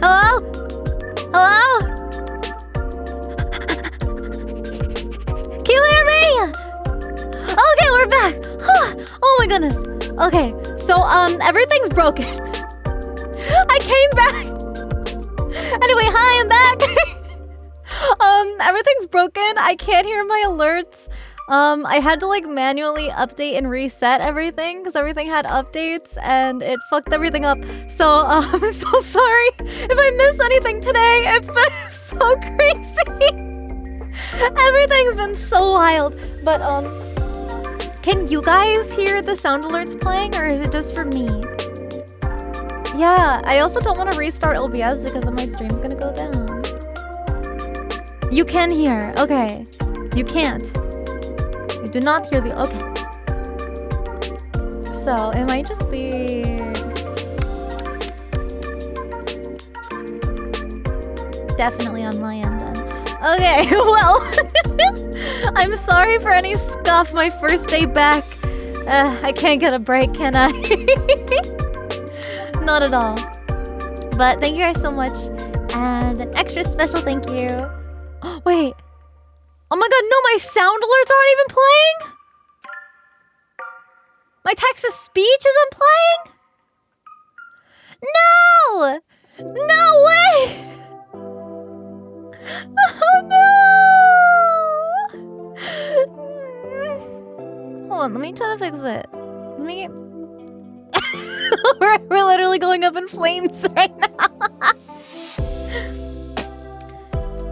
Hello? Hello? Can you hear me? Okay, we're back. Oh my goodness. Okay, so everything's broken. I came back. Anyway, hi, I'm back. Everything's broken. I can't hear my alerts. I had to like manually update and reset everything because everything had updates and it fucked everything up. So I'm so sorry if I missed anything today. It's been so crazy. Everything's been so wild. But can you guys hear the sound alerts playing or is it just for me? Yeah, I also don't want to restart OBS because then my stream's gonna go down. You can hear. Okay. You can't. You do not hear the... Okay. So, it might just be... Definitely on my end then. Okay, well... I'm sorry for any scuff my first day back. I can't get a break, can I? Not at all. But thank you guys so much. And an extra special thank you. Wait. Oh my god, no, my sound alerts aren't even playing? My text-to-speech isn't playing? No! No way! Oh no! Hold on, let me try to fix it. Let me get... we're literally going up in flames right now.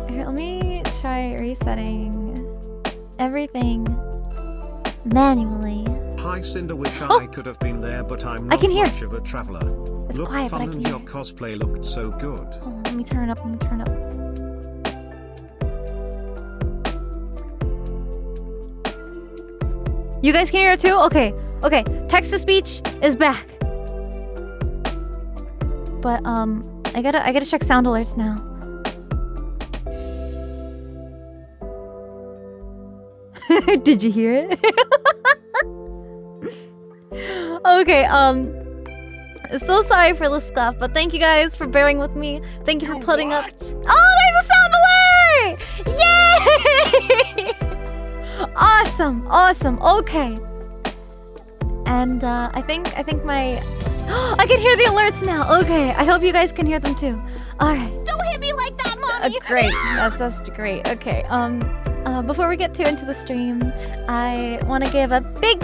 Here, let me try resetting everything manually. Hi Cinder, wish I could have been there, but I'm not much of a traveler. It's Look quiet, fun but I can and hear. your cosplay looked so good. Hold on, let me turn it up, let me turn it up. You guys can hear it too? Okay, okay. Text-to-speech is back. But I gotta check sound alerts now. Did you hear it? Okay, so sorry for the scuff, but thank you guys for bearing with me. Thank you for putting up... Oh, there's a sound alert! Yay! Awesome, awesome, okay. And I think my... I can hear the alerts now. Okay, I hope you guys can hear them too. All right. Don't hit me like that, Mommy. Great. That's great. Okay. Before we get too into the stream, I want to give a big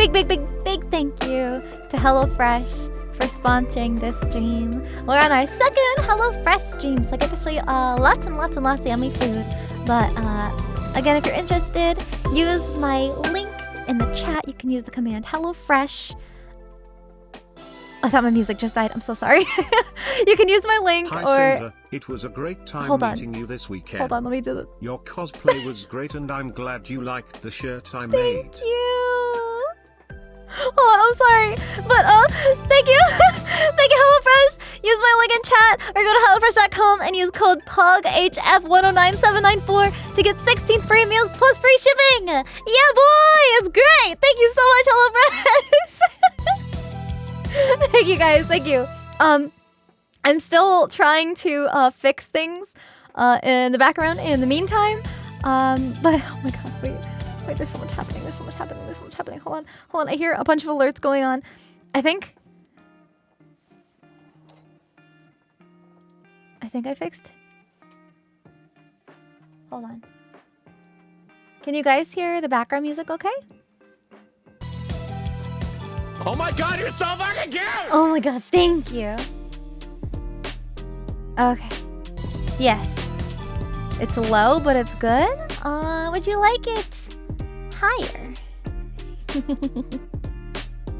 thank you to HelloFresh for sponsoring this stream. We're on our second HelloFresh stream, so I get to show you lots and lots of yummy food. But again, if you're interested, use my link in the chat. You can use the command HelloFresh. I thought my music just died. I'm so sorry. You can use my link. Hi, or... Cinder. It was a great time meeting you this weekend. Hold on, let me do this. Your cosplay was great and I'm glad you liked the shirt I made. Thank you. Hold on, I'm sorry. But thank you. Thank you, HelloFresh. Use my link in chat or go to HelloFresh.com and use code PUGHF109794 to get 16 free meals plus free shipping. Yeah, boy, it's great. Thank you so much, HelloFresh. Thank you guys, thank you. I'm still trying to fix things in the background in the meantime. But oh my god, wait, there's so much happening, there's so much happening. Hold on, I hear a bunch of alerts going on. I think I fixed. Hold on. Can you guys hear the background music okay? Oh my god, you're so fucking cute! Oh my god, thank you. Okay. Yes. It's low, but it's good. Would you like it higher?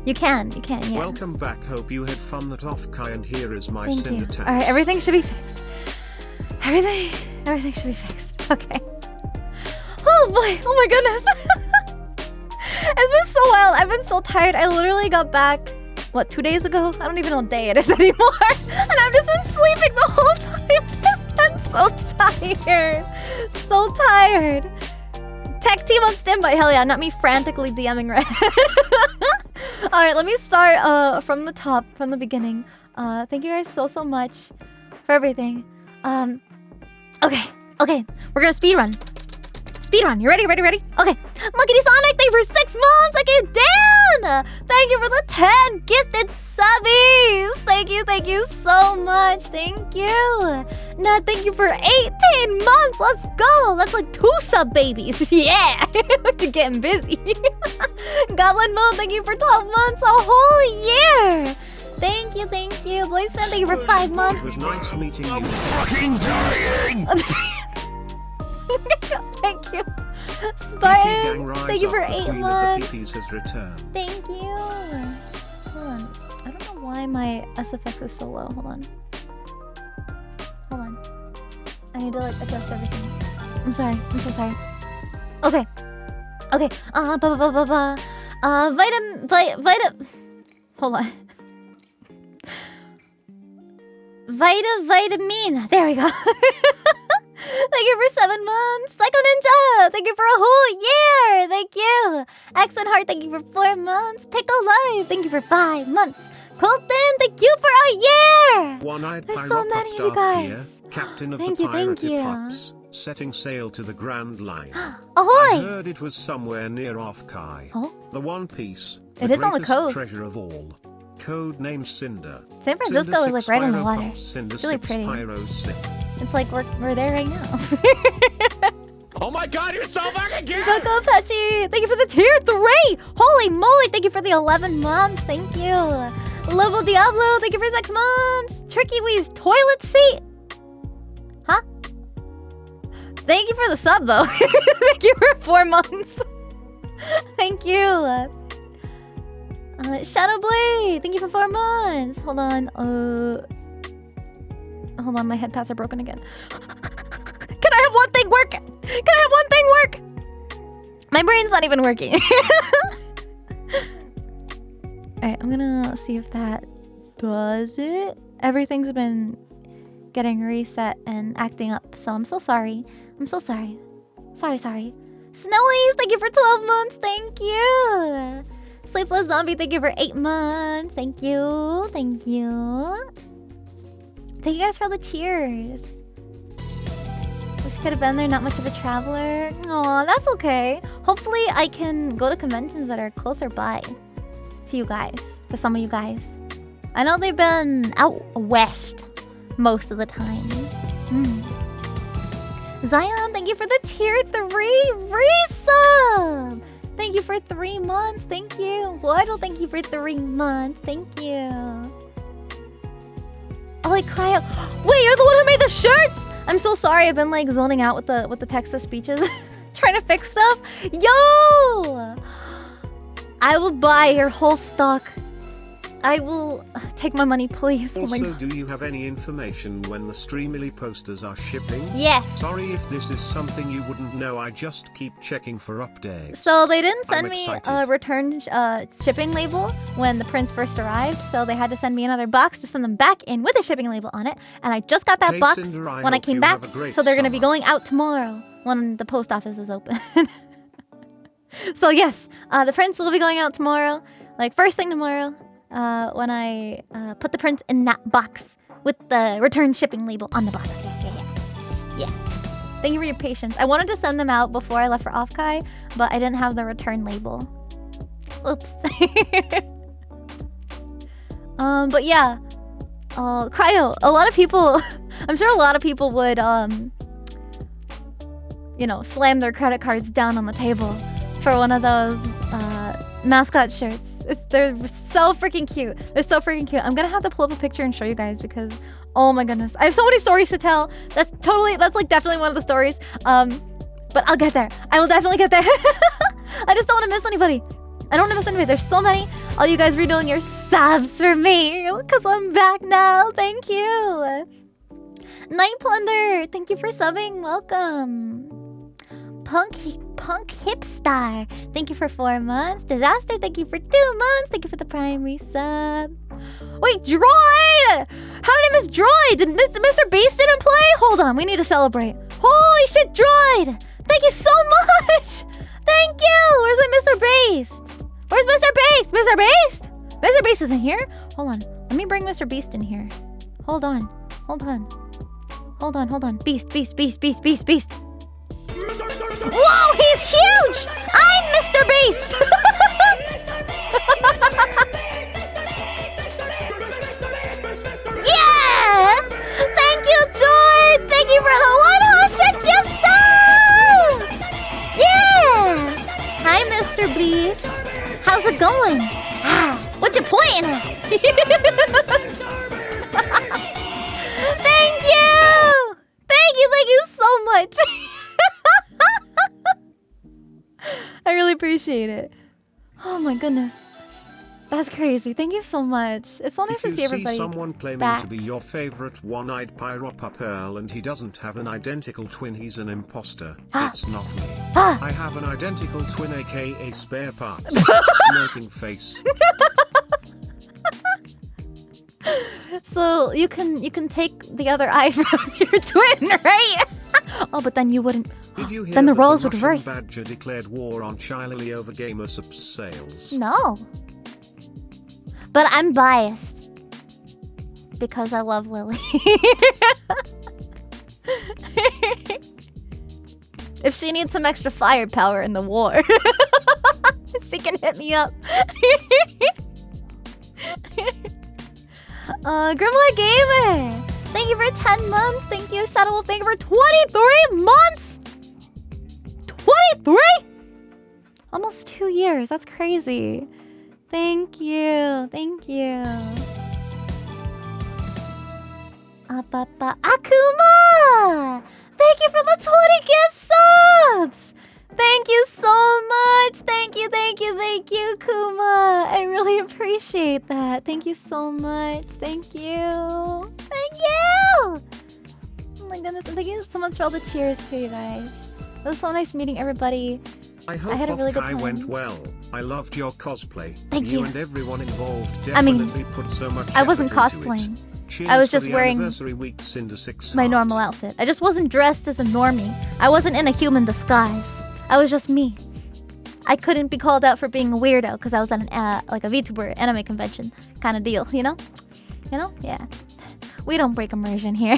You can, yes. Welcome back, hope you had fun at Offkai, and here is my Thank Cinder you. text. Alright, everything should be fixed. Everything should be fixed. Okay. Oh boy, oh my goodness. It's been so wild. I've been so tired. I literally got back, what, 2 days ago? I don't even know what day it is anymore. And I've just been sleeping the whole time. I'm so tired. So tired. Tech team on standby. Hell yeah, not me frantically DMing Red. Alright, let me start from the top, from the beginning. Thank you guys so much for everything. Okay. We're gonna speed run. You ready? Okay. Monkey Sonic, thank you for 6 months. Thank you, Dan. Thank you for the 10 gifted subbies. Thank you so much. Thank you. Ned, thank you for 18 months. Let's go. That's like 2 sub babies. Yeah. You're getting busy. Goblin Mode, thank you for 12 months. A whole year. Thank you. Blaze Fan, thank you for 5 months. It was nice meeting you. I'm fucking dying! Thank you. Spartan, thank you for 8 months. Has returned. Thank you. Hold on. I don't know why my SFX is so low. Hold on. I need to like adjust everything. I'm sorry. I'm so sorry. Okay. Hold on. Vitamin. There we go. Thank you for 7 months. Psycho Ninja, thank you for a whole year. Thank you. Accent Heart, thank you for 4 months. Pickle Live, thank you for 5 months. Colton, thank you for a year. One-eyed There's so many of you guys. Here, captain of Thank the you. pirated pups, setting sail to the Grand Line. Ahoy! I heard it was somewhere near Offkai. Oh? The One Piece. It is on the coast. Treasure of all. Code name Cinder. San Francisco is like right on the water. It's really pretty. It's like we're there right now. Oh my god, you're so fucking cute! Coco Patchy, thank you for the tier 3! Holy moly, thank you for the 11 months. Thank you. Lobo Diablo, thank you for 6 months. Tricky Wee's toilet seat. Huh? Thank you for the sub though. Thank you for 4 months. Thank you. Shadow Blade, thank you for 4 months. Hold on, my head pads are broken again. Can I have one thing work? My brain's not even working. Alright, I'm gonna see if that does it. Everything's been getting reset and acting up, so I'm so sorry. Sorry. Snowies, thank you for 12 months. Thank you. Sleepless Zombie, thank you for 8 months. Thank you. Thank you guys for the cheers. Wish I could have been there, not much of a traveler. Aw, that's okay. Hopefully I can go to conventions that are closer by to you guys, to some of you guys. I know they've been out west most of the time. Zion, thank you for the tier 3 resub. Thank you for 3 months. Thank you. Waddle, thank you for 3 months. Thank you. Oh, like cry out. Wait, you're the one who made the shirts? I'm so sorry. I've been like zoning out with the text-to-speeches. Trying to fix stuff. Yo! I will buy your whole stock. I will take my money, please. Also, oh my God. Do you have any information when the Streamily posters are shipping? Yes. Sorry if this is something you wouldn't know. I just keep checking for updates. So they didn't send I'm me excited. a return shipping label when the prints first arrived. So they had to send me another box to send them back in with a shipping label on it. And I just got that box Sinder, when I came back. So they're going to be summer. going out tomorrow when the post office is open. So yes, the prints will be going out tomorrow. Like first thing tomorrow. When I put the prints in that box with the return shipping label on the box. Yeah. Thank you for your patience. I wanted to send them out before I left for Offkai, but I didn't have the return label. Oops. But yeah. Cryo, a lot of people... I'm sure a lot of people would, slam their credit cards down on the table for one of those mascot shirts. They're so freaking cute. I'm gonna have to pull up a picture and show you guys because, oh my goodness, I have so many stories to tell. That's like definitely one of the stories. But I'll get there. I will definitely get there. I just don't want to miss anybody. There's so many. All you guys renewing your subs for me because I'm back now. Thank you. Night Plunder, thank you for subbing. Welcome. Punk Hipstar, thank you for 4 months. Disaster, thank you for 2 months. Thank you for the primary sub. Wait, Droid! How did I miss Droid? Did Mr. Beast didn't play? Hold on, we need to celebrate. Holy shit, Droid! Thank you so much! Thank you! Where's my Mr. Beast? Where's Mr. Beast? Mr. Beast? Mr. Beast isn't here? Hold on, let me bring Mr. Beast in here. Hold on. Hold on. Beast. Whoa, he's huge! I'm Mr. Beast! Yeah! Thank you, George! Thank you for the 100 gift subs! Yeah! Hi, Mr. Beast. How's it going? What you pointing at? Thank you! Thank you so much. I really appreciate it. Oh my goodness. That's crazy. Thank you so much. It's so nice to see everybody. If you see someone claiming back. to be your favorite one-eyed Pyropa Pearl and he doesn't have an identical twin, he's an imposter. It's not me. I have an identical twin, aka spare parts. Smirking face. So you can take the other eye from your twin, right? Oh, but then you wouldn't. Did you hear Then the that roles would Russian reverse. Badger declared war on Chiley over gamer subs sales? No. But I'm biased. Because I love Lily. If she needs some extra firepower in the war, she can hit me up. Grimoire Gamer! Thank you for 10 months. Thank you, Shadow Wolf. Thank you for 23 months! 23?! Almost 2 years. That's crazy. Thank you. Akuma! Thank you for the 20 gift subs! Thank you so much! Thank you, Kuma! I really appreciate that. Thank you so much. Thank you! Oh my goodness, and thank you so much for all the cheers too, you guys. It was so nice meeting everybody. I hope had a really good Offkai time. went well. I loved your cosplay. Thank you. and everyone involved I mean, definitely put so much I wasn't effort into cosplaying. it. Cheers I was for just the wearing anniversary week, Sinder 6 my heart. normal outfit. I just wasn't dressed as a normie. I wasn't in a human disguise. I was just me. I couldn't be called out for being a weirdo because I was at an like a VTuber anime convention kind of deal, you know? Yeah. We don't break immersion here.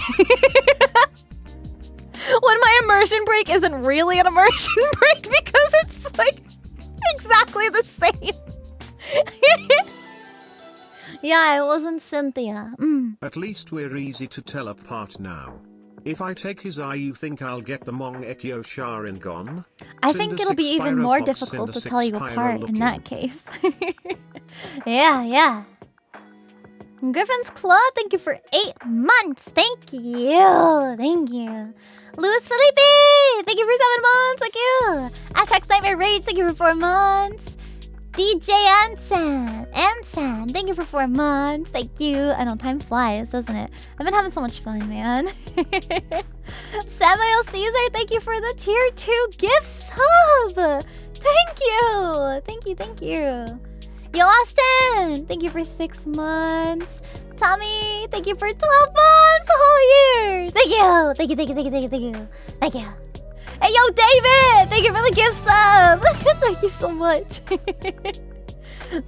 When my immersion break isn't really an immersion break because it's like exactly the same. Yeah, it wasn't Cynthia. At least we're easy to tell apart now. If I take his eye, you think I'll get the Mong Ekyo Sharingan? I think it'll be even more difficult to tell you apart in that case. Yeah. Griffin's Claw, thank you for 8 months. Thank you. Luis Felipe, thank you for 7 months. Thank you. Atrax Nightmare Rage, thank you for 4 months. DJ Ansan, thank you for 4 months. Thank you. I know time flies, doesn't it? I've been having so much fun, man. Samuel Caesar, thank you for the tier 2 gift sub. Thank you. Yo Austin, thank you for 6 months. Tommy, thank you for 12 months, a whole year. Thank you. Hey, yo, David! Thank you for the gift sub! Thank you so much.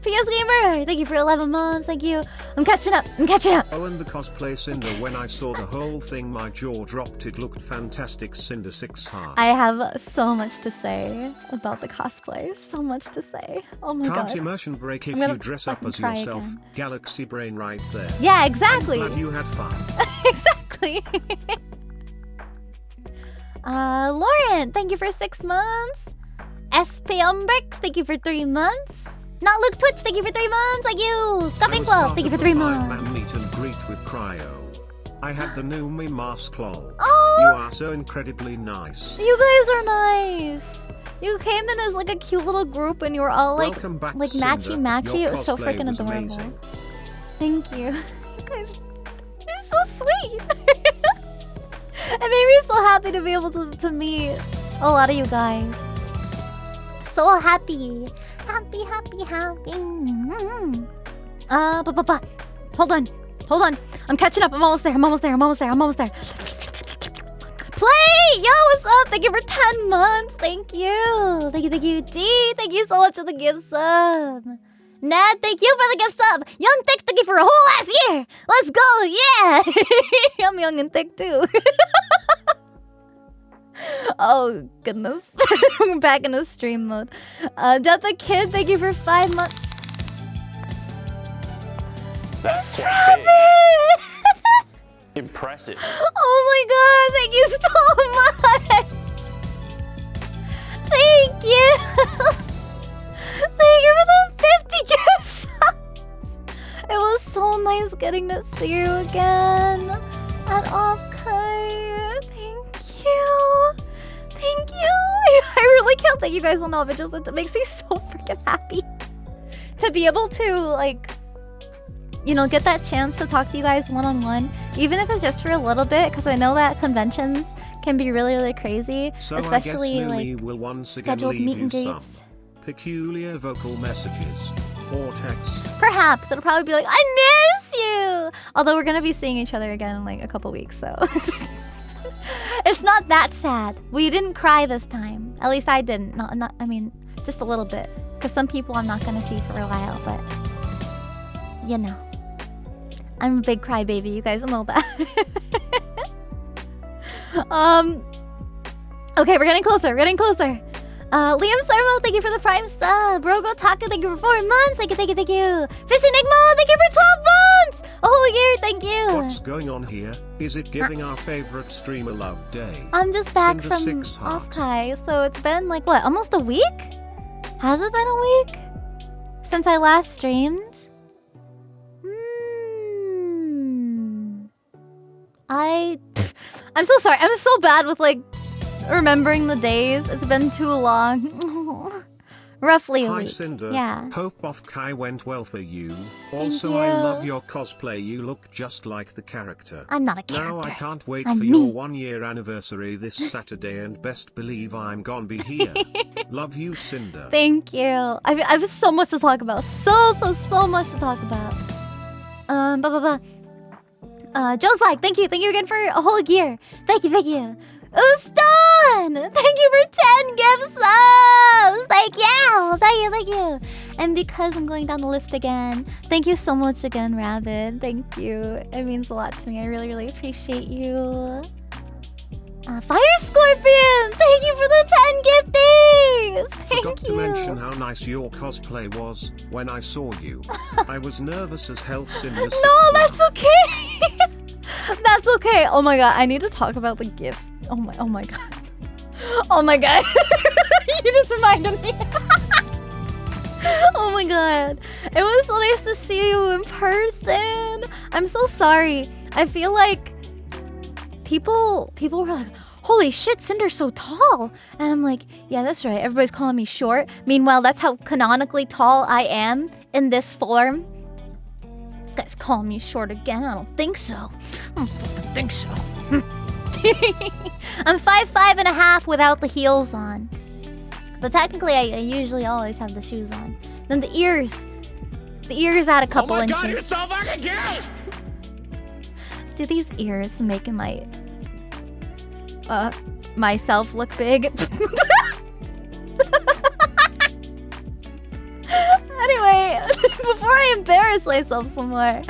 PS Gamer, thank you for 11 months. Thank you. I'm catching up. Oh, and the cosplay Cinder, when I saw the whole thing, my jaw dropped. It looked fantastic. Cinder 6 heart. I have so much to say about the cosplay. So much to say. Oh my god. Can't immersion break if I'm gonna you dress up fucking as try yourself. again. Galaxy brain right there. Yeah, exactly. I'm glad you had fun. Exactly. Lauren, thank you for 6 months. SP Umbrix, thank you for 3 months. Not Luke Twitch, thank you for 3 months. Thank you. Scuffing Club, thank you for 3 months. Man meet and greet with Cryo. I had the new me mask lol. Oh, You are so incredibly nice. you guys are nice. You came in as like a cute little group and you were all like Welcome back, matchy. Cinder. Your It was so cosplay freaking was adorable. amazing. Thank you. You guys, you're so sweet. It made me so happy to be able to meet a lot of you guys. So happy. Happy. Hold on. I'm catching up. I'm almost there. Play! Yo, what's up? Thank you for 10 months. Thank you. D. Thank you so much for the gift sub. Ned, thank you for the gift sub. Young Thick, thank you for a whole last year. Let's go, yeah. I'm young and thick too. Oh, goodness. I'm back in a stream mode. Death the Kid, thank you for 5 months. That's Miss quite Rabbit! big. Impressive. Oh my god, thank you so much! Thank you! Thank you for the 50 gift subs! It was so nice getting to see you again at Offkai. Thank you! Thank you! I really can't thank you guys enough. It makes me so freaking happy to be able to, like, you know, get that chance to talk to you guys one-on-one, even if it's just for a little bit, because I know that conventions can be really, really crazy, So especially I guess Numi like will once again scheduled leave meet and you some greets. peculiar vocal messages or texts. Perhaps it'll probably be like, I miss you. Although we're gonna be seeing each other again in like a couple weeks, so it's not that sad. We didn't cry this time. At least I didn't. Not. I mean, just a little bit, because some people I'm not gonna see for a while, but you know. I'm a big crybaby, you guys know that. Okay, we're getting closer, Liam Sarmo, thank you for the Prime sub. Rogo Taka, thank you for 4 months. Thank you. Fish Enigma, thank you for 12 months. A whole year, thank you. What's going on here? Is it giving our favorite streamer love day? I'm just back Sinder from 6 heart. Offkai, so it's been like, what, almost a week? Has it been a week? Since I last streamed? I'm so sorry. I'm so bad with like remembering the days. It's been too long. Roughly a Hi week. Sinder. Yeah. Hope Offkai went well for you. Thank Also, you. I love your cosplay. You look just like the character. I'm not a character. Now I can't wait I'm for me. your 1-year anniversary this Saturday, and best believe I'm gonna be here. Love you, Sinder. Thank you. I've so much to talk about. So much to talk about. Joe's like, thank you again for a whole year. Thank you. Ustan! Thank you for 10 gift subs! Thank you! And because I'm going down the list again, thank you so much again, Rabbit. Thank you. It means a lot to me. I really, really appreciate you. Fire Scorpion! Thank you for the 10 gifties! Thank Forgot you. to mention how nice your cosplay was when I saw you. I was nervous as hell, Sinder. No, that's okay. That's okay. Oh my god, I need to talk about the gifts. Oh my god. Oh my god. You just reminded me. Oh my god. It was so nice to see you in person. I'm so sorry. I feel like people were like, holy shit, Cinder's so tall. And I'm like, yeah, that's right. Everybody's calling me short. Meanwhile, that's how canonically tall I am in this form. You guys calling me short again? I don't think so. I don't fucking think so. I'm 5'5.5" without the heels on. But technically, I usually always have the shoes on. Then the ears. The ears add a couple inches. Oh my god, you're so fucking cute! Do these ears make my myself look big? Anyway, before I embarrass myself some more,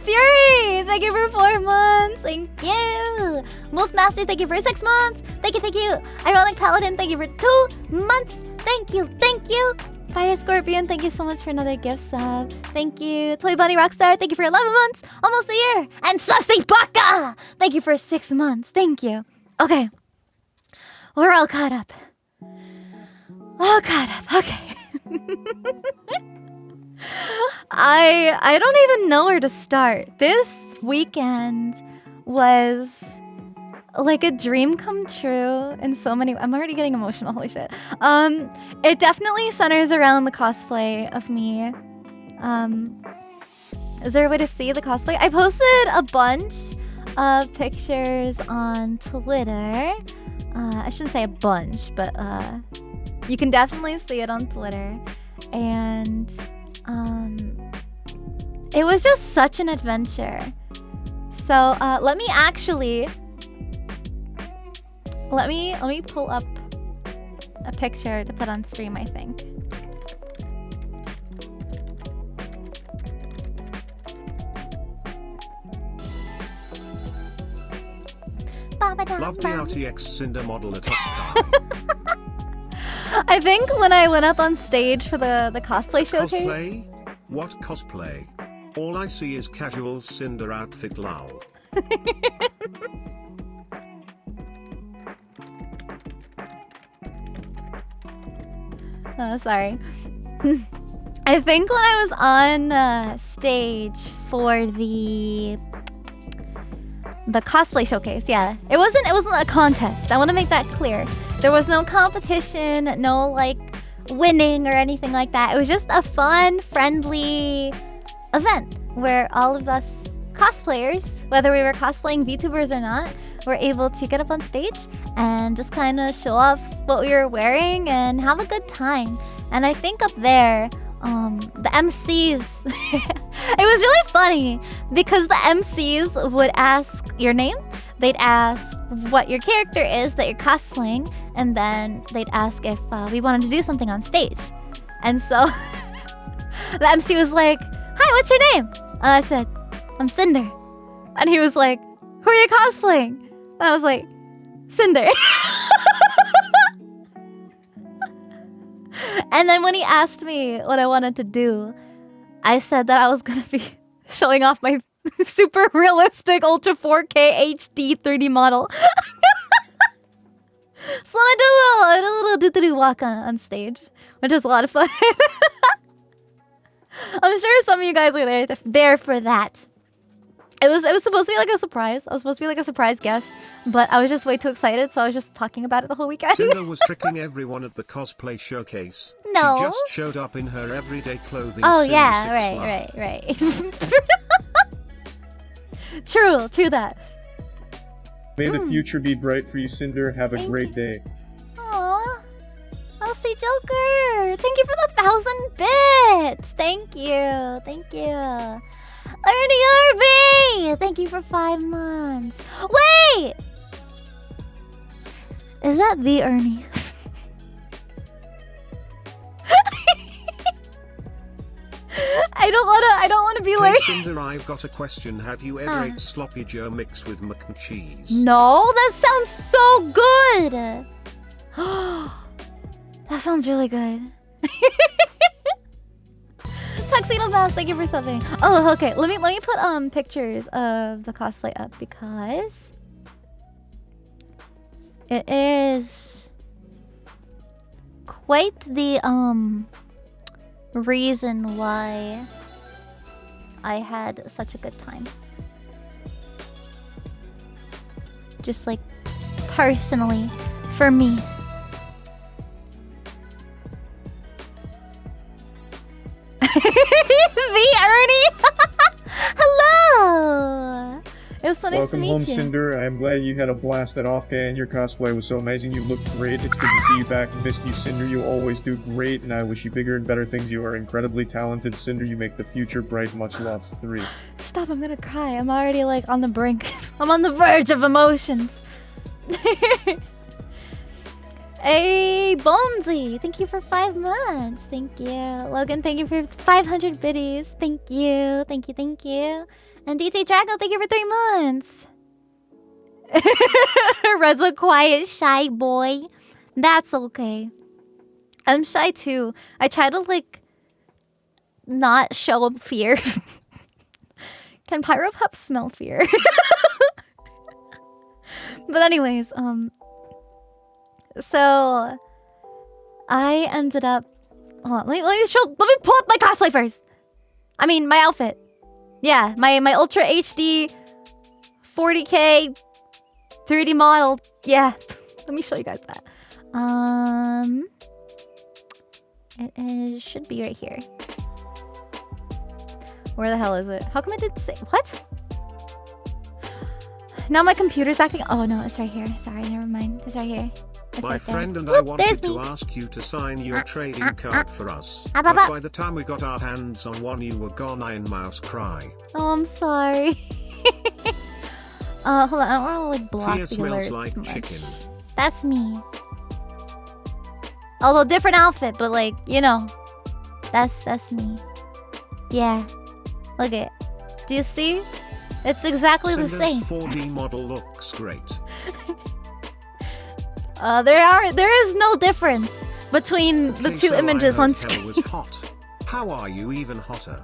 Fury, thank you for 4 months. Thank you. Wolfmaster, thank you for 6 months. Thank you. Ironic Paladin, thank you for 2 months. Thank you. Fire Scorpion, thank you so much for another gift sub. Thank you. Toy Bunny Rockstar, thank you for 11 months. Almost a year. And Sussy Baka, thank you for 6 months. Thank you. Okay. We're all caught up. Okay. I don't even know where to start. This weekend was like a dream come true in so many. I'm already getting emotional. Holy shit. It definitely centers around the cosplay of me. Is there a way to see the cosplay? I posted a bunch of pictures on Twitter. I shouldn't say a bunch, but you can definitely see it on Twitter. And it was just such an adventure. So let me pull up a picture to put on stream, I think. Love the RTX Cinder model at Offkai. I think when I went up on stage for the cosplay showcase. Cosplay? What cosplay? All I see is casual Cinder outfit lol. Oh, sorry. I think when I was on stage for the cosplay showcase, yeah, it wasn't a contest. I want to make that clear. There was no competition, no like winning or anything like that. It was just a fun, friendly event where all of us cosplayers, whether we were cosplaying VTubers or not, were able to get up on stage and just kind of show off what we were wearing and have a good time. And I think up there, the MCs, it was really funny because the MCs would ask your name, they'd ask what your character is that you're cosplaying, and then they'd ask if we wanted to do something on stage. And so the MC was like, "Hi, what's your name?" And I said, "I'm Sinder." And he was like, "Who are you cosplaying?" And I was like, "Sinder." And then when he asked me what I wanted to do, I said that I was going to be showing off my super realistic Ultra 4K HD 3D model. So I did a little doo-doo walk on stage, which was a lot of fun. I'm sure some of you guys were there for that. It was supposed to be like a surprise. I was supposed to be like a surprise guest, but I was just way too excited, so I was just talking about it the whole weekend. Cinder was tricking everyone at the cosplay showcase. No. She just showed up in her everyday clothing. Oh Cinder yeah, 6 right. True that. May the future be bright for you, Cinder. Have a great day. Aww. Elsie Joker, thank you for the 1,000 bits. Thank you. Ernie Irby, thank you for 5 months. Wait! Is that the Ernie? I don't wanna be like... Hey Cinder, I've got a question. Have you ever ate sloppy Joe mix with mac and cheese? No, that sounds so good. That sounds really good. Tuxedo Mouse, thank you for subbing. Oh, okay. Let me put pictures of the cosplay up because it is quite the reason why I had such a good time. Just like personally for me. The Ernie! Hello! It was so nice to Welcome meet home, you. Cinder. I'm glad you had a blast at Offkai and your cosplay was so amazing. You looked great. It's good to see you back. Missed you, Cinder. You always do great, and I wish you bigger and better things. You are incredibly talented, Cinder. You make the future bright. Much love. 3. Stop, I'm gonna cry. I'm already like on the brink. I'm on the verge of emotions. Hey, Bonesy, thank you for 5 months. Thank you. Logan, thank you for 500 biddies. Thank you. And DJ Drago, thank you for 3 months. Red's a quiet, shy boy. That's okay. I'm shy too. I try to like not show fear. Can Pyropup smell fear? But anyways, so I ended up. Hold on, let me pull up my cosplay first. I mean, my outfit. Yeah, my Ultra HD 40K 3D model. Yeah, let me show you guys that. Should be right here. Where the hell is it? How come it did say what? Now my computer's acting. Oh no, it's right here. Sorry, never mind. It's right here. It's My right there. friend and Whoop, I wanted there's to me. ask you to sign your trading card for us. Ah, But bah, bah. by the time we got our hands on one, you were gone. Iron Mouse cry. Oh, I'm sorry. Hold on. I don't want to like block Tia the smells alerts like much. chicken. That's me. Although different outfit, but like, you know, that's me. Yeah. Look at it. Do you see? It's exactly the Cinder's same. 4D model looks great. There is no difference between the Okay, two so images I on heard screen. Hell was hot. How are you even hotter?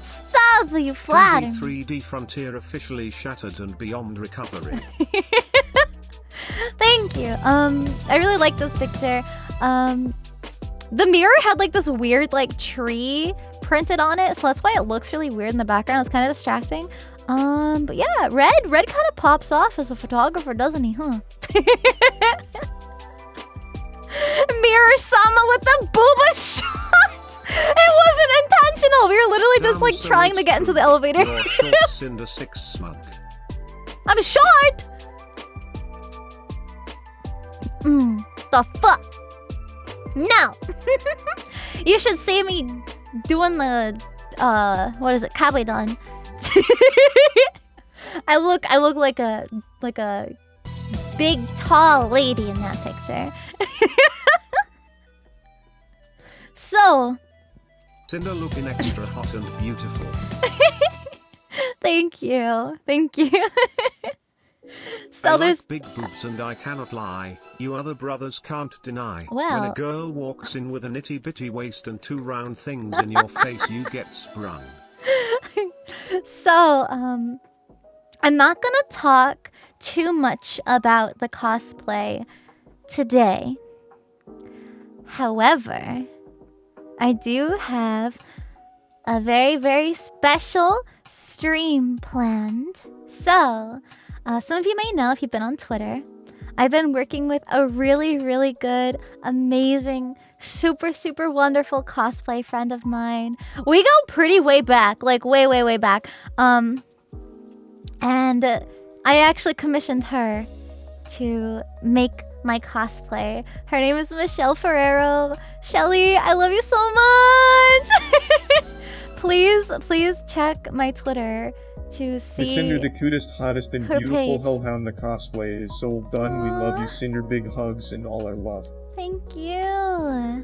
Stop, you flatter. 3D Frontier officially shattered and beyond recovery. Thank you. I really like this picture. The mirror had like this weird like tree printed on it, so that's why it looks really weird in the background. It's kind of distracting. But yeah, Red kind of pops off as a photographer, doesn't he? Huh? Mirror-sama with the booba shot. It wasn't intentional. We were literally just like So trying to it's get into true. the elevator. You're short Cinder 6 smug. I'm short. The fuck? No. You should see me doing the what is it? Kabedon. I look like a big tall lady in that picture. So, Cinder looking extra hot and beautiful. thank you. So I there's like big boobs and I cannot lie, you other brothers can't deny. When Well- a girl walks in with an itty bitty waist and 2 round things in your face, you get sprung. So, I'm not gonna talk too much about the cosplay today. However, I do have a very, very special stream planned. So, some of you may know if you've been on Twitter, I've been working with a really, really good, amazing, super, super wonderful cosplay friend of mine. We go pretty way back, like way, way, way back. And I actually commissioned her to make my cosplay. Her name is Michelle Ferrero. Shelly, I love you so much. please check my Twitter to see. Cinder, the cutest, hottest, and her beautiful page. Hellhound the cosplay is so done. We love Aw. you, Cinder. Big hugs and all our love. Thank you.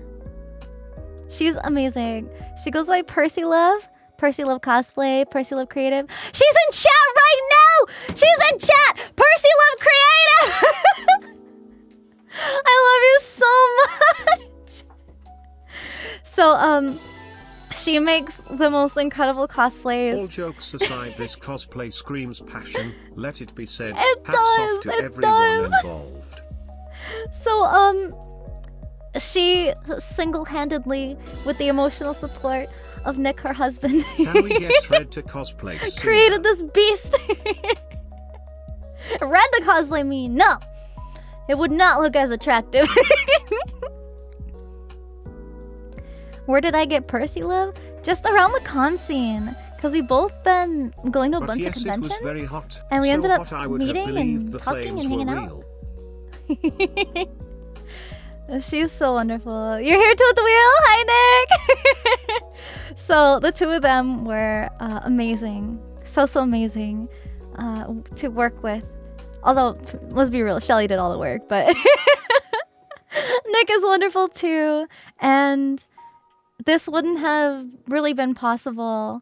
She's amazing. She goes by Percy Love. Percy Love Cosplay, Percy Love Creative. She's in chat right now! She's in chat! Percy Love Creative! I love you so much! So, she makes the most incredible cosplays. All jokes aside, this cosplay screams passion, let it be said. It Hats off does, to it everyone does. involved. So, she single-handedly, with the emotional support of Nick, her husband, Can we get Red to cosplay Cinder? created this beast. Red to cosplay me? No. It would not look as attractive. Where did I get Percy Love? Just around the con scene. Because we both been going to a But bunch yes, of it was conventions. very hot. and we so ended up hot I would have meeting believed and the talking flames and hanging were out. real. She's so wonderful. You're here too at the wheel? Hi, Nick! So the two of them were amazing. So amazing to work with. Although, let's be real, Shelly did all the work, but Nick is wonderful too. And this wouldn't have really been possible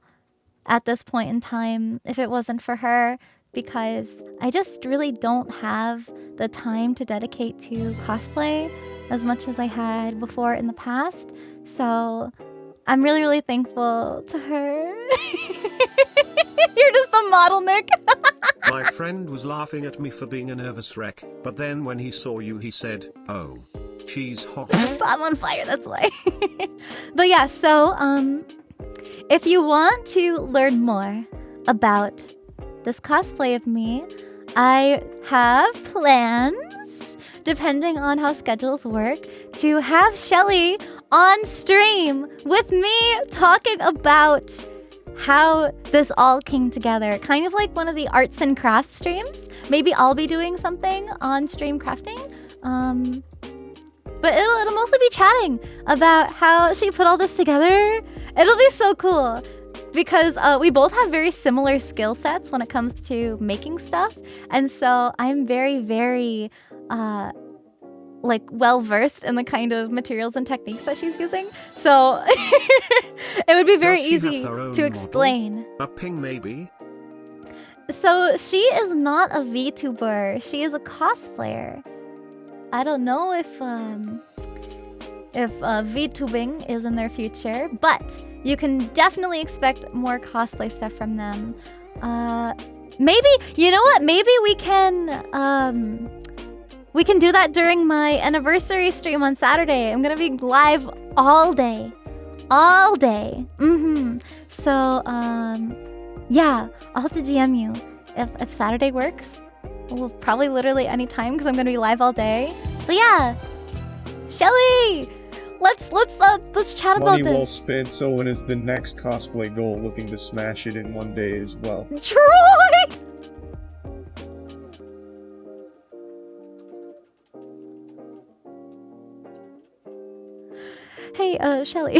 at this point in time if it wasn't for her, because I just really don't have the time to dedicate to cosplay as much as I had before in the past. So I'm really, really thankful to her. You're just a model, Nick. My friend was laughing at me for being a nervous wreck, but then when he saw you he said, oh, she's hot. I'm on fire, that's why. But yeah, so if you want to learn more about this cosplay of me, I have plans, depending on how schedules work, to have Shelly on stream with me talking about how this all came together. Kind of like one of the arts and crafts streams. Maybe I'll be doing something on stream crafting. But it'll mostly be chatting about how she put all this together. It'll be so cool because we both have very similar skill sets when it comes to making stuff. And so I'm very, very like well versed in the kind of materials and techniques that she's using. So it would be very Does she have easy her own to model? explain. A ping maybe? So she is not a VTuber. She is a cosplayer. I don't know if VTubing is in their future, but you can definitely expect more cosplay stuff from them. Maybe, you know what? Maybe we can do that during my anniversary stream on Saturday. I'm gonna be live all day. All day. So, yeah, I'll have to DM you if Saturday works. Well, probably literally any time because I'm gonna be live all day. But yeah, Shelly, let's chat about Money this. well spent. So when is the next cosplay goal? Looking to smash it in one day as well. Troy! Hey, Shelly.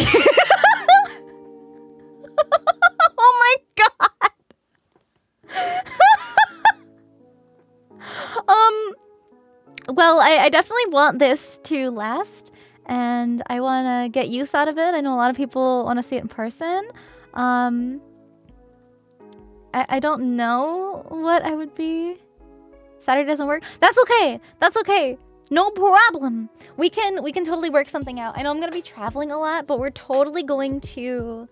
Oh my god. Well, I definitely want this to last, and I want to get use out of it. I know a lot of people want to see it in person. I don't know what I would be. Saturday doesn't work. That's okay. That's okay. No problem. We can totally work something out. I know I'm gonna be traveling a lot, but we're totally going to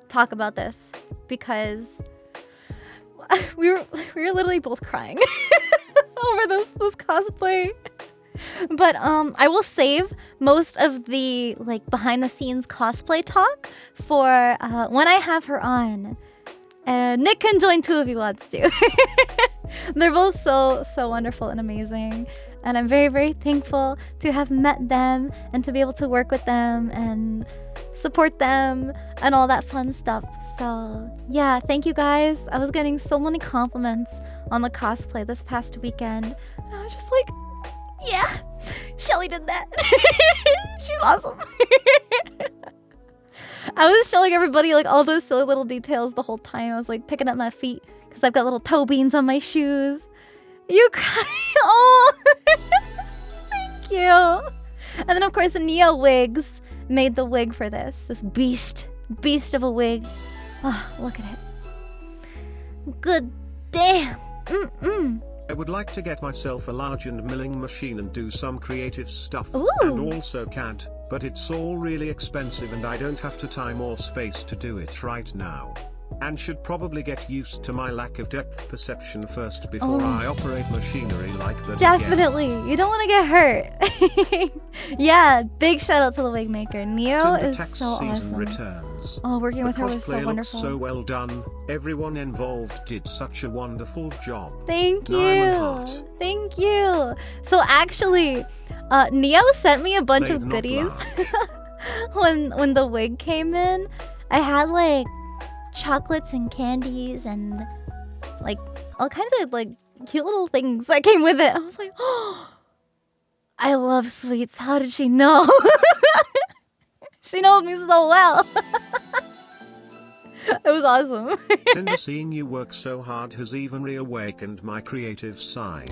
talk about this because we were literally both crying over this cosplay. But I will save most of the like behind the scenes cosplay talk for when I have her on. Nick can join too if he wants to. They're both so wonderful and amazing. And I'm very, very thankful to have met them and to be able to work with them and support them and all that fun stuff. So yeah, thank you guys. I was getting so many compliments on the cosplay this past weekend. And I was just like, yeah, Shelly did that. She's awesome. I was showing everybody like all those silly little details the whole time. I was like picking up my feet because I've got little toe beans on my shoes. You cry. Oh, thank you. And then of course the Neo Wigs made the wig for this beast of a wig. Oh, look at it. Good damn. I would like to get myself a large and milling machine and do some creative stuff. Ooh. And also CAD, but it's all really expensive and I don't have the time or space to do it right now. And should probably get used to my lack of depth perception first before I operate machinery like that. Definitely. You don't want to get hurt. Yeah, big shout out to the wig maker. Neo Till the is tax so season awesome. returns. Oh, working with her was cosplay so looks wonderful. so well done. Everyone involved did such a wonderful job. Thank Diamond you. heart. Thank you. So actually, Neo sent me a bunch Made of not goodies large. when the wig came in. I had like chocolates and candies and like all kinds of like cute little things that came with it. I was like, oh, I love sweets. How did she know? She knows me so well. It was awesome. Sinder, seeing you work so hard has even reawakened my creative side.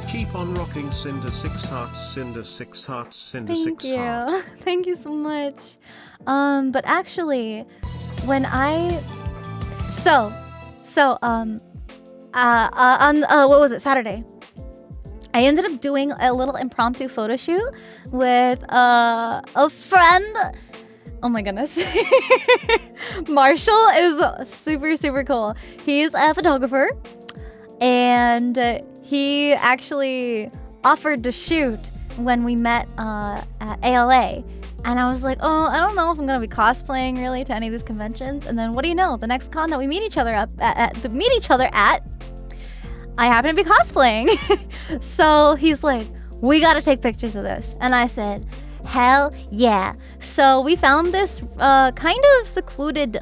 Keep on rocking, Sinder 6 hearts, Sinder 6 hearts, Sinder Thank 6 you. hearts. Thank you so much. But actually, when on what was it, Saturday, I ended up doing a little impromptu photo shoot with a friend. Oh my goodness. Marshall is super cool. He's a photographer and he actually offered to shoot when we met at ALA. And I was like, oh, I don't know if I'm gonna be cosplaying really to any of these conventions. And then what do you know? The next con that we meet each other at, I happen to be cosplaying. So he's like, we gotta take pictures of this. And I said, hell yeah. So we found this kind of secluded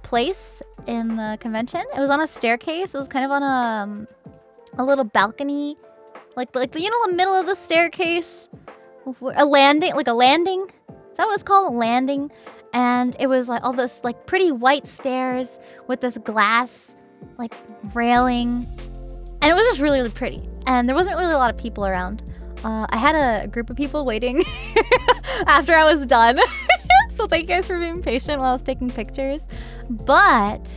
place in the convention. It was on a staircase. It was kind of on a little balcony, like you know, the middle of the staircase, a landing. Is that what it's called? A landing. And it was like all this like pretty white stairs with this glass like railing. And it was just really pretty. And there wasn't really a lot of people around. I had a group of people waiting after I was done. So thank you guys for being patient while I was taking pictures. But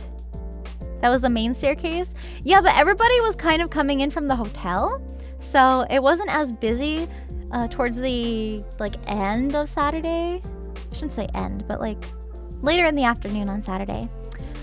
that was the main staircase. Yeah, but everybody was kind of coming in from the hotel. So it wasn't as busy towards the like end of Saturday. I shouldn't say end, but like later in the afternoon on Saturday.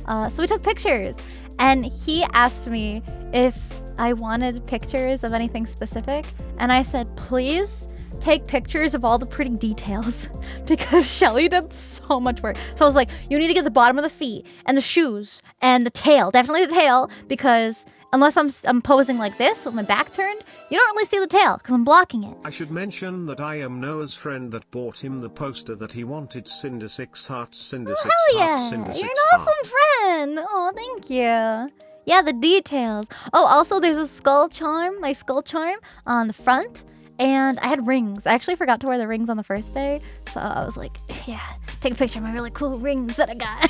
So we took pictures, and he asked me if I wanted pictures of anything specific, and I said, please take pictures of all the pretty details, because Shelly did so much work. So I was like, you need to get the bottom of the feet and the shoes and the tail, definitely the tail, because unless I'm posing like this with my back turned, you don't really see the tail because I'm blocking it. I should mention that I am Noah's friend that bought him the poster that he wanted. Cinder 6 hearts, Cinder 6 Hell hearts, yeah, Cinder 6 you're an awesome friend. Oh, thank you. Yeah, the details. Oh, also there's a skull charm, my skull charm on the front. And I had rings. I actually forgot to wear the rings on the first day. So I was like, yeah, take a picture of my really cool rings that I got.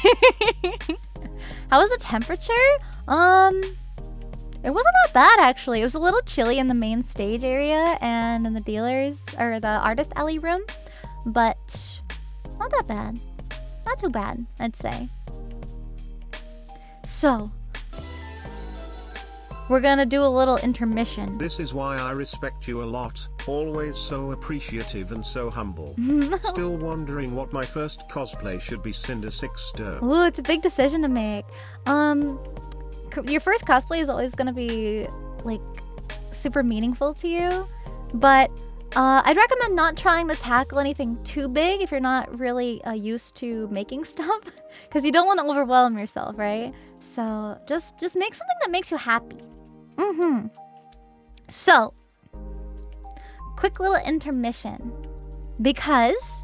How was the temperature? It wasn't that bad, actually. It was a little chilly in the main stage area and in the dealers, or the artist alley room. But not that bad. Not too bad, I'd say. So, we're gonna do a little intermission. This is why I respect you a lot, always so appreciative and so humble. Still wondering what my first cosplay should be. Cinder 6 Derp. Ooh, it's a big decision to make. Your first cosplay is always gonna be like super meaningful to you, but I'd recommend not trying to tackle anything too big if you're not really used to making stuff, because you don't want to overwhelm yourself, right? So just make something that makes you happy. So, quick little intermission, because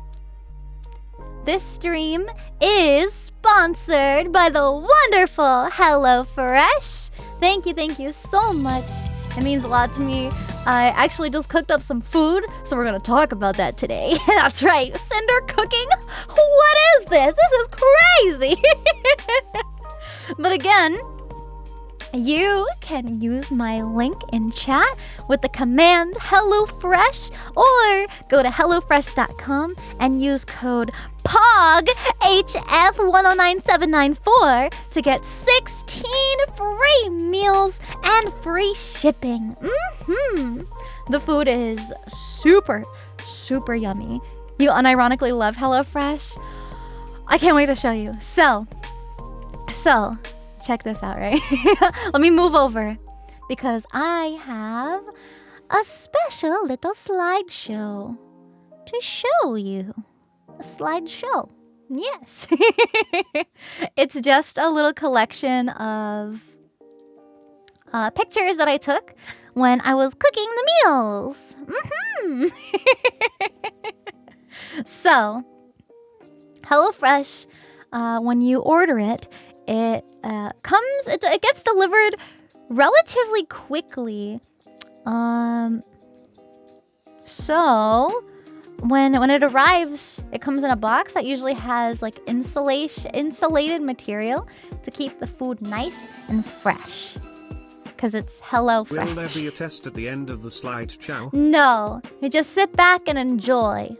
this stream is sponsored by the wonderful HelloFresh. Thank you so much. It means a lot to me. I actually just cooked up some food, so we're gonna talk about that today. That's right, Cinder cooking. What is this? This is crazy. But again, you can use my link in chat with the command HelloFresh, or go to HelloFresh.com and use code POGHF109794 to get 16 free meals and free shipping. The food is super yummy. You unironically love HelloFresh. I can't wait to show you. So check this out, right? Let me move over, because I have a special little slideshow to show you. A slideshow. Yes. It's just a little collection of pictures that I took when I was cooking the meals. So, HelloFresh, when you order it, it gets delivered relatively quickly. So when it arrives, it comes in a box that usually has like insulated material to keep the food nice and fresh, because it's HelloFresh. Will there be a test at the end of the slideshow? No, you just sit back and enjoy.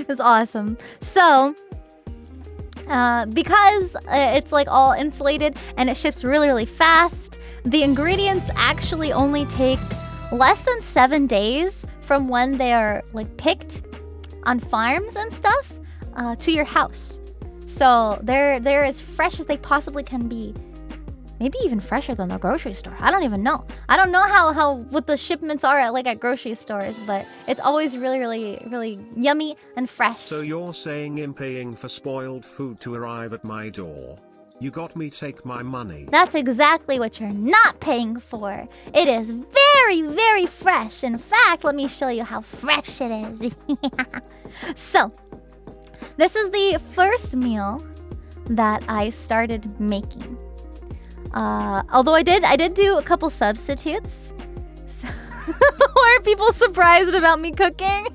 It's awesome. So, because it's like all insulated and it ships really fast, the ingredients actually only take less than 7 days from when they are like picked on farms and stuff to your house. So they're as fresh as they possibly can be. Maybe even fresher than the grocery store. I don't even know. I don't know how what the shipments are at grocery stores, but it's always really yummy and fresh. So you're saying I'm paying for spoiled food to arrive at my door? You got me, take my money. That's exactly what you're not paying for. It is very fresh. In fact, let me show you how fresh it is. So, this is the first meal that I started making. Although I did do a couple substitutes. So were people surprised about me cooking?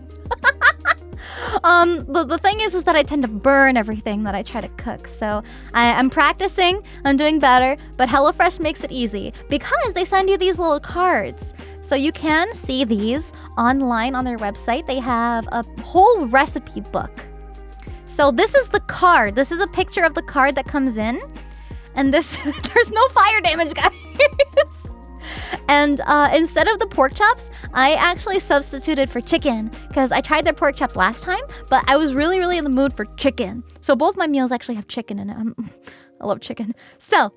The thing is that I tend to burn everything that I try to cook. So I'm practicing, I'm doing better, but HelloFresh makes it easy because they send you these little cards. So you can see these online on their website. They have a whole recipe book. So this is the card. This is a picture of the card that comes in. And this, there's no fire damage, guys. And instead of the pork chops, I actually substituted for chicken because I tried their pork chops last time, but I was really, really in the mood for chicken. So both my meals actually have chicken in it. I love chicken. So,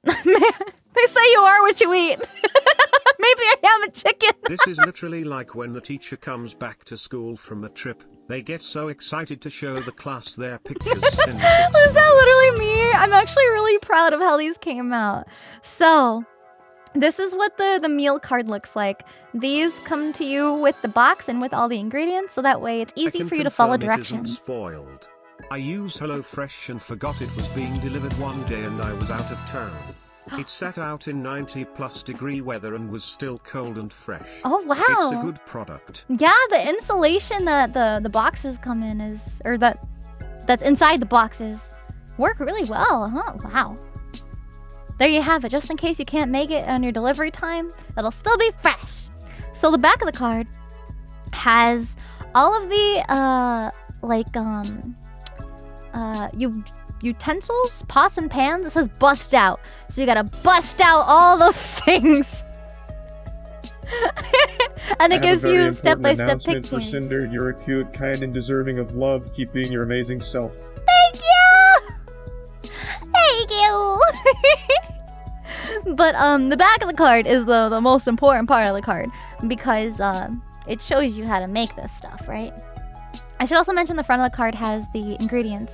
they say you are what you eat. Maybe I am a chicken. This is literally like when the teacher comes back to school from a trip. They get so excited to show the class their pictures. Is that literally me? I'm actually really proud of how these came out. So, this is what the meal card looks like. These come to you with the box and with all the ingredients, so that way it's easy for you to follow directions. Spoiled. I use HelloFresh and forgot it was being delivered one day and I was out of town. It sat out in 90+ degree weather and was still cold and fresh. Oh, wow. It's a good product. Yeah, the insulation that the boxes come in is, or that's inside the boxes, work really well, huh? Wow. There you have it. Just in case you can't make it on your delivery time, it'll still be fresh. So the back of the card has all of the utensils, pots and pans. It says bust out, so you gotta bust out all those things. And it gives you step-by-step pictures. For Sinder, you're a cute, kind, and deserving of love. Keep being your amazing self. Thank you. Thank you. But the back of the card is the most important part of the card because it shows you how to make this stuff, right? I should also mention the front of the card has the ingredients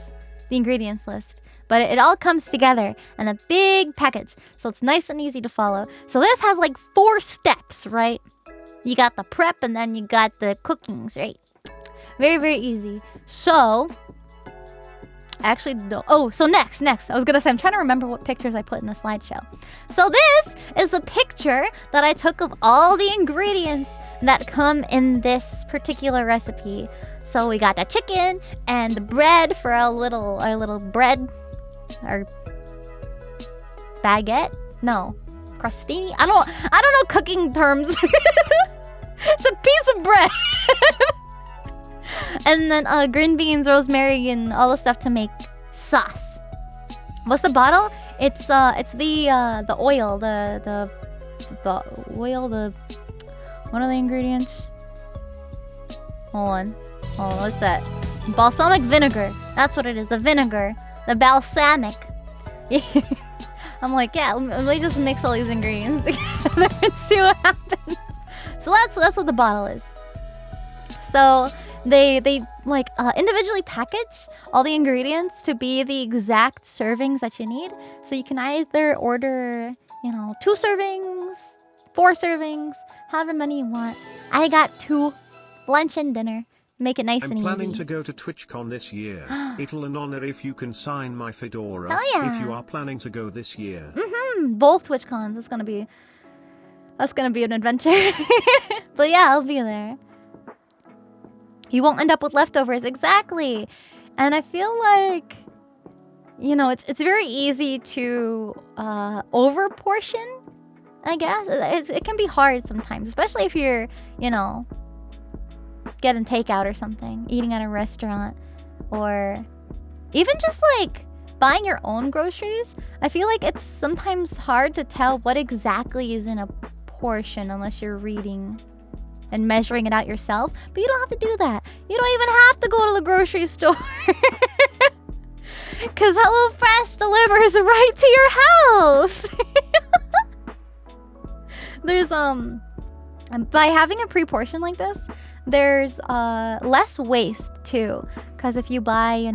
list, but it all comes together in a big package, so it's nice and easy to follow. So this has like 4 steps, right? You got the prep and then you got the cookings, right? Very, very easy. So actually, no. Oh, so next. I was gonna say, I'm trying to remember what pictures I put in the slideshow. So this is the picture that I took of all the ingredients that come in this particular recipe. So we got the chicken and the bread for our little bread, our baguette. No, crostini. I don't know cooking terms. It's a piece of bread. And then green beans, rosemary, and all the stuff to make sauce. What's the bottle? It's the oil, the oil, what are the ingredients? Hold on, what's that? Balsamic vinegar. That's what it is. The vinegar, the balsamic. I'm like, yeah, let me just mix all these ingredients together and see what happens. So that's what the bottle is. So they like individually package all the ingredients to be the exact servings that you need. So you can either order, 2 servings, 4 servings, however many you want. I got 2, lunch and dinner. Make it nice and easy. I'm planning to go to TwitchCon this year. It'll an honor if you can sign my fedora. Hell yeah. If you are planning to go this year. Both TwitchCons. That's gonna be an adventure. But yeah, I'll be there. You won't end up with leftovers, exactly. And I feel like, it's very easy to over portion, I guess. It can be hard sometimes, especially if you're, getting takeout or something, eating at a restaurant, or even just like buying your own groceries. I feel like it's sometimes hard to tell what exactly is in a portion unless you're reading and measuring it out yourself. But you don't have to do that. You don't even have to go to the grocery store. Because HelloFresh delivers right to your house. There's, by having a pre-portion like this, there's less waste too. Because if you buy,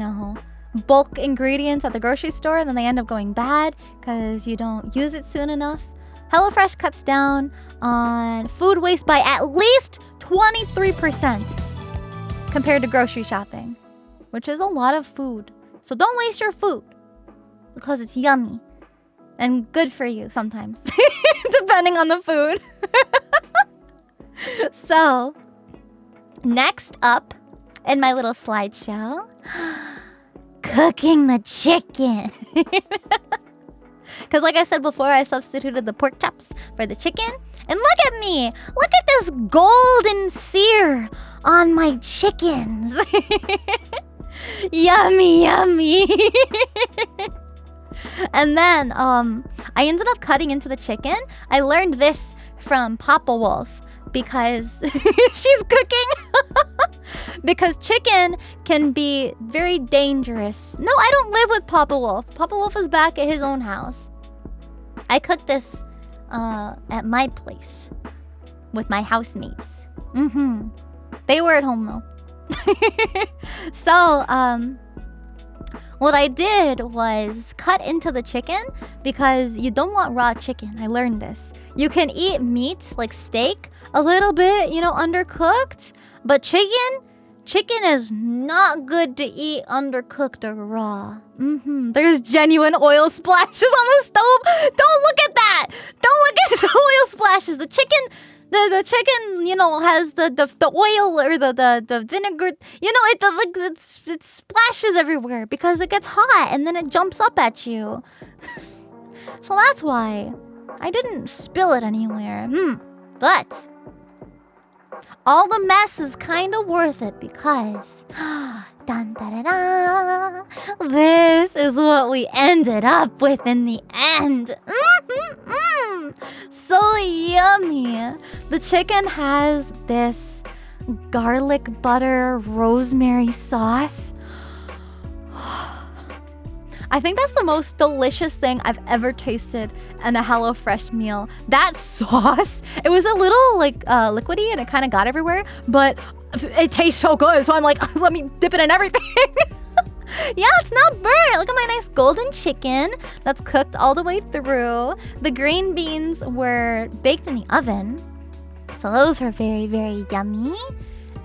bulk ingredients at the grocery store, then they end up going bad because you don't use it soon enough. HelloFresh cuts down on food waste by at least 23% compared to grocery shopping, which is a lot of food. So don't waste your food because it's yummy and good for you sometimes, depending on the food. So, next up, in my little slideshow. Cooking the chicken. Because like I said before, I substituted the pork chops for the chicken. And look at me! Look at this golden sear on my chickens. Yummy, yummy. And then I ended up cutting into the chicken. I learned this from Papa Wolf because she's cooking. Because chicken can be very dangerous. No, I don't live with Papa Wolf. Papa Wolf is back at his own house. I cooked this at my place with my housemates. They were at home though. So, what I did was cut into the chicken because you don't want raw chicken. I learned this. You can eat meat like steak a little bit, you know, undercooked, but chicken is not good to eat undercooked or raw. There's genuine oil splashes on the stove. Don't look at that. Don't look at the oil splashes. The chicken, you know, has the oil or the vinegar. You know, it splashes everywhere because it gets hot and then it jumps up at you. So that's why I didn't spill it anywhere. But all the mess is kind of worth it because dun, da, da, da, this is what we ended up with in the end. So yummy. The chicken has this garlic butter rosemary sauce. I think that's the most delicious thing I've ever tasted in a HelloFresh meal. That sauce, it was a little like liquidy and it kind of got everywhere, but it tastes so good. So I'm like, let me dip it in everything. Yeah, it's not burnt. Look at my nice golden chicken that's cooked all the way through. The green beans were baked in the oven. So those are very, very yummy.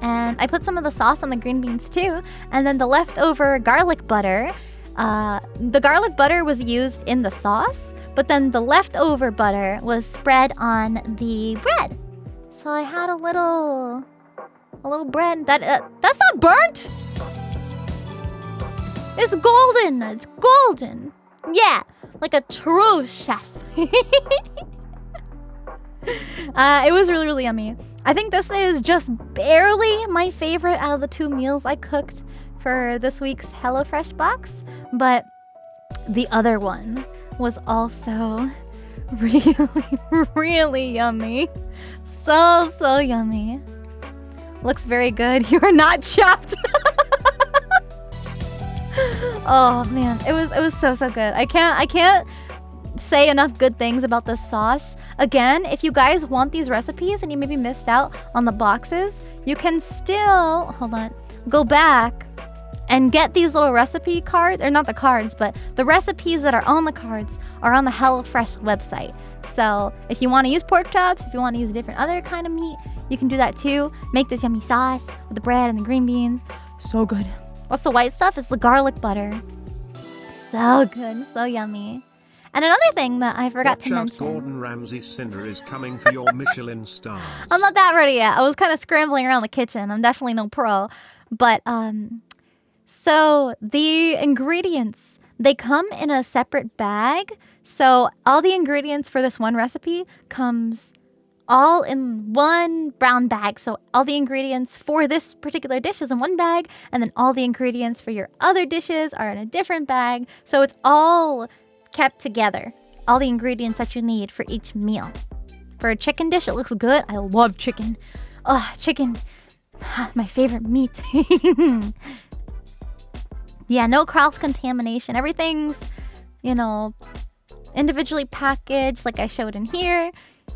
And I put some of the sauce on the green beans too. And then the leftover garlic butter. The garlic butter was used in the sauce, but then the leftover butter was spread on the bread. So I had a little bread that's not burnt. It's golden. It's golden. Yeah, like a true chef. It was really, really yummy. I think this is just barely my favorite out of the 2 meals I cooked for this week's HelloFresh box, but the other one was also really, really yummy. So yummy. Looks very good. You are not chopped. Oh man, it was so good. I can't say enough good things about this sauce. Again, if you guys want these recipes and you maybe missed out on the boxes, you can still go back and get these little recipe cards, or not the cards, but the recipes that are on the cards are on the HelloFresh website. So if you want to use pork chops, if you want to use a different other kind of meat, you can do that too. Make this yummy sauce with the bread and the green beans. So good. What's the white stuff? It's the garlic butter. So good, so yummy. And another thing that I forgot to mention. Gordon Ramsay Sinder is coming for your Michelin stars. I'm not that ready yet. I was kind of scrambling around the kitchen. I'm definitely no pro. But so the ingredients, they come in a separate bag. So all the ingredients for this one recipe comes all in one brown bag. So all the ingredients for this particular dish is in one bag, and then all the ingredients for your other dishes are in a different bag. So it's all kept together. All the ingredients that you need for each meal. For a chicken dish, it looks good. I love chicken. Oh, chicken. My favorite meat. Yeah, no cross-contamination. Everything's, individually packaged like I showed in here.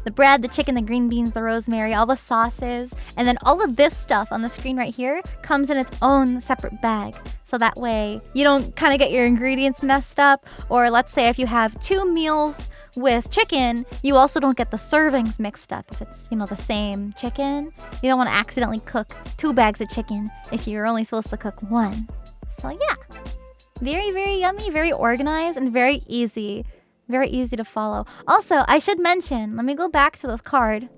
The bread, the chicken, the green beans, the rosemary, all the sauces. And then all of this stuff on the screen right here comes in its own separate bag. So that way you don't kind of get your ingredients messed up. Or let's say if you have 2 meals with chicken, you also don't get the servings mixed up. If it's, the same chicken, you don't want to accidentally cook 2 bags of chicken if you're only supposed to cook 1. So yeah, very, very yummy, very organized, and very easy. Very easy to follow. Also, I should mention, let me go back to this card.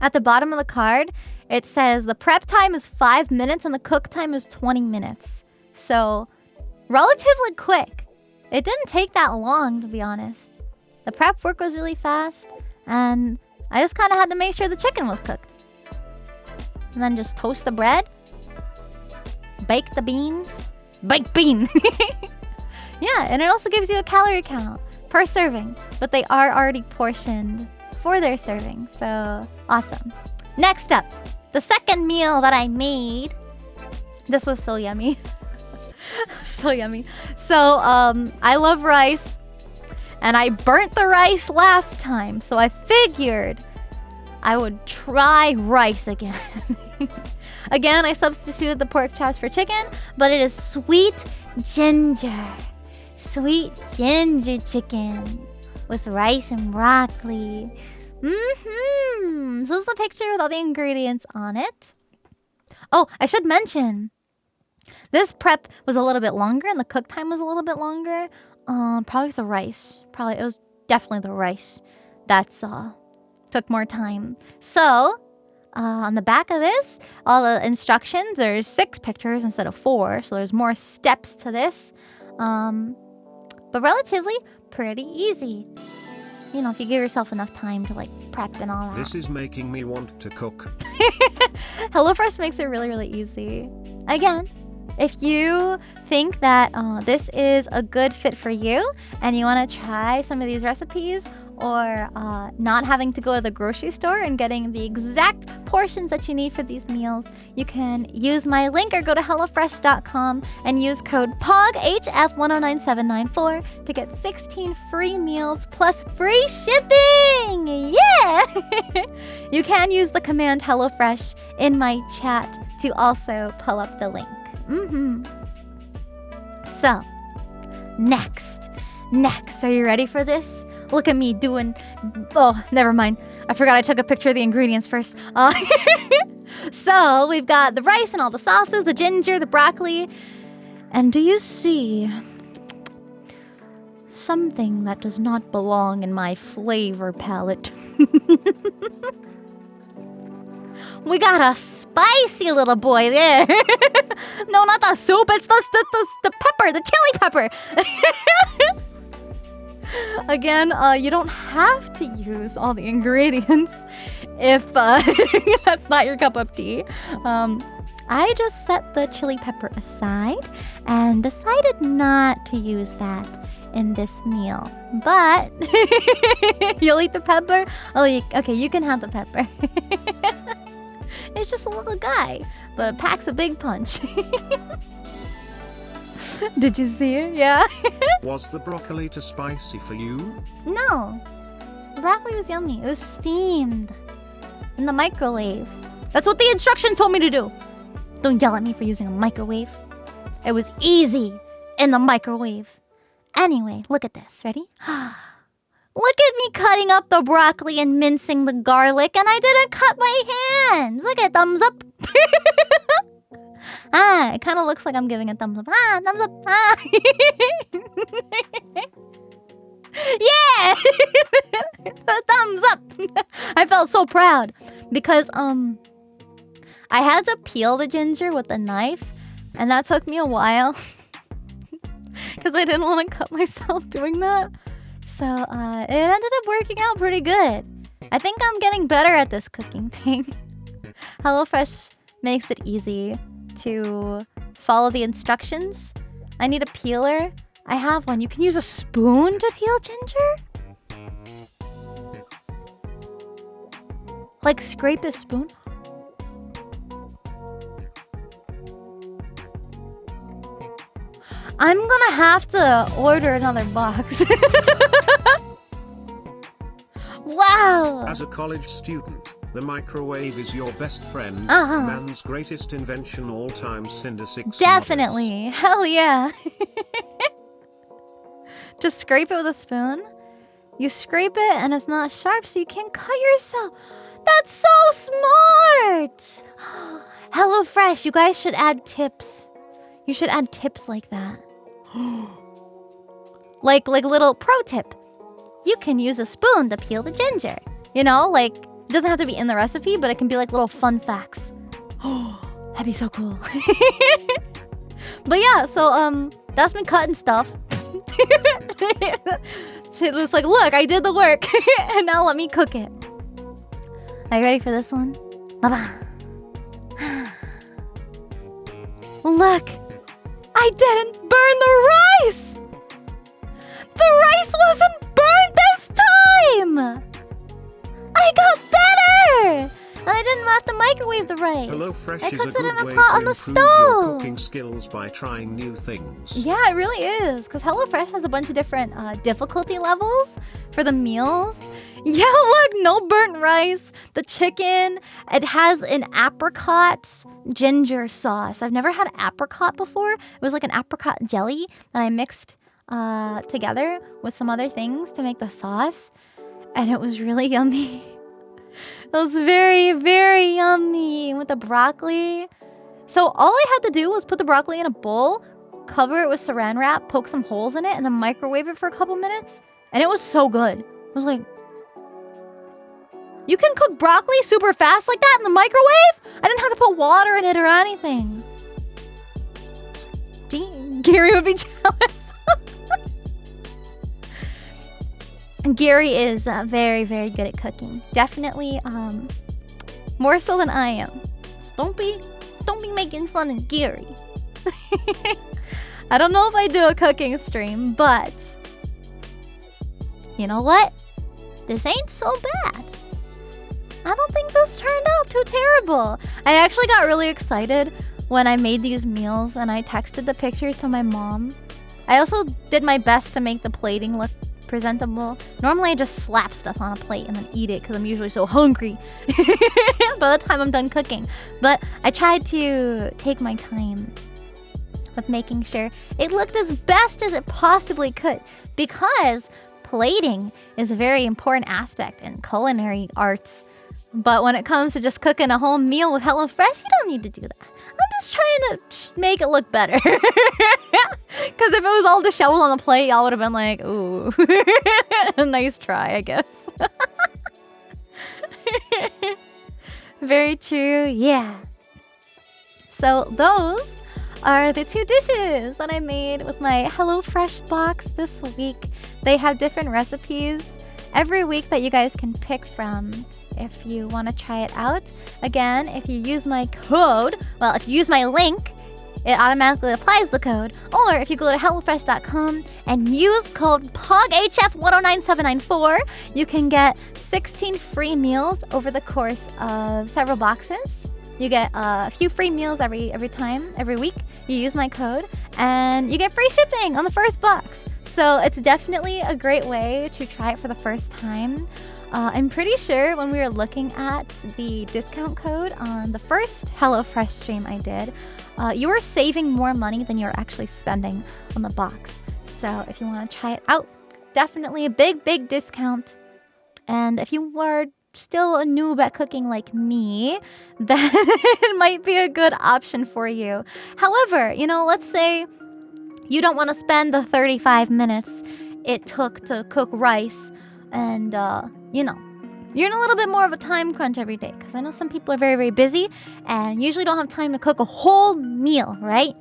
At the bottom of the card, it says the prep time is 5 minutes and the cook time is 20 minutes. So, relatively quick. It didn't take that long, to be honest. The prep work was really fast, and I just kind of had to make sure the chicken was cooked. And then just toast the bread, bake the beans, baked bean. Yeah, and it also gives you a calorie count per serving, but they are already portioned for their serving, so awesome. Next up, the second meal that I made. This was so yummy. So yummy. So, I love rice, and I burnt the rice last time, so I figured I would try rice again. Again, I substituted the pork chops for chicken, but it is sweet ginger. Sweet ginger chicken with rice and broccoli. So this is the picture with all the ingredients on it. Oh, I should mention, this prep was a little bit longer and the cook time was a little bit longer. Probably the rice. It was definitely the rice that's took more time. So, on the back of this, all the instructions, there's 6 pictures instead of 4, so there's more steps to this. But relatively pretty easy. You know, if you give yourself enough time to like prep and all that. This is making me want to cook. HelloFresh makes it really, really easy. Again, if you think that this is a good fit for you and you want to try some of these recipes, or not having to go to the grocery store and getting the exact portions that you need for these meals, you can use my link or go to HelloFresh.com and use code POGHF109794 to get 16 free meals plus free shipping! Yeah! You can use the command HelloFresh in my chat to also pull up the link. So, next, are you ready for this? Look at me doing... Oh, never mind. I forgot I took a picture of the ingredients first. So, we've got the rice and all the sauces, the ginger, the broccoli. And do you see something that does not belong in my flavor palette? We got a spicy little boy there. No, not the soup. It's the pepper, the chili pepper. Again, you don't have to use all the ingredients if that's not your cup of tea. I just set the chili pepper aside and decided not to use that in this meal. But you'll eat the pepper? Oh, okay, you can have the pepper. It's just a little guy, but it packs a big punch. Did you see it? Yeah. Was the broccoli too spicy for you? No. The broccoli was yummy. It was steamed in the microwave. That's what the instructions told me to do. Don't yell at me for using a microwave. It was easy in the microwave. Anyway, look at this. Ready? Look at me cutting up the broccoli and mincing the garlic, and I didn't cut my hands. Look at thumbs up. It kind of looks like I'm giving a thumbs up. Thumbs up. Yeah! Thumbs up. I felt so proud because I had to peel the ginger with a knife, and that took me a while because I didn't want to cut myself doing that. So it ended up working out pretty good. I think I'm getting better at this cooking thing. HelloFresh makes it easy to follow the instructions. I need a peeler. I have one. You can use a spoon to peel ginger? Like scrape the spoon? I'm gonna have to order another box. Wow! As a college student, the microwave is your best friend. Man's greatest invention all time, Sinder 6. Definitely. Models. Hell yeah. Just scrape it with a spoon. You scrape it and it's not sharp, so you can't cut yourself. That's so smart! HelloFresh, you guys should add tips. You should add tips like that. Like little pro tip. You can use a spoon to peel the ginger. You know, like It doesn't have to be in the recipe, but it can be like little fun facts. Oh, that'd be so cool. But yeah, so that's been cutting stuff. She was like, look, I did the work. And now let me cook it. Are you ready for this one? Bye-bye. Look, I didn't burn the rice. The rice wasn't burned this time. I got better. And I didn't have to microwave the rice. HelloFresh I is a cooked it in good a way pot to on the improve your stove. cooking skills by trying new things. Yeah, it really is. Because HelloFresh has a bunch of different difficulty levels for the meals. Yeah, look, no burnt rice. The chicken, it has an apricot ginger sauce. I've never had apricot before. It was like an apricot jelly that I mixed together with some other things to make the sauce. And it was really yummy. It was very, very yummy with the broccoli. So all I had to do was put the broccoli in a bowl, cover it with saran wrap, poke some holes in it, and then microwave it for a couple minutes. And it was so good. I was like, you can cook broccoli super fast like that in the microwave? I didn't have to put water in it or anything. Gary would be jealous. Gary is very, very good at cooking. Definitely more so than I am. So don't be making fun of Gary. I don't know if I do a cooking stream, but you know what? This ain't so bad. I don't think this turned out too terrible. I actually got really excited when I made these meals and I texted the pictures to my mom. I also did my best to make the plating look presentable. Normally I just slap stuff on a plate and then eat it because I'm usually so hungry by the time I'm done cooking. But I tried to take my time with making sure it looked as best as it possibly could, because plating is a very important aspect in culinary arts. But when it comes to just cooking a whole meal with HelloFresh, you don't need to do that. I'm just trying to make it look better. Because if it was all disheveled on the plate, y'all would have been like, ooh, nice try, I guess. Very true, yeah. So those are the 2 dishes that I made with my HelloFresh box this week. They have different recipes every week that you guys can pick from if you want to try it out. Again, if you use my code, well, if you use my link, it automatically applies the code. Or if you go to HelloFresh.com and use code POGHF109794, you can get 16 free meals over the course of several boxes. You get a few free meals every week. You use my code, and you get free shipping on the first box. So it's definitely a great way to try it for the first time. I'm pretty sure when we were looking at the discount code on the first HelloFresh stream I did, you were saving more money than you're actually spending on the box. So if you want to try it out, definitely a big, big discount. And if you were still a noob at cooking like me, then it might be a good option for you. However, let's say you don't want to spend the 35 minutes it took to cook rice, and you're in a little bit more of a time crunch every day, because I know some people are very, very busy and usually don't have time to cook a whole meal, right?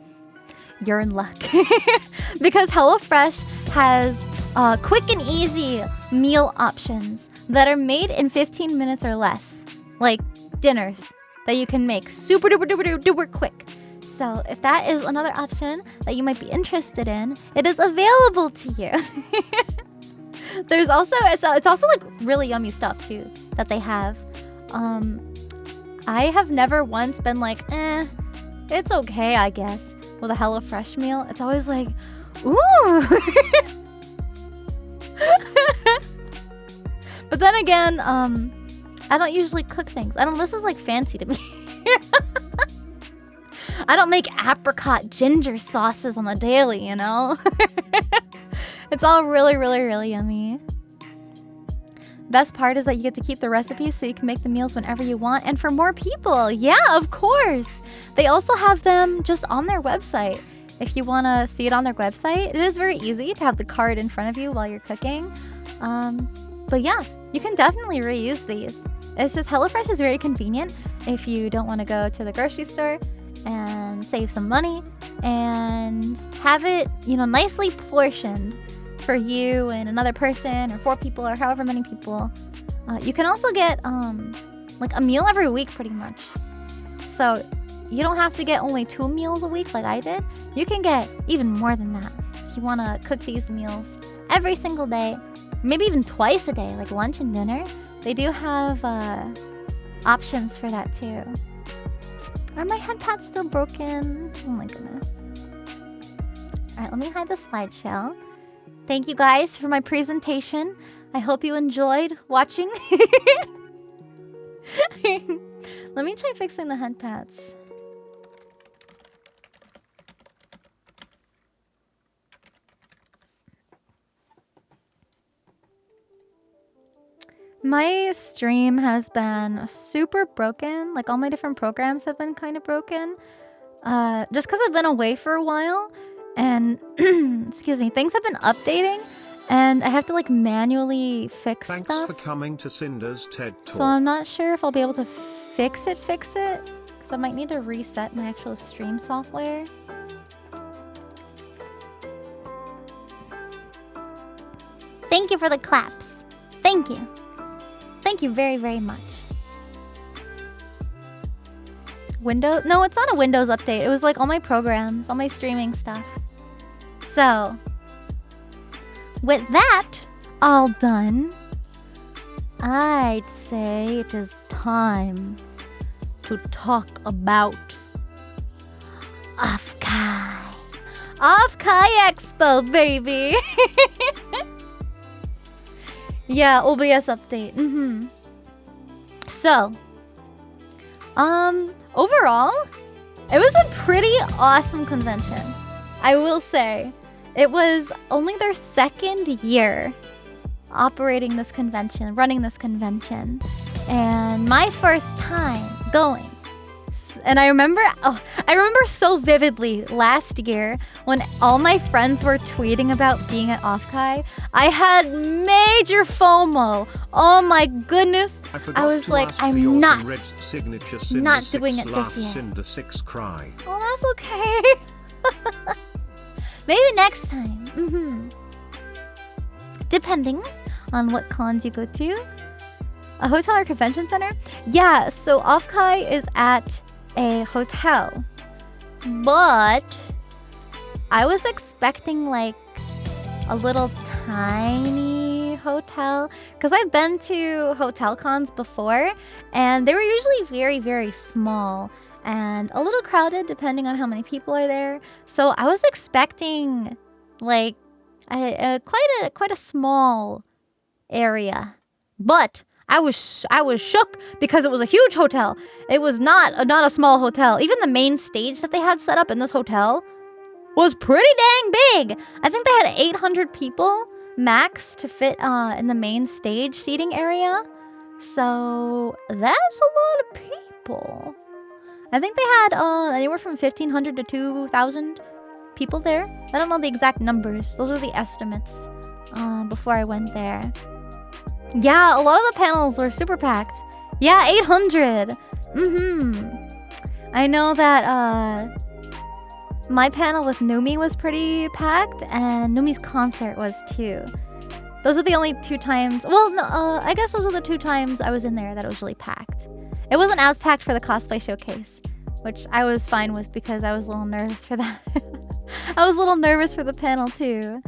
You're in luck. Because HelloFresh has quick and easy meal options that are made in 15 minutes or less, like dinners that you can make super duper duper duper quick. So if that is another option that you might be interested in, it is available to you. There's also, it's also like really yummy stuff too that they have. I have never once been like, it's okay, I guess, with a HelloFresh meal. It's always like, ooh. But then again, I don't usually cook things. This is like fancy to me. I don't make apricot ginger sauces on the daily, It's all really, really, really yummy. Best part is that you get to keep the recipes so you can make the meals whenever you want and for more people. Yeah, of course. They also have them just on their website. If you want to see it on their website, it is very easy to have the card in front of you while you're cooking. But yeah, you can definitely reuse these. It's just HelloFresh is very convenient if you don't want to go to the grocery store and save some money and have it, nicely portioned for you and another person or 4 people or however many people. You can also get like a meal every week pretty much. So you don't have to get only 2 meals a week like I did. You can get even more than that if you want to cook these meals every single day, maybe even twice a day, like lunch and dinner. They do have options for that too. Are my head pads still broken? Oh my goodness. Alright, let me hide the slideshow. Thank you guys for my presentation. I hope you enjoyed watching. Let me try fixing the head pads. My stream has been super broken. Like, all my different programs have been kind of broken. Just because I've been away for a while. And, excuse me, things have been updating. And I have to, like, manually fix Thanks stuff. for coming to Cinder's TED Talk. So I'm not sure if I'll be able to fix it. Because I might need to reset my actual stream software. Thank you for the claps. Thank you. Thank you very, very much. Windows? No, it's not a Windows update. It was like all my programs, all my streaming stuff. So, with that all done, I'd say it is time to talk about Offkai. Offkai Expo, baby! Yeah, OBS update. So, overall, it was a pretty awesome convention. I will say, it was only their 2nd year operating this convention, running this convention, and my first time going. And I remember so vividly last year when all my friends were tweeting about being at Offkai. I had major FOMO. Oh my goodness. I was like, I'm not doing it this year. Sinder 6 cry. Oh, that's okay. Maybe next time. Depending on what cons you go to. A hotel or convention center? Yeah, so Offkai is at a hotel, but I was expecting like a little tiny hotel because I've been to hotel cons before and they were usually very, very small and a little crowded depending on how many people are there. So I was expecting like quite a small area, but I was shook because it was a huge hotel. It was not a small hotel. Even the main stage that they had set up in this hotel was pretty dang big. I think they had 800 people max to fit in the main stage seating area. So that's a lot of people. I think they had anywhere from 1,500 to 2,000 people there. I don't know the exact numbers. Those are the estimates before I went there. Yeah, a lot of the panels were super packed. Yeah, 800. I know that my panel with Numi was pretty packed, and Numi's concert was too. Those are the only 2 times. Well, no, I guess those are the 2 times I was in there that it was really packed. It wasn't as packed for the cosplay showcase, which I was fine with because I was a little nervous for that. I was a little nervous for the panel too,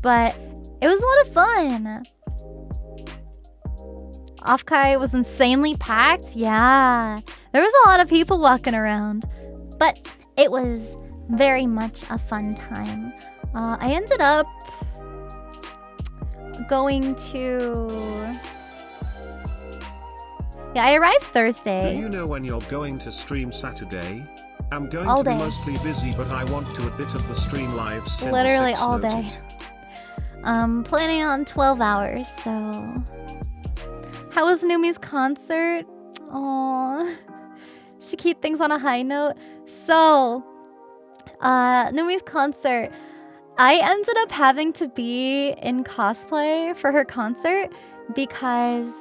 but it was a lot of fun. Offkai was insanely packed. Yeah, there was a lot of people walking around, but it was very much a fun time. I ended up going to... Yeah, I arrived Thursday. Do you know when you're going to stream Saturday? I'm going all to be day. Mostly busy, but I want to a bit of the stream live. Literally all day. Planning on 12 hours, so... How was Numi's concert? Aww. She keep things on a high note. So, Numi's concert, I ended up having to be in cosplay for her concert because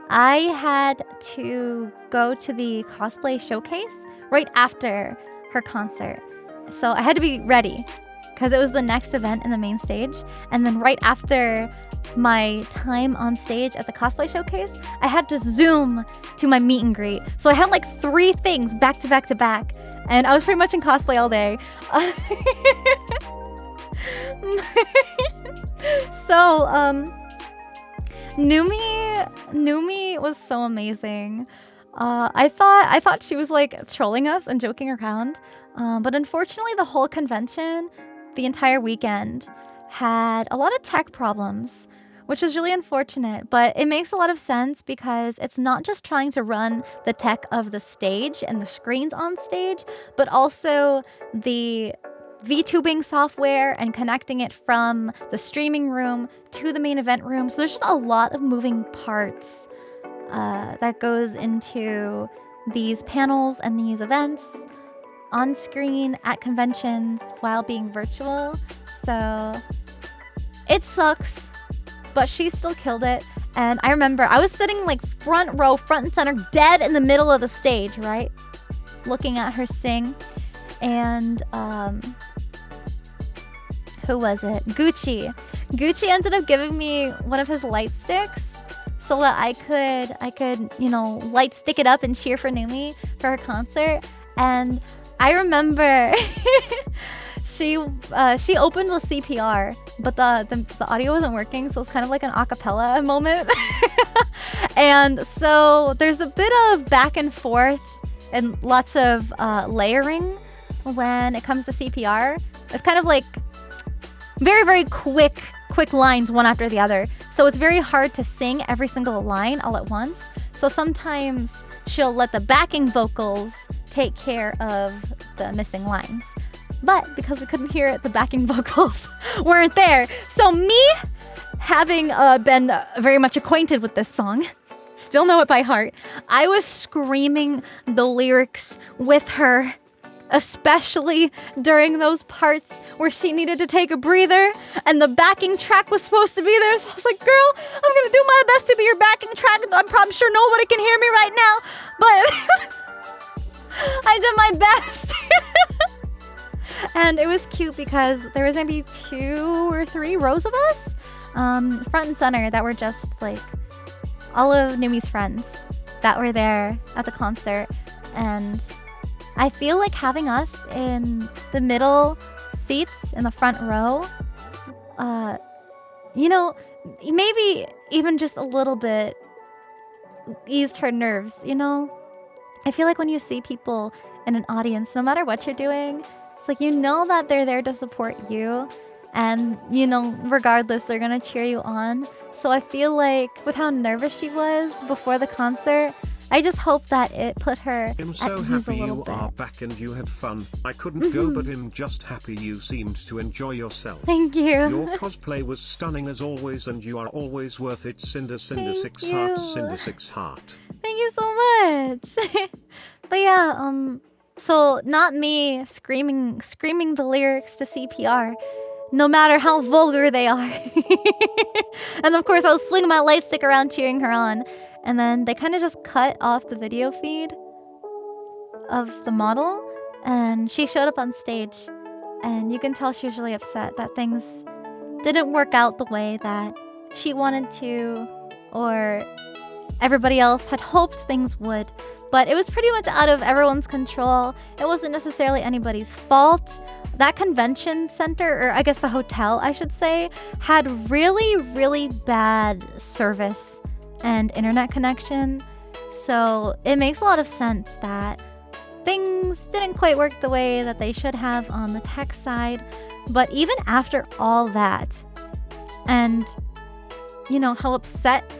I had to go to the cosplay showcase right after her concert. So I had to be ready because it was the next event in the main stage. And then right after my time on stage at the cosplay showcase, I had to zoom to my meet and greet. So I had like 3 things back to back to back. And I was pretty much in cosplay all day. So, Numi was so amazing. I thought she was like trolling us and joking around. But unfortunately, the whole convention, the entire weekend, had a lot of tech problems, which was really unfortunate. But it makes a lot of sense because it's not just trying to run the tech of the stage and the screens on stage, but also the VTubing software and connecting it from the streaming room to the main event room. So there's just a lot of moving parts that goes into these panels and these events on screen at conventions while being virtual. So it sucks, but she still killed it. And I remember I was sitting like front row, front and center, dead in the middle of the stage, right? Looking at her sing. And who was it? Gucci. Gucci ended up giving me one of his light sticks so that I could, you know, light stick it up and cheer for Numi for her concert. And I remember she opened with CPR, but the audio wasn't working, so it's kind of like an a cappella moment. And so there's a bit of back and forth and lots of layering when it comes to CPR. It's kind of like very, very quick lines one after the other. So it's very hard to sing every single line all at once. So sometimes she'll let the backing vocals take care of the missing lines. But because we couldn't hear it, the backing vocals weren't there. So me, having been very much acquainted with this song, still know it by heart, I was screaming the lyrics with her, especially during those parts where she needed to take a breather and the backing track was supposed to be there. So I was like, girl, I'm gonna do my best to be your backing track. I'm sure nobody can hear me right now, but I did my best. And it was cute because there was maybe 2 or 3 rows of us front and center that were just like all of Numi's friends that were there at the concert. And I feel like having us in the middle seats in the front row, you know, maybe even just a little bit eased her nerves, you know? I feel like when you see people in an audience, no matter what you're doing, it's like you know that they're there to support you, and you know, regardless, they're gonna cheer you on. So I feel like with how nervous she was before the concert, I just hope that it put her I'm at so ease a happy little you bit. are back and you had fun. I couldn't go, but I'm just happy you seemed to enjoy yourself. Thank you. Your cosplay was stunning as always, and you are always worth it. Cinder, Thank 6 you. hearts, Cinder 6 heart. Thank you so much. But yeah, so not me screaming the lyrics to CPR, no matter how vulgar they are. And of course, I was swinging my light stick around cheering her on. And then they kind of just cut off the video feed of the model, and she showed up on stage. And you can tell she was really upset that things didn't work out the way that she wanted to, or everybody else had hoped things would. But it was pretty much out of everyone's control. It wasn't necessarily anybody's fault. That convention center, or I guess the hotel, I should say, had really, really bad service and internet connection. So it makes a lot of sense that things didn't quite work the way that they should have on the tech side. But even after all that, and you know how upset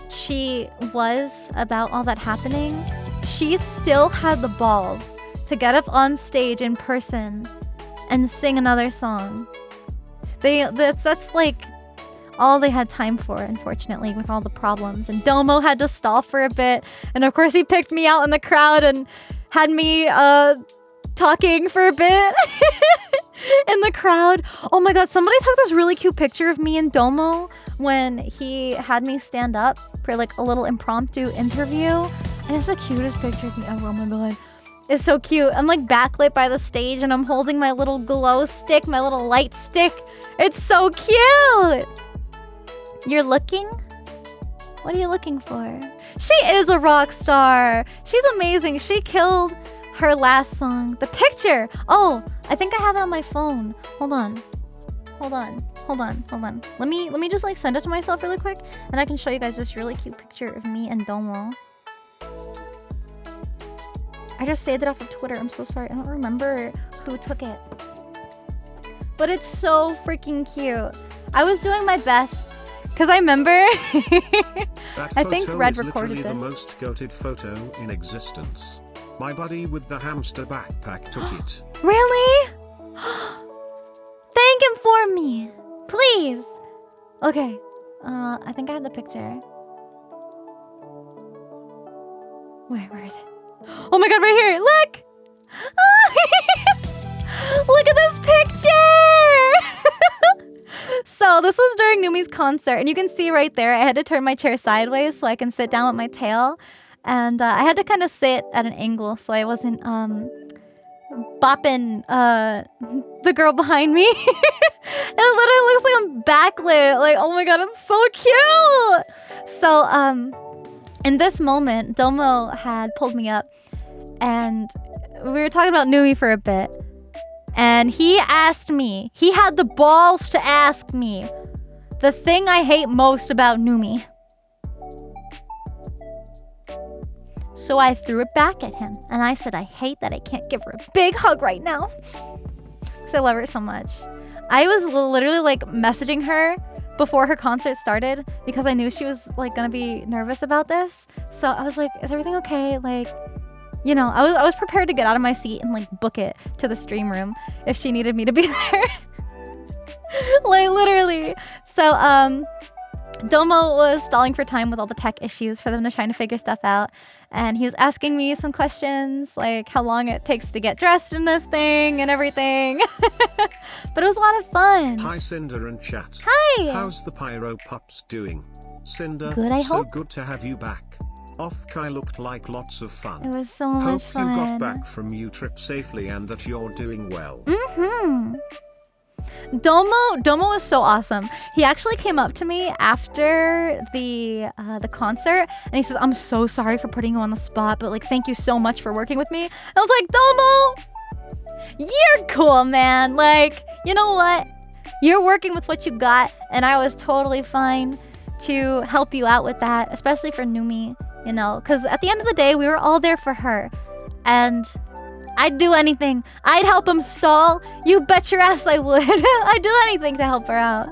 she was about all that happening, she still had the balls to get up on stage in person and sing another song. That's like all they had time for, unfortunately, with all the problems. And Domo had to stall for a bit, and of course he picked me out in the crowd and had me talking for a bit in the crowd. Oh my god, somebody took this really cute picture of me and Domo when he had me stand up for like a little impromptu interview. And it's the cutest picture of me ever. Oh my god. It's so cute. I'm like backlit by the stage and I'm holding my little glow stick, my little light stick. It's so cute. You're looking? What are you looking for? She is a rock star. She's amazing. She killed her last song. The picture. Oh, I think I have it on my phone. Hold on. Let me just like send it to myself really quick and I can show you guys this really cute picture of me and Domo. I just saved it off of Twitter. I'm so sorry. I don't remember who took it. But it's so freaking cute. I was doing my best because I remember I think Red recorded this. The most goated photo in existence. My buddy with the hamster backpack took it. Really? Thank him for me. Please. Okay. I think I have the picture. Where is it? Oh my god, right here! Look! Look at this picture! So this was during Numi's concert, and you can see right there, I had to turn my chair sideways so I can sit down with my tail. And I had to kind of sit at an angle so I wasn't bopping the girl behind me. It literally looks like I'm backlit. Like, oh my god, it's so cute! So, in this moment, Domo had pulled me up and we were talking about Numi for a bit. And he asked me, he had the balls to ask me the thing I hate most about Numi. So I threw it back at him and I said, I hate that I can't give her a big hug right now. Because I love her so much. I was literally like messaging her before her concert started because I knew she was like gonna be nervous about this. So I was like, is everything okay? Like, you know, I was prepared to get out of my seat and like book it to the stream room if she needed me to be there. Like literally. So Domo was stalling for time with all the tech issues for them to trying to figure stuff out. And he was asking me some questions, like how long it takes to get dressed in this thing and everything. But it was a lot of fun. Hi, Sinder and chat. Hi! How's the Pyro Pups doing? Cinder, Good, I so hope. good to have you back. Offkai looked like lots of fun. It was so much fun. Hope you got back from your trip safely and that you're doing well. Mm-hmm. Domo was so awesome. He actually came up to me after the concert and he says, I'm so sorry for putting you on the spot, but like thank you so much for working with me. And I was like, Domo, you're cool, man. Like, you know what? You're working with what you got and I was totally fine to help you out with that, especially for Numi, you know, because at the end of the day, we were all there for her and I'd do anything. I'd help him stall. You bet your ass I would. I'd do anything to help her out.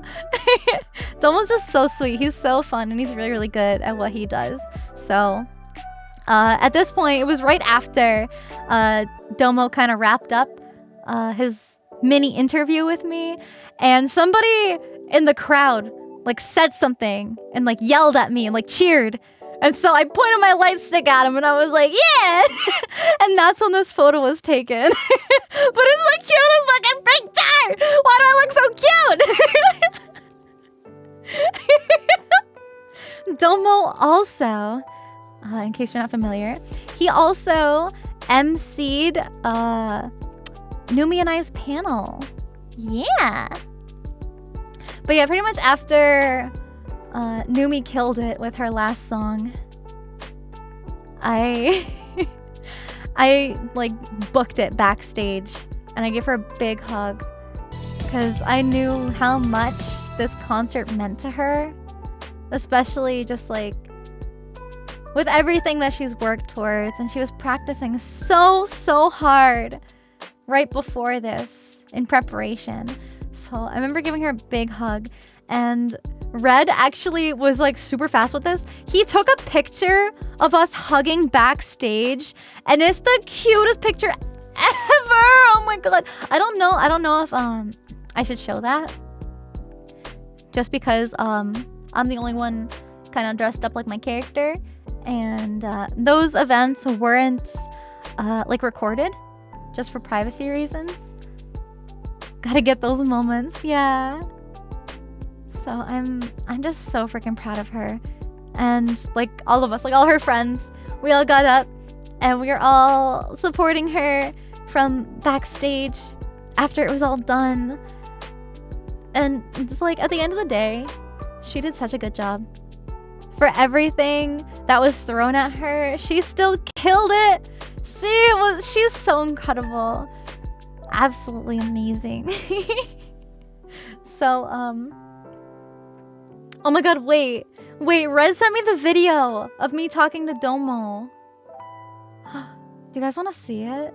Domo's just so sweet. He's so fun and he's really, really good at what he does. So at this point, it was right after Domo kind of wrapped up his mini interview with me. And somebody in the crowd like said something and like yelled at me and like cheered. And so I pointed my light stick at him and I was like, yeah! And that's when this photo was taken. But it's the cutest looking picture! Why do I look so cute? Domo also, in case you're not familiar, he also emceed Numi and I's panel. Yeah! But yeah, pretty much after Numi killed it with her last song, I like booked it backstage and I gave her a big hug because I knew how much this concert meant to her, especially just like with everything that she's worked towards, and she was practicing so hard right before this in preparation. So I remember giving her a big hug. And Red actually was like super fast with this. He took a picture of us hugging backstage and it's the cutest picture ever. Oh my god. I don't know if I should show that. Just because I'm the only one kind of dressed up like my character, and those events weren't like recorded just for privacy reasons. Gotta get those moments, yeah. So I'm just so freaking proud of her, and like all of us, like all her friends, we all got up and we were all supporting her from backstage after it was all done. And it's like at the end of the day, she did such a good job. For everything that was thrown at her, she still killed it. She's so incredible. Absolutely amazing. So, oh my god, wait, Rez sent me the video of me talking to Domo. Do you guys want to see it?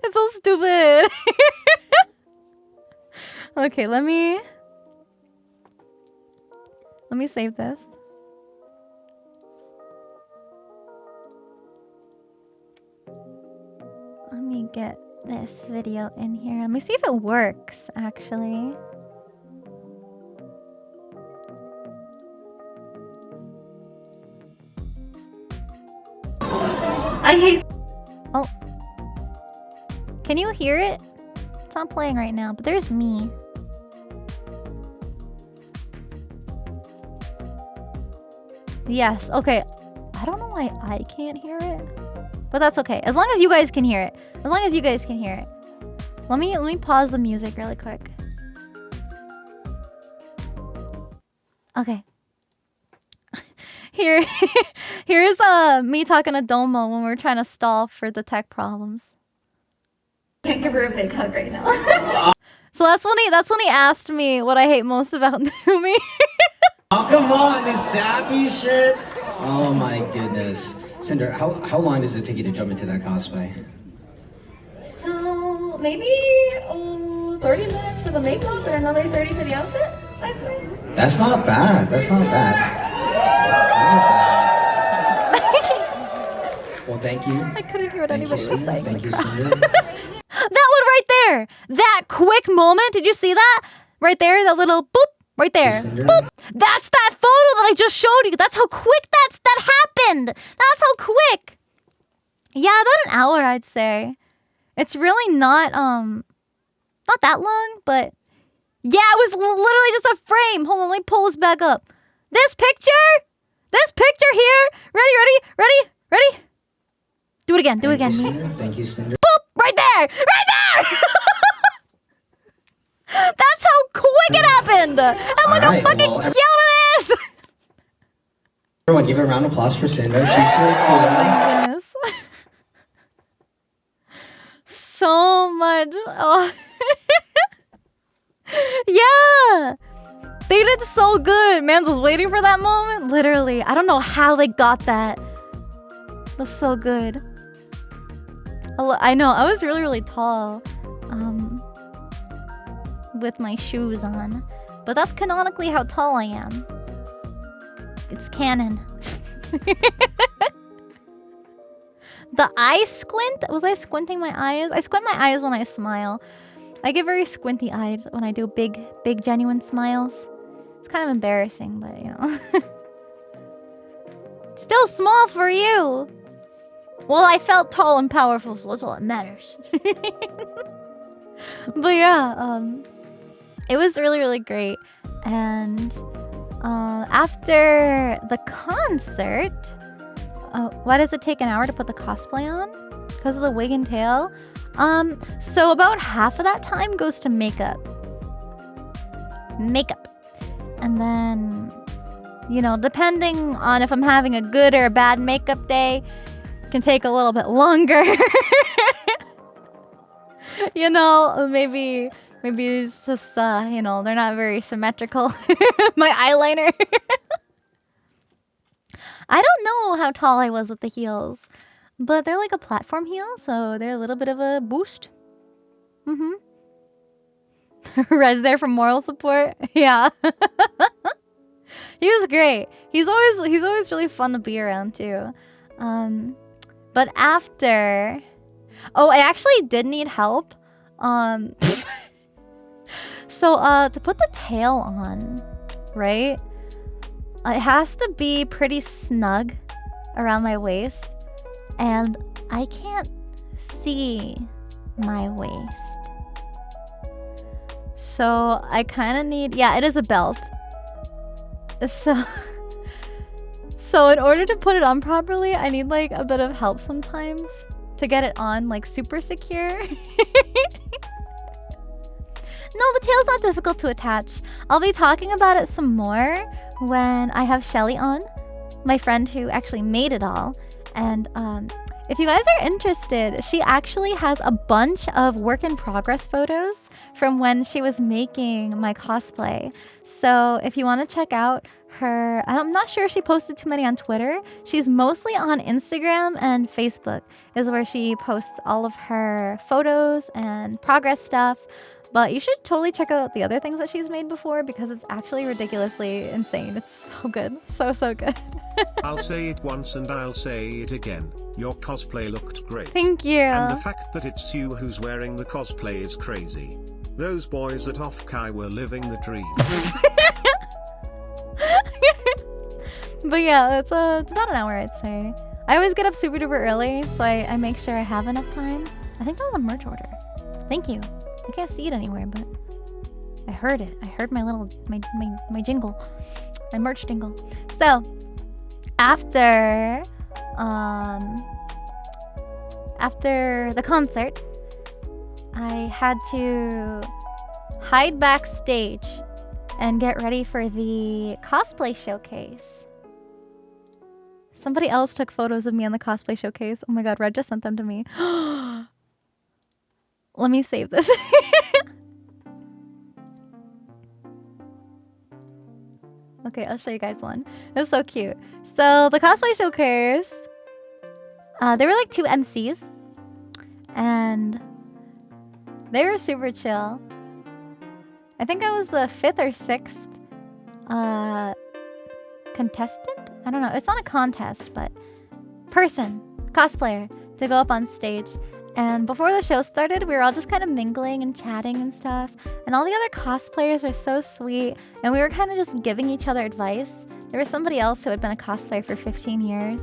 It's so stupid. Okay, let me save this. Let me get this video in here. Let me see if it works, actually. I hate... Oh. Can you hear it? It's not playing right now, but there's me. Yes, okay. I don't know why I can't hear it. But that's okay. As long as you guys can hear it. As long as you guys can hear it. Let me pause the music really quick. Okay. Here's me talking to Domo when we're trying to stall for the tech problems. Can't give her a big hug right now. So that's when he asked me what I hate most about Numi. Oh, come on, this sappy shit. Oh my goodness. Cinder, how long does it take you to jump into that cosplay? So maybe 30 minutes for the makeup and another 30 for the outfit, I'd say. That's not bad. That's not bad. Well, thank you. I couldn't hear what anybody was saying. Thank you, Cinder. That one right there! That quick moment! Did you see that? Right there, that little boop! Right there. Boop! That's that photo that I just showed you! That's how quick that happened! That's how quick! Yeah, about an hour, I'd say. It's really not that long, but... Yeah, it was literally just a frame! Hold on, let me pull this back up. This picture here! Ready? Do it again, do it again. Thank you, Cinder. Boop! Right there! That's how quick it happened! And look how fucking cute it is! Everyone, give a round of applause for Cinder. She's here Oh my goodness. So much. Oh. Yeah! They did so good. Mans was waiting for that moment. Literally. I don't know how they got that. It was so good. I know. I was really, really tall. With my shoes on. But that's canonically how tall I am. It's canon. The eye squint? Was I squinting my eyes? I squint my eyes when I smile. I get very squinty eyed when I do big genuine smiles. It's kind of embarrassing, but you know. Still small for you! Well, I felt tall and powerful, so that's all that matters. But yeah, it was really, really great. And after the concert, why does it take an hour to put the cosplay on? Because of the wig and tail? So about half of that time goes to makeup. And then, you know, depending on if I'm having a good or a bad makeup day, can take a little bit longer. You know, maybe it's just, you know, they're not very symmetrical. My eyeliner. I don't know how tall I was with the heels, but they're like a platform heel, so they're a little bit of a boost. Rez there for moral support. Yeah. He was great. He's always really fun to be around too. But after, I actually did need help. So to put the tail on, right? It has to be pretty snug around my waist, and I can't see my waist. So I kind of need, yeah, it is a belt. So in order to put it on properly, I need like a bit of help sometimes to get it on like super secure. No, the tail's not difficult to attach. I'll be talking about it some more when I have Shelly on, my friend who actually made it all. And if you guys are interested, she actually has a bunch of work in progress photos from when she was making my cosplay. So if you want to check out her, I'm not sure if she posted too many on Twitter. She's mostly on Instagram and Facebook is where she posts all of her photos and progress stuff. But you should totally check out the other things that she's made before because it's actually ridiculously insane. It's so good. So good. I'll say it once and I'll say it again. Your cosplay looked great. Thank you. And the fact that it's you who's wearing the cosplay is crazy. Those boys at Offkai were living the dream. But yeah, it's about an hour, I'd say. I always get up super duper early, so I make sure I have enough time. I think that was a merch order. Thank you. I can't see it anywhere, but I heard it. I heard my little my jingle, my merch jingle. So after the concert, I had to hide backstage and get ready for the cosplay showcase. Somebody else took photos of me on the cosplay showcase. Oh my god, Red just sent them to me. Let me save this. Okay, I'll show you guys one. It's so cute. So the cosplay showcase, there were like 2 MCs, and they were super chill. I think I was the 5th or 6th contestant? I don't know. It's not a contest, but person, cosplayer, to go up on stage. And before the show started, we were all just kind of mingling and chatting and stuff. And all the other cosplayers were so sweet. And we were kind of just giving each other advice. There was somebody else who had been a cosplayer for 15 years.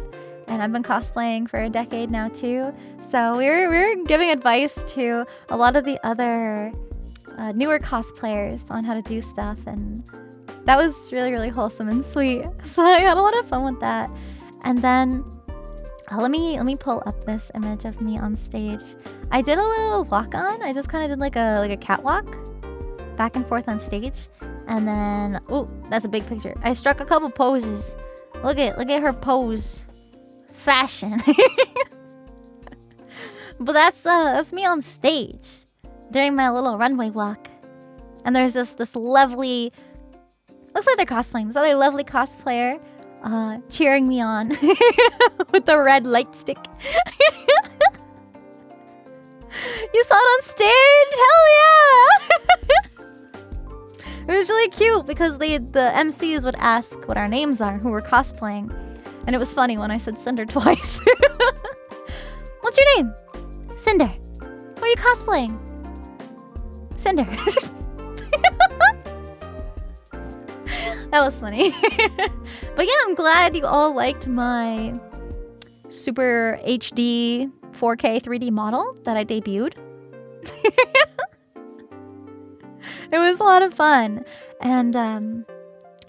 And I've been cosplaying for a decade now too. So we were giving advice to a lot of the other newer cosplayers on how to do stuff. And that was really, really wholesome and sweet. So I had a lot of fun with that. And then let me pull up this image of me on stage. I did a little walk on. I just kind of did like a catwalk back and forth on stage. And then, oh, that's a big picture. I struck a couple poses. Look at her pose. Fashion. But that's me on stage during my little runway walk. And there's this lovely, looks like they're cosplaying, this other lovely cosplayer cheering me on with the red light stick. You saw it on stage? Hell yeah! It was really cute because the MCs would ask what our names are, who we're cosplaying. And it was funny when I said Sinder twice. What's your name? Sinder. Who are you cosplaying? Sinder. That was funny. But yeah, I'm glad you all liked my super HD 4K 3D model that I debuted. It was a lot of fun. And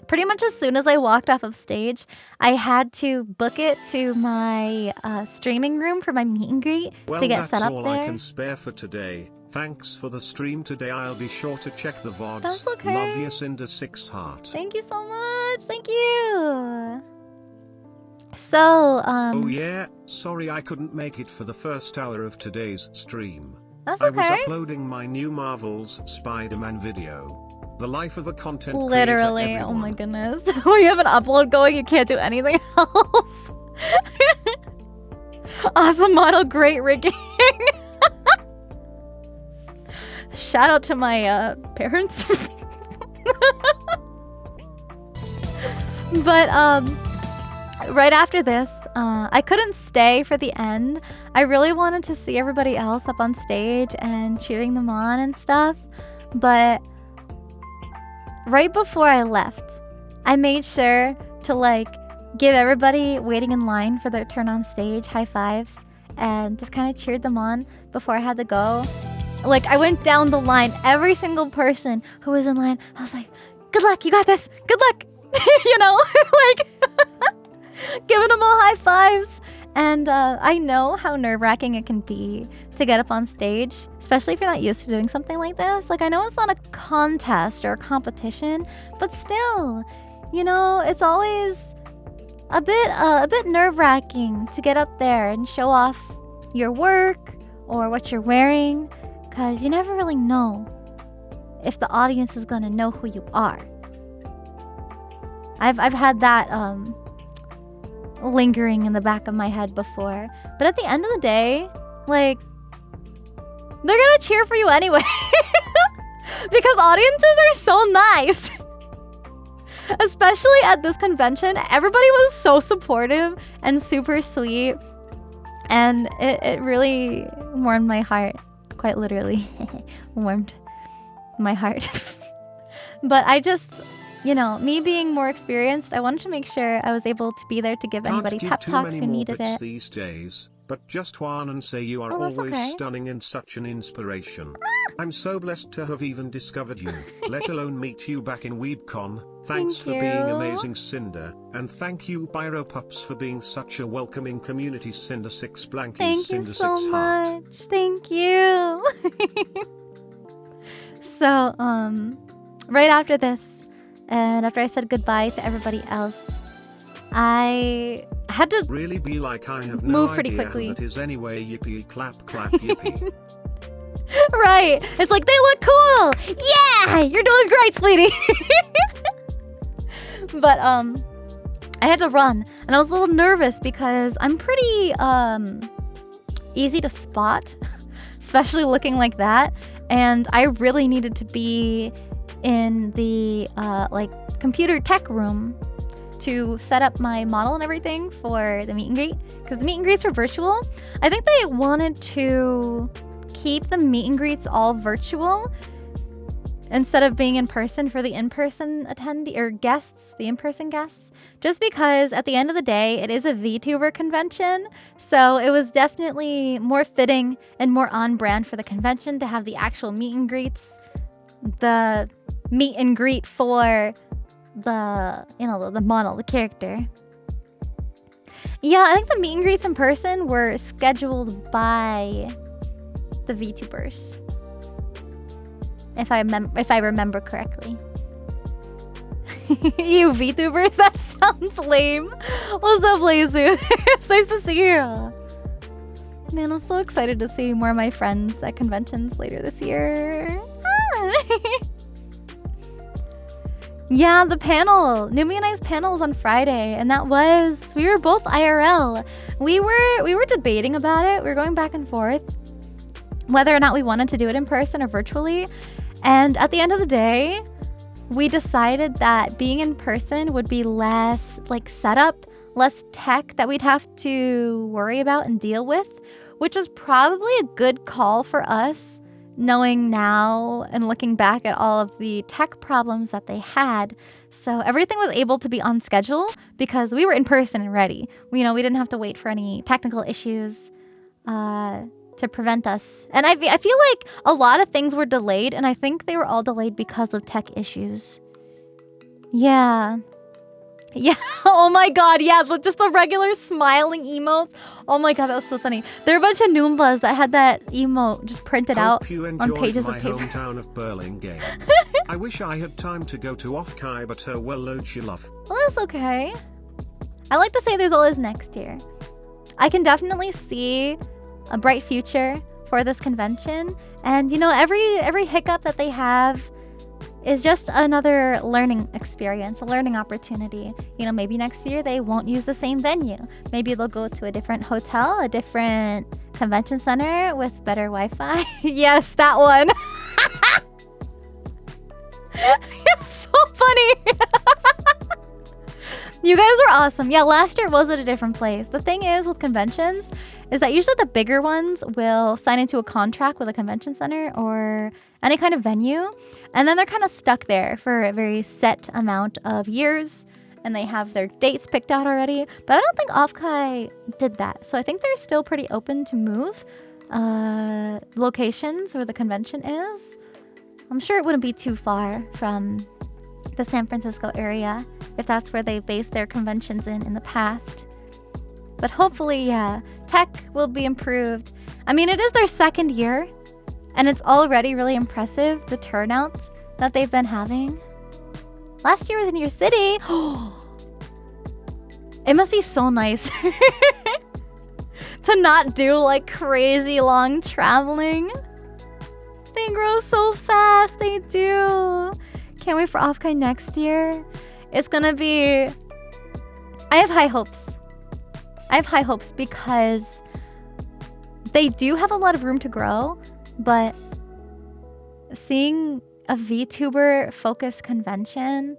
pretty much as soon as I walked off of stage, I had to book it to my streaming room for my meet and greet to get set up there. Well, that's all I can spare for today. Thanks for the stream today. I'll be sure to check the VODs. That's okay. Love you, Sinder 6 Heart. Thank you so much. Thank you. So, Oh yeah, sorry I couldn't make it for the first hour of today's stream. That's I okay. was uploading my new Marvel's Spider-Man video. The life of a content Literally, creator, oh my everyone. goodness. When you have an upload going, you can't do anything else. Awesome model, great rigging. Shout out to my parents. But right after this, I couldn't stay for the end. I really wanted to see everybody else up on stage and cheering them on and stuff. But right before I left, I made sure to like give everybody waiting in line for their turn on stage high fives and just kind of cheered them on before I had to go. Like, I went down the line. Every single person who was in line, I was like, good luck, you got this. Good luck. You know, like giving them all high fives. And I know how nerve-wracking it can be to get up on stage, especially if you're not used to doing something like this. Like, I know it's not a contest or a competition, but still, you know, it's always a bit nerve-wracking to get up there and show off your work or what you're wearing, because you never really know if the audience is gonna know who you are. I've had that lingering in the back of my head before, but at the end of the day, like, they're gonna cheer for you anyway. Because audiences are so nice. Especially at this convention, everybody was so supportive and super sweet, and it really warmed my heart, quite literally. Warmed my heart. But I just, you know, me being more experienced, I wanted to make sure I was able to be there to give anybody pep talks who needed it. These days, but just one and say you are that's always okay. stunning and such an inspiration. I'm so blessed to have even discovered you, let alone meet you back in WeebCon. Thanks for being you. amazing, Sinder, and thank you, Pyropups, for being such a welcoming community. Cinder 6 blankies, Thank you Cinder so 6 heart. much. Thank you. So, right after this, and after I said goodbye to everybody else, I had to Really be like I have move no pretty idea quickly. who that is anyway. Yippee clap clap yippee. Right. It's like, they look cool. Yeah, you're doing great, sweetie. But I had to run, and I was a little nervous because I'm pretty easy to spot, especially looking like that. And I really needed to be in the like computer tech room to set up my model and everything for the meet and greet, because the meet and greets were virtual. I think they wanted to keep the meet and greets all virtual instead of being in person for the in-person attendee or guests, the in-person guests, just because at the end of the day, it is a VTuber convention. So it was definitely more fitting and more on brand for the convention to have the actual meet and greets, the meet and greet for the, you know, the model, the character. Yeah, I think the meet and greets in person were scheduled by the VTubers, if I remember correctly. You VTubers? That sounds lame. What's up, Lazu? It's nice to see you. Man, I'm so excited to see more of my friends at conventions later this year. Yeah, the panel. Numi and I's panel was on Friday, and we were both IRL. We were debating about it. We were going back and forth whether or not we wanted to do it in person or virtually. And at the end of the day, we decided that being in person would be less like setup, less tech that we'd have to worry about and deal with, which was probably a good call for us, knowing now and looking back at all of the tech problems that they had. So everything was able to be on schedule because we were in person and ready. We didn't have to wait for any technical issues to prevent us. And I feel like a lot of things were delayed, and I think they were all delayed because of tech issues. Yeah. Yeah. Oh my god, yeah, just the regular smiling emotes. Oh my god, that was so funny. There were a bunch of Noombas that had that emote just printed out on pages of paper. Hometown of Burlingame. I wish I had time to go to Offkai, but well, loads you love. Well, that's okay. I like to say there's always next year. I can definitely see a bright future for this convention, and every hiccup that they have is just another learning experience, a learning opportunity. Maybe next year they won't use the same venue. Maybe they'll go to a different hotel, a different convention center with better Wi-Fi. Yes, that one. You're so funny. You guys are awesome. Yeah, last year was at a different place. The thing is with conventions is that usually the bigger ones will sign into a contract with a convention center or any kind of venue, and then they're kind of stuck there for a very set amount of years, and they have their dates picked out already. But I don't think Offkai did that, so I think they're still pretty open to move. locations where the convention is. I'm sure it wouldn't be too far from the San Francisco area if that's where they based their conventions in the past. But hopefully, yeah, tech will be improved. I mean, it is their second year, and it's already really impressive, the turnout that they've been having. Last year was in your city. It must be so nice to not do like crazy long traveling. They grow so fast, they do. Can't wait for Offkai next year. It's gonna be... I have high hopes. I have high hopes because they do have a lot of room to grow, but seeing a VTuber focused convention,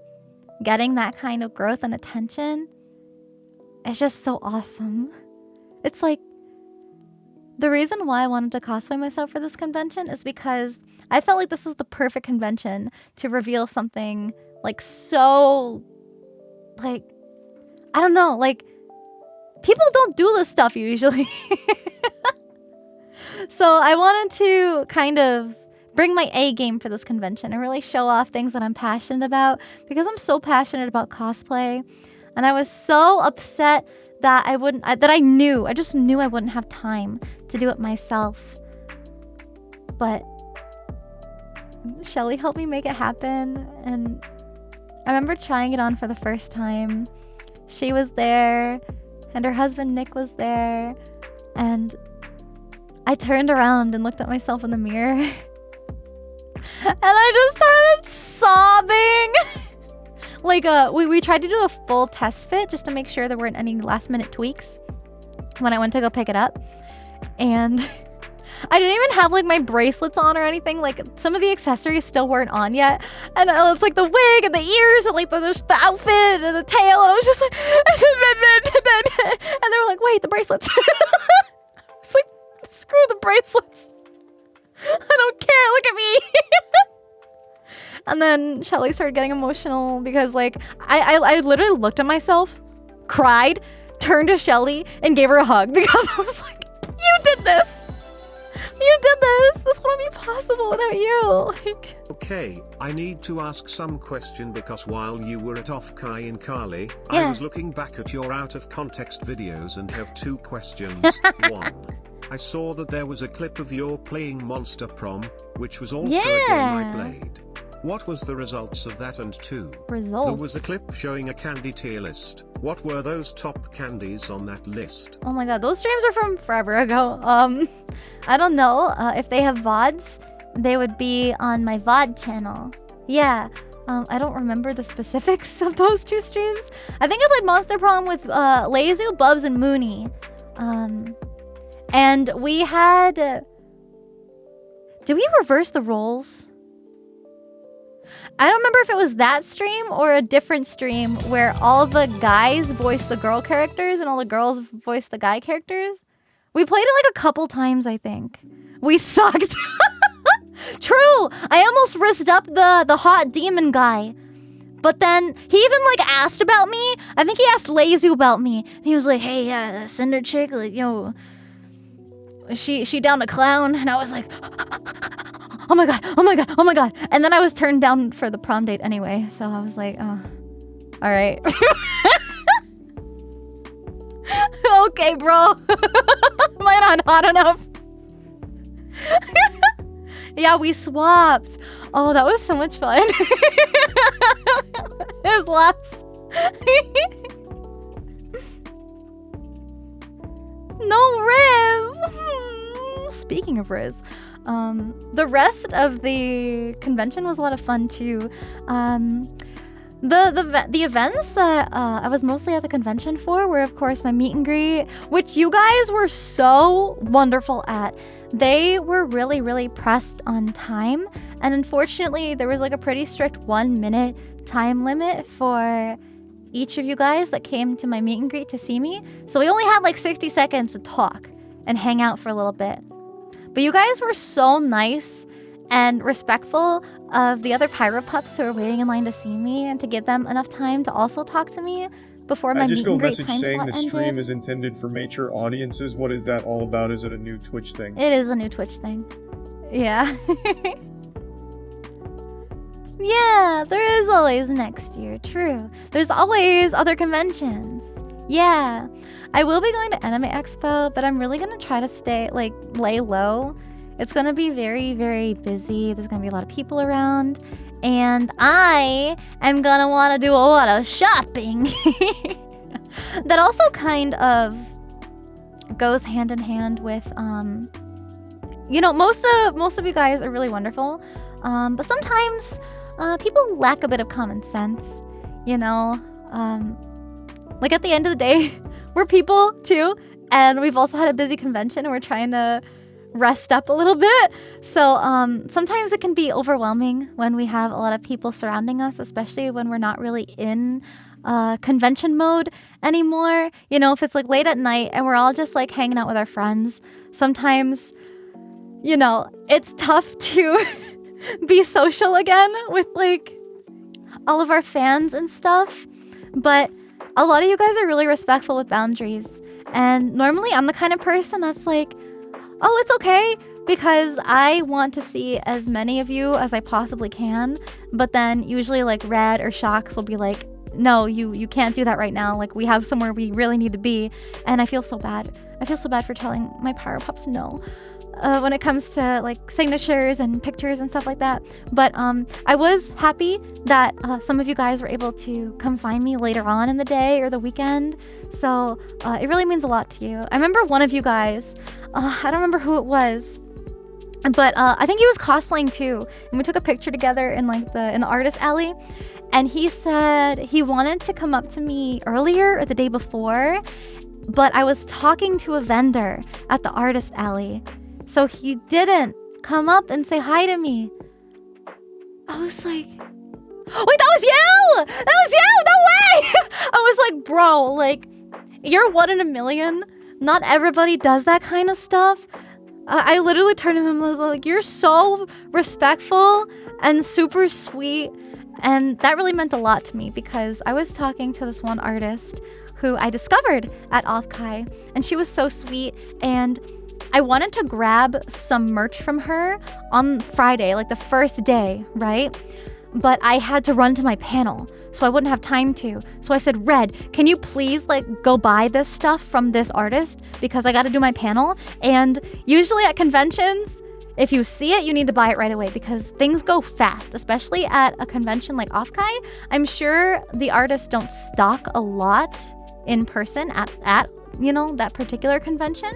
getting that kind of growth and attention, it's just so awesome. It's like, the reason why I wanted to cosplay myself for this convention is because I felt like this was the perfect convention to reveal something like so, like, I don't know, like, people don't do this stuff usually. So I wanted to kind of bring my A game for this convention and really show off things that I'm passionate about, because I'm so passionate about cosplay. And I was so upset that I just knew I wouldn't have time to do it myself. But Shelly helped me make it happen, and I remember trying it on for the first time. She was there, and her husband Nick was there, and I turned around and looked at myself in the mirror. And I just started sobbing. Like, we tried to do a full test fit just to make sure there weren't any last minute tweaks when I went to go pick it up. And I didn't even have like my bracelets on or anything. Like, some of the accessories still weren't on yet. And it's like the wig and the ears and like the outfit and the tail. And I was just like, and they were like, wait, the bracelets. It's like, screw the bracelets. I don't care, look at me. And then Shelly started getting emotional because like I literally looked at myself, cried, turned to Shelly and gave her a hug because I was like, you did this. You did this. This wouldn't be possible without you. Like, okay, I need to ask some question because while you were at Offkai in Cali, Yeah. I was looking back at your out of context videos and have two questions. One, I saw that there was a clip of your playing Monster Prom, which was also a game I Yeah. played. What was the results of that? And two, results. there was a clip showing a candy tier list. What were those top candies on that list? Oh my god, those streams are from forever ago. I don't know. If they have VODs, they would be on my VOD channel. Yeah. I don't remember the specifics of those two streams. I think I played Monster Prom with Lazu, Bubs, and Mooney. And we had... Did we reverse the roles? I don't remember if it was that stream or a different stream where all the guys voiced the girl characters and all the girls voiced the guy characters. We played it like a couple times, I think. We sucked. True! I almost risked up the hot demon guy. But then he even like asked about me. I think he asked Lazu about me. And he was like, hey, that Cinder chick, like, yo, she down to clown? And I was like, oh my god, oh my god, oh my god. And then I was turned down for the prom date anyway. So I was like, oh, all right. Okay, bro. Am I not hot enough? Yeah, we swapped. Oh, that was so much fun. It was lots. No Riz. Speaking of Riz, the rest of the convention was a lot of fun too. The events that I was mostly at the convention for were, of course, my meet and greet, which you guys were so wonderful at. They were really, really pressed on time, and unfortunately, there was like a pretty strict 1 minute time limit for each of you guys that came to my meet and greet to see me. So we only had like 60 seconds to talk and hang out for a little bit. But you guys were so nice and respectful of the other Pyro Pups who were waiting in line to see me and to give them enough time to also talk to me. before my I just meet go and greet message time saying slot the stream ended. is intended for mature audiences. What is that all about? Is it a new Twitch thing? It is a new Twitch thing. Yeah. Yeah, there is always next year, true. There's always other conventions. Yeah. I will be going to Anime Expo, but I'm really gonna try to lay low. It's gonna be very, very busy. There's gonna be a lot of people around. And I am gonna wanna do a lot of shopping. That also kind of goes hand in hand with, you know, most of you guys are really wonderful. But sometimes people lack a bit of common sense, you know? Like at the end of the day, we're people too, and we've also had a busy convention and we're trying to rest up a little bit. So sometimes it can be overwhelming when we have a lot of people surrounding us, especially when we're not really in convention mode anymore. You know, if it's like late at night and we're all just like hanging out with our friends, sometimes, you know, it's tough to be social again with like all of our fans and stuff. But a lot of you guys are really respectful with boundaries. And normally I'm the kind of person that's like, oh, it's okay, because I want to see as many of you as I possibly can. But then usually like Red or Shocks will be like, no, you can't do that right now. Like, we have somewhere we really need to be. And I feel so bad. I feel so bad for telling my Pyro Pups no. When it comes to like signatures and pictures and stuff like that. But I was happy that some of you guys were able to come find me later on in the day or the weekend. So it really means a lot to you. I remember one of you guys, I don't remember who it was, but I think he was cosplaying too. And we took a picture together in like in the artist alley. And he said he wanted to come up to me earlier or the day before, but I was talking to a vendor at the artist alley. So he didn't come up and say hi to me. I was like, wait, that was you! That was you! No way! I was like, bro, like, you're one in a million. Not everybody does that kind of stuff. I literally turned to him and was like, you're so respectful and super sweet. And that really meant a lot to me because I was talking to this one artist who I discovered at Offkai, and she was so sweet. And I wanted to grab some merch from her on Friday, like the first day, right? But I had to run to my panel, so I wouldn't have time to. So I said, Red, can you please like go buy this stuff from this artist because I got to do my panel? And usually at conventions, if you see it, you need to buy it right away because things go fast, especially at a convention like Offkai. I'm sure the artists don't stock a lot in person at you know, that particular convention.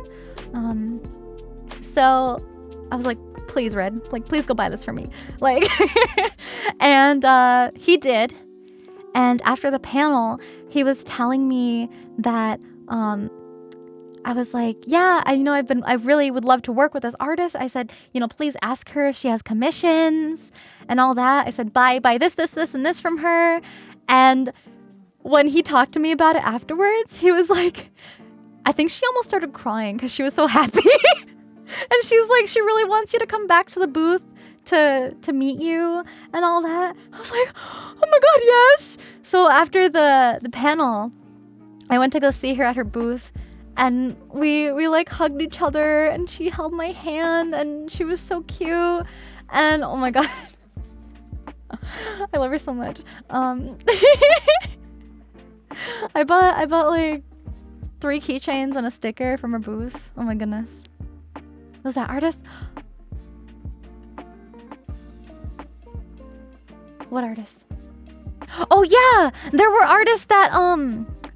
So I was like, please, Red, like, please go buy this for me. Like, and he did. And after the panel, he was telling me that I was like, yeah, I really would love to work with this artist. I said, you know, please ask her if she has commissions and all that. I said, buy this, and this from her. And when he talked to me about it afterwards, he was like, I think she almost started crying because she was so happy. And she's like, she really wants you to come back to the booth to meet you and all that. I was like, oh my God, yes. So after the panel, I went to go see her at her booth. And we like hugged each other and she held my hand and she was so cute. And oh my God, I love her so much. I bought like 3 keychains and a sticker from her booth. Oh my goodness. Was that artist? What artist? Oh yeah, there were artists that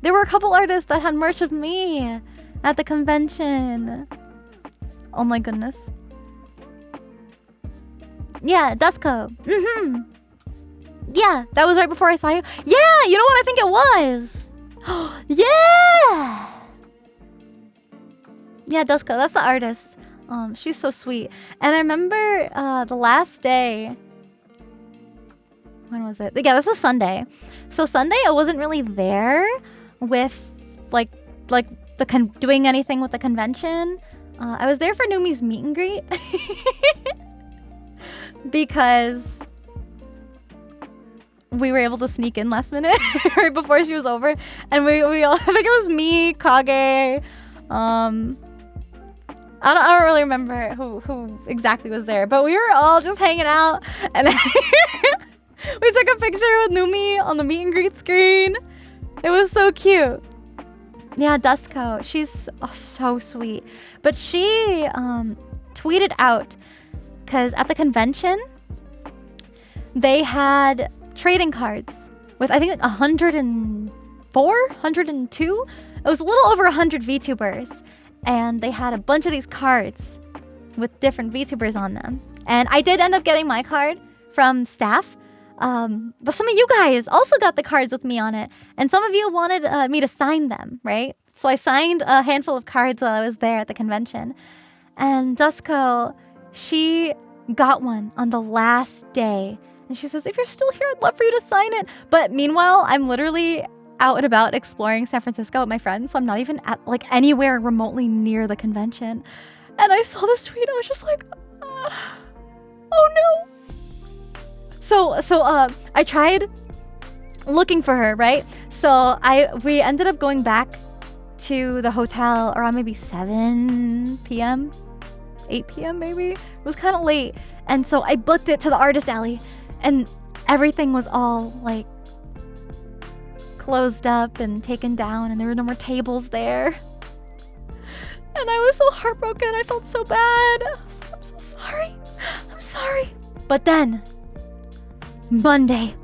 there were a couple artists that had merch of me at the convention. Oh my goodness. Yeah, Dusko. Yeah, that was right before I saw you. Yeah, you know what I think it was? Yeah! Yeah, Dusko, that's the artist. She's so sweet. And I remember the last day. When was it? Yeah, this was Sunday. So Sunday I wasn't really there with like doing anything with the convention. I was there for Numi's meet and greet because we were able to sneak in last minute right before she was over, and we all, I think it was me, Kage, I don't really remember who exactly was there, but we were all just hanging out, and we took a picture with Numi on the meet and greet screen. It was so cute. Yeah, Dusko, she's so sweet. But she tweeted out, because at the convention, they had trading cards with, I think, like 104, 102. It was a little over 100 VTubers. And they had a bunch of these cards with different VTubers on them. And I did end up getting my card from staff. But some of you guys also got the cards with me on it. And some of you wanted me to sign them, right? So I signed a handful of cards while I was there at the convention. And Dusko, she got one on the last day. And she says, if you're still here, I'd love for you to sign it. But meanwhile, I'm literally out and about exploring San Francisco with my friends, so I'm not even at like anywhere remotely near the convention. And I saw this tweet, I was just like, oh no. So I tried looking for her, right? So we ended up going back to the hotel around maybe 7 p.m., 8 p.m. maybe. It was kind of late. And so I booked it to the artist alley, and everything was all like closed up and taken down, and there were no more tables there. And I was so heartbroken. I felt so bad. I was like, I'm so sorry. I'm sorry. But then, Monday,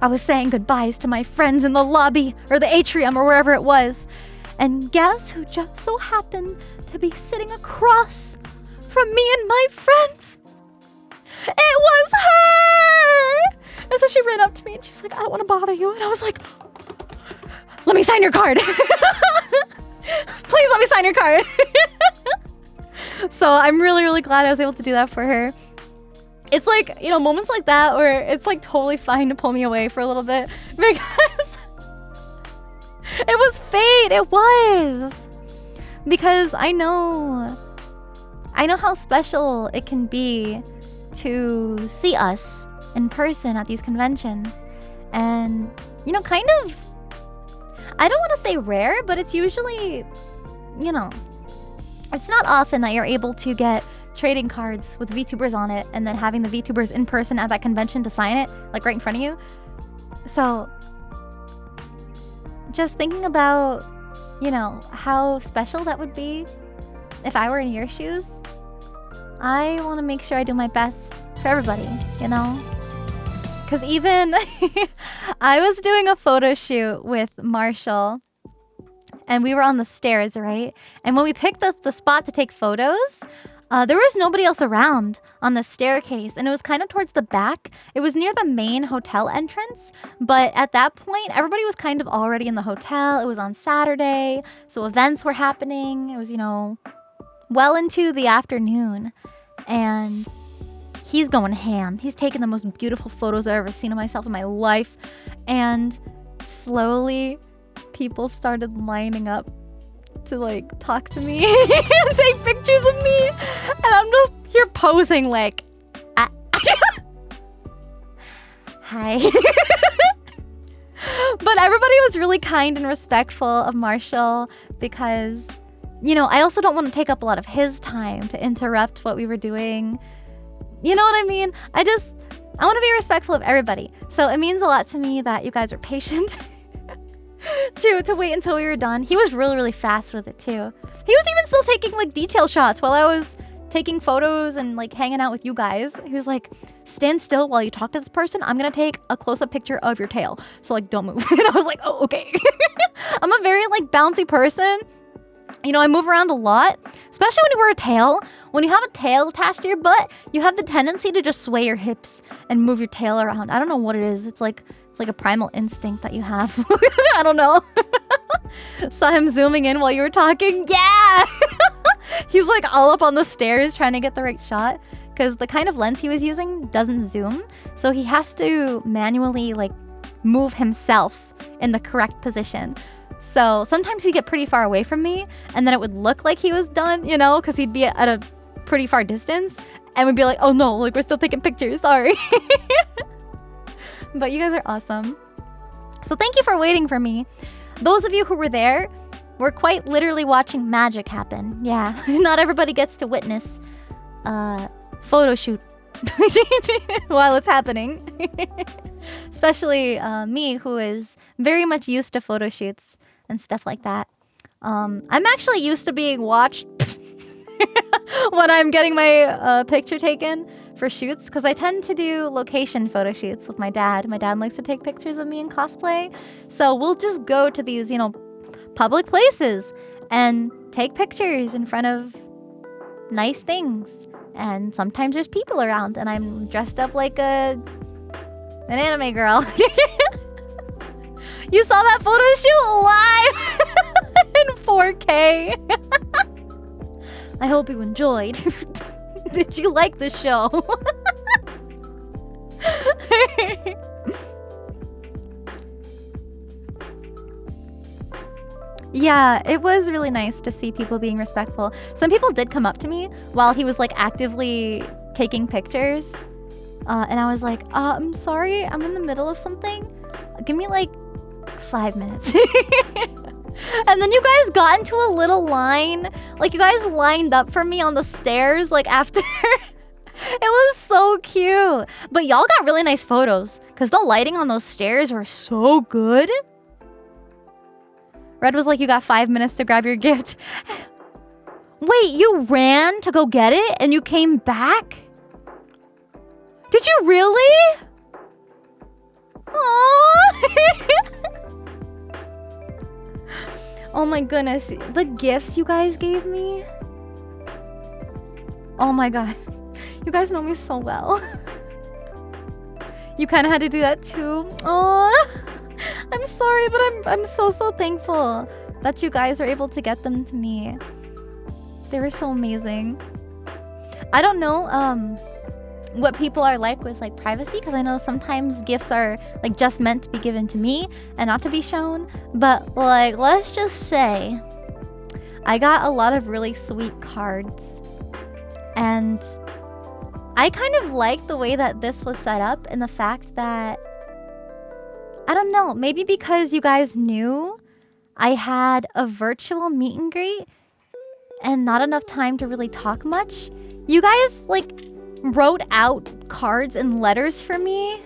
I was saying goodbyes to my friends in the lobby or the atrium or wherever it was. And guess who just so happened to be sitting across from me and my friends? It was her! And so she ran up to me and she's like, I don't want to bother you. And I was like, let me sign your card. Please let me sign your card. So I'm really, really glad I was able to do that for her. It's like, you know, moments like that where it's like totally fine to pull me away for a little bit because it was fate. It was. Because I know how special it can be to see us in person at these conventions. And, you know, kind of, I don't want to say rare, but it's usually, you know, it's not often that you're able to get trading cards with VTubers on it and then having the VTubers in person at that convention to sign it, like right in front of you. So just thinking about, you know, how special that would be if I were in your shoes, I want to make sure I do my best for everybody, you know? Because even I was doing a photo shoot with Marshall and we were on the stairs, right? And when we picked up the spot to take photos, there was nobody else around on the staircase, and it was kind of towards the back. It was near the main hotel entrance, but at that point, everybody was kind of already in the hotel. It was on Saturday, so events were happening. It was, you know, well into the afternoon, and he's going ham. He's taking the most beautiful photos I've ever seen of myself in my life, and slowly, people started lining up to like talk to me and take pictures of me, and I'm just here posing like hi. But everybody was really kind and respectful of Marshall because, you know, I also don't want to take up a lot of his time to interrupt what we were doing. You know what I mean? I want to be respectful of everybody. So it means a lot to me that you guys are patient to wait until we were done. He was really, really fast with it too. He was even still taking like detail shots while I was taking photos and like hanging out with you guys. He was like, stand still while you talk to this person. I'm gonna take a close-up picture of your tail. So like, don't move. And I was like, oh, okay. I'm a very like bouncy person. You know, I move around a lot, especially when you wear a tail. When you have a tail attached to your butt, you have the tendency to just sway your hips and move your tail around. I don't know what it is. It's like a primal instinct that you have. I don't know. Saw him zooming in while you were talking. Yeah! He's like all up on the stairs trying to get the right shot because the kind of lens he was using doesn't zoom. So he has to manually like move himself in the correct position. So sometimes he'd get pretty far away from me and then it would look like he was done, you know, because he'd be at a pretty far distance and we'd be like, oh no, like we're still taking pictures, sorry. But you guys are awesome. So thank you for waiting for me. Those of you who were there were quite literally watching magic happen. Yeah, not everybody gets to witness photo shoot while it's happening. Especially me, who is very much used to photo shoots and stuff like that. I'm actually used to being watched when I'm getting my picture taken for shoots, because I tend to do location photo shoots with my dad. My dad likes to take pictures of me in cosplay. So we'll just go to these, you know, public places and take pictures in front of nice things. And sometimes there's people around and I'm dressed up like an anime girl. You saw that photo shoot live in 4K. I hope you enjoyed. Did you like the show? Yeah, it was really nice to see people being respectful. Some people did come up to me while he was like actively taking pictures. And I was like, I'm sorry, I'm in the middle of something. Give me like 5 minutes. And then you guys got into a little line. Like you guys lined up for me on the stairs like after. It was so cute. But y'all got really nice photos because the lighting on those stairs were so good. Red was like, you got 5 minutes to grab your gift. Wait, you ran to go get it and you came back? Did you really? Aww. Oh my goodness. The gifts you guys gave me. Oh my god. You guys know me so well. You kind of had to do that too. Aww. I'm sorry, but I'm so thankful that you guys are able to get them to me. They were so amazing. I don't know what people are like with like privacy, because I know sometimes gifts are like just meant to be given to me and not to be shown. But like, let's just say I got a lot of really sweet cards, and I kind of like the way that this was set up, and the fact that, I don't know, maybe because you guys knew I had a virtual meet and greet and not enough time to really talk much, you guys like wrote out cards and letters for me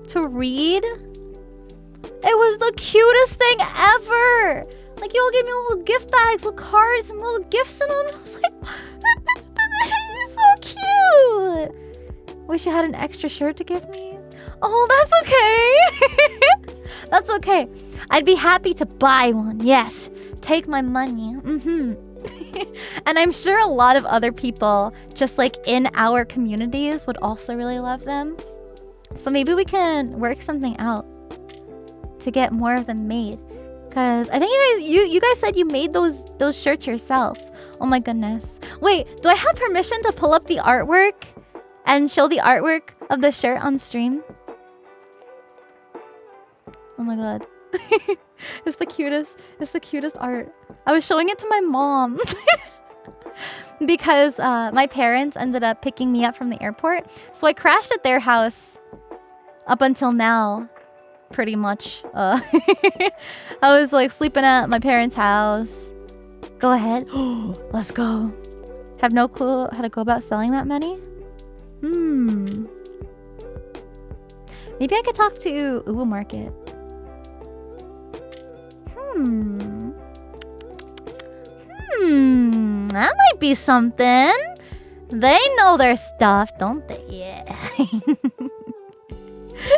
to read. It was the cutest thing ever. Like, you all gave me little gift bags with cards and little gifts in them. I was like, you're so cute. Wish you had an extra shirt to give me. Oh, that's okay. That's okay. I'd be happy to buy one. Yes. Take my money. And I'm sure a lot of other people, just like in our communities, would also really love them. So maybe we can work something out to get more of them made. Cause I think you guys said you made those shirts yourself. Oh my goodness. Wait, do I have permission to pull up the artwork and show the artwork of the shirt on stream? Oh my god. It's the cutest. It's the cutest art. I was showing it to my mom. Because my parents ended up picking me up from the airport. So I crashed at their house up until now. Pretty much. I was like sleeping at my parents' house. Go ahead. Let's go. Have no clue how to go about selling that many? Maybe I could talk to Uwu Market. That might be something. They know their stuff, don't they? Yeah.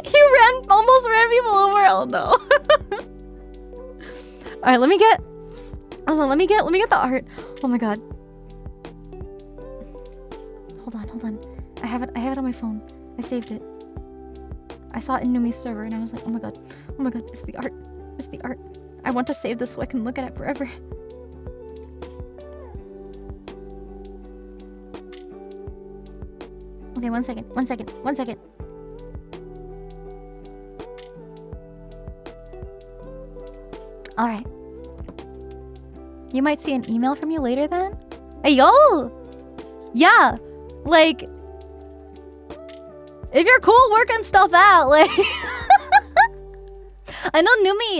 You almost ran people over. Oh no. All right, let me get the art. Oh my god. Hold on. I have it on my phone. I saved it. I saw it in Numi's server and I was like, oh my god, it's the art. It's the art. I want to save this so I can look at it forever. Okay, one second. Alright. You might see an email from you later then? Hey, yo! Yeah! Like, if you're cool working stuff out, like... I know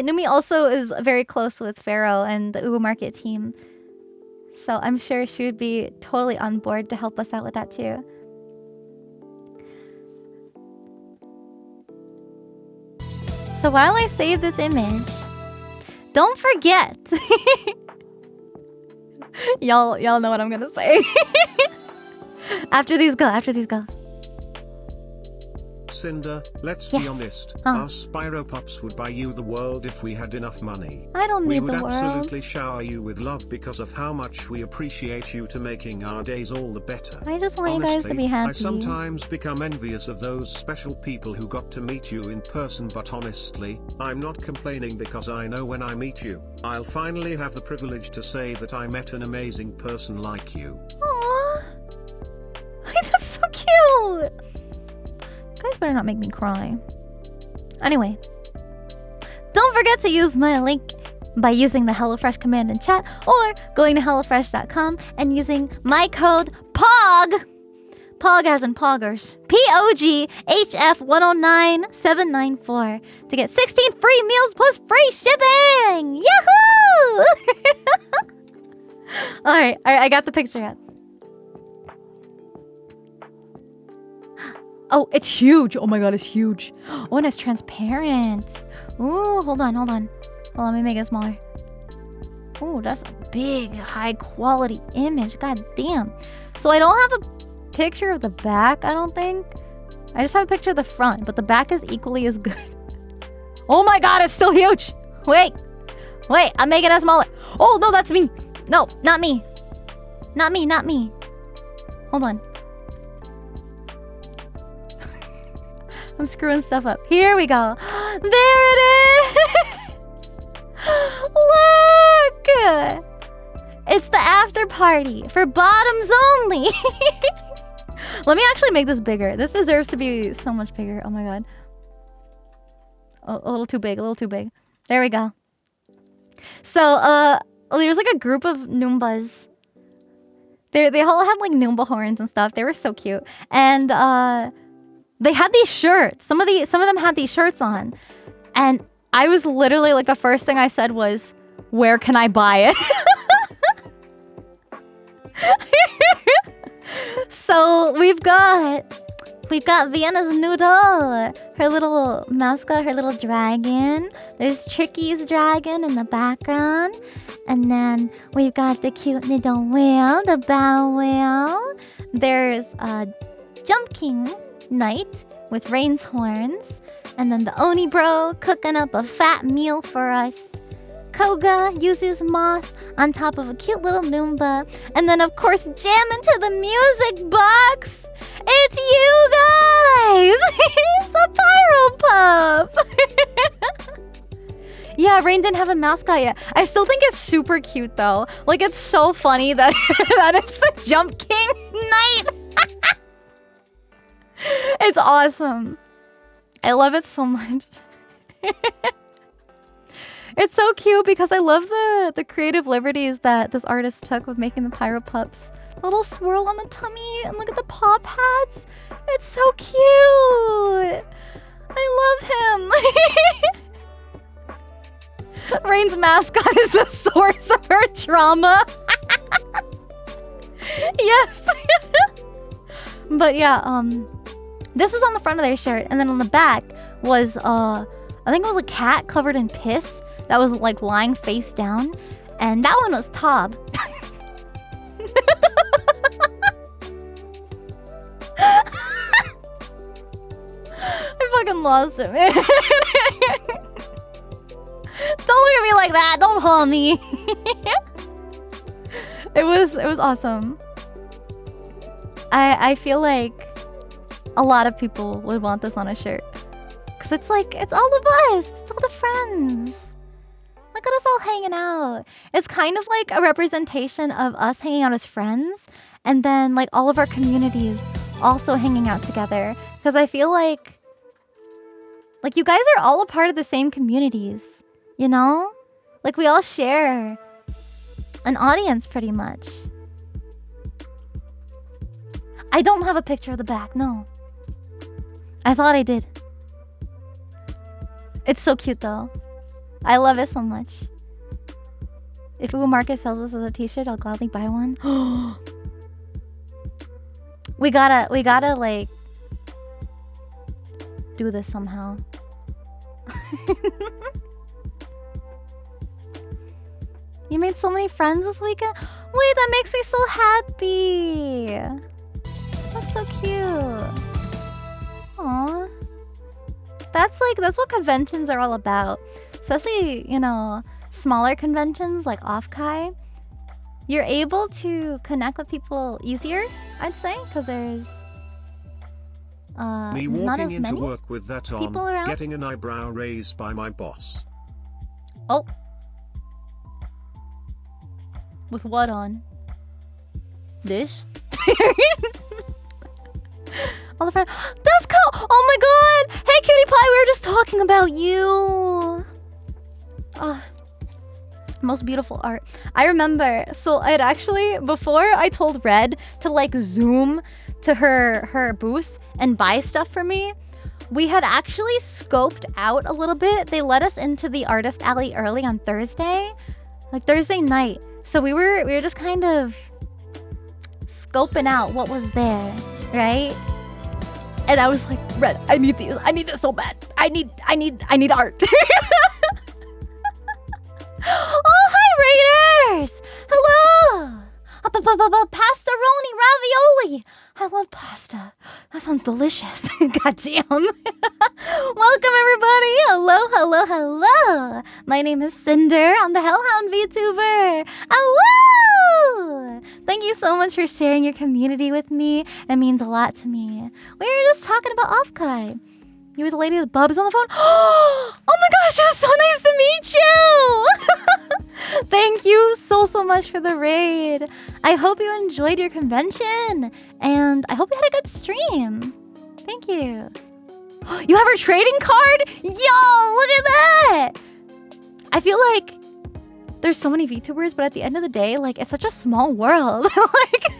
Numi also is very close with Pharaoh and the Uwu Market team. So I'm sure she would be totally on board to help us out with that too. So while I save this image, don't forget. y'all know what I'm gonna say. After these go. Cinder, let's Yes. be honest. Huh. Our Spyro Pups would buy you the world if we had enough money. I don't We need would the world. absolutely shower you with love because of how much we appreciate you to making our days all the better. I just want you guys to Honestly, be happy. I sometimes become envious of those special people who got to meet you in person, but honestly, I'm not complaining because I know when I meet you, I'll finally have the privilege to say that I met an amazing person like you. Aww. That's so cute. You guys better not make me cry. Anyway, don't forget to use my link by using the HelloFresh command in chat or going to HelloFresh.com and using my code POG. POG as in Poggers. POGHF109794 to get 16 free meals plus free shipping. Yahoo! Alright, I got the picture up. Oh, it's huge. Oh my god, it's huge. Oh, and it's transparent. Ooh, hold on. Hold on, let me make it smaller. Ooh, that's a big, high quality image. God damn. So I don't have a picture of the back, I don't think. I just have a picture of the front, but the back is equally as good. Oh my god, it's still huge. Wait, I'm making it smaller. Oh, no, that's me. No, not me. Not me. Hold on. I'm screwing stuff up. Here we go. There it is! Look! It's the after party for bottoms only. Let me actually make this bigger. This deserves to be so much bigger. Oh my god. Oh, a little too big. There we go. So, there's like a group of Noombas. They all had like Noomba horns and stuff. They were so cute. And, they had these shirts. Some of them had these shirts on. And I was literally like, the first thing I said was, where can I buy it? So we've got Vienna's Noodle, her little mascot, her little dragon. There's Tricky's dragon in the background. And then we've got the cute little whale, the bow whale. There's Jump King Knight with Rain's horns, and then the Oni Bro cooking up a fat meal for us. Koga, Yuzu's moth on top of a cute little Noomba, and then of course jamming to the music box. It's you guys! It's a Pyro Pup! Yeah, Rain didn't have a mascot yet. I still think it's super cute though. Like, it's so funny that, that it's the Jump King Knight! It's awesome. I love it so much. It's so cute because I love the creative liberties that this artist took with making the Pyro Pups. The little swirl on the tummy, and look at the paw pads. It's so cute. I love him. Rain's mascot is the source of her trauma. Yes. But yeah, this was on the front of their shirt, and then on the back was I think it was a cat covered in piss that was like lying face down, and that one was Tob. I fucking lost it, man. Don't look at me like that. Don't haul me. It was awesome. I feel like a lot of people would want this on a shirt. Cause it's like, it's all of us. It's all the friends. Look at us all hanging out. It's kind of like a representation of us hanging out as friends, and then like all of our communities also hanging out together. Cause I feel like you guys are all a part of the same communities, you know? Like, we all share an audience pretty much. I don't have a picture of the back, no. I thought I did. It's so cute though. I love it so much. If Uwu Market sells this as a t-shirt, I'll gladly buy one. we gotta like do this somehow. You made so many friends this weekend? Wait, that makes me so happy. That's so cute. Aww. That's what conventions are all about. Especially, you know, smaller conventions like Offkai. You're able to connect with people easier, I'd say, because there's Me not as walking into many work with that on, people around. getting an eyebrow raised by my boss. Oh. With what on? This? All the friends. Dusko! Oh my god! Hey, Cutie Pie, we were just talking about you. Ah. Most beautiful art. I remember, so I'd actually, before I told Red to like zoom to her booth and buy stuff for me, we had actually scoped out a little bit. They let us into the artist alley early on Thursday, like Thursday night. So we were just kind of scoping out what was there, right? And I was like, Red, I need these. I need it so bad. I need art. Oh, hi, Raiders! Hello! Pastaroni ravioli! I love pasta. That sounds delicious. Goddamn. Welcome, everybody. Hello. My name is Sinder. I'm the Hellhound VTuber. Hello! Thank you so much for sharing your community with me. It means a lot to me. We were just talking about Offkai. You were the lady with Bubs on the phone? Oh my gosh, it was so nice to meet you! Thank you so much for the raid. I hope you enjoyed your convention. And I hope you had a good stream. Thank you. You have her trading card? Yo, look at that! I feel like there's so many VTubers, but at the end of the day, like, it's such a small world. Like,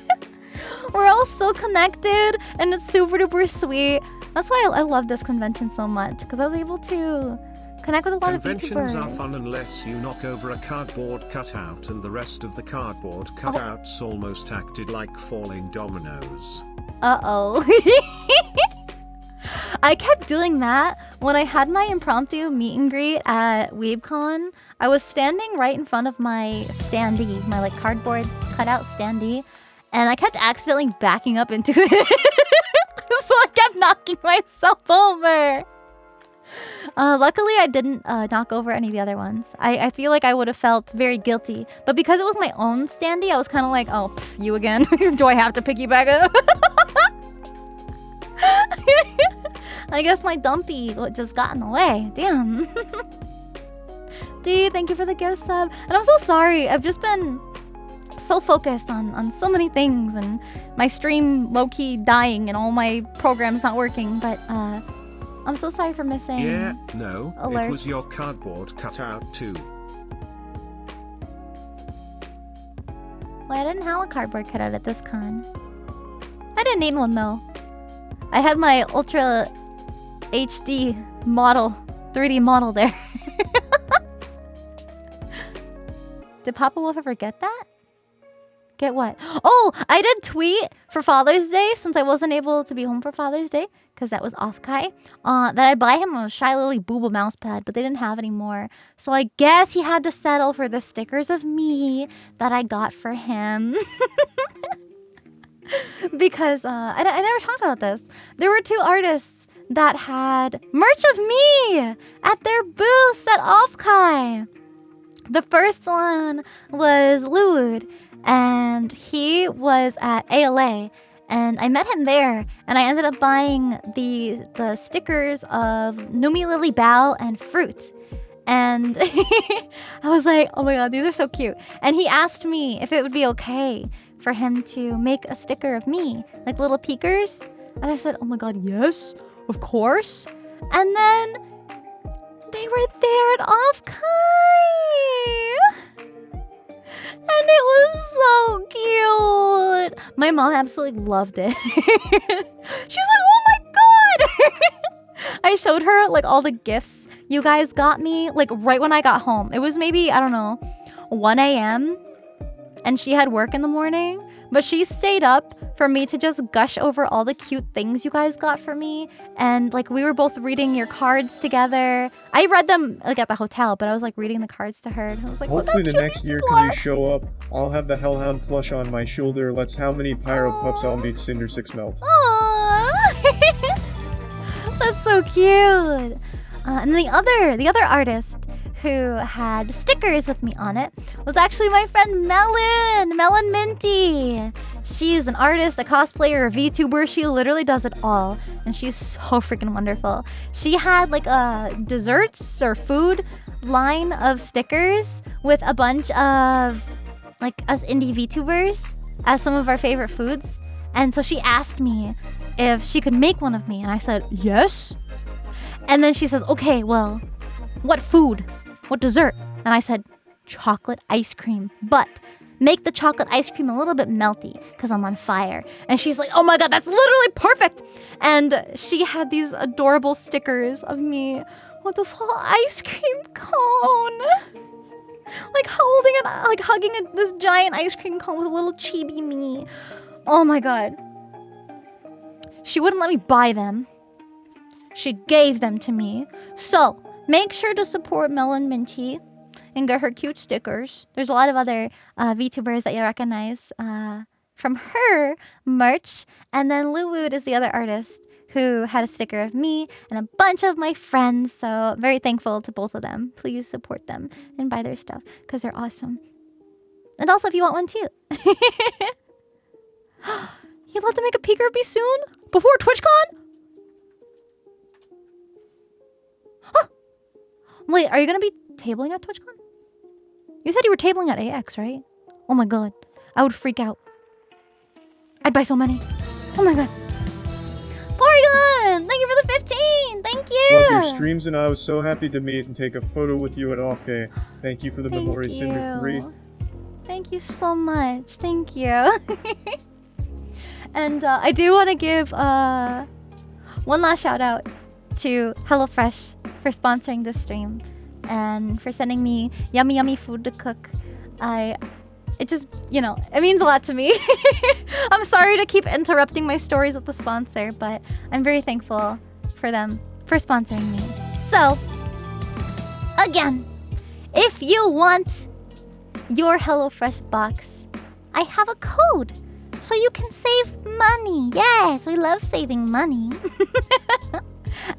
we're all so connected, and it's super duper sweet. That's why I love this convention so much, because I was able to connect with a lot of VTubers. Conventions are fun unless you knock over a cardboard cutout and the rest of the cardboard cutouts almost acted like falling dominoes. Uh-oh. I kept doing that when I had my impromptu meet and greet at WeebCon. I was standing right in front of my standee, my like cardboard cutout standee, and I kept accidentally backing up into it. So I kept knocking myself over. Luckily, I didn't knock over any of the other ones. I feel like I would have felt very guilty. But because it was my own standee, I was kind of like, oh, pff, you again? Do I have to pick you back up? I guess my dumpy just got in the way. Damn. D, thank you for the gift sub. And I'm so sorry. I've just been so focused on so many things, and my stream low-key dying and all my programs not working, but I'm so sorry for missing. Yeah, no, alerts. It was your cardboard cutout too. Well, I didn't have a cardboard cutout at this con. I didn't need one though. I had my Ultra HD model, 3D model there. Did Papa Wolf ever get that? Get what? Oh, I did tweet for Father's Day, since I wasn't able to be home for Father's Day, because that was Offkai, that I'd buy him a Shy Lily Booba mouse pad, but they didn't have any more. So I guess he had to settle for the stickers of me that I got for him. Because I never talked about this. There were two artists that had merch of me at their booths at Offkai. The first one was Lude, and he was at ALA, and I met him there, and I ended up buying the stickers of Numi Lily Bao and Fruit. And I was like, oh my god, these are so cute. And he asked me if it would be okay for him to make a sticker of me, like little peekers. And I said, oh my god, yes, of course. And then they were there at Offkai. And it was so cute. My mom absolutely loved it. She was like, oh my god. I showed her like all the gifts you guys got me, like, right when I got home. It was maybe, I don't know, 1 a.m. and she had work in the morning. But she stayed up for me to just gush over all the cute things you guys got for me. And, like, we were both reading your cards together. I read them, like, at the hotel, but I was, like, reading the cards to her. And I was like, Hopefully the look how next cute year these can you people show up. I'll have the Hellhound plush on my shoulder. Let's how many Pyro Pups I'll make Cinder 6 melt. are. Aww. That's so cute. And the other artist who had stickers with me on it was actually my friend Melon Minty. She's an artist, a cosplayer, a VTuber. She literally does it all, and she's so freaking wonderful. She had like a desserts or food line of stickers with a bunch of like us indie VTubers as some of our favorite foods. And so she asked me if she could make one of me, and I said yes. And then she says, okay, well, what food? What dessert? And I said, chocolate ice cream. But make the chocolate ice cream a little bit melty because I'm on fire. And she's like, oh my god, that's literally perfect. And she had these adorable stickers of me with this whole ice cream cone. Like hugging this giant ice cream cone with a little chibi me. Oh my god. She wouldn't let me buy them. She gave them to me. So, make sure to support Melon Minty and get her cute stickers. There's a lot of other VTubers that you'll recognize from her merch. And then Luwood is the other artist who had a sticker of me and a bunch of my friends. So very thankful to both of them. Please support them and buy their stuff because they're awesome. And also if you want one too. You'd love to make a peek or be soon? Before TwitchCon? Wait, are you gonna be tabling at TwitchCon? You said you were tabling at AX, right? Oh my god. I would freak out. I'd buy so many. Oh my god. Porygon! Thank you for the 15! Thank you! Love your streams, and I was so happy to meet and take a photo with you at Offkai. Thank you for the Memory Cinder 3. Thank you so much. Thank you. And I do want to give one last shout out to HelloFresh for sponsoring this stream and for sending me yummy food to cook. It just, it means a lot to me. I'm sorry to keep interrupting my stories with the sponsor, but I'm very thankful for them for sponsoring me. So, again, if you want your HelloFresh box, I have a code so you can save money. Yes, we love saving money.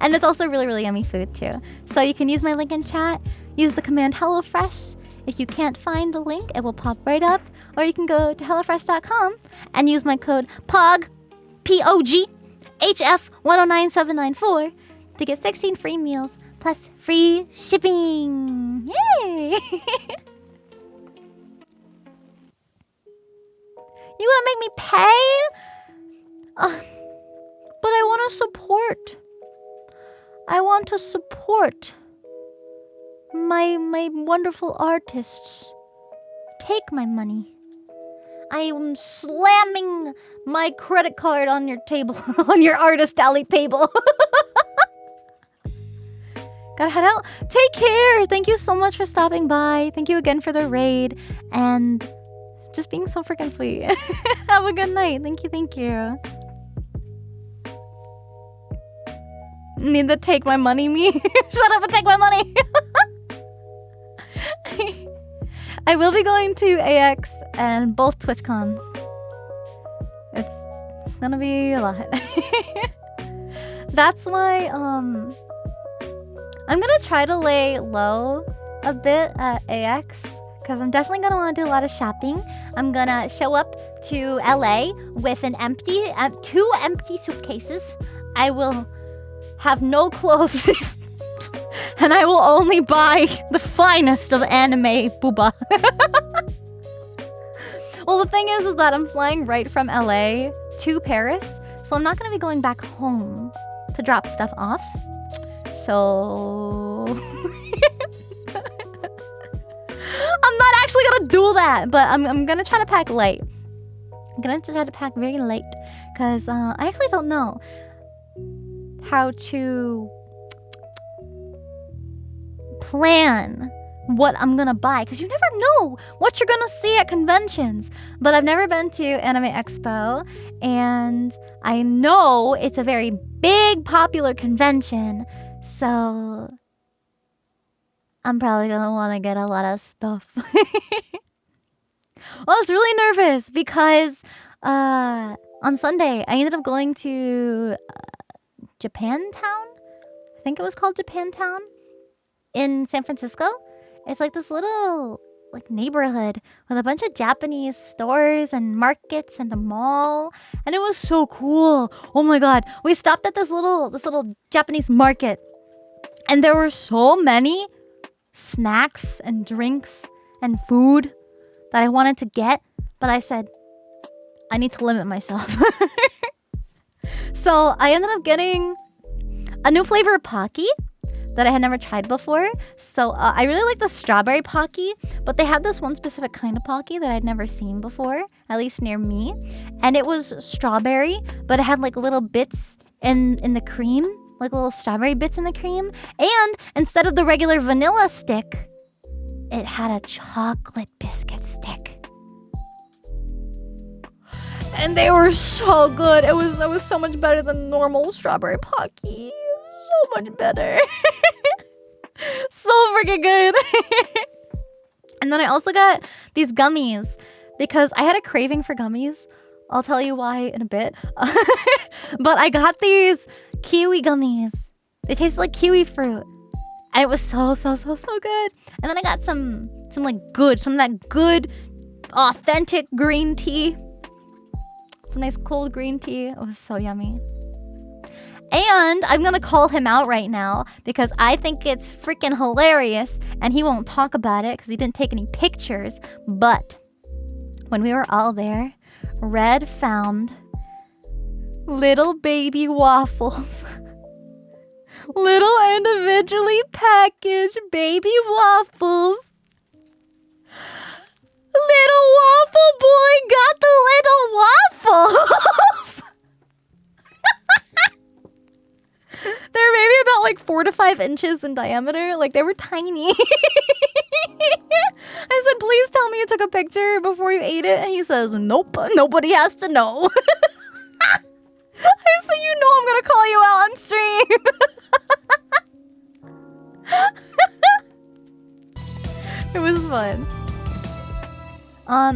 And it's also really, really yummy food too. So you can use my link in chat, use the command HelloFresh. If you can't find the link, it will pop right up. Or you can go to HelloFresh.com and use my code POG, P-O-G, HF109794 to get 16 free meals plus free shipping. Yay! You wanna make me pay? But I wanna support. I want to support my wonderful artists. Take my money. I am slamming my credit card on your table, on your artist alley table. Gotta head out. Take care. Thank you so much for stopping by. Thank you again for the raid and just being so freaking sweet. Have a good night. Thank you. Need to take my money, me? Shut up and take my money. I will be going to AX and both TwitchCons. It's gonna be a lot. That's why I'm gonna try to lay low a bit at AX because I'm definitely gonna want to do a lot of shopping. I'm gonna show up to LA with two empty suitcases. I will have no clothes and I will only buy the finest of anime booba. Well, the thing is that I'm flying right from LA to Paris, so I'm not going to be going back home to drop stuff off. So I'm not actually going to do that, but I'm going to try to pack light. I'm going to try to pack very light because I actually don't know how to plan what I'm gonna buy, because you never know what you're gonna see at conventions. But I've never been to Anime Expo, and I know it's a very big, popular convention, so I'm probably gonna want to get a lot of stuff. Well, I was really nervous because on Sunday I ended up going to Japantown. I think it was called Japantown in San Francisco. It's like this little like neighborhood with a bunch of Japanese stores and markets and a mall, and it was so cool. Oh my god, we stopped at this little Japanese market, and there were so many snacks and drinks and food that I wanted to get, but I said I need to limit myself. So I ended up getting a new flavor of Pocky that I had never tried before. So I really like the strawberry Pocky, but they had this one specific kind of Pocky that I'd never seen before, at least near me. And it was strawberry, but it had like little bits in the cream, like little strawberry bits in the cream. And instead of the regular vanilla stick, it had a chocolate biscuit stick. And they were so good. It was so much better than normal strawberry Pocky. So much better. So freaking good. And then I also got these gummies because I had a craving for gummies. I'll tell you why in a bit. But I got these kiwi gummies. They taste like kiwi fruit. And it was so good. And then I got some of that good authentic green tea. Some nice cold green tea. It was so yummy. And I'm gonna call him out right now because I think it's freaking hilarious, and he won't talk about it because he didn't take any pictures. But when we were all there, Red found little baby waffles. Little individually packaged baby waffles. Little waffle boy got the little waffles. They're maybe about like 4 to 5 inches in diameter. Like, they were tiny. I said, please tell me you took a picture before you ate it. And he says, nope, nobody has to know. I said, you know I'm gonna call you out on stream. It was fun.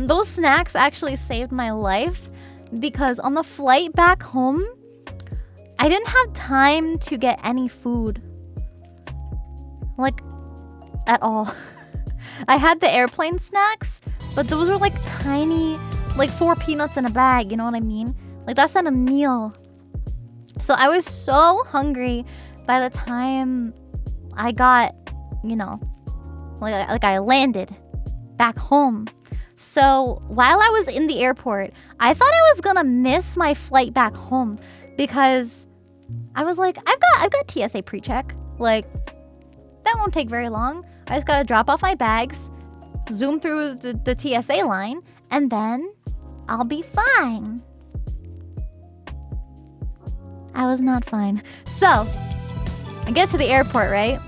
Those snacks actually saved my life because on the flight back home, I didn't have time to get any food. Like, at all. I had the airplane snacks, but those were like tiny, like 4 peanuts in a bag, you know what I mean? Like, that's not a meal. So I was so hungry by the time I got, you know, like I landed back home. So while I was in the airport, I thought I was gonna miss my flight back home because I was like, I've got TSA pre-check. Like, that won't take very long. I just gotta drop off my bags, zoom through the TSA line, and then I'll be fine. I was not fine. So I get to the airport, right?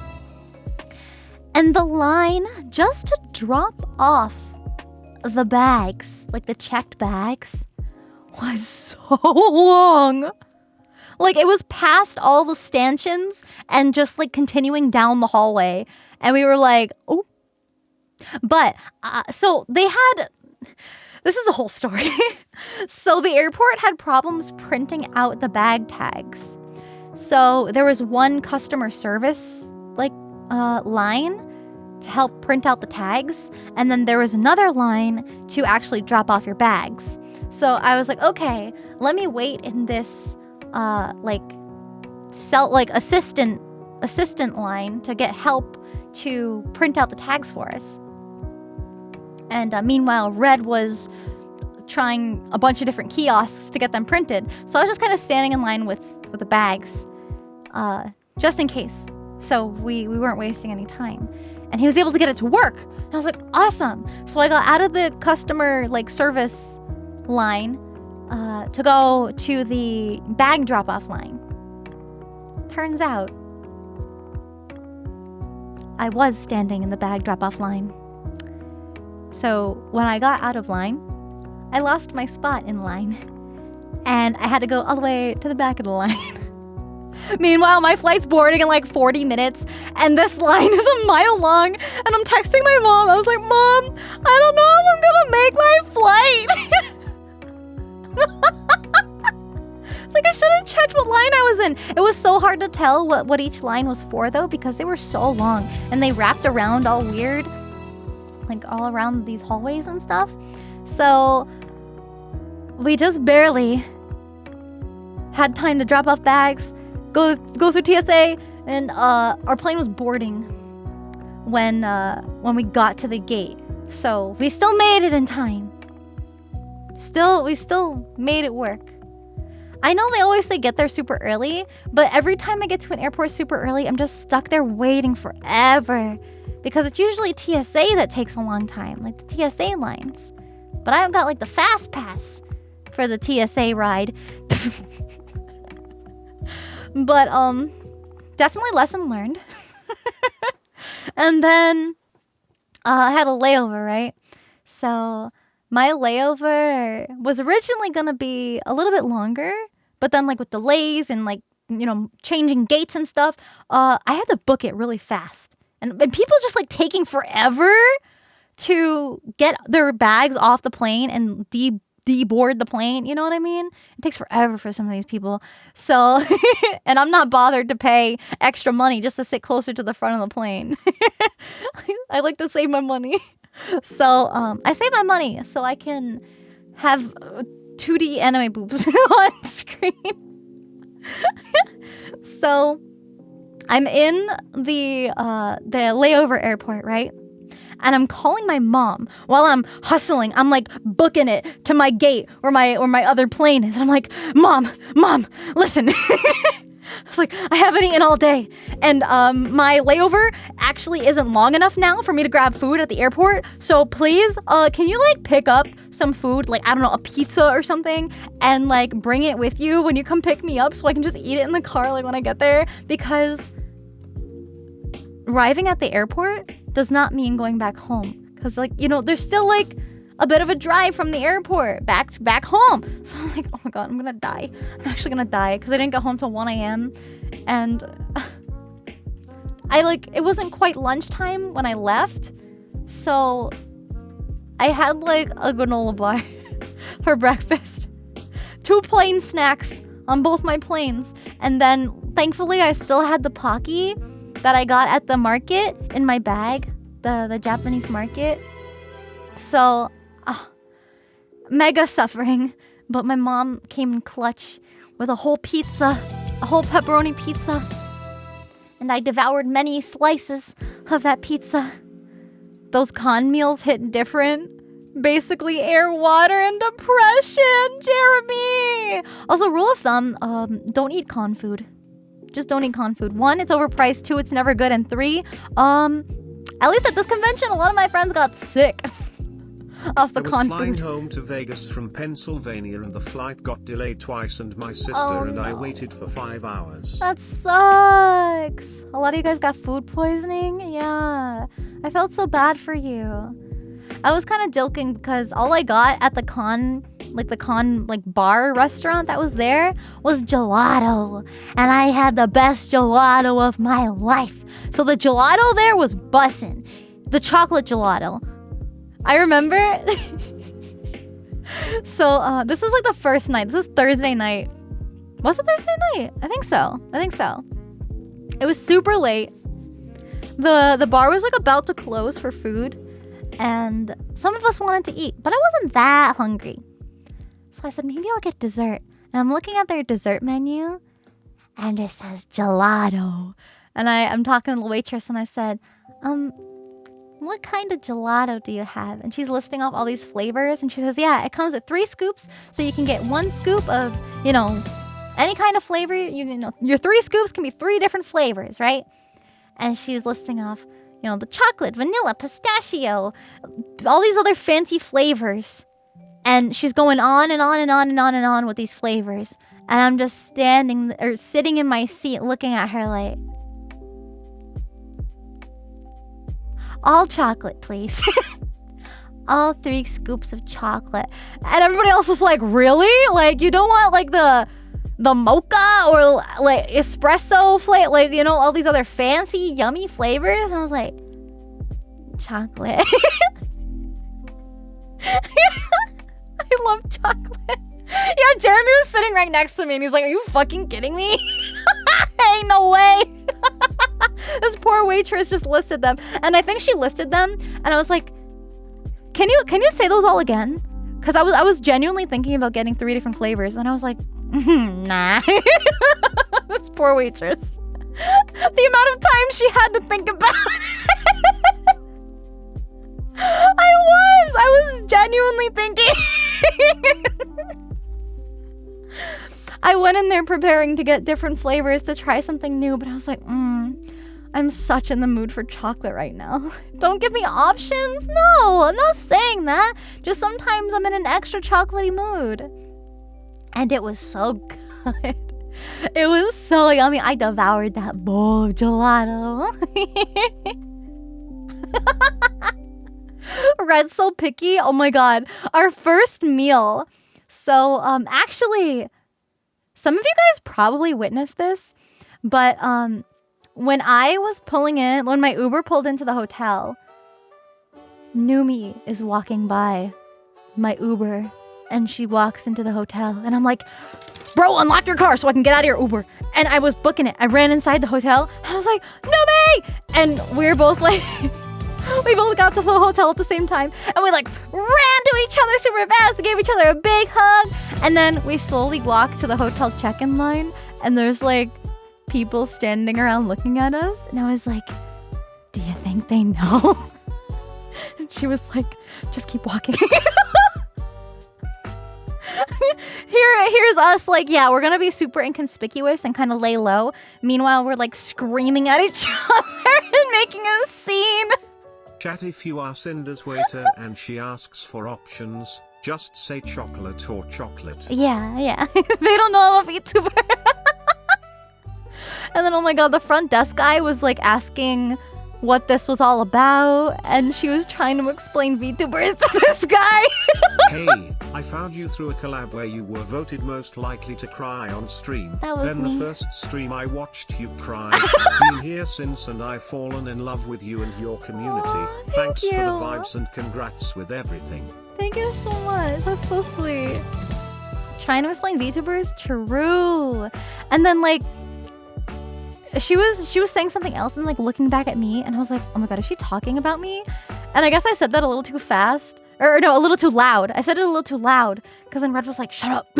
And the line just to drop off the bags, like the checked bags, was so long. Like, it was past all the stanchions and just like continuing down the hallway. And we were like, oh. But, so they had, this is a whole story. So the airport had problems printing out the bag tags. So there was one customer service line to help print out the tags, and then there was another line to actually drop off your bags. So I was like, okay, let me wait in this assistant line to get help to print out the tags for us. And meanwhile, Red was trying a bunch of different kiosks to get them printed. So I was just kind of standing in line with the bags, just in case. So we weren't wasting any time. And he was able to get it to work. And I was like, awesome. So I got out of the customer service line to go to the bag drop-off line. Turns out I was standing in the bag drop-off line. So when I got out of line, I lost my spot in line. And I had to go all the way to the back of the line. Meanwhile, my flight's boarding in like 40 minutes, and this line is a mile long, and I'm texting my mom. I was like, Mom, I don't know if I'm gonna make my flight. It's like I should have checked what line I was in. It was so hard to tell what each line was for, though, because they were so long, and they wrapped around all weird, like all around these hallways and stuff. So we just barely had time to drop off bags, go through TSA, and our plane was boarding when we got to the gate. So we still made it in time. We still made it work. I know they always say get there super early, but every time I get to an airport super early, I'm just stuck there waiting forever. Because it's usually TSA that takes a long time, like the TSA lines. But I've got like the fast pass for the TSA ride. But definitely lesson learned. And then I had a layover, right? So my layover was originally gonna be a little bit longer, but then like with delays and like, you know, changing gates and stuff, I had to book it really fast. And people just like taking forever to get their bags off the plane and deboard the plane, you know what I mean? It takes forever for some of these people. So, and I'm not bothered to pay extra money just to sit closer to the front of the plane. I like to save my money. So, I save my money so I can have 2D anime boobs on screen. So, I'm in the layover airport, right? And I'm calling my mom while I'm hustling. I'm like booking it to my gate where my other plane is. And I'm like, Mom, listen. It's like, I haven't eaten all day. And my layover actually isn't long enough now for me to grab food at the airport. So please, can you like pick up some food, like, I don't know, a pizza or something, and like bring it with you when you come pick me up so I can just eat it in the car like when I get there? Because arriving at the airport does not mean going back home, because like, you know, there's still like a bit of a drive from the airport back home. So I'm like, oh my god, I'm gonna die. I'm actually gonna die because I didn't get home till 1 a.m. and it wasn't quite lunchtime when I left, so I had like a granola bar for breakfast, 2 plain snacks on both my planes, and then thankfully I still had the Pocky that I got at the market in my bag, the Japanese market. So, mega suffering. But my mom came in clutch with a whole pizza, a whole pepperoni pizza. And I devoured many slices of that pizza. Those con meals hit different. Basically air, water, and depression, Jeremy! Also, rule of thumb, don't eat con food. Just don't eat con food. 1, it's overpriced. 2, it's never good. And 3, at least at this convention, a lot of my friends got sick off the con I was flying food. home to Vegas from Pennsylvania and the flight got delayed twice and my sister and I waited for 5 hours. That sucks. A lot of you guys got food poisoning? Yeah. I felt so bad for you. I was kind of joking because all I got at the con bar restaurant that was there was gelato. And I had the best gelato of my life. So the gelato there was bussin'. The chocolate gelato. I remember. So this is like the first night. This is Thursday night. Was it Thursday night? I think so. It was super late. The bar was like about to close for food. And some of us wanted to eat, but I wasn't that hungry. So I said, maybe I'll get dessert. And I'm looking at their dessert menu, and it says gelato. And I'm talking to the waitress, and I said, what kind of gelato do you have? And she's listing off all these flavors, and she says, yeah, it comes with 3 scoops, so you can get 1 scoop of, you know, any kind of flavor. You know, your 3 scoops can be 3 different flavors, right? And she's listing off, you know, the chocolate, vanilla, pistachio, all these other fancy flavors. And she's going on and on and on and on and on with these flavors. And I'm just sitting in my seat looking at her like, All chocolate, please. All 3 scoops of chocolate. And everybody else was like, really? Like, you don't want like the mocha or like espresso flavor, like, you know, all these other fancy, yummy flavors? And I was like, chocolate. I love chocolate. Yeah, Jeremy was sitting right next to me and he's like, are you fucking kidding me? Ain't no way. This poor waitress just listed them. And I think she listed them and I was like, can you say those all again? Because I was genuinely thinking about getting 3 different flavors and I was like, nah. This poor waitress. The amount of time she had to think about it. I was genuinely thinking. I went in there preparing to get different flavors to try something new, but I was like, I'm such in the mood for chocolate right now. Don't give me options. No, I'm not saying that. Just sometimes I'm in an extra chocolatey mood. And it was so good. It was so yummy. I devoured that bowl of gelato. Red's so picky. Oh my god. Our first meal. So, actually, some of you guys probably witnessed this, but when I was pulling in, when my Uber pulled into the hotel, Numi is walking by my Uber and she walks into the hotel and I'm like, bro, unlock your car so I can get out of your Uber. And I was booking it. I ran inside the hotel and I was like, Numi! And we were both like, we both got to the hotel at the same time and we like ran to each other super fast, gave each other a big hug. And then we slowly walked to the hotel check-in line and there's like people standing around looking at us. And I was like, do you think they know? And she was like, just keep walking. Here's us like, yeah, we're gonna be super inconspicuous and kind of lay low. Meanwhile, we're like screaming at each other and making a scene. Chat, if you are Cinder's waiter and she asks for options, just say chocolate or chocolate. Yeah. They don't know I'm a VTuber. And then, oh my god, the front desk guy was like asking what this was all about, and she was trying to explain VTubers to this guy. Hey, I found you through a collab where you were voted most likely to cry on stream. That was then me. The first stream I watched you cry. Been here since and I've fallen in love with you and your community. Aw, Thanks thank for the you. vibes and congrats with everything. Thank you so much. That's so sweet. Trying to explain VTubers? True. And then like she was saying something else and like looking back at me and I was like, oh my god, is she talking about me? And I guess I said that a little too fast. Or no, a little too loud. I said it a little too loud because then Red was like, shut up.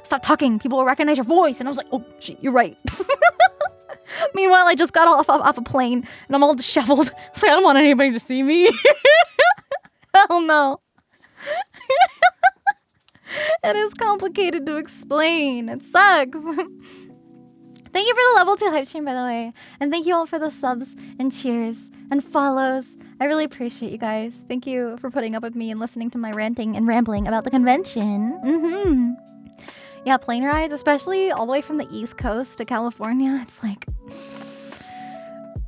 Stop talking. People will recognize your voice. And I was like, oh shit, you're right. Meanwhile, I just got off a plane and I'm all disheveled. So I don't want anybody to see me. Hell no. It is complicated to explain. It sucks. Thank you for the level 2 hype stream, by the way. And thank you all for the subs and cheers and follows. I really appreciate you guys. Thank you for putting up with me and listening to my ranting and rambling about the convention. Yeah, plane rides, especially all the way from the East Coast to California. It's like,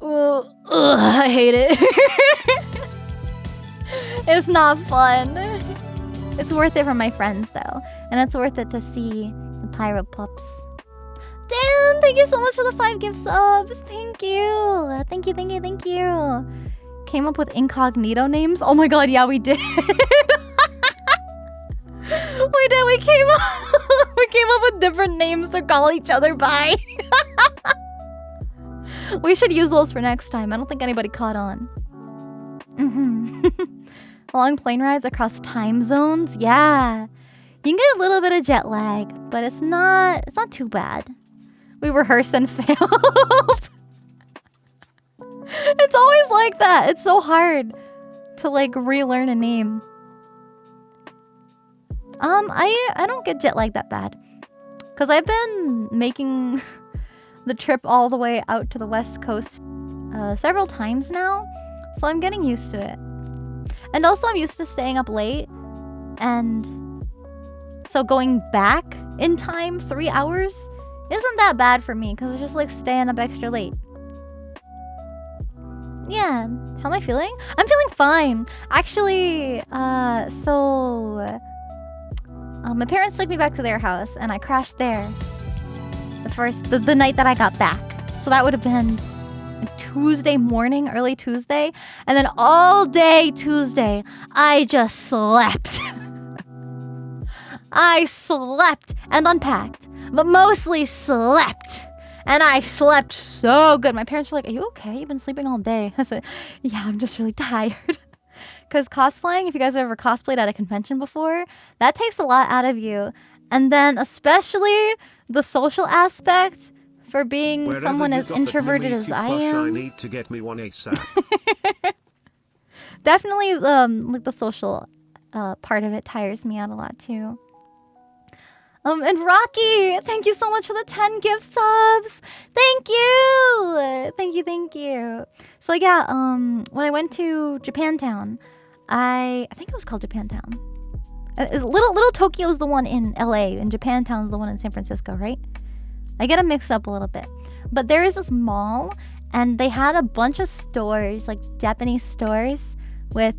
I hate it. It's not fun. It's worth it for my friends, though. And it's worth it to see the Pyro Pups. Dan, thank you so much for the 5 gift subs. Thank you. Thank you. Came up with incognito names. Oh my god, yeah, we did. We came up with different names to call each other by. We should use those for next time. I don't think anybody caught on. Long plane rides across time zones. Yeah. You can get a little bit of jet lag, but it's not too bad. We rehearsed and failed. It's always like that. It's so hard to like relearn a name. I don't get jet lag that bad. Cause I've been making the trip all the way out to the West Coast several times now. So I'm getting used to it. And also I'm used to staying up late. And so going back in time 3 hours isn't that bad for me because it's just like staying up extra late. Yeah, How am I feeling? I'm feeling fine. Actually, my parents took me back to their house and I crashed there. The night that I got back. So that would have been Tuesday morning, early Tuesday. And then all day Tuesday, I just slept. I slept and unpacked, but mostly slept. And I slept so good. My parents were like, "Are you okay? You've been sleeping all day." I said, "Yeah, I'm just really tired." Because cosplaying, if you guys have ever cosplayed at a convention before, that takes a lot out of you. And then especially the social aspect for being Wherever someone you as got that introverted Mimikyu as I plush, I am. need to get me one ASAP. Definitely like the social part of it tires me out a lot too. And Rocky, thank you so much for the 10 gift subs. Thank you. Thank you. So yeah, when I went to Japantown, I think it was called Japantown. Little Tokyo's the one in LA and Japantown's the one in San Francisco, right? I get them mixed up a little bit. But there is this mall and they had a bunch of stores, like Japanese stores, with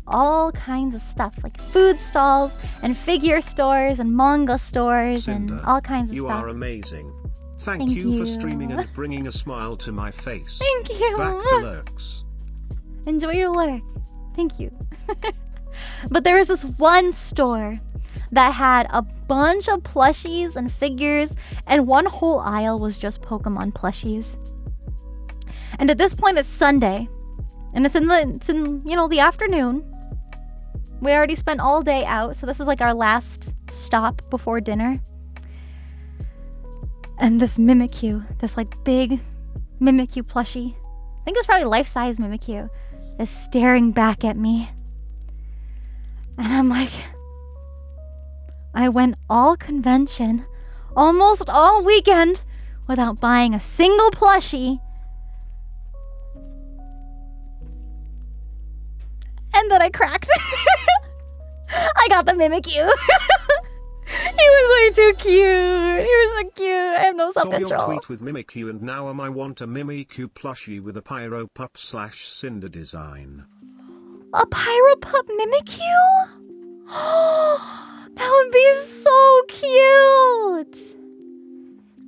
all kinds of stuff, like food stalls and figure stores and manga stores Sinder, and all kinds of you stuff. are amazing. Thank Thank you for you. streaming and bringing a smile to my face. Thank you. Back to lurks. Enjoy your lurk. Thank you. But there was this one store that had a bunch of plushies and figures, and one whole aisle was just Pokemon plushies. And at this point, it's Sunday. And it's in the afternoon. We already spent all day out, so this was like our last stop before dinner. And this Mimikyu, this like big Mimikyu plushie, I think it was probably life-size Mimikyu, is staring back at me. And I'm like, I went all convention, almost all weekend, without buying a single plushie. And then I cracked. I got the Mimikyu. He was way too cute. He was so cute. I have no Saw your self-control. tweet with Mimikyu and now I want a Mimikyu plushie with a Pyro Pup / Sinder design. A Pyro Pup Mimikyu? That would be so cute.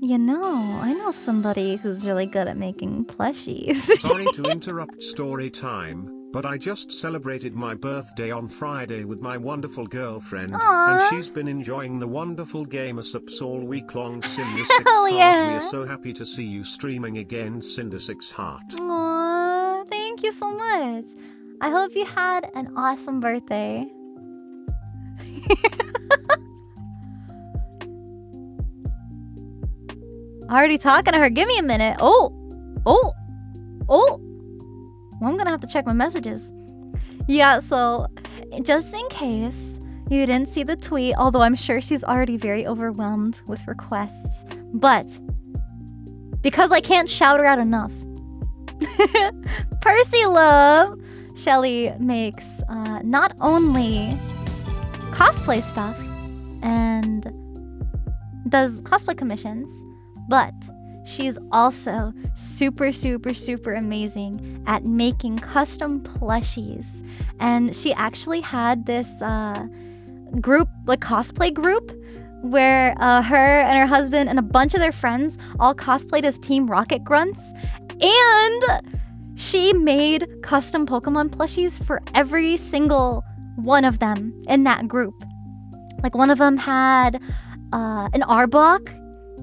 You know, I know somebody who's really good at making plushies. Sorry to interrupt story time, but I just celebrated my birthday on Friday with my wonderful girlfriend, Aww. and she's been enjoying the wonderful game Ups all week long. Cinder 6 Hell Heart. yeah. We are so happy to see you streaming again, Cinder 6 Heart. Aww, thank you so much. I hope you had an awesome birthday. Already talking to her. Give me a minute. Oh. Well, I'm gonna have to check my messages. Yeah, so just in case you didn't see the tweet, although I'm sure she's already very overwhelmed with requests, but because I can't shout her out enough, Percy Love, Shelly makes not only cosplay stuff and does cosplay commissions, but she's also super amazing at making custom plushies. And she actually had this group, like cosplay group, where her and her husband and a bunch of their friends all cosplayed as Team Rocket Grunts. And she made custom Pokemon plushies for every single one of them in that group. Like one of them had an Arbok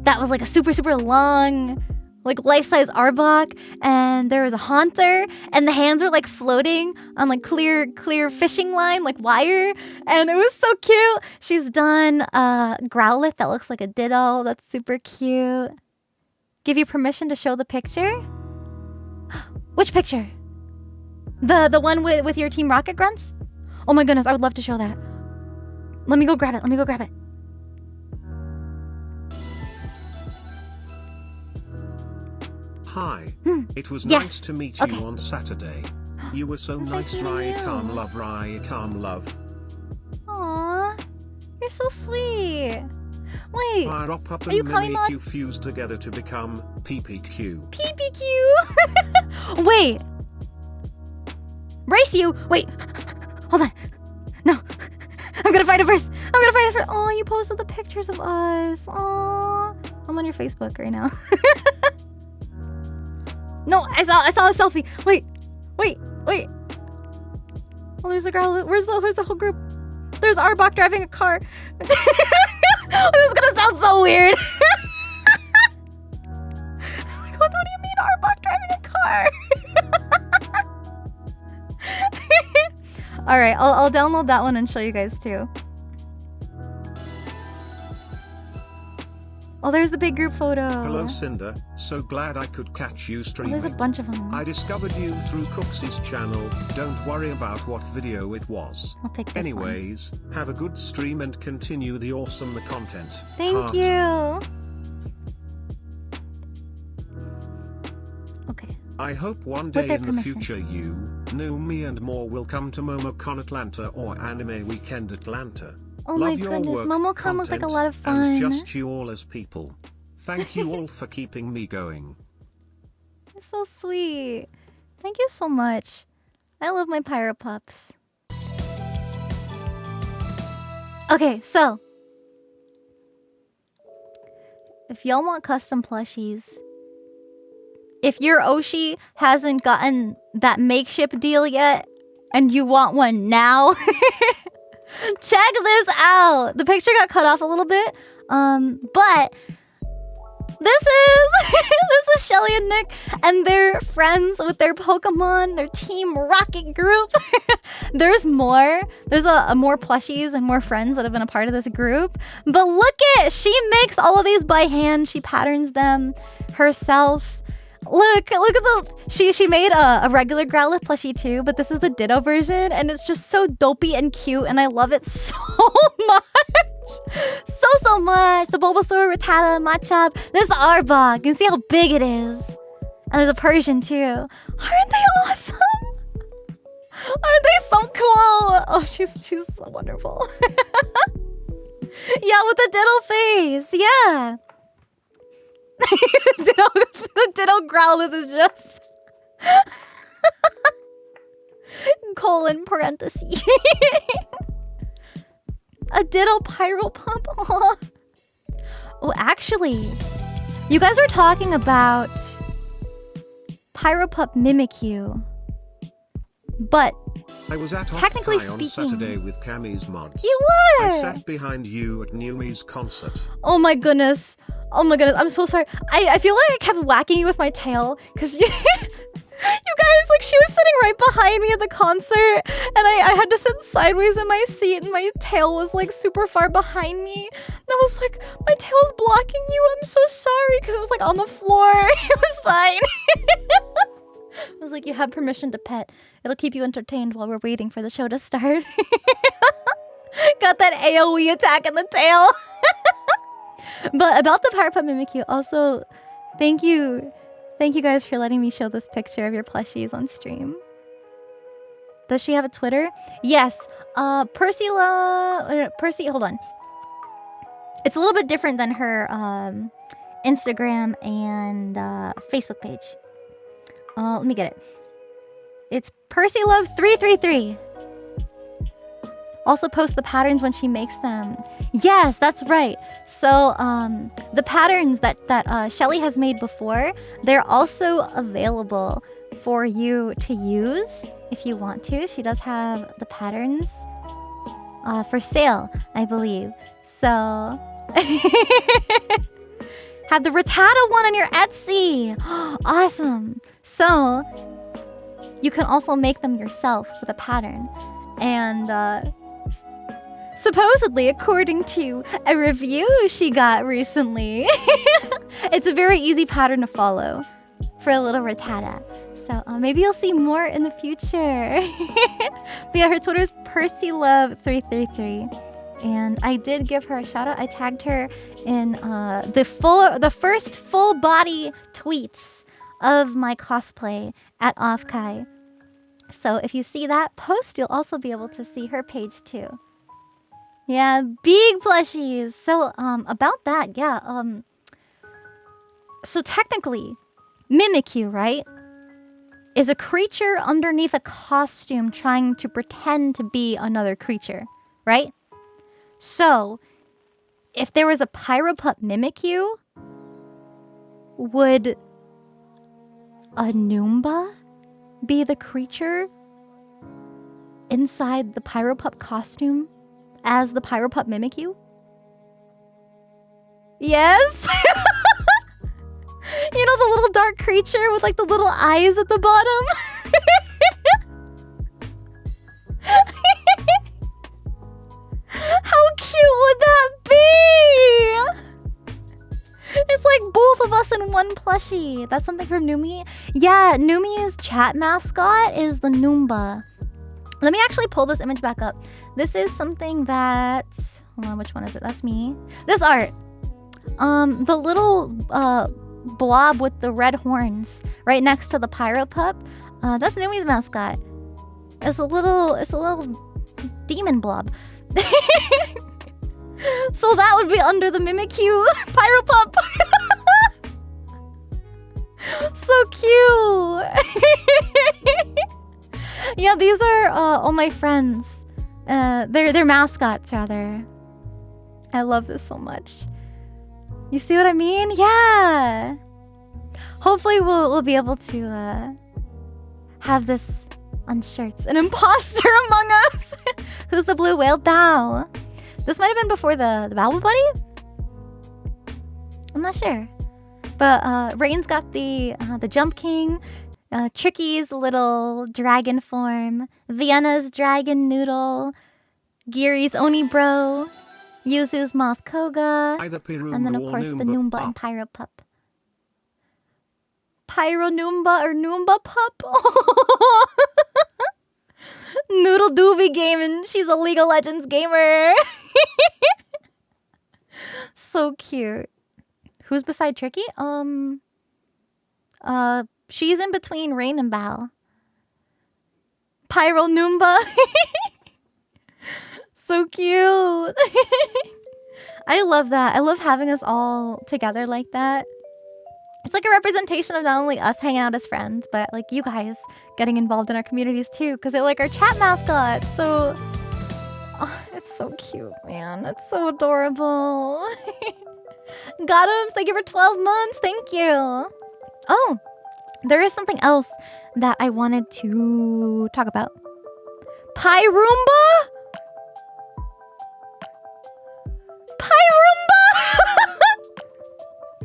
that was like a super long, like life-size Arbok, and there was a Haunter, and the hands were like floating on like clear fishing line, like wire, and it was so cute. She's done Growlithe that looks like a Ditto. That's super cute. Give you permission to show the picture? Which picture? The one with your Team Rocket Grunts? Oh my goodness, I would love to show that. Let me go grab it. Hi. It was Yes. nice to meet Okay. you on Saturday. You were so It was nice, nice meeting you. Raya calm love. Aww, you're so sweet. Wait, Pyro Pup are you and calling on Mimikyu fused together to become PPQ. PPQ? Wait, Brace you! Wait! Hold on. No. I'm gonna find it first. I'm gonna find it first. Oh, you posted the pictures of us. Oh, I'm on your Facebook right now. No, I saw a selfie. Wait. Oh, there's a girl. Where's the whole group? There's Arbok driving a car. This is gonna sound so weird. Like, what do you mean Arbok driving a car? All right, I'll download that one and show you guys too. Oh, there's the big group photo. Hello Cinder, so glad I could catch you Oh, streaming. there's a bunch of them. I discovered you through Cooksy's channel, don't worry about what video it was. I'll pick this Anyways, have a good stream and continue the awesome content. Thank Heart. you. Okay. I hope one With day their in permission. the future you, Numi and more will come to MomoCon Atlanta or Anime Weekend Atlanta. Oh Love my your goodness, work, MomoCon looked like a content, lot of fun. And just you all as people. Thank you all for keeping me going. You're so sweet. Thank you so much. I love my Pyro Pups. Okay, so if y'all want custom plushies, if your Oshi hasn't gotten that makeshift deal yet and you want one now, check this out. The picture got cut off a little bit, but this is Shelly and Nick and their friends with their Pokemon, their Team Rocket group. There's more. There's a more plushies and more friends that have been a part of this group. But look she makes all of these by hand. She patterns them herself. Look at the she made a regular Growlithe plushie too, but this is the Ditto version and it's just so dopey and cute and I love it so much. So much. The Bulbasaur, Rattata, Machop. There's the Arbok. You can see how big it is. And there's a Persian too. Aren't they awesome? Aren't they so cool? Oh, she's so wonderful. Yeah, with the Ditto face. Yeah. The Ditto Growlithe is just colon parentheses. A Ditto Pyro Pump. Oh, actually, you guys were talking about Pyropup Mimikyu, but I was at technically Offkai on speaking, Saturday with Cammy's mods. you were. I sat behind you at Numi's concert. Oh my goodness. I'm so sorry. I feel like I kept whacking you with my tail because you you guys, like, she was sitting right behind me at the concert and I had to sit sideways in my seat and my tail was like super far behind me. And I was like, my tail's blocking you. I'm so sorry because it was like on the floor. It was fine. I was like, you have permission to pet. It'll keep you entertained while we're waiting for the show to start. Got that AoE attack in the tail. But about the Pyropup Mimikyu, also, thank you guys for letting me show this picture of your plushies on stream. Does she have a Twitter? Yes. Percy, hold on. It's a little bit different than her Instagram and Facebook page. Let me get it. It's PercyLove333. Also posts the patterns when she makes them. Yes, that's right. So the patterns that Shelly has made before, they're also available for you to use if you want to. She does have the patterns for sale, I believe. So have the Rattata one on your Etsy. Awesome. So you can also make them yourself with a pattern. And supposedly, according to a review she got recently, it's a very easy pattern to follow for a little Rattata. So maybe you'll see more in the future. But yeah, her Twitter is PercyLove333. And I did give her a shout out. I tagged her in the first full body tweets of my cosplay at Offkai. So if you see that post, you'll also be able to see her page too. Yeah, big plushies. So about that, yeah. So technically, Mimikyu, right? is a creature underneath a costume trying to pretend to be another creature, right? So, if there was a Pyropup Mimikyu, would a Noomba be the creature inside the Pyropup costume as the Pyropup Mimikyu? Yes? You know, the little dark creature with like the little eyes at the bottom? How cute would that be? It's like both of us in one plushie. That's something from Numi. Yeah, Numi's chat mascot is the Noomba. Let me actually pull this image back up. This is something that... Hold on, which one is it? That's me. This art. The little blob with the red horns right next to the Pyropup. That's Numi's mascot. It's a little demon blob. So that would be under the Mimikyu Pyropup. So cute. Yeah, these are all my friends. They're mascots rather. I love this so much. You see what I mean? Yeah. Hopefully we'll be able to have this on shirts. An imposter among us. Who's the blue whale? Bao. This might have been before the Babble Buddy? I'm not sure. But Rain's got the Jump King. Tricky's little dragon form. Vienna's dragon noodle. Geary's Oni Bro. Yuzu's Moth Koga. And then of course the Noomba and Pyro Pup. Pyro Noomba or Noomba Pup? Noodle Doobie gaming. She's a League of Legends gamer. So cute. Who's beside Tricky? She's in between Rain and Bao. Pyro Noomba. So cute. I love that. I love having us all together like that. It's like a representation of not only us hanging out as friends, but like you guys getting involved in our communities too, because they're like our chat mascots. So it's so cute, man. It's so adorable. Got him. Thank you for 12 months. Thank you. Oh, there is something else that I wanted to talk about. Pyroomba? Pyroomba?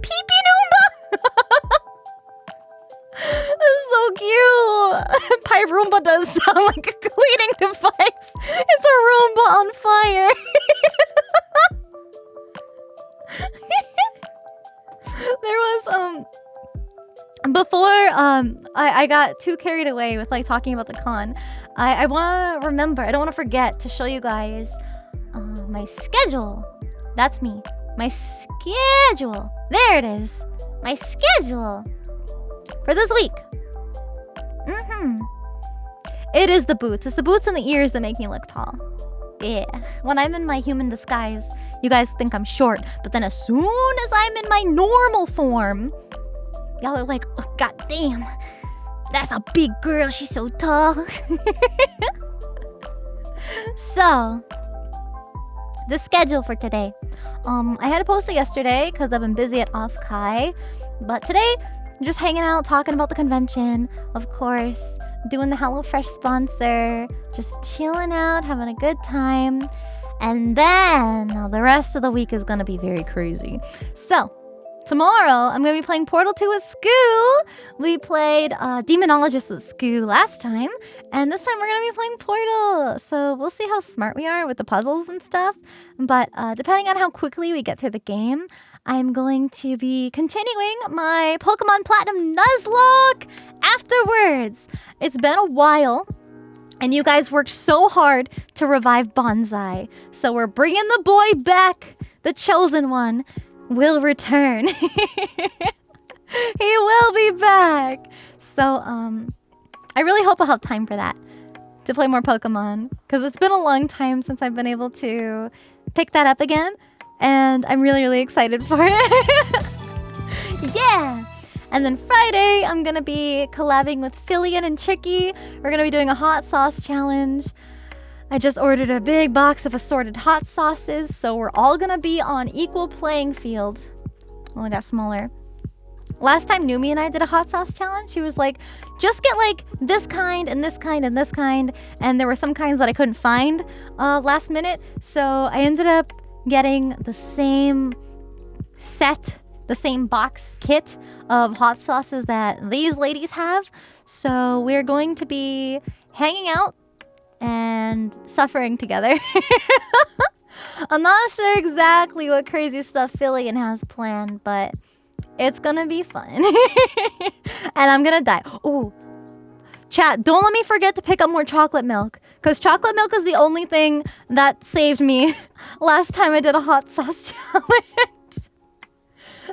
Pee-pee Noomba? That's so cute. Pyroomba does sound like a cleaning device. It's a Roomba on fire. There was before I got too carried away with like talking about the con. I want to remember, I don't want to forget to show you guys my schedule. That's me. My schedule. There it is. My schedule for this week. It is the boots. It's the boots and the ears that make me look tall. Yeah. When I'm in my human disguise, you guys think I'm short, but then as soon as I'm in my normal form, y'all are like, oh, god damn, that's a big girl, she's so tall. So, the schedule for today. I had to post it yesterday because I've been busy at Offkai, but today, I'm just hanging out, talking about the convention, of course, doing the HelloFresh sponsor, just chilling out, having a good time. And then the rest of the week is gonna be very crazy. So, tomorrow I'm gonna be playing Portal 2 with Scoo. We played Demonologist with Scoo last time, and this time we're gonna be playing Portal. So we'll see how smart we are with the puzzles and stuff. But depending on how quickly we get through the game, I'm going to be continuing my Pokemon Platinum Nuzlocke afterwards. It's been a while. And you guys worked so hard to revive Bonsai. So we're bringing the boy back. The chosen one will return. He will be back. So, I really hope I'll have time for that. To play more Pokemon. Because it's been a long time since I've been able to pick that up again. And I'm really, really excited for it. Yeah! And then Friday, I'm gonna be collabing with Fillion and Tricky. We're gonna be doing a hot sauce challenge. I just ordered a big box of assorted hot sauces, so we're all gonna be on equal playing field. Only got smaller. Last time Numi and I did a hot sauce challenge, she was like, just get like this kind and this kind and this kind. And there were some kinds that I couldn't find last minute. So I ended up getting the same set, the same box kit of hot sauces that these ladies have. So we're going to be hanging out and suffering together. I'm not sure exactly what crazy stuff Fillion has planned, but it's gonna be fun. And I'm gonna die. Ooh. Chat, don't let me forget to pick up more chocolate milk, because chocolate milk is the only thing that saved me last time I did a hot sauce challenge.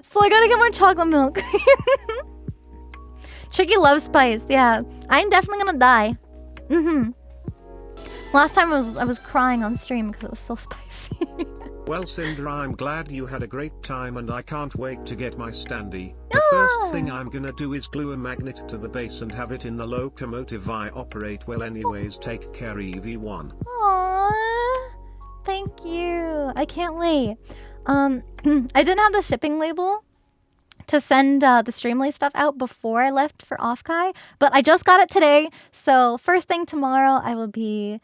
So I gotta get more chocolate milk. Tricky loves spice. Yeah, I'm definitely gonna die. Last time I was crying on stream because it was so spicy. Well, Cinder, I'm glad you had a great time and I can't wait to get my standee. The first thing I'm gonna do is glue a magnet to the base and have it in the locomotive I operate. Well, anyways, take care, EV1. Aww, thank you. I can't wait. I didn't have the shipping label to send the Streamly stuff out before I left for Offkai, but I just got it today. So first thing tomorrow, I will be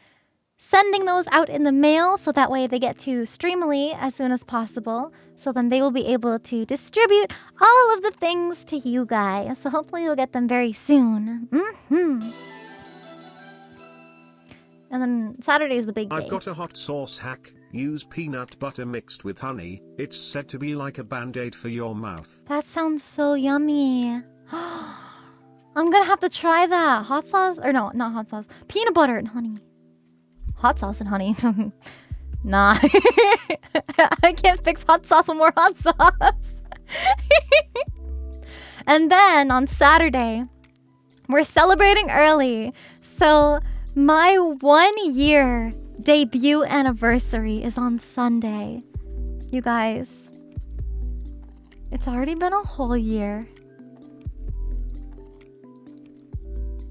sending those out in the mail, so that way they get to Streamly as soon as possible. So then they will be able to distribute all of the things to you guys. So hopefully you'll get them very soon. And then Saturday is the big day. I've got a hot sauce hack. Use peanut butter mixed with honey. It's said to be like a band-aid for your mouth. That sounds so yummy. I'm gonna have to try that. Hot sauce? Or no, not hot sauce. Peanut butter and honey. Hot sauce and honey. Nah. I can't fix hot sauce with more hot sauce. And then on Saturday, we're celebrating early. So my 1 year debut anniversary is on Sunday. You guys, it's already been a whole year.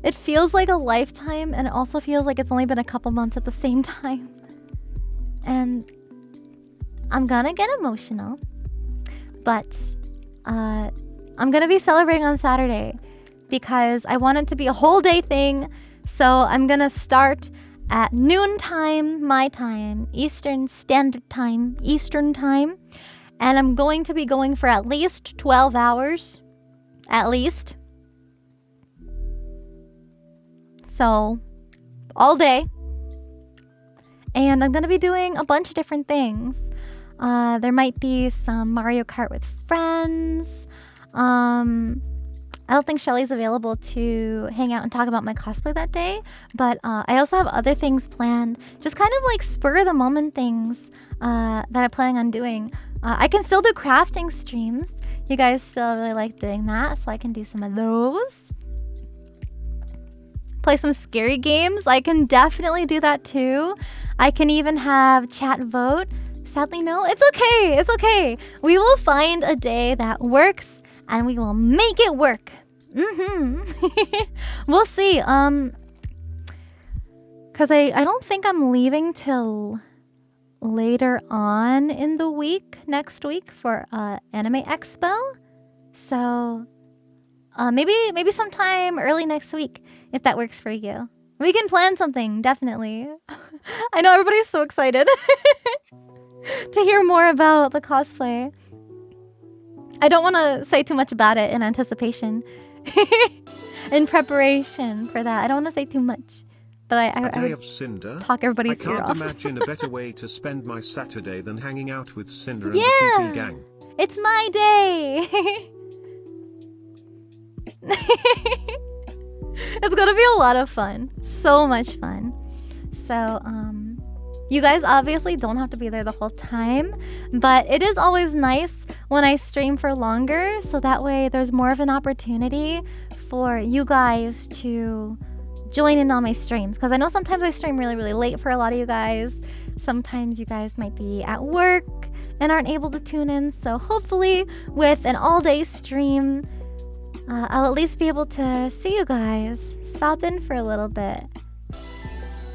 It feels like a lifetime, and it also feels like it's only been a couple months at the same time. And I'm gonna get emotional, but I'm gonna be celebrating on Saturday because I want it to be a whole day thing. So I'm gonna start at noontime, my time, Eastern Standard Time, and I'm going to be going for at least 12 hours, at least. So, all day. And I'm going to be doing a bunch of different things. There might be some Mario Kart with friends. I don't think Shelly's available to hang out and talk about my cosplay that day. But I also have other things planned. Just kind of like spur of the moment things that I'm planning on doing. I can still do crafting streams. You guys still really like doing that, so I can do some of those. Play some scary games. I can definitely do that too. I can even have chat vote. Sadly, no. It's okay. It's okay. We will find a day that works and we will make it work. We'll see. Cause I don't think I'm leaving till later on in the week, next week for Anime Expo. So maybe sometime early next week, if that works for you. We can plan something, definitely. I know everybody's so excited to hear more about the cosplay. I don't want to say too much about it in anticipation. In preparation for that. I don't want to say too much. But I Day of Cinder. talk everybody's ear off. I can't imagine a better way to spend my Saturday than hanging out with Cinder and Yeah. the PP gang. It's my day. It's gonna be a lot of fun. So much fun. So, you guys obviously don't have to be there the whole time, but it is always nice when I stream for longer, so that way there's more of an opportunity for you guys to join in on my streams. Because I know sometimes I stream really, really late for a lot of you guys. Sometimes you guys might be at work and aren't able to tune in. So hopefully with an all-day stream, I'll at least be able to see you guys. Stop in for a little bit.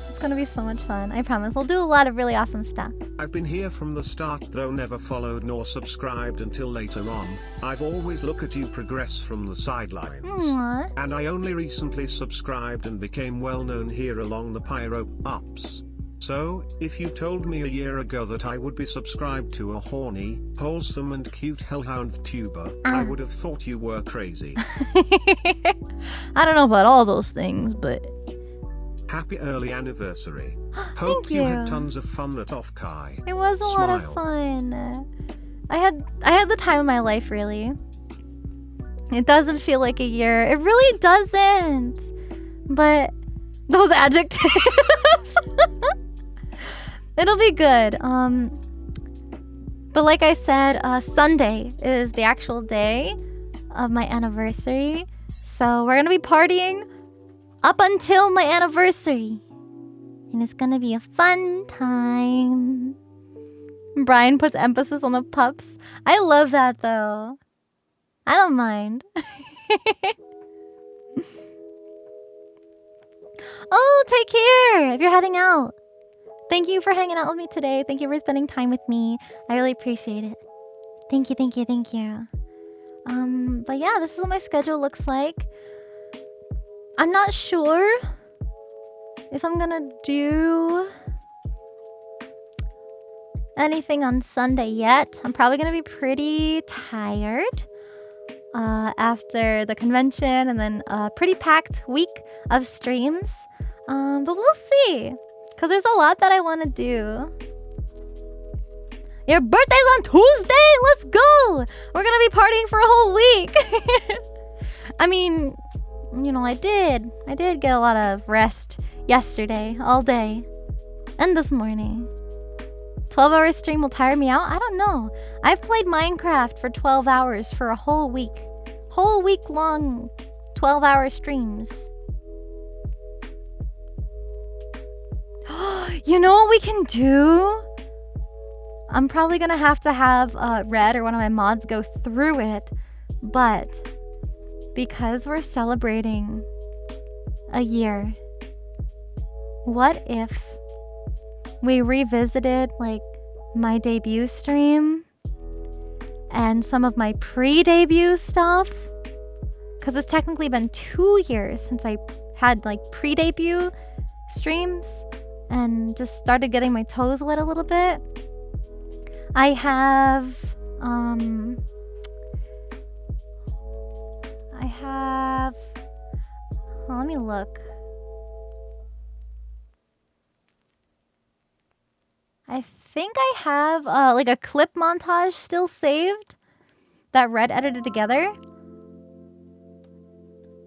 It's gonna be so much fun, I promise. We'll do a lot of really awesome stuff. I've been here from the start, though never followed nor subscribed until later on. I've always looked at you progress from the sidelines. Aww. And I only recently subscribed and became well known here along the Pyro ups. So, if you told me a year ago that I would be subscribed to a horny, wholesome and cute hellhound tuber, I would have thought you were crazy. I don't know about all those things, but... Happy early anniversary. Thank Hope you you. had tons of fun at Offkai. It was a lot of Smile. fun. I had the time of my life, really. It doesn't feel like a year. It really doesn't. But those adjectives. It'll be good. But like I said, Sunday is the actual day of my anniversary. So we're gonna be partying up until my anniversary. And it's gonna be a fun time. Brian puts emphasis on the pups. I love that though. I don't mind. Oh, take care if you're heading out. Thank you for hanging out with me today. Thank you for spending time with me. I really appreciate it. Thank you, thank you, thank you. But yeah, this is what my schedule looks like. I'm not sure if I'm gonna do anything on Sunday yet. I'm probably gonna be pretty tired after the convention and then a pretty packed week of streams. But we'll see. Because there's a lot that I want to do. Your birthday's on Tuesday? Let's go! We're gonna be partying for a whole week. I mean, you know, I did get a lot of rest yesterday, all day. And this morning. 12-hour stream will tire me out? I don't know. I've played Minecraft for 12 hours for a whole week. Whole week long 12-hour streams. You know what we can do? I'm probably gonna have to have Red or one of my mods go through it, but because we're celebrating a year, what if we revisited like my debut stream and some of my pre-debut stuff? Because it's technically been 2 years since I had like pre-debut streams and just started getting my toes wet a little bit. I have let me look. I think I have like a clip montage still saved that Red edited together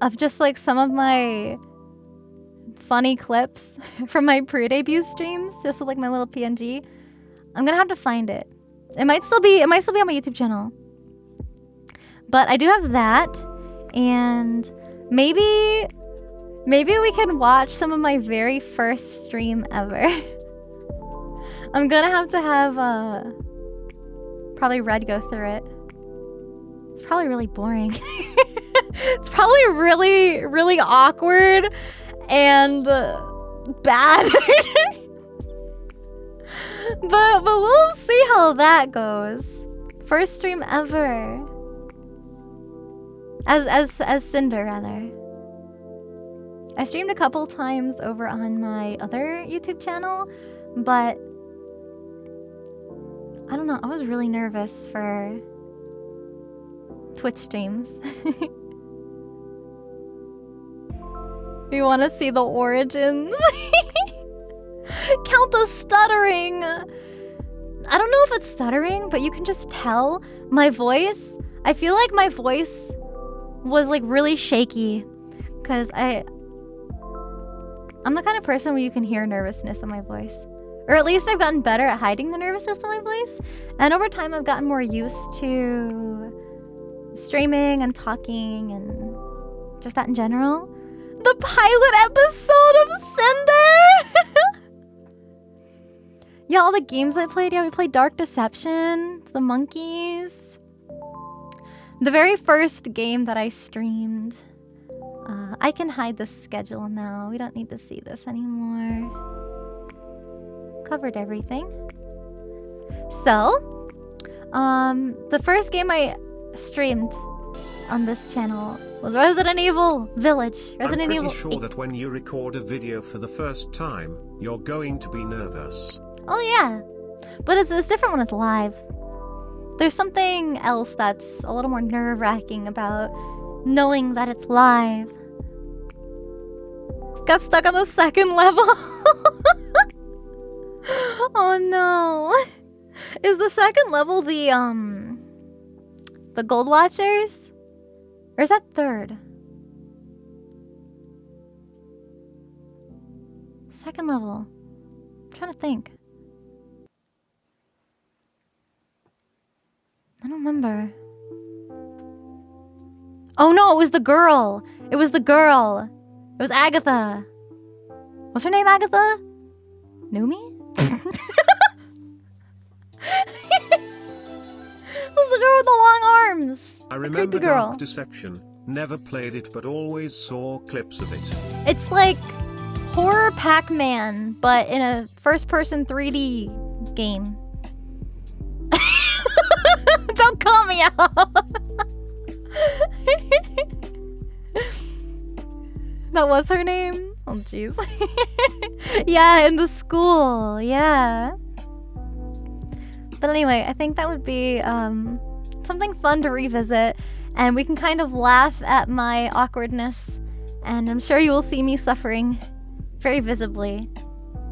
of just like some of my funny clips from my pre-debut streams, just with like my little PNG. I'm gonna have to find it. It might still be on my YouTube channel. But I do have that, and maybe we can watch some of my very first stream ever. I'm gonna have to have probably Red go through it. It's probably really boring. It's probably really, really awkward and bad. but we'll see how that goes. First stream ever. As Sinder, rather. I streamed a couple times over on my other YouTube channel, but I don't know, I was really nervous for Twitch streams. We want to see the origins. Count the stuttering. I don't know if it's stuttering, but you can just tell my voice. I feel like my voice was like really shaky because I'm the kind of person where you can hear nervousness in my voice. Or at least I've gotten better at hiding the nervousness in my voice. And over time I've gotten more used to streaming and talking and just that in general. The pilot episode of Sinder! Yeah, all the games I played. Yeah, we played Dark Deception, The Monkeys, The very first game that I streamed. I can hide the schedule now. We don't need to see this anymore. Covered everything. So, the first game I streamed on this channel was Resident Evil Village. Resident I'm pretty Evil sure 8. that when you record a video for the first time, you're going to be nervous. Oh yeah, but it's different when it's live. There's something else that's a little more nerve-wracking about knowing that it's live. Got stuck on the second level. Oh no. Is the second level the Gold Watchers? Or is that third? Second level. I'm trying to think. I don't remember. Oh no, it was the girl. It was the girl. It was Agatha. What's her name, Agatha? Numi? It was the girl with the long arms. I The remember creepy girl. Dark Deception. Never played it but always saw clips of it. It's like Horror Pac-Man, but in a first-person 3D game. Don't call me out. That was her name? Oh, jeez. Yeah, in the school. Yeah. But anyway, I think that would be something fun to revisit. And we can kind of laugh at my awkwardness. And I'm sure you will see me suffering very visibly.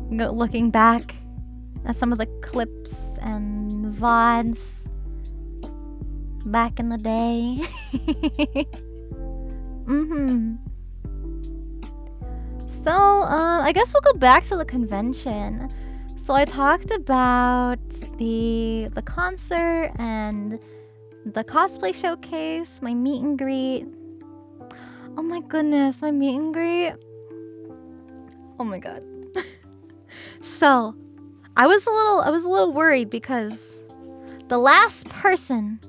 Looking back at some of the clips and VODs back in the day. So, I guess we'll go back to the convention. So I talked about the concert and the cosplay showcase, my meet and greet. Oh my goodness, my meet and greet. Oh my god. So, I was a little worried because the last person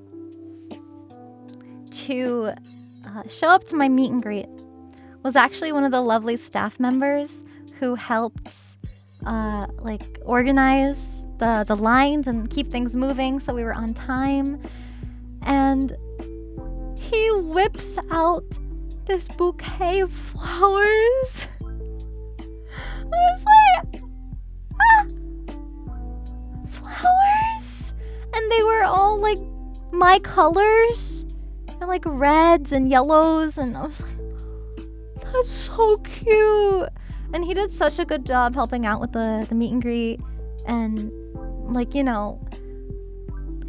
to show up to my meet and greet was actually one of the lovely staff members who helped like organize the lines and keep things moving so we were on time. And he whips out this bouquet of flowers. I was like, ah, flowers? And they were all like my colors. They're like reds and yellows, and I was like, that's so cute. And he did such a good job helping out with the meet and greet. And like, you know,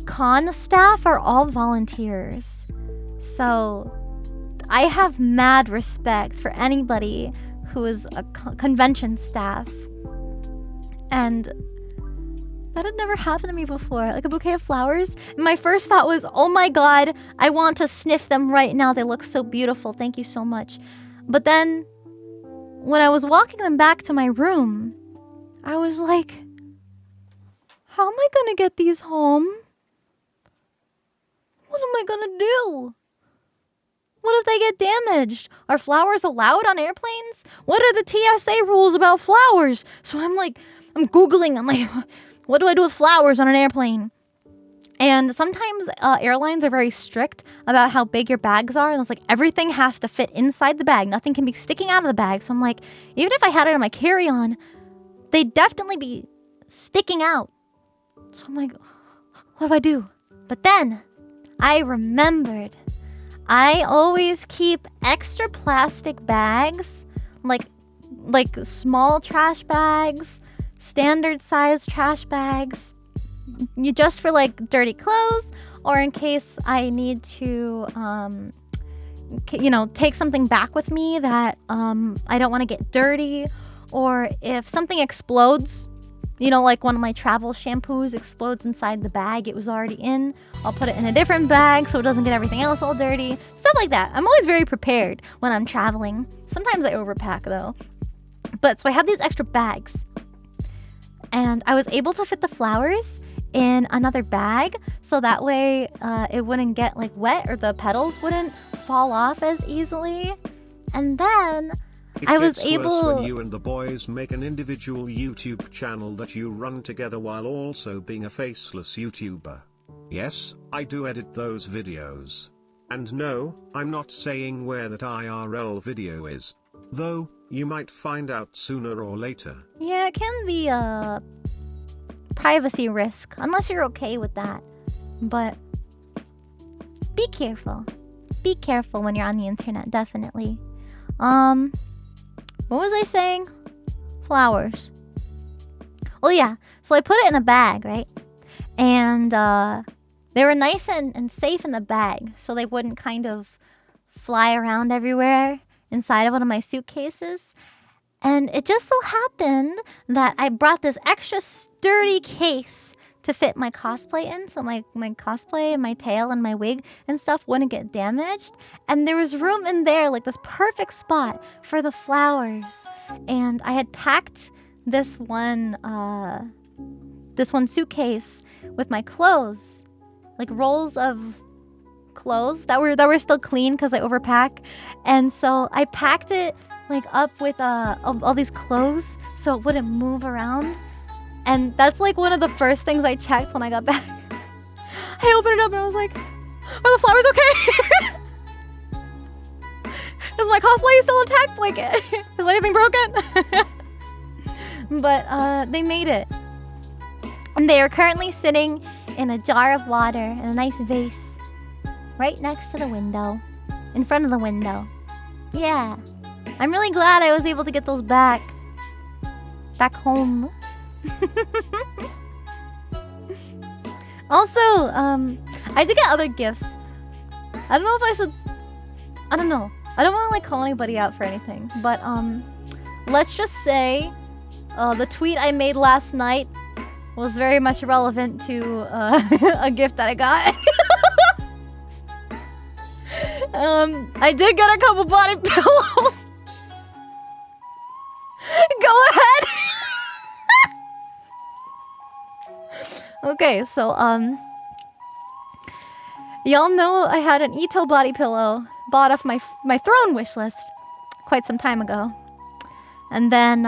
con staff are all volunteers. So I have mad respect for anybody who is a convention staff. And that had never happened to me before. Like a bouquet of flowers. And my first thought was, oh my god, I want to sniff them right now. They look so beautiful. Thank you so much. But then when I was walking them back to my room, I was like, how am I gonna get these home? What am I gonna do? What if they get damaged? Are flowers allowed on airplanes? What are the TSA rules about flowers? So I'm Googling, I'm like, what do I do with flowers on an airplane? And sometimes airlines are very strict about how big your bags are. And it's like everything has to fit inside the bag. Nothing can be sticking out of the bag. So I'm like, even if I had it in my carry-on, they'd definitely be sticking out. So I'm like, what do I do? But then I remembered I always keep extra plastic bags, like small trash bags, standard size trash bags. You just for like dirty clothes, or in case I need to, take something back with me that I don't want to get dirty, or if something explodes, like one of my travel shampoos explodes inside the bag it was already in, I'll put it in a different bag so it doesn't get everything else all dirty. Stuff like that. I'm always very prepared when I'm traveling. Sometimes I overpack though. But so I have these extra bags. And I was able to fit the flowers in another bag, so that way it wouldn't get like wet or the petals wouldn't fall off as easily. And then I was It gets worse able. when you and the boys make an individual YouTube channel that you run together while also being a faceless YouTuber. Yes, I do edit those videos. And no, I'm not saying where that IRL video is. Though, you might find out sooner or later. Yeah, it can be a privacy risk, unless you're okay with that. But be careful. Be careful when you're on the internet, definitely. What was I saying? Flowers. Well, yeah. So I put it in a bag, right? And they were nice and safe in the bag, so they wouldn't kind of fly around everywhere inside of one of my suitcases. And it just so happened that I brought this extra sturdy case to fit my cosplay in, so my cosplay and my tail and my wig and stuff wouldn't get damaged. And there was room in there, like this perfect spot for the flowers. And I had packed this one suitcase with my clothes, like rolls of clothes that were still clean because I overpack. And so I packed it like up with all these clothes so it wouldn't move around. And that's like one of the first things I checked when I got back. I opened it up and I was like, are the flowers okay? Is my cosplay still intact? Like, is anything broken? But they made it. And they are currently sitting in a jar of water in a nice vase right next to the window, in front of the window. Yeah. I'm really glad I was able to get those back home. Also, I did get other gifts. I don't know if I should. I don't know. I don't want to like call anybody out for anything, but let's just say, the tweet I made last night was very much relevant to a gift that I got. I did get a couple body pillows. Go ahead. Okay, so y'all know I had an Ito body pillow bought off my throne wish list quite some time ago. And then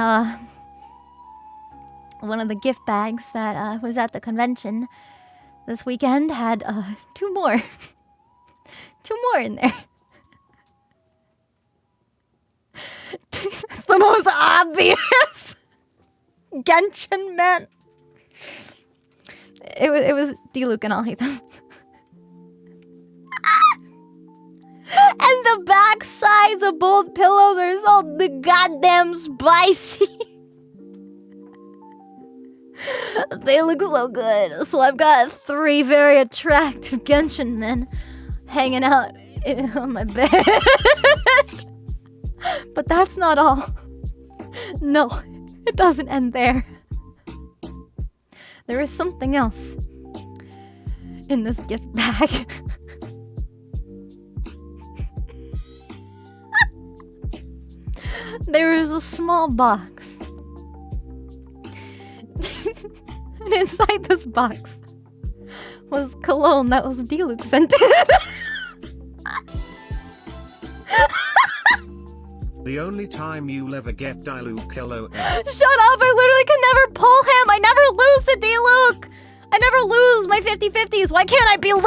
one of the gift bags that was at the convention this weekend had two more. Two more in there. It's the most obvious Genshin man. It was D-Luke and I'll hate them. And the back sides of both pillows are so goddamn spicy. They look so good. So I've got 3 very attractive Genshin men hanging out on my bed. But that's not all. No, it doesn't end there. There is something else in this gift bag. There is a small box. And inside this box was cologne that was D-Luke scented. The only time you'll ever get Diluc LOL. Shut up! I literally can never pull him! I never lose to D-Luke! I never lose my 50-50s! Why can't I be loser?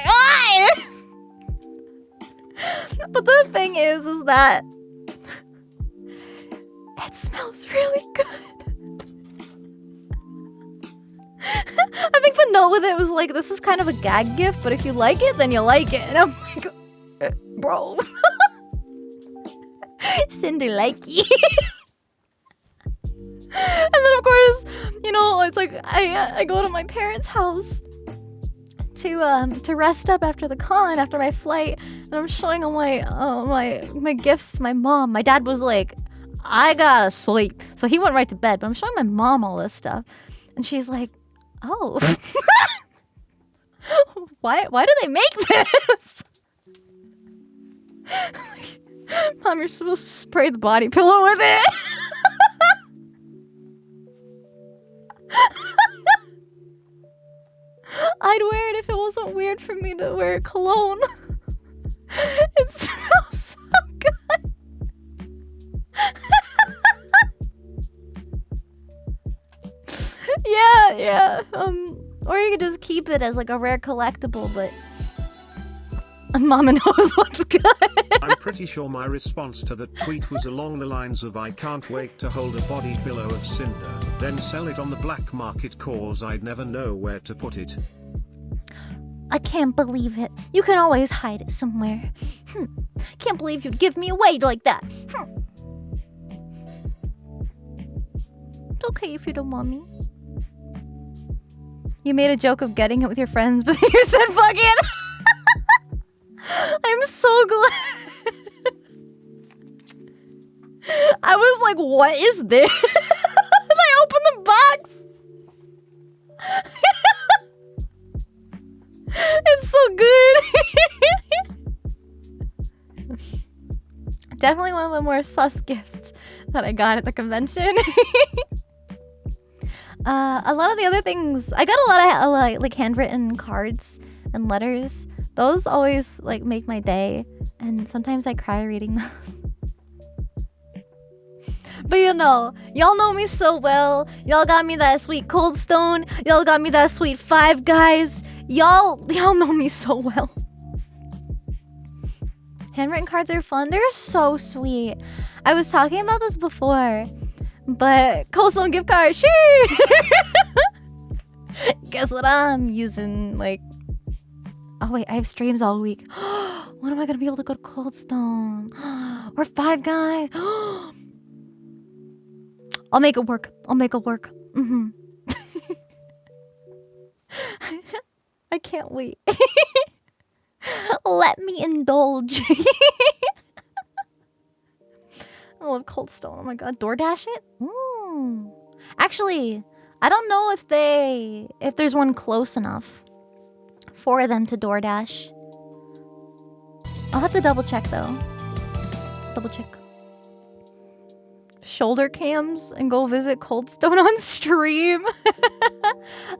Why? But the thing is that it smells really good. I think the note with it was like, this is kind of a gag gift, but if you like it, then you like it. And I'm like, bro. Sinder likey. And then of course, you know, it's like I go to my parents' house to rest up after the con, after my flight, and I'm showing all my gifts to my mom. My dad was like, I gotta sleep, so he went right to bed. But I'm showing my mom all this stuff, and she's like, oh. why do they make this? Mom, you're supposed to spray the body pillow with it. I'd wear it if it wasn't weird for me to wear cologne. It smells so good. Yeah. Or you could just keep it as like a rare collectible, but Mama knows what's good. I'm pretty sure my response to that tweet was along the lines of I can't wait to hold a body pillow of Sinder, then sell it on the black market cause I'd never know where to put it. I can't believe it. You can always hide it somewhere. Can't believe you'd give me away like that. It's okay if you don't want me. You made a joke of getting it with your friends, but you said fuck it. I'm so glad. I was like, what is this? And I opened the box. It's so good. Definitely one of the more sus gifts that I got at the convention. A lot of the other things, I got a lot of like handwritten cards and letters. Those always like make my day, and sometimes I cry reading them. But you know, y'all know me so well. Y'all got me that sweet Cold Stone. Y'all got me that sweet Five Guys. Y'all know me so well. Handwritten cards are fun. They're so sweet. I was talking about this before, but Cold Stone gift card, sure. Guess what I'm using? Like, oh wait, I have streams all week. When am I gonna be able to go to Cold Stone or Five Guys? I'll make it work. I can't wait. Let me indulge. I love Cold Stone. Oh my god, DoorDash it? Ooh. Actually, I don't know if there's one close enough for them to DoorDash. I'll have to double check though. Shoulder cams and go visit Cold Stone on stream.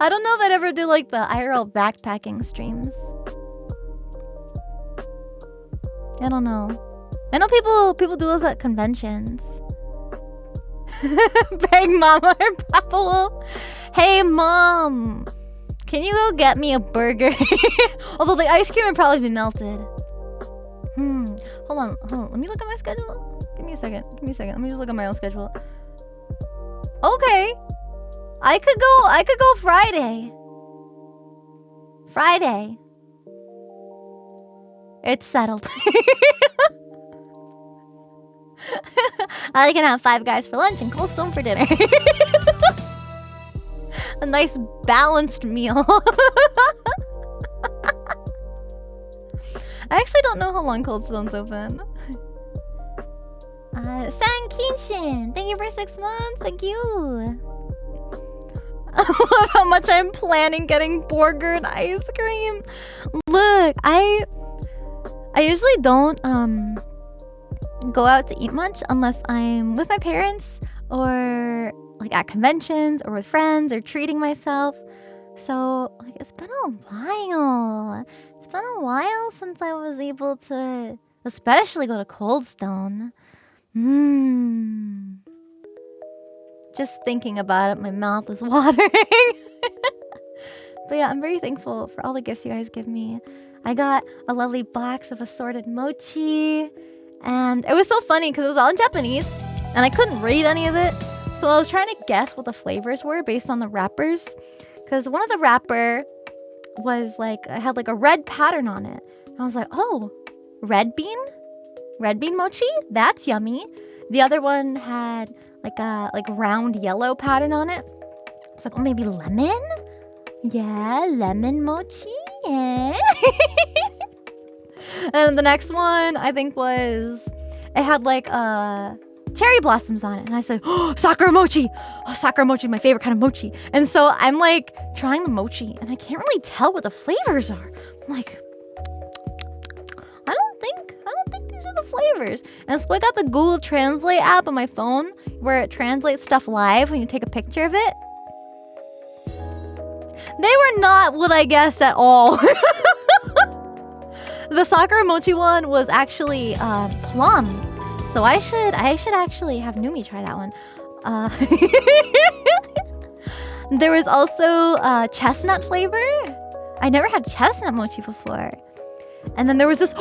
I don't know if I'd ever do like the IRL backpacking streams. I don't know. I know people do those at conventions. Beg mama or papa will. Hey mom, can you go get me a burger? Although the ice cream would probably be melted. Hold on. Let me look at my schedule. Give me a second. Let me just look at my own schedule. Okay. I could go Friday. It's settled. I can have Five Guys for lunch and Cold Stone for dinner. A nice balanced meal. I actually don't know how long Cold Stone's open. San Kinshin, thank you for 6 months. Thank you. I love how much I'm planning getting burger and ice cream. Look, I usually don't go out to eat much unless I'm with my parents or like at conventions or with friends or treating myself. So like it's been a while. It's been a while since I was able to especially go to Cold Stone. Just thinking about it, my mouth is watering. But yeah, I'm very thankful for all the gifts you guys give me. I got a lovely box of assorted mochi. And it was so funny because it was all in Japanese. And I couldn't read any of it. So I was trying to guess what the flavors were based on the wrappers. Because one of the wrapper was like, it had like a red pattern on it. And I was like, oh, red bean? Red bean mochi? That's yummy. The other one had like a round yellow pattern on it. It's like, oh, maybe lemon? Yeah, lemon mochi. Yeah. And the next one I think was, it had like cherry blossoms on it. And I said, oh, sakura mochi. Oh, sakura mochi is my favorite kind of mochi. And so I'm like trying the mochi and I can't really tell what the flavors are. I'm like, I don't think these are the flavors. And so I got the Google Translate app on my phone where it translates stuff live when you take a picture of it. They were not what I guessed at all. The Sakura mochi one was actually plum. So I should actually have Numi try that one. There was also chestnut flavor. I never had chestnut mochi before. And then there was this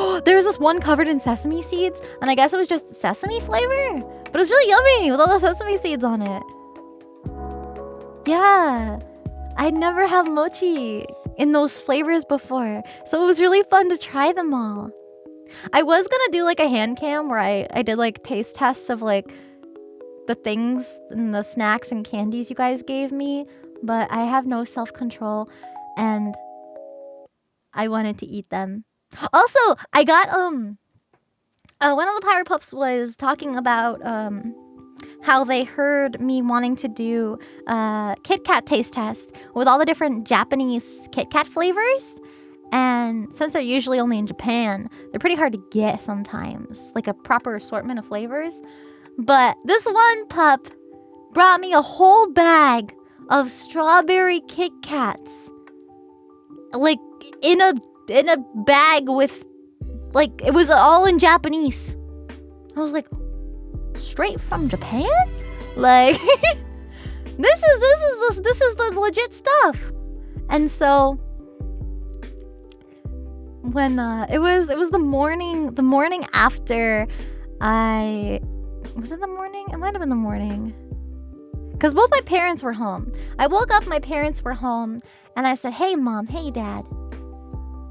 one covered in sesame seeds, and I guess it was just sesame flavor, but it was really yummy with all the sesame seeds on it. Yeah, I'd never had mochi in those flavors before, so it was really fun to try them all. I was gonna do like a hand cam where I did like taste tests of like the things and the snacks and candies you guys gave me, but I have no self-control and I wanted to eat them. Also, I got one of the Pirate Pups was talking about how they heard me wanting to do a Kit Kat taste test with all the different Japanese Kit Kat flavors. And since they're usually only in Japan, they're pretty hard to get sometimes, like a proper assortment of flavors. But this one pup brought me a whole bag of strawberry Kit Kats. Like in a bag with, like, it was all in Japanese. I was like, straight from Japan? Like this is the legit stuff. And so when it was the morning after was it the morning? It might have been the morning. Because both my parents were home. I woke up, my parents were home, and I said, hey mom, hey dad,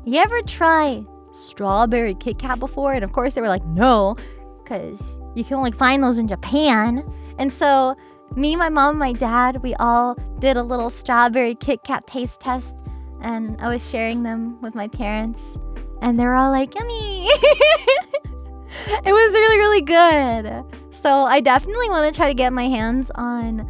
you ever try strawberry Kit Kat before? And of course they were like, no, because you can only find those in Japan. And so me, my mom, and my dad, we all did a little strawberry Kit Kat taste test, and I was sharing them with my parents, and they were all like, yummy. It was really, really good. So I definitely want to try to get my hands on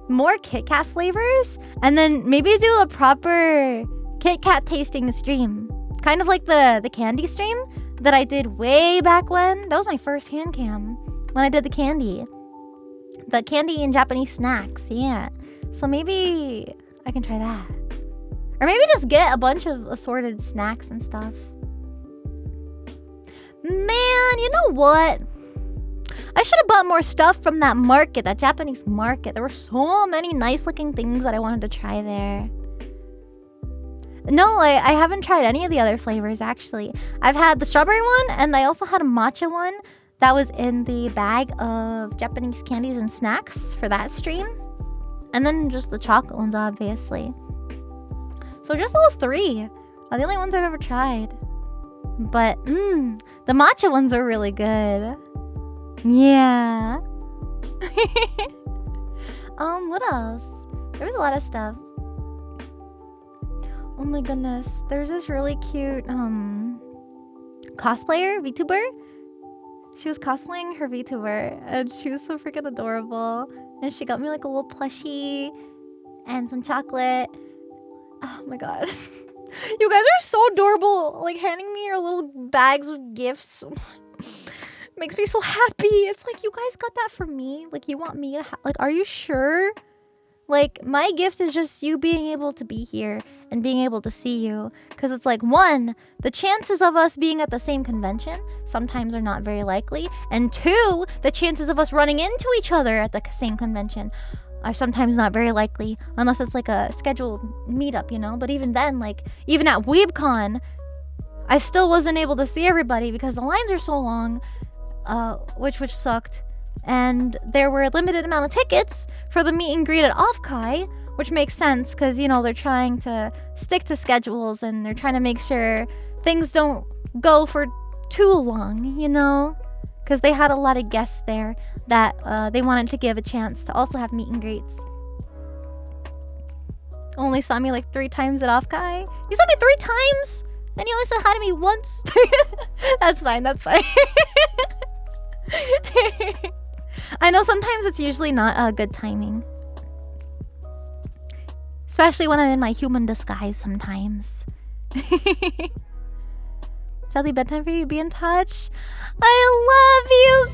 more Kit Kat flavors, and then maybe do a proper Kit Kat tasting stream. Kind of like the candy stream that I did way back when. That was my first hand cam, when I did the candy. The candy and Japanese snacks, yeah. So maybe I can try that. Or maybe just get a bunch of assorted snacks and stuff. Man, you know what? I should have bought more stuff from that market, that Japanese market. There were so many nice looking things that I wanted to try there. No, I haven't tried any of the other flavors, actually. I've had the strawberry one, and I also had a matcha one that was in the bag of Japanese candies and snacks for that stream. And then just the chocolate ones, obviously. So just those three are the only ones I've ever tried. But, the matcha ones are really good. Yeah. What else? There was a lot of stuff. Oh my goodness. There's this really cute cosplayer, VTuber. She was cosplaying her VTuber, and she was so freaking adorable. And she got me like a little plushie and some chocolate. Oh my god. You guys are so adorable. Like, handing me your little bags with gifts makes me so happy. It's like, you guys got that for me? Like, you want me to like, are you sure? Like, my gift is just you being able to be here and being able to see you. Because it's like, one, the chances of us being at the same convention sometimes are not very likely. And two, the chances of us running into each other at the same convention are sometimes not very likely. Unless it's like a scheduled meetup, you know? But even then, like, even at WeebCon, I still wasn't able to see everybody because the lines are so long, which sucked. And there were a limited amount of tickets for the meet and greet at Offkai, which makes sense because, you know, they're trying to stick to schedules and they're trying to make sure things don't go for too long, you know? Because they had a lot of guests there that they wanted to give a chance to also have meet and greets. Only saw me like 3 times at Offkai. You saw me 3 times? And you only said hi to me once? That's fine, that's fine. I know sometimes it's usually not good timing. Especially when I'm in my human disguise sometimes. Sadly, bedtime for you. Be in touch. I love you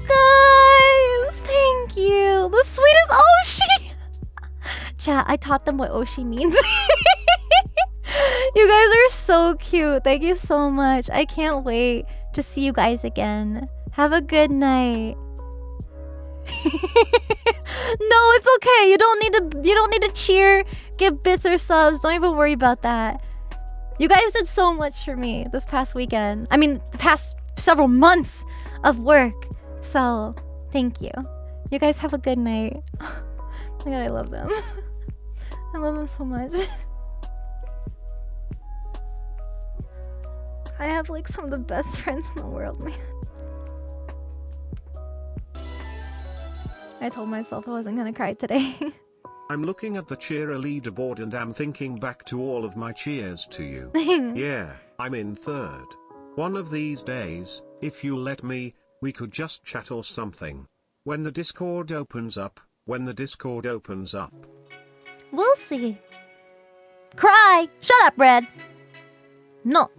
guys. Thank you. The sweetest Oshi. Chat, I taught them what Oshi means. You guys are so cute. Thank you so much. I can't wait to see you guys again. Have a good night. No, it's okay. You don't need to cheer, give bits or subs. Don't even worry about that. You guys did so much for me this past weekend. I mean, the past several months of work. So, thank you. You guys have a good night. Oh my god, I love them. I love them so much. I have like some of the best friends in the world, man. I told myself I wasn't gonna cry today. I'm looking at the cheer leaderboard and am thinking back to all of my cheers to you. Yeah, I'm in third. One of these days, if you let me, we could just chat or something. When the Discord opens up, when the Discord opens up. We'll see. Cry! Shut up, Red! No.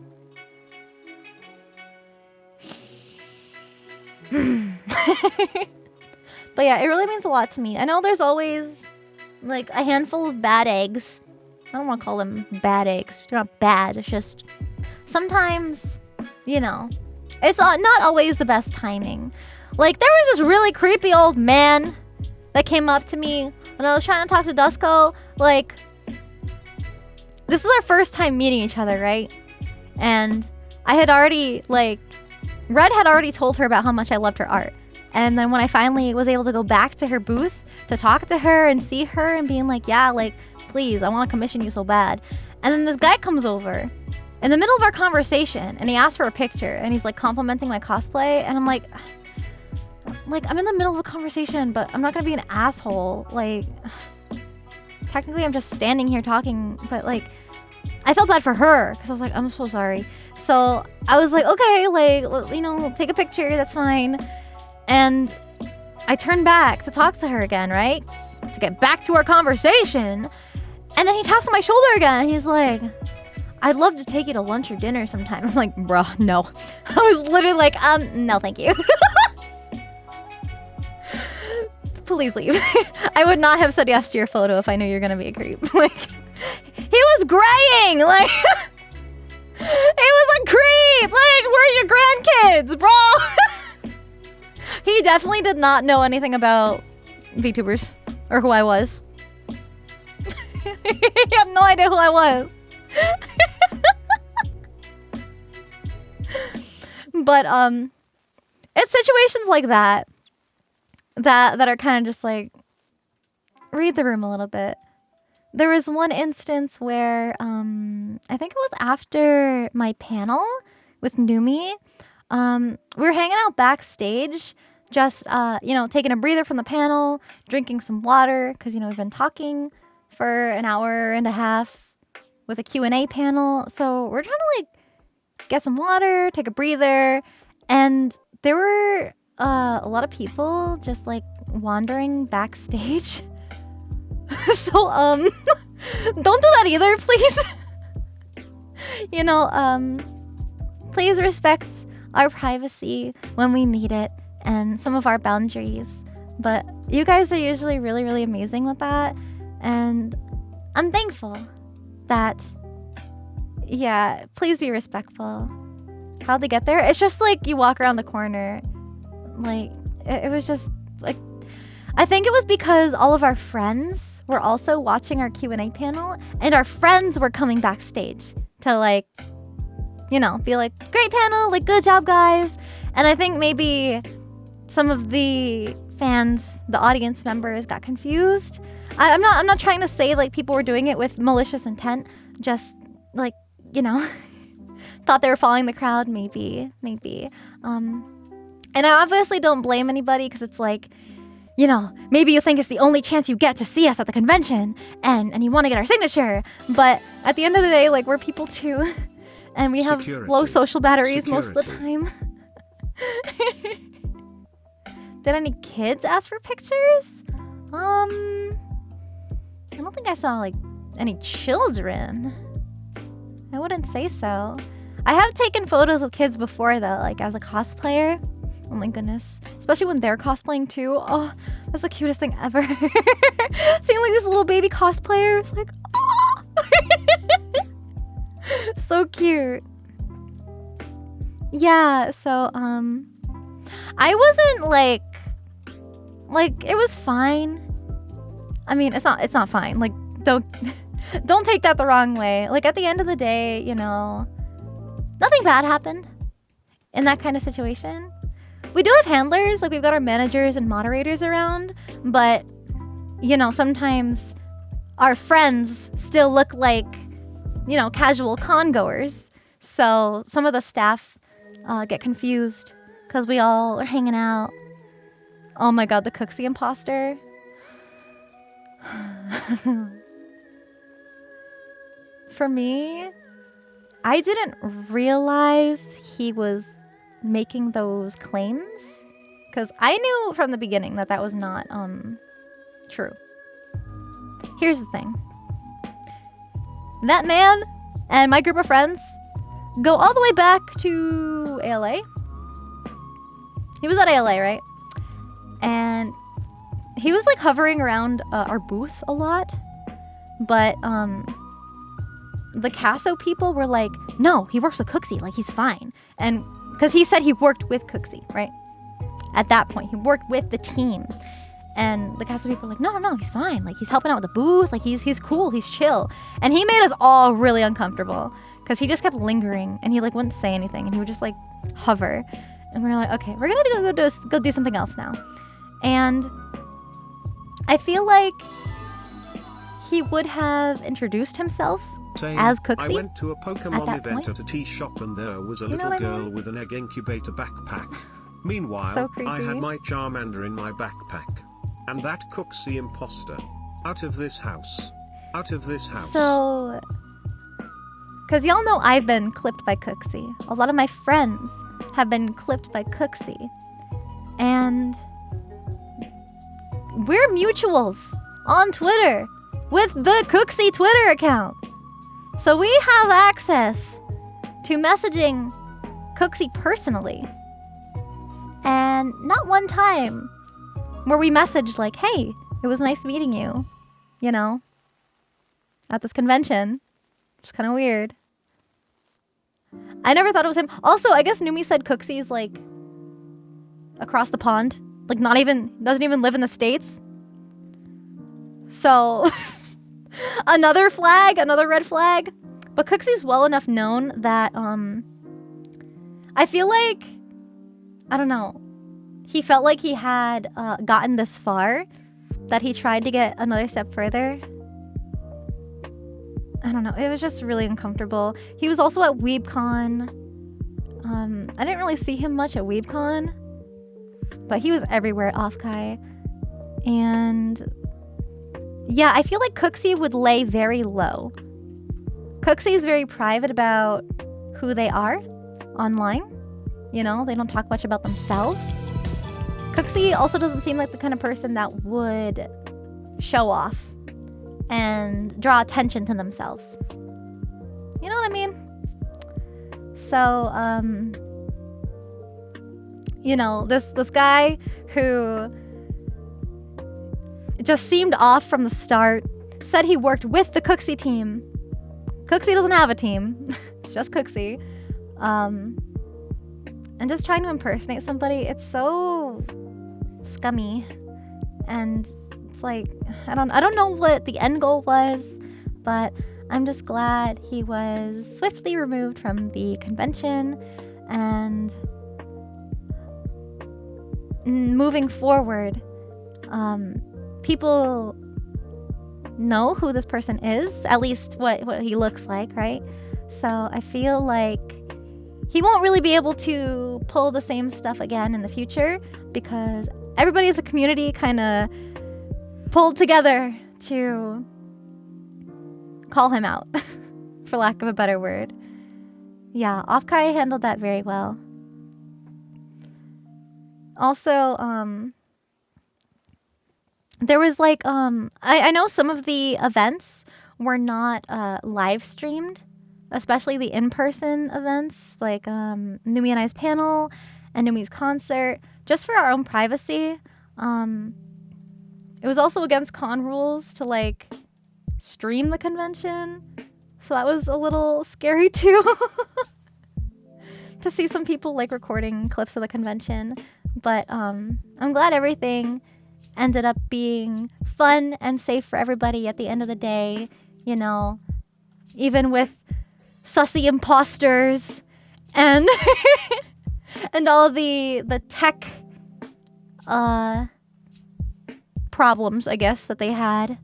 But yeah, it really means a lot to me. I know there's always like a handful of bad eggs. I don't want to call them bad eggs. They're not bad. It's just sometimes, you know, it's not always the best timing. Like there was this really creepy old man that came up to me when I was trying to talk to Dusko. Like, this is our first time meeting each other, right? And I had already, like, Red had already told her about how much I loved her art. And then when I finally was able to go back to her booth to talk to her and see her and being like, yeah, like, please, I want to commission you so bad. And then this guy comes over in the middle of our conversation and he asks for a picture and he's like complimenting my cosplay. And I'm like, I'm in the middle of a conversation, but I'm not going to be an asshole. Like, technically I'm just standing here talking, but like, I felt bad for her because I was like, I'm so sorry. So I was like, okay, like, you know, take a picture. That's fine. And I turned back to talk to her again, right? To get back to our conversation. And then he taps on my shoulder again and he's like, I'd love to take you to lunch or dinner sometime. I'm like, bruh, no. I was literally like, no, thank you. Please leave. I would not have said yes to your photo if I knew you're gonna be a creep. Like, he was graying. Like, he was a creep. Like, we're your grandkids, bro. He definitely did not know anything about VTubers or who I was. He had no idea who I was. But it's situations like that are kind of just like, read the room a little bit. There was one instance where I think it was after my panel with Numi. We were hanging out backstage, just you know, taking a breather from the panel, drinking some water, because, you know, we've been talking for an hour and a half with a Q&A panel. So we're trying to like get some water, take a breather, and there were a lot of people just like wandering backstage. So don't do that either, please. You know, please respect our privacy when we need it and some of our boundaries. But you guys are usually really, really amazing with that. And I'm thankful that, yeah, please be respectful. How'd they get there? It's just like you walk around the corner. Like, it was just like, I think it was because all of our friends were also watching our Q&A panel and our friends were coming backstage to like, you know, be like, great panel, like, good job, guys. And I think maybe some of the fans, the audience members got confused. I'm not trying to say like people were doing it with malicious intent, just like, you know, thought they were following the crowd, maybe. And I obviously don't blame anybody because it's like, you know, maybe you think it's the only chance you get to see us at the convention and you want to get our signature. But at the end of the day, like, we're people too. And we have low social batteries most of the time. Did any kids ask for pictures? I don't think I saw like any children. I wouldn't say so. I have taken photos with kids before though, like as a cosplayer. Oh my goodness. Especially when they're cosplaying too. Oh, that's the cutest thing ever. Seeing like these little baby cosplayers, like, oh. So cute. Yeah, so I wasn't like it was fine. I mean, it's not fine. Like don't take that the wrong way. Like at the end of the day, you know, nothing bad happened in that kind of situation. We do have handlers, like we've got our managers and moderators around, but you know, sometimes our friends still look like, you know, casual con-goers. So some of the staff get confused because we all are hanging out. Oh my god, the Cooksy imposter. For me, I didn't realize he was making those claims because I knew from the beginning that that was not true. Here's the thing. That man and my group of friends go all the way back to ALA. He was at ALA, right? And he was like hovering around our booth a lot. But the Casso people were like, no, he works with Cooksy, like he's fine. And because he said he worked with Cooksy, right? At that point, he worked with the team. And the Casso people were like, no, he's fine. Like he's helping out with the booth. Like he's cool, he's chill. And he made us all really uncomfortable because he just kept lingering and he like wouldn't say anything and he would just like hover. And we were like, okay, we're gonna go do something else now. And I feel like he would have introduced himself Saying, as Cooksy. I went to a at Pokemon that event point. at a tea shop and there was a You know little what I girl mean? with an egg incubator backpack. Meanwhile, So I had creepy. my Charmander in my backpack. And that Cooksy imposter. Out of this house. Out of this house. So, because y'all know I've been clipped by Cooksy. A lot of my friends have been clipped by Cooksy. And we're mutuals on Twitter with the Cooksy Twitter account. So we have access to messaging Cooksy personally. And not one time where we messaged like, hey, it was nice meeting you, you know, at this convention. Which is kind of weird. I never thought it was him. Also, I guess Numi said Cooksy's like across the pond. Like doesn't even live in the States. So another red flag. But Cooksy's well enough known that I feel like, I don't know, he felt like he had gotten this far that he tried to get another step further. I don't know. It was just really uncomfortable. He was also at WeebCon. I didn't really see him much at WeebCon, but he was everywhere at Offkai. And yeah, I feel like Cooksy would lay very low. Cooksy is very private about who they are online. You know, they don't talk much about themselves. Cooksy also doesn't seem like the kind of person that would show off and draw attention to themselves. You know what I mean? So, you know, this guy who just seemed off from the start, said he worked with the Cooksy team. Cooksy doesn't have a team. It's just Cooksy. And just trying to impersonate somebody, it's so scummy. And it's like, I don't know what the end goal was, but I'm just glad he was swiftly removed from the convention. And moving forward, people know who this person is, at least what he looks like, right? So I feel like he won't really be able to pull the same stuff again in the future because everybody as a community kind of pulled together to call him out, for lack of a better word. Yeah, Offkai handled that very well. Also, there was like, I know some of the events were not live streamed, especially the in-person events, like Numi and I's panel and Numi's concert, just for our own privacy. It was also against con rules to like stream the convention. So that was a little scary too. To see some people like recording clips of the convention. But I'm glad everything ended up being fun and safe for everybody at the end of the day. You know, even with sussy imposters and and all the tech problems, I guess, that they had.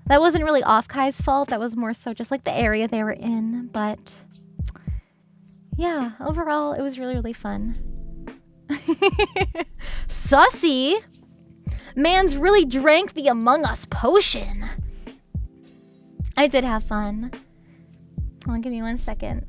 That wasn't really Offkai's fault. That was more so just like the area they were in. But yeah, overall, it was really, really fun. Sussy! Man's really drank the Among Us potion. I did have fun. Hold on, give me 1 second.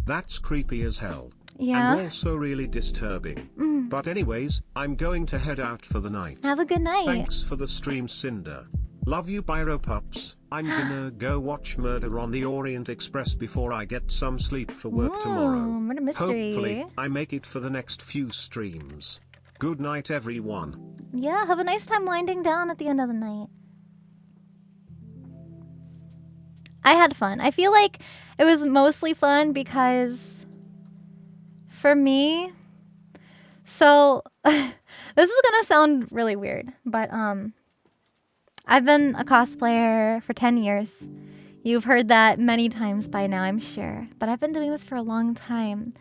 That's creepy as hell. Yeah. And also really disturbing. But anyways, I'm going to head out for the night. Have a good night. Thanks for the stream, Cinder. Love you, Pyro Pups. I'm gonna go watch Murder on the Orient Express before I get some sleep for work tomorrow. Murder mystery. Hopefully, I make it for the next few streams. Good night, everyone. Yeah, have a nice time winding down at the end of the night. I had fun. I feel like it was mostly fun because for me, so this is gonna sound really weird, but I've been a cosplayer for 10 years. You've heard that many times by now, I'm sure, but I've been doing this for a long time.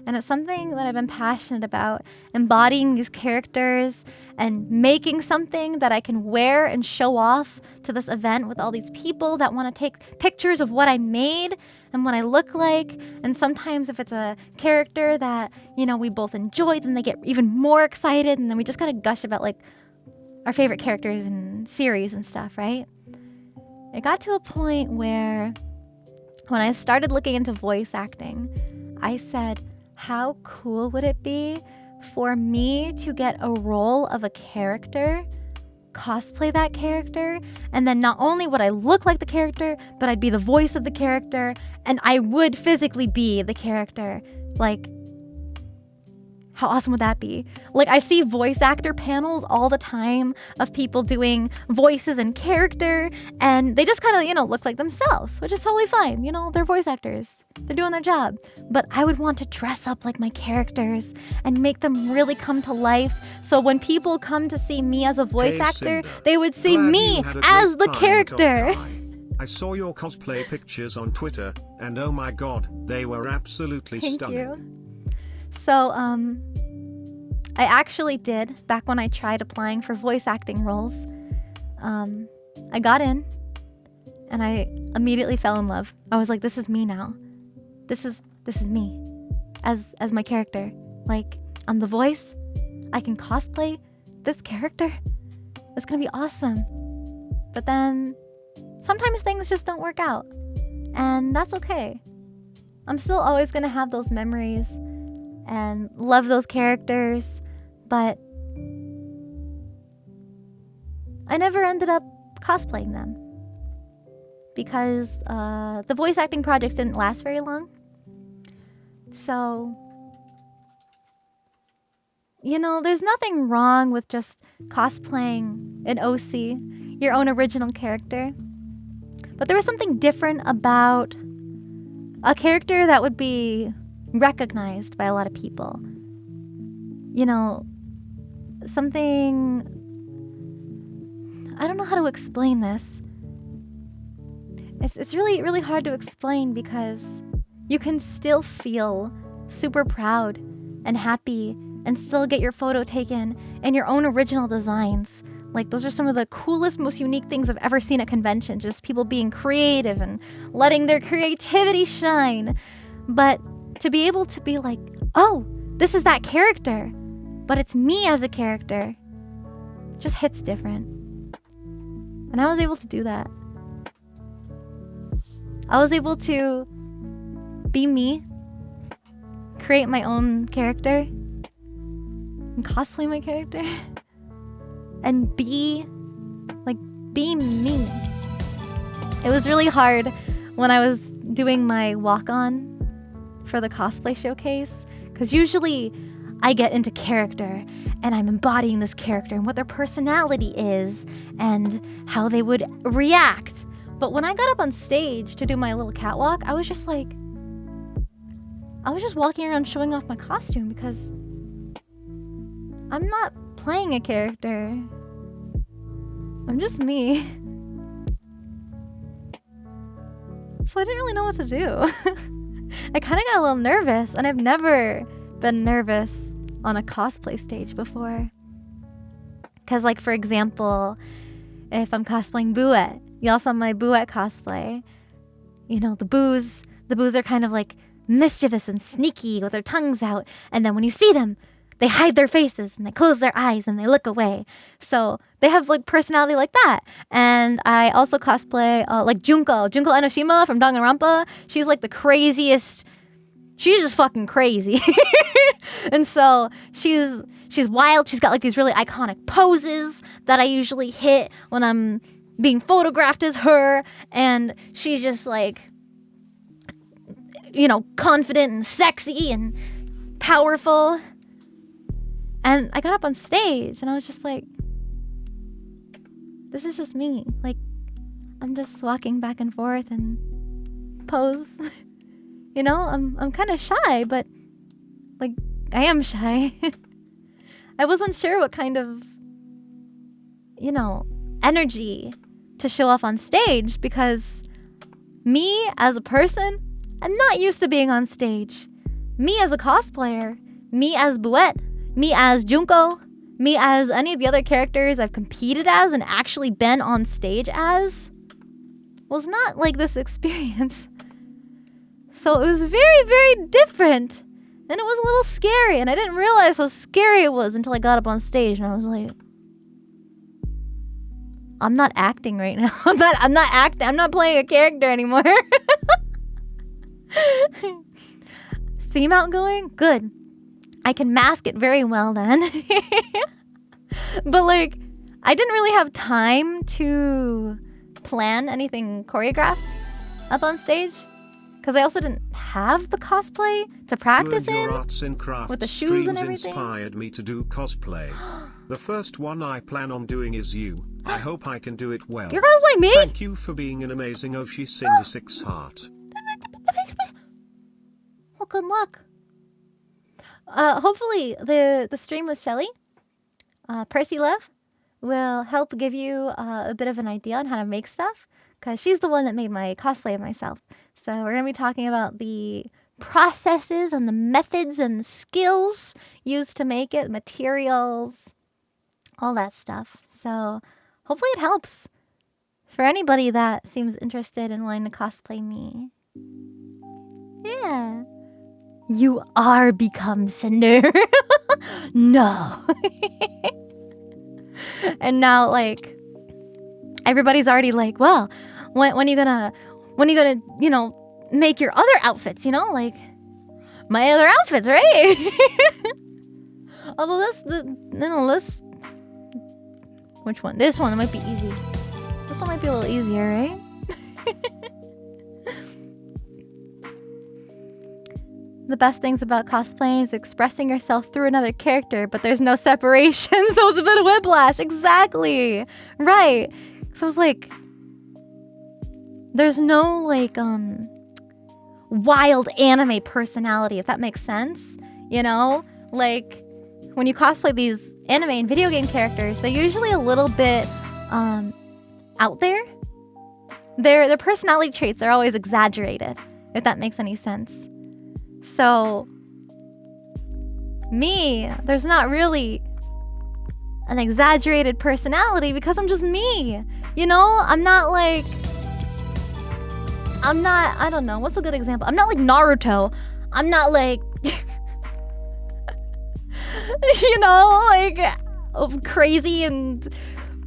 And it's something that I've been passionate about, embodying these characters and making something that I can wear and show off to this event with all these people that want to take pictures of what I made and what I look like. And sometimes if it's a character that, you know, we both enjoy, then they get even more excited, and then we just kind of gush about like our favorite characters and series and stuff, right? It got to a point where when I started looking into voice acting, I said, how cool would it be for me to get a role of a character, cosplay that character, and then not only would I look like the character, but I'd be the voice of the character, and I would physically be the character. Like, how awesome would that be? Like, I see voice actor panels all the time of people doing voices and character, and they just kind of, you know, look like themselves, which is totally fine. You know, they're voice actors. They're doing their job. But I would want to dress up like my characters and make them really come to life. So when people come to see me as a voice actor, Cinder. they would see Glad me you had a as great the time at character. Offkai. I saw your cosplay pictures on Twitter, and oh my god, they were absolutely Thank stunning. you. So, I actually did, back when I tried applying for voice acting roles. I got in, and I immediately fell in love. I was like, this is me now. This is me, as my character. Like, I'm the voice. I can cosplay this character. It's gonna be awesome. But then, sometimes things just don't work out, and that's okay. I'm still always gonna have those memories and love those characters, but I never ended up cosplaying them because the voice acting projects didn't last very long. So, you know, there's nothing wrong with just cosplaying an OC, your own original character. But there was something different about a character that would be recognized by a lot of people. You know, something... I don't know how to explain this. It's really, really hard to explain because you can still feel super proud and happy and still get your photo taken in your own original designs. Like, those are some of the coolest, most unique things I've ever seen at conventions. Just people being creative and letting their creativity shine. But to be able to be like, oh, this is that character, but it's me as a character, just hits different. And I was able to do that. I was able to be me, create my own character, and cosplay my character, and be me. It was really hard when I was doing my walk-on for the cosplay showcase, because usually I get into character and I'm embodying this character and what their personality is and how they would react. But when I got up on stage to do my little catwalk, I was just walking around showing off my costume because I'm not playing a character. I'm just me. So I didn't really know what to do. I kind of got a little nervous, and I've never been nervous on a cosplay stage before. Because, like, for example, if I'm cosplaying Buet, you all saw my Buet cosplay. You know, the boos are kind of like mischievous and sneaky with their tongues out, and then when you see them, they hide their faces and they close their eyes and they look away. So they have like personality like that. And I also cosplay like Junko Enoshima from Danganronpa. She's like the craziest. She's just fucking crazy. And so she's wild. She's got like these really iconic poses that I usually hit when I'm being photographed as her. And she's just like, you know, confident and sexy and powerful. And I got up on stage and I was just like, this is just me. Like, I'm just walking back and forth and pose. You know, I'm kind of shy, but like, I am shy. I wasn't sure what kind of, you know, energy to show off on stage because me as a person, I'm not used to being on stage. Me as a cosplayer, me as Buet, me as Junko, me as any of the other characters I've competed as and actually been on stage as was not like this experience. So it was very, very different. And it was a little scary. And I didn't realize how scary it was until I got up on stage and I was like, I'm not acting right now. I'm not acting. I'm not playing a character anymore. Theme outgoing? Good. I can mask it very well then. But like, I didn't really have time to plan anything choreographed up on stage because I also didn't have the cosplay to practice Your in arts and crafts with the shoes and streams everything. inspired me to do cosplay. The first one I plan on doing is you. I hope I can do it well. You're cosplaying me? Thank you for being an amazing Oshi Cinder 6 heart. Well, good luck. Hopefully the stream with Shelly, Percy Love, will help give you a bit of an idea on how to make stuff, because she's the one that made my cosplay of myself. So we're going to be talking about the processes and the methods and skills used to make it, materials, all that stuff. So hopefully it helps for anybody that seems interested in wanting to cosplay me. Yeah. You are become Sinder. No. And now, like, everybody's already like, well, when are you gonna, you know, make your other outfits, you know? Like, my other outfits, right? Although this, which one? This one might be easy. This one might be a little easier, right? The best things about cosplaying is expressing yourself through another character, but there's no separation, so it's a bit of whiplash. Exactly. Right. So it's like, there's no, like, wild anime personality, if that makes sense. You know? Like, when you cosplay these anime and video game characters, they're usually a little bit, out there. Their personality traits are always exaggerated, if that makes any sense. So, me, there's not really an exaggerated personality because I'm just me. You know, I don't know, what's a good example? I'm not like Naruto. I'm not like, you know, like crazy and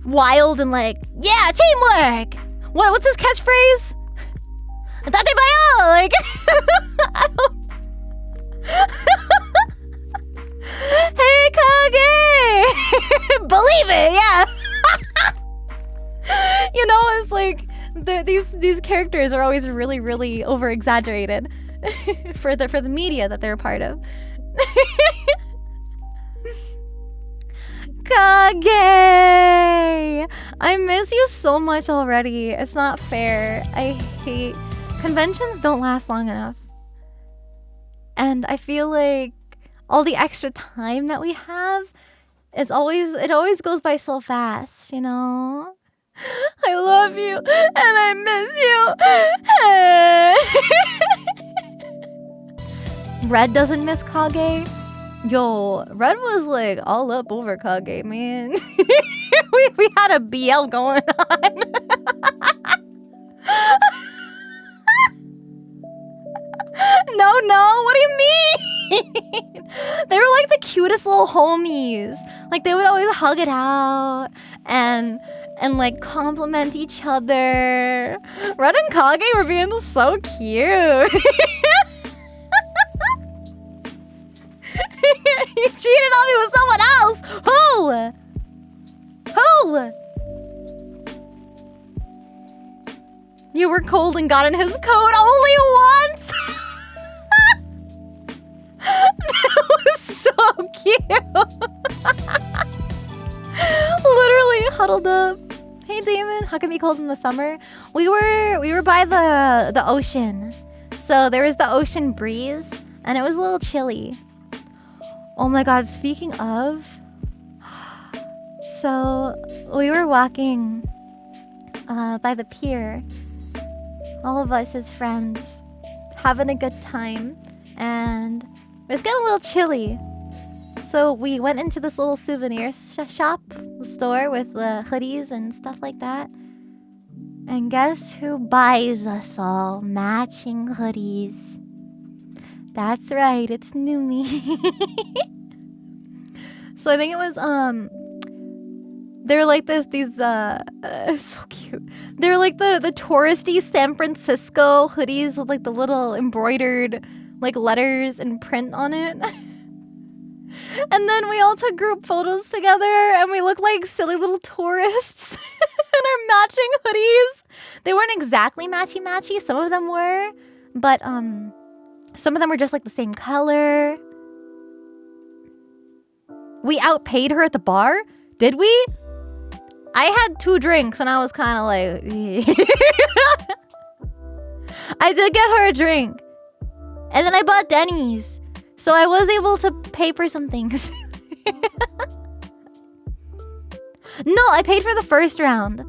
wild and like, yeah, teamwork. What's his catchphrase? Date bayo! Like, I don't. Hey Kage! Believe it, yeah. You know, it's like these characters are always really, really over exaggerated for the media that they're a part of. Kage! I miss you so much already. It's not fair. I hate... Conventions don't last long enough. And I feel like all the extra time that we have is always... It always goes by so fast, you know? I love you and I miss you. Red doesn't miss Kage. Yo, Red was like all up over Kage, man. we had a BL going on. No, what do you mean? They were like the cutest little homies. Like they would always hug it out and like compliment each other. Red and Kage were being so cute. You cheated on me with someone else. Who? You were cold and got in his coat only once. That was so cute. Literally huddled up. Hey Damon, how can we be cold in the summer? We were by the ocean. So there was the ocean breeze and it was a little chilly. Oh my god, speaking of, so we were walking by the pier, all of us as friends, having a good time, and it was getting a little chilly. So we went into this little souvenir store with hoodies and stuff like that. And guess who buys us all matching hoodies? That's right, it's Numi. So I think it was they're like these so cute. They're like the touristy San Francisco hoodies with like the little embroidered like letters and print on it. And then we all took group photos together and we looked like silly little tourists in our matching hoodies. They weren't exactly matchy-matchy, some of them were, but some of them were just like the same color. We outpaid her at the bar? Did we? I had 2 drinks and I was kind of like... I did get her a drink. And then I bought Denny's. So I was able to pay for some things. No, I paid for the first round.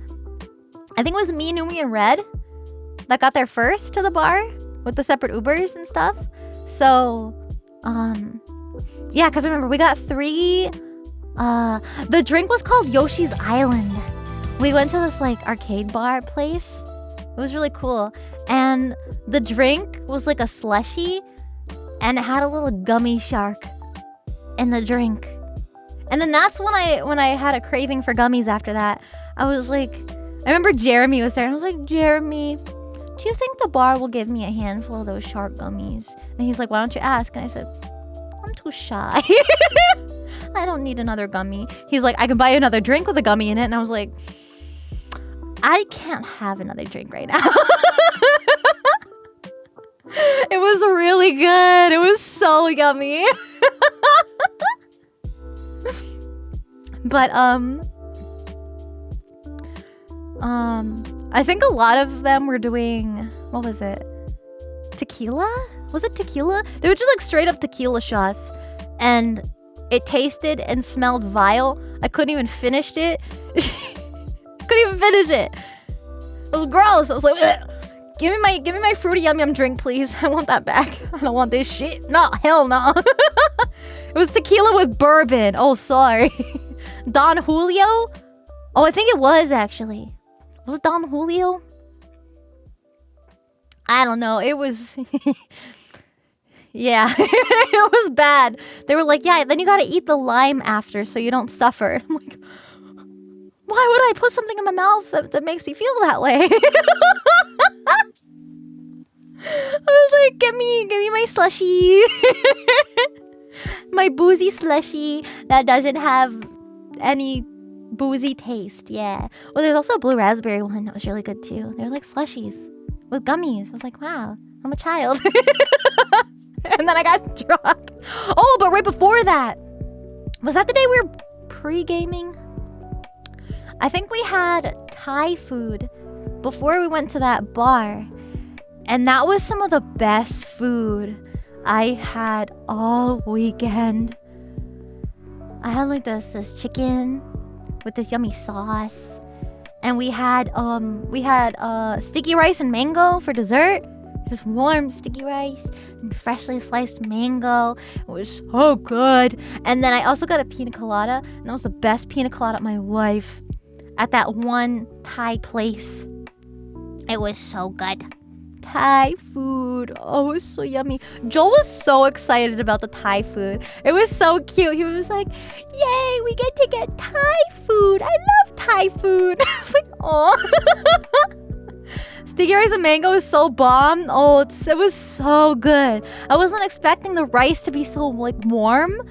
I think it was me, Numi, and Red that got there first to the bar with the separate Ubers and stuff. So, yeah, because remember, we got 3... the drink was called Yoshi's Island. We went to this, like, arcade bar place. It was really cool. And the drink was like a slushie, and it had a little gummy shark in the drink. And then that's when I had a craving for gummies after that. I was like... I remember Jeremy was there, and I was like, Jeremy, do you think the bar will give me a handful of those shark gummies? And he's like, why don't you ask? And I said, I'm too shy. I don't need another gummy. He's like, I can buy you another drink with a gummy in it. And I was like, I can't have another drink right now. It was really good. It was so yummy. But, I think a lot of them were doing, what was it? Tequila? Was it tequila? They were just like straight up tequila shots. And it tasted and smelled vile. I couldn't even finish it. Couldn't even finish it. It was gross. I was like, ugh. Give me my fruity yum yum drink, please. I want that back. I don't want this shit. No, hell no. It was tequila with bourbon. Oh, sorry. Don Julio? Oh, I think it was actually. Was it Don Julio? I don't know. It was... Yeah, it was bad. They were like, yeah, then you gotta eat the lime after so you don't suffer. I'm like, why would I put something in my mouth that makes me feel that way? I was like, give me my slushie. My boozy slushie that doesn't have any boozy taste. Yeah. Well, there's also a blue raspberry one that was really good too. They're like slushies with gummies. I was like, wow, I'm a child. And then I got drunk. Oh, but right before that, was that the day we were pre-gaming. I think we had Thai food before we went to that bar. And that was some of the best food I had all weekend. I had like this chicken with this yummy sauce. And we had sticky rice and mango for dessert. This warm sticky rice and freshly sliced mango. It was so good. And then I also got a pina colada. And that was the best pina colada of my life. At that one Thai place. It was so good. Thai food. Oh, it was so yummy. Joel was so excited about the Thai food. It was so cute. He was like, yay, we get to get Thai food. I love Thai food. I was like, oh. Sticky rice and mango is so bomb. Oh, it was so good. I wasn't expecting the rice to be so like warm.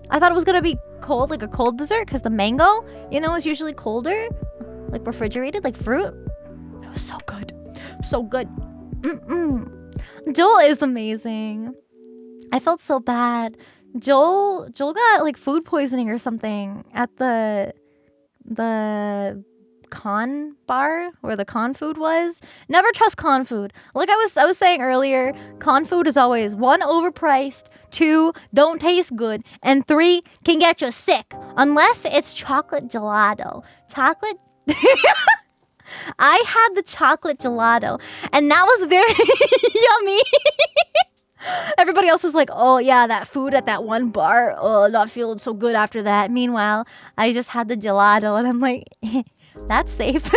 I thought it was gonna be cold, like a cold dessert, because the mango, you know, is usually colder, like refrigerated, like fruit. It was so good. So good. Joel is amazing. I felt so bad. Joel got like food poisoning or something at the con bar where the con food was. Never trust con food. Like I was saying earlier, con food is always 1, overpriced, 2, don't taste good, and 3, can get you sick unless it's chocolate gelato. Chocolate I had the chocolate gelato, and that was very yummy. Everybody else was like, oh yeah, that food at that one bar, oh, not feeling so good after that. Meanwhile, I just had the gelato, and I'm like, that's safe.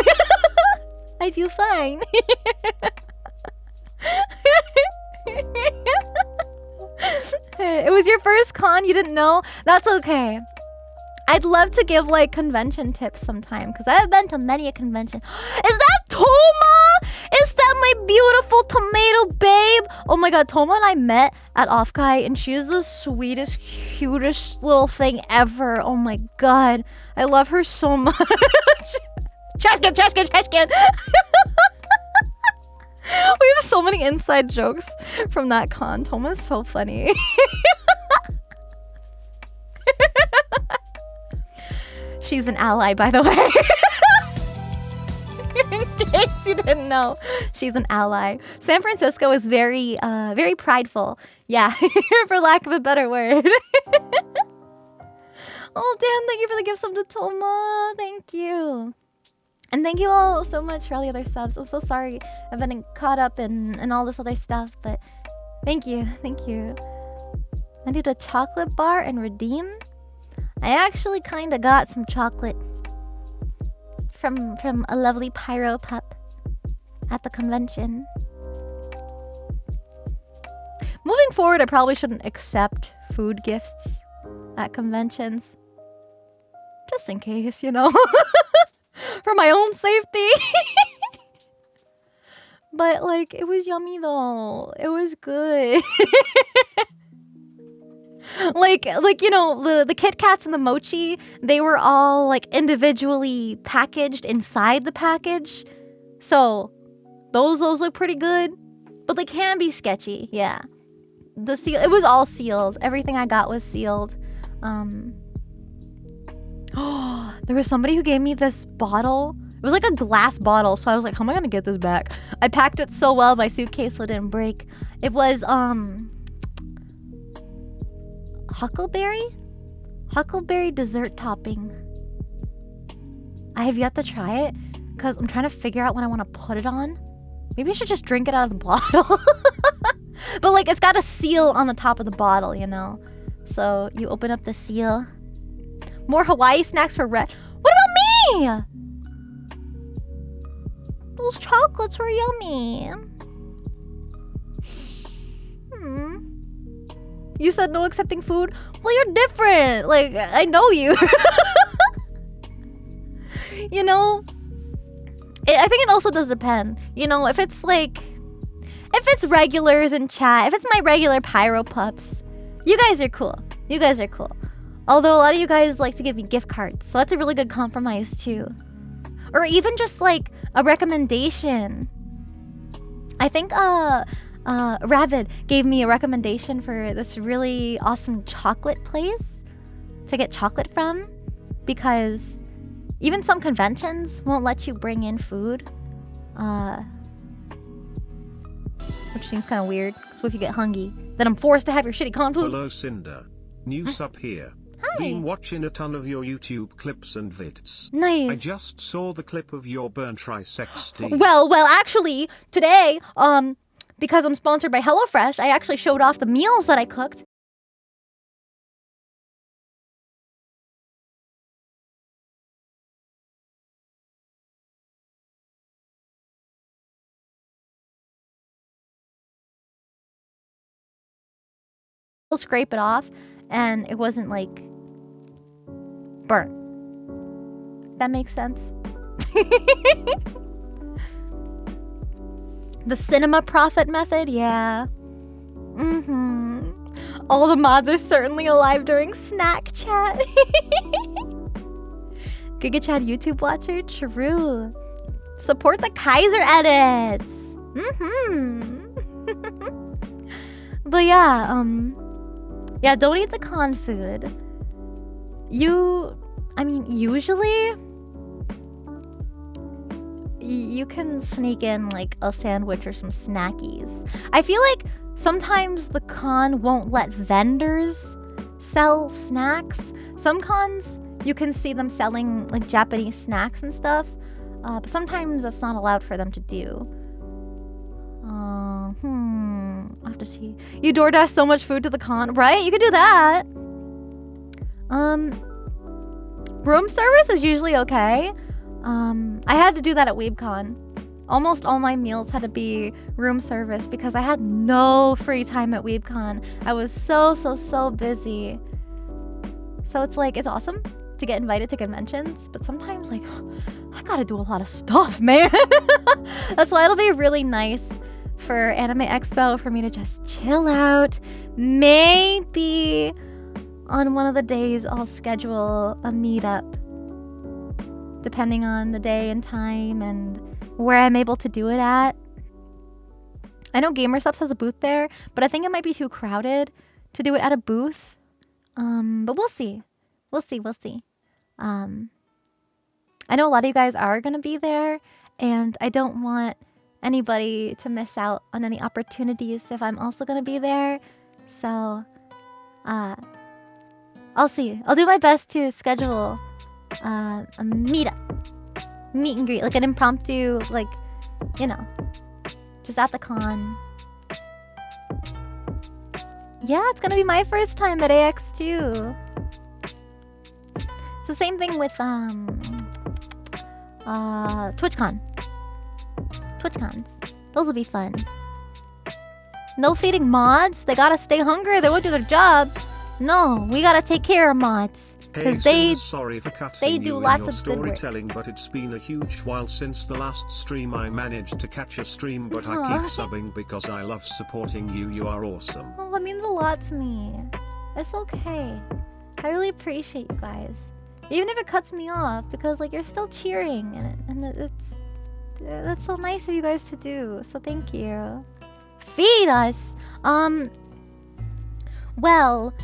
I feel fine. It was your first con, you didn't know? That's okay. I'd love to give like convention tips sometime because I've been to many a convention. Is that Toma? Is that my beautiful tomato babe? Oh my god, Toma and I met at Offkai and she is the sweetest, cutest little thing ever. Oh my god, I love her so much. Cheshkin. We have so many inside jokes from that con. Toma's so funny. She's an ally, by the way. In case you didn't know, she's an ally. San Francisco is very prideful. Yeah, for lack of a better word. Oh, Dan, thank you for the gift sub to Toma. Thank you. And thank you all so much for all the other subs. I'm so sorry I've been caught up in all this other stuff, but thank you. Thank you. I need a chocolate bar and redeem. I actually kind of got some chocolate from a lovely pyro pup at the convention. Moving forward, I probably shouldn't accept food gifts at conventions. Just in case, you know. For my own safety. But like, it was yummy though. It was good. like you know, the Kit Kats and the mochi, they were all like individually packaged inside the package. So those look pretty good, but they can be sketchy. Yeah. The seal, it was all sealed. Everything I got was sealed. Oh, there was somebody who gave me this bottle. It was like a glass bottle, so I was like, how am I gonna get this back? I packed it so well my suitcase so it didn't break. It was Huckleberry dessert topping. I have yet to try it because I'm trying to figure out what I want to put it on. Maybe I should just drink it out of the bottle. But like, it's got a seal on the top of the bottle, you know? So you open up the seal. More Hawaii snacks for Red. What about me? Those chocolates were yummy. You said no accepting food? Well, you're different. Like, I know you. You know? I think it also does depend. You know, if it's like... If it's regulars in chat, if it's my regular pyro pups, you guys are cool. You guys are cool. Although a lot of you guys like to give me gift cards, so that's a really good compromise too. Or even just like a recommendation. I think Ravid gave me a recommendation for this really awesome chocolate place to get chocolate from, because even some conventions won't let you bring in food. Which seems kind of weird. So if you get hungry, then I'm forced to have your shitty con food. Hello Cinder. New sub here. Hi. Been watching a ton of your YouTube clips and vids. Nice. I just saw the clip of your burn trisex Steve. Well, actually, today, because I'm sponsored by HelloFresh, I actually showed off the meals that I cooked. Scrape it off, and it wasn't like burnt. That makes sense. The cinema profit method, yeah. All the mods are certainly alive during snack chat. Giga Chad YouTube watcher, true. Support the Kaiser edits. But yeah, yeah, don't eat the con food. I mean, usually you can sneak in like a sandwich or some snackies. I feel like sometimes the con won't let vendors sell snacks. Some cons, you can see them selling like Japanese snacks and stuff, but sometimes that's not allowed for them to do. I have to see. You DoorDash so much food to the con, right? You could do that. Room service is usually okay. I had to do that at WeebCon. Almost all my meals had to be room service because I had no free time at WeebCon. I was so busy. So it's like, it's awesome to get invited to conventions, but sometimes like, I gotta do a lot of stuff, man. That's why it'll be really nice for Anime Expo for me to just chill out. Maybe on one of the days I'll schedule a meetup, depending on the day and time and where I'm able to do it at. I know GamerSubs has a booth there, but I think it might be too crowded to do it at a booth. But we'll see. We'll see. I know a lot of you guys are gonna be there, and I don't want anybody to miss out on any opportunities if I'm also gonna be there. So, I'll see. I'll do my best to schedule a meet and greet, like an impromptu, like, you know, just at the con. Yeah, it's gonna be my first time at AX too. It's the same thing with TwitchCon. TwitchCons. Those will be fun. No feeding mods. They gotta stay hungry. They won't do their job. No, we gotta take care of mods. Because sorry for cutting they do you lots in your of good work. storytelling, but it's been a huge while since the last stream. I managed to catch a stream, but I keep subbing because I love supporting you. You are awesome. Oh, that means a lot to me. It's okay. I really appreciate you guys. Even if it cuts me off, because like you're still cheering, and that's so nice of you guys to do. So thank you. Feed us. Well,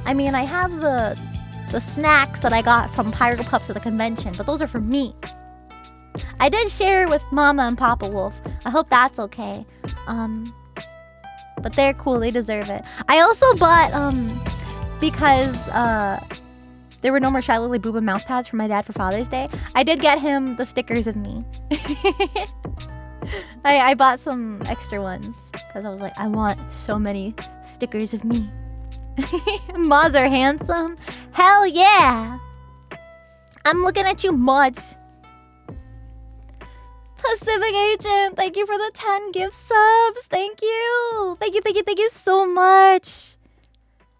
I mean, I have the snacks that I got from Pyro Pups at the convention, but those are for me. I did share with Mama and Papa Wolf. I hope that's okay. But they're cool. They deserve it. I also bought because there were no more Shy Lily Booba mouse pads for my dad for Father's Day. I did get him the stickers of me. I bought some extra ones because I was like, I want so many stickers of me. Mods are handsome. Hell yeah! I'm looking at you, mods. Pacific Agent, thank you for the 10 gift subs. Thank you. Thank you so much.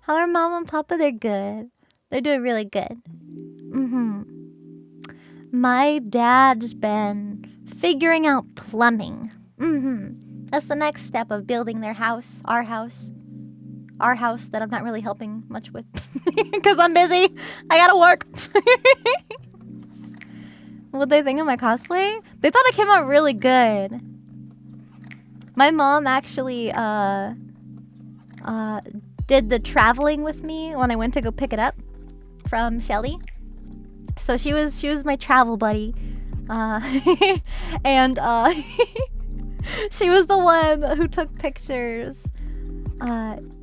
How are Mama and Papa? They're good. They're doing really good. My dad's been figuring out plumbing. That's the next step of building their house. Our house that I'm not really helping much with because I'm busy. I gotta work. What'd they think of my cosplay? They thought it came out really good. My mom actually did the traveling with me when I went to go pick it up. from Shelly. So she was my travel buddy. And she was the one who took pictures.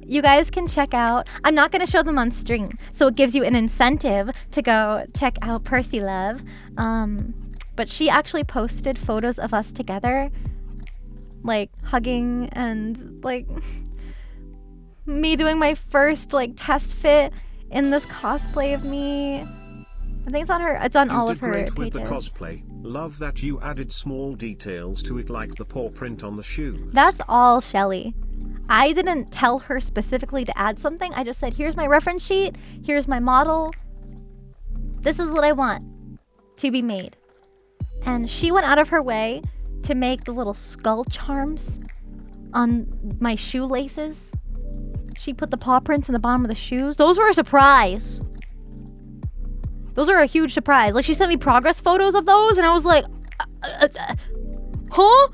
You guys can check out, I'm not going to show them on stream, so it gives you an incentive to go check out Percy Love. But she actually posted photos of us together, like hugging, and like me doing my first like test fit in this cosplay of me. I think it's on all of her pages. pages. With the cosplay. Love that you added small details to it, like the paw print on the shoes. That's all Shelly. I didn't tell her specifically to add something. I just said, here's my reference sheet, here's my model. This is what I want to be made. And she went out of her way to make the little skull charms on my shoelaces. She put the paw prints in the bottom of the shoes. Those were a surprise. Those are a huge surprise. Like, she sent me progress photos of those, and I was like, huh?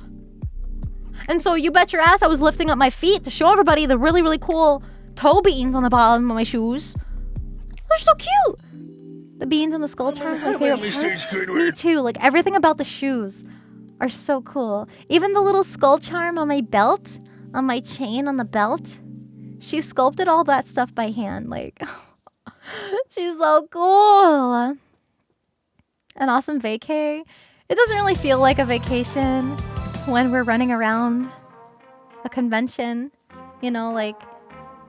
And so you bet your ass I was lifting up my feet to show everybody the really, really cool toe beans on the bottom of my shoes. They're so cute. The beans and the skull charms are my favorite parts. Me too. Like, everything about the shoes are so cool. Even the little skull charm on my belt, on my chain on the belt. She sculpted all that stuff by hand. Like, she's so cool. An awesome vacay. It doesn't really feel like a vacation when we're running around a convention, you know, like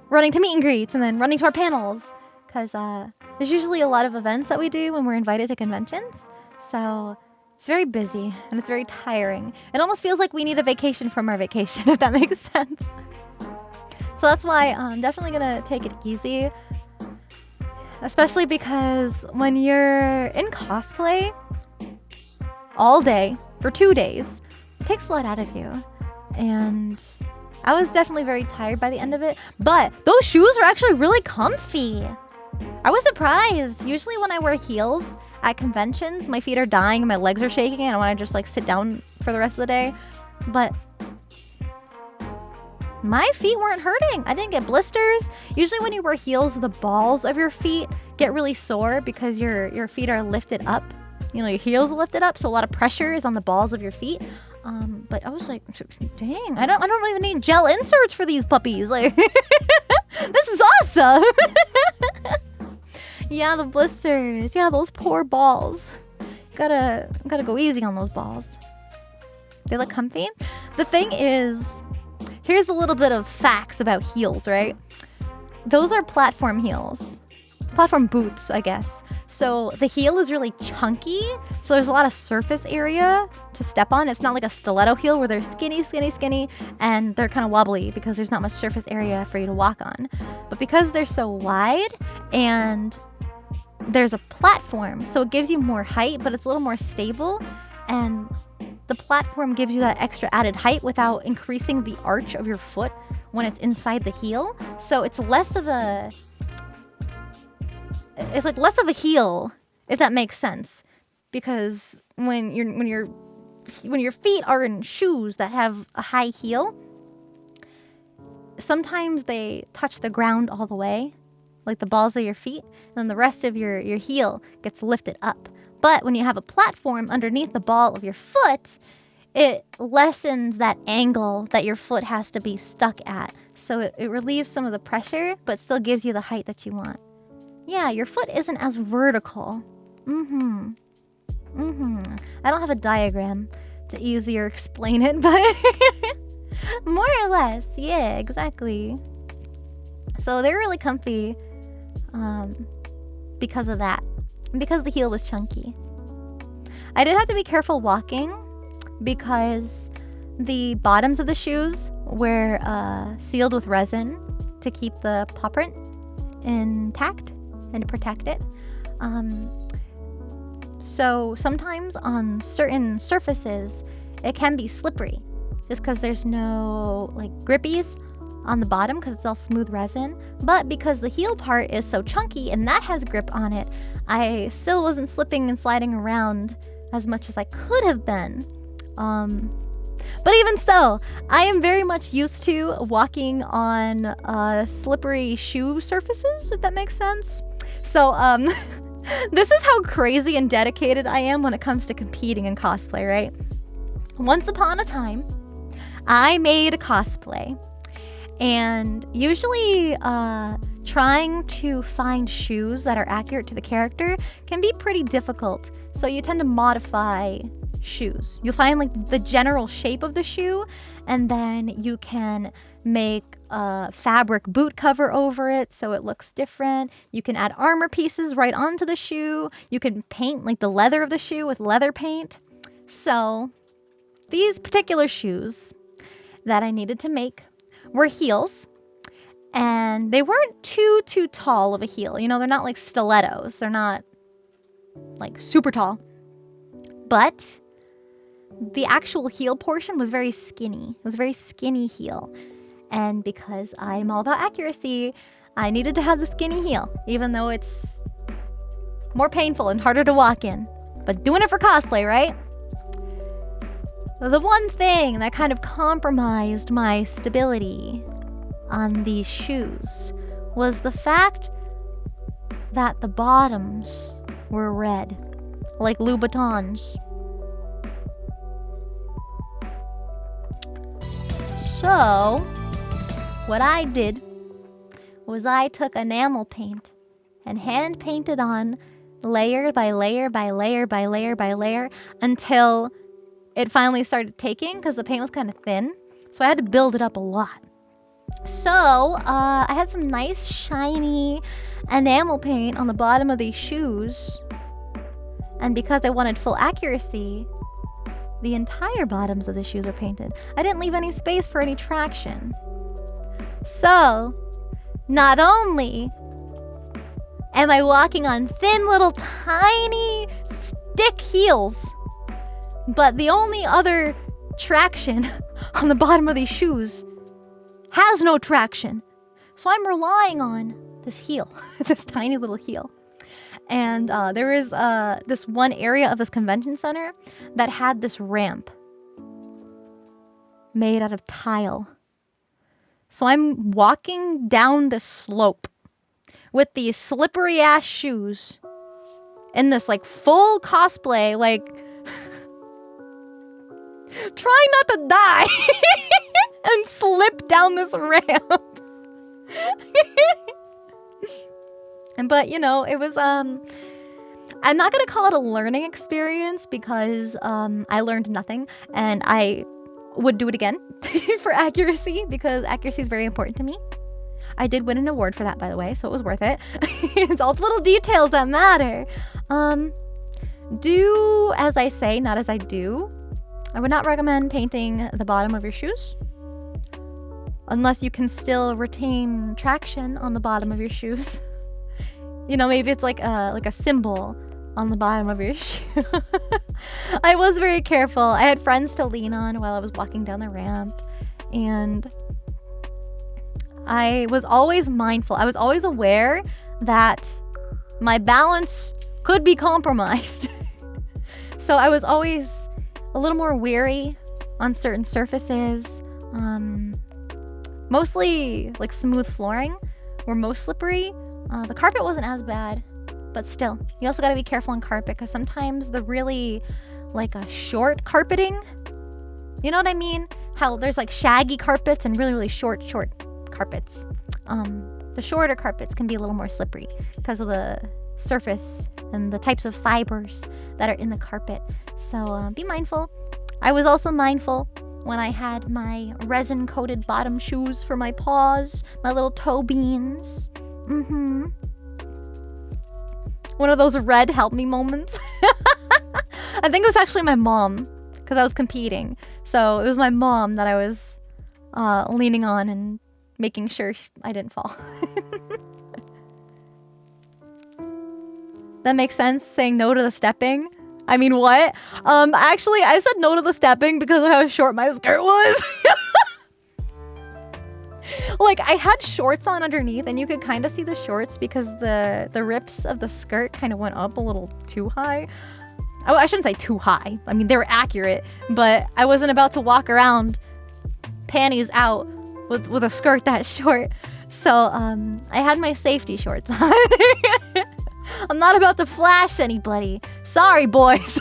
running to meet and greets and then running to our panels, because there's usually a lot of events that we do when we're invited to conventions. So it's very busy and it's very tiring. It almost feels like we need a vacation from our vacation, if that makes sense. So that's why I'm definitely gonna take it easy, especially because when you're in cosplay all day for 2 days, it takes a lot out of you. And I was definitely very tired by the end of it, but those shoes are actually really comfy. I was surprised. Usually when I wear heels at conventions, my feet are dying and my legs are shaking and I want to just like sit down for the rest of the day. But my feet weren't hurting. I didn't get blisters. Usually when you wear heels, the balls of your feet get really sore because your feet are lifted up. You know, your heels are lifted up, so a lot of pressure is on the balls of your feet. But I was like, dang, I don't even need gel inserts for these puppies. Like, this is awesome. Yeah, the blisters. Yeah, those poor balls. Gotta go easy on those balls. They look comfy. The thing is, here's a little bit of facts about heels, right? Those are platform heels. Platform boots, I guess. So the heel is really chunky, so there's a lot of surface area to step on. It's not like a stiletto heel where they're skinny, and they're kind of wobbly because there's not much surface area for you to walk on. But because they're so wide and there's a platform, so it gives you more height, but it's a little more stable, and the platform gives you that extra added height without increasing the arch of your foot when it's inside the heel. So it's less of a heel, if that makes sense, because when your feet are in shoes that have a high heel, sometimes they touch the ground all the way, like the balls of your feet, and then the rest of your heel gets lifted up. But when you have a platform underneath the ball of your foot, it lessens that angle that your foot has to be stuck at. So it relieves some of the pressure, but still gives you the height that you want. Yeah, your foot isn't as vertical. I don't have a diagram to easier explain it, but more or less, yeah, exactly. So they're really comfy because of that. Because the heel was chunky. I did have to be careful walking because the bottoms of the shoes were sealed with resin to keep the paw print intact and to protect it. So sometimes on certain surfaces, it can be slippery just because there's no like grippies on the bottom because it's all smooth resin. But because the heel part is so chunky and that has grip on it, I still wasn't slipping and sliding around as much as I could have been. But even so, I am very much used to walking on slippery shoe surfaces, if that makes sense. So, this is how crazy and dedicated I am when it comes to competing in cosplay, right? Once upon a time, I made a cosplay. And usually, trying to find shoes that are accurate to the character can be pretty difficult. So you tend to modify shoes. You'll find like the general shape of the shoe, and then you can make a fabric boot cover over it so it looks different. You can add armor pieces right onto the shoe. You can paint like the leather of the shoe with leather paint. So these particular shoes that I needed to make were heels, and they weren't too tall of a heel. You know, they're not like stilettos. They're not like super tall. But the actual heel portion was very skinny. It was a very skinny heel. And because I'm all about accuracy, I needed to have the skinny heel, even though it's more painful and harder to walk in. But doing it for cosplay, right? The one thing that kind of compromised my stability on these shoes was the fact that the bottoms were red, like Louboutins. So, what I did was I took enamel paint and hand painted on layer by layer by layer by layer by layer until it finally started taking, because the paint was kind of thin. So I had to build it up a lot. So I had some nice shiny enamel paint on the bottom of these shoes. And because I wanted full accuracy, the entire bottoms of the shoes are painted. I didn't leave any space for any traction. So not only am I walking on thin little tiny stick heels, but the only other traction on the bottom of these shoes has no traction. So I'm relying on this heel, this tiny little heel. And there is this one area of this convention center that had this ramp made out of tile. So I'm walking down this slope with these slippery ass shoes in this like full cosplay, like trying not to die and slip down this ramp. But you know, it was I'm not gonna call it a learning experience, because I learned nothing, and I would do it again for accuracy, because accuracy is very important to me. I did win an award for that, by the way, so it was worth it. It's all the little details that matter. Do as I say, not as I do. I would not recommend painting the bottom of your shoes unless you can still retain traction on the bottom of your shoes. You know, maybe it's like a symbol on the bottom of your shoe. I was very careful. I had friends to lean on while I was walking down the ramp, and I was always mindful. I was always aware that my balance could be compromised. So I was always a little more wary on certain surfaces. Mostly like smooth flooring were most slippery. The carpet wasn't as bad, but still, you also gotta be careful on carpet, because sometimes the really like a short carpeting, you know what I mean? How there's like shaggy carpets and really short carpets. The shorter carpets can be a little more slippery because of the surface and the types of fibers that are in the carpet. So be mindful. I was also mindful when I had my resin coated bottom shoes for my paws, my little toe beans. One of those red help me moments. I think it was actually my mom, because I was competing. So it was my mom that I was leaning on and making sure I didn't fall. That makes sense, saying no to the stepping. I mean, what? Actually, I said no to the stepping because of how short my skirt was. Like, I had shorts on underneath, and you could kind of see the shorts because the rips of the skirt kind of went up a little too high. Oh, I shouldn't say too high. I mean, they were accurate, but I wasn't about to walk around panties out with a skirt that short. So, I had my safety shorts on. I'm not about to flash anybody. Sorry, boys.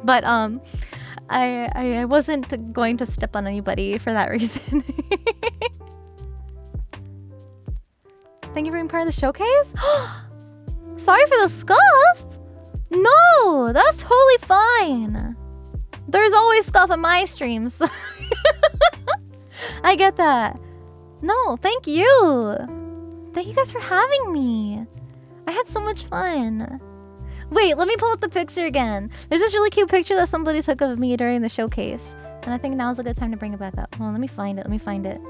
But I wasn't going to step on anybody for that reason. Thank you for being part of the showcase. Sorry for the scuff. No, that's totally fine. There's always scuff in my streams. I get that. No, thank you. Thank you guys for having me. I had so much fun. Wait, let me pull up the picture again. There's this really cute picture that somebody took of me during the showcase. And I think now's a good time to bring it back up. Hold on, let me find it. Let me find it.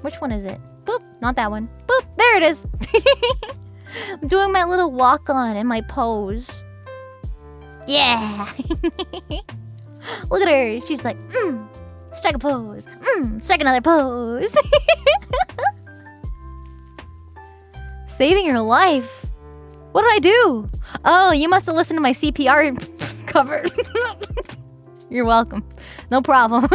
Which one is it? Boop, not that one. Boop, there it is. I'm doing my little walk on in my pose. Yeah. Look at her. She's like, strike a pose. Strike another pose. Saving your life. What did I do? Oh, you must have listened to my CPR cover. You're welcome. No problem.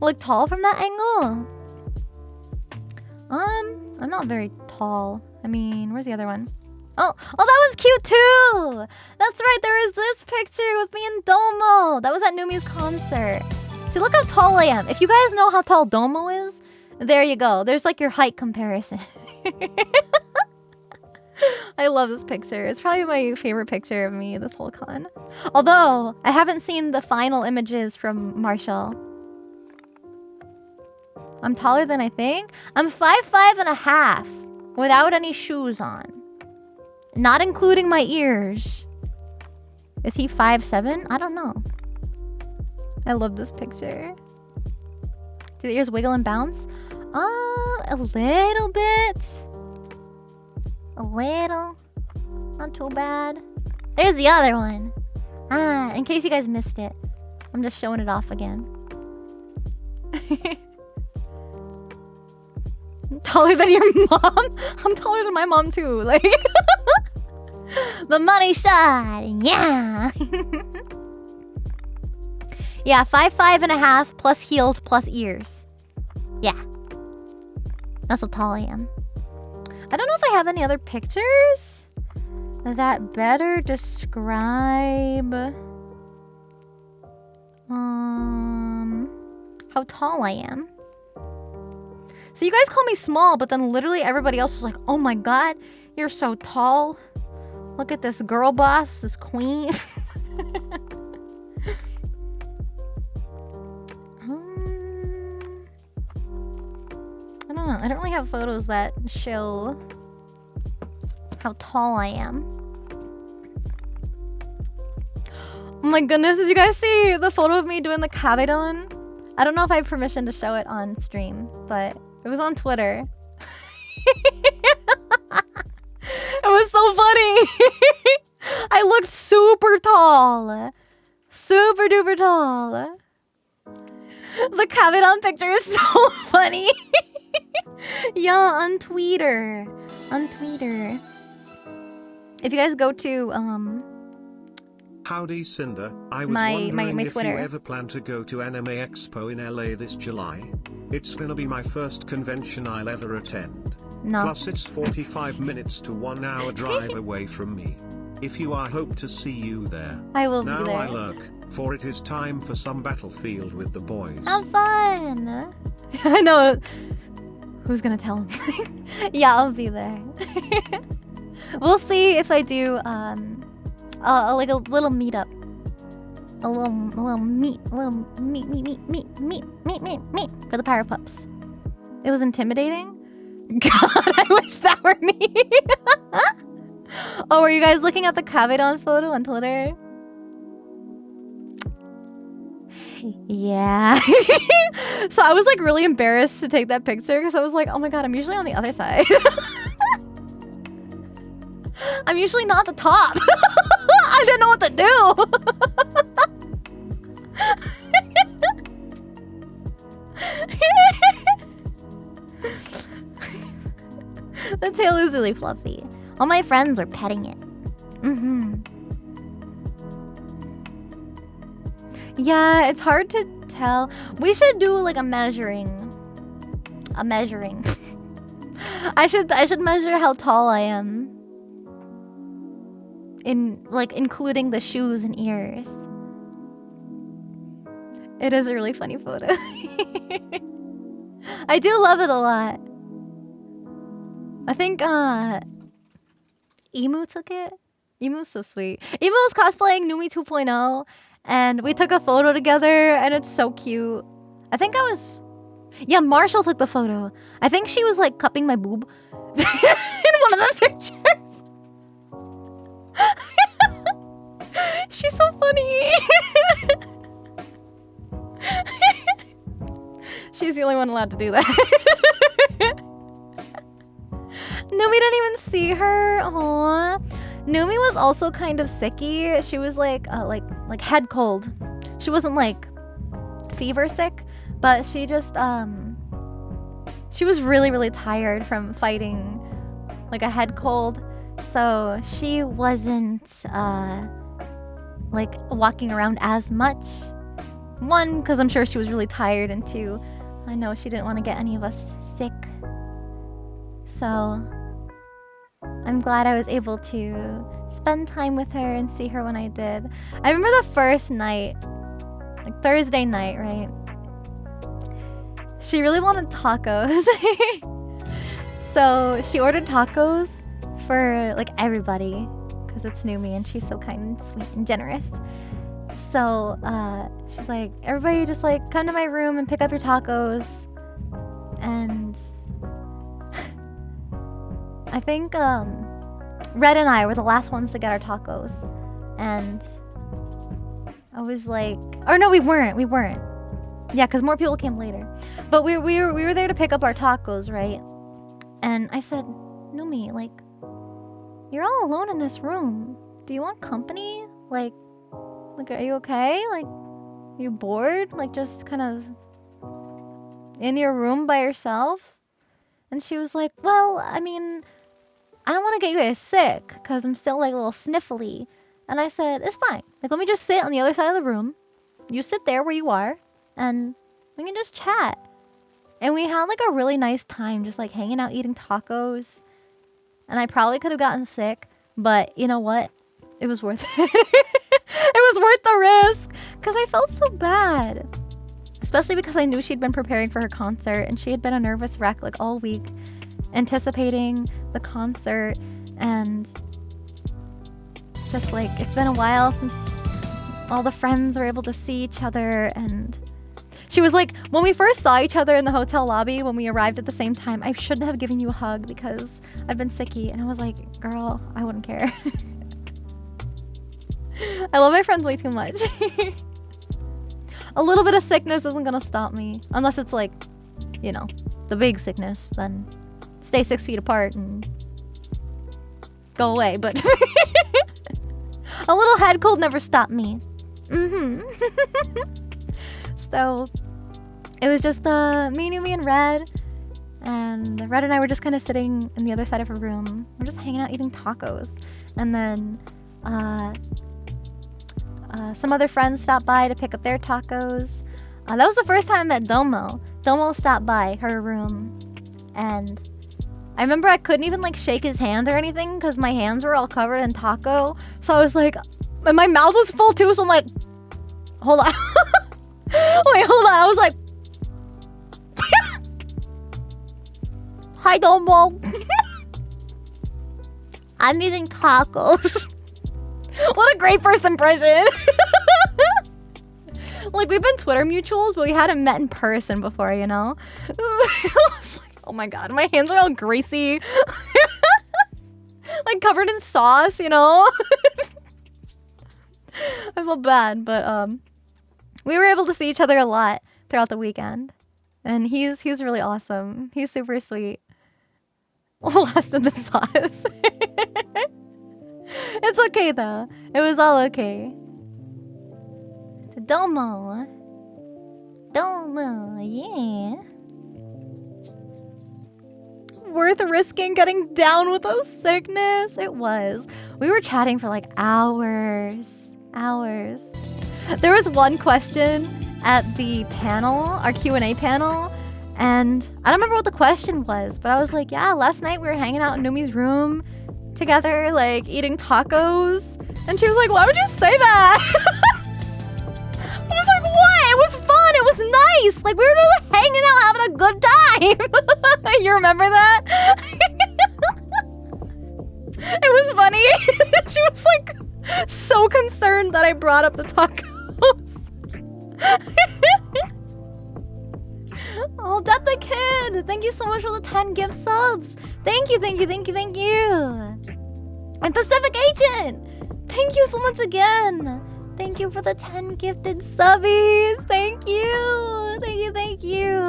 Look tall from that angle? I'm not very tall. I mean, where's the other one? Oh, that one's cute too! That's right, there is this picture with me and Domo. That was at Numi's concert. See, look how tall I am. If you guys know how tall Domo is, there you go. There's like your height comparison. I love this picture. It's probably my favorite picture of me this whole con. Although, I haven't seen the final images from Marshall. I'm taller than I think. I'm 5'5.5" without any shoes on. Not including my ears. Is he 5'7"? I don't know. I love this picture. Do the ears wiggle and bounce? A little bit. A little. Not too bad. There's the other one. In case you guys missed it. I'm just showing it off again. I'm taller than your mom? I'm taller than my mom too. Like the money shot. Yeah. Yeah, 5'5.5" plus heels plus ears. Yeah. That's how tall I am. I don't know if I have any other pictures that better describe how tall I am. So you guys call me small, but then literally everybody else was like, oh my god, you're so tall. Look at this girl boss, this queen. I don't know. I don't really have photos that show how tall I am. Oh my goodness, did you guys see the photo of me doing the kabedon? I don't know if I have permission to show it on stream, but it was on Twitter. It was so funny. I looked super tall. Super duper tall. The kabedon picture is so funny. Yeah, on Twitter. On Twitter. If you guys go to Howdy Cinder, I was my wondering if Twitter. you ever plan to go to Anime Expo in LA this July. It's gonna be my first convention I'll ever attend. No. Plus it's 45 minutes to 1 hour drive away from me. If you are, hope to see you there. I will now be there. I lurk, for it is time for some battlefield with the boys. Have fun. I know. Who's gonna tell him? Yeah, I'll be there. We'll see if I do like a little meetup. A little meet for the Power Pups. It was intimidating. God, I wish that were me. Oh, are you guys looking at the kabedon photo on Twitter? Yeah. So I was like really embarrassed to take that picture because I was like, oh my god, I'm usually on the other side. I'm usually not the top. I didn't know what to do. The tail is really fluffy. All my friends are petting it. Yeah, it's hard to tell. We should do like a measuring. I should measure how tall I am. In like including the shoes and ears. It is a really funny photo. I do love it a lot. I think Emu took it. Emu's so sweet. Emu was cosplaying Numi 2.0 and we took a photo together and it's so cute. I think I was... Yeah, Marshall took the photo. I think she was like cupping my boob in one of the pictures. She's so funny. She's the only one allowed to do that. Numi didn't even see her. Aww. Numi was also kind of sicky. She was like head cold. She wasn't like fever sick, but she just she was really, really tired from fighting like a head cold. So she wasn't like walking around as much. One, because I'm sure she was really tired, and two, I know she didn't want to get any of us sick. So I'm glad I was able to spend time with her and see her when I did. I remember the first night, like Thursday night, right? She really wanted tacos. So she ordered tacos for like everybody because it's Numi and she's so kind and sweet and generous. So she's like, everybody just like come to my room and pick up your tacos. And I think Red and I were the last ones to get our tacos. And I was like, or no, we weren't. Yeah, because more people came later. But we were there to pick up our tacos, right? And I said, Numi, like, you're all alone in this room. Do you want company? Like, are you okay? Like, you bored? Like, just kind of in your room by yourself? And she was like, well, I mean, I don't want to get you guys sick because I'm still like a little sniffly. And I said, it's fine. Like, let me just sit on the other side of the room. You sit there where you are and we can just chat. And we had like a really nice time just like hanging out eating tacos. And I probably could have gotten sick, but you know what? It was worth it. It was worth the risk because I felt so bad. Especially because I knew she'd been preparing for her concert and she had been a nervous wreck like all week, anticipating the concert, and just like it's been a while since all the friends were able to see each other. And she was like, when we first saw each other in the hotel lobby, when we arrived at the same time, I shouldn't have given you a hug because I've been sicky. And I was like, girl, I wouldn't care. I love my friends way too much. A little bit of sickness isn't gonna stop me. Unless it's like, you know, the big sickness. Then stay 6 feet apart and go away. But a little head cold never stopped me. So it was just me, Numi, and Red. And Red and I were just kind of sitting in the other side of her room. We're just hanging out eating tacos. And then some other friends stopped by to pick up their tacos. That was the first time I met Domo. Domo stopped by her room. And I remember I couldn't even like shake his hand or anything because my hands were all covered in taco. So I was like, and my mouth was full too. So I'm like, hold on. Wait, hold on. I was like, hi, Domo. I'm eating tacos. What a great first impression. Like, we've been Twitter mutuals, but we hadn't met in person before, you know? I was like, oh my god, my hands are all greasy. Like, covered in sauce, you know? I felt bad, but we were able to see each other a lot throughout the weekend. And he's really awesome. He's super sweet. Lost in the sauce. It's okay though. It was all okay. Domo, yeah. Worth risking getting down with a sickness. It was. We were chatting for like hours. There was one question at the panel, our Q&A panel, and I don't remember what the question was, but I was like, yeah, last night we were hanging out in Numi's room together, like eating tacos. And she was like, why would you say that? I was like, what? It was fun. It was nice. Like, we were just hanging out, having a good time. You remember that? It was funny. She was like so concerned that I brought up the tacos. Oh, Death the Kid. Thank you so much for the 10 gift subs. Thank you, thank you, thank you, thank you. And Pacific Agent. Thank you so much again. Thank you for the 10 gifted subbies. Thank you. Thank you, thank you.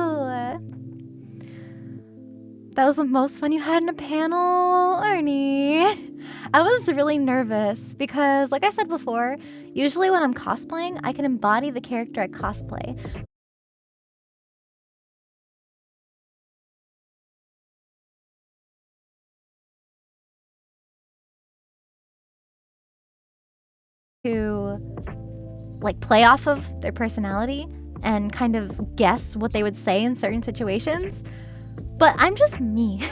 That was the most fun you had in a panel, Arnie. I was really nervous because, like I said before, usually when I'm cosplaying, I can embody the character I cosplay. To like play off of their personality and kind of guess what they would say in certain situations. But I'm just me.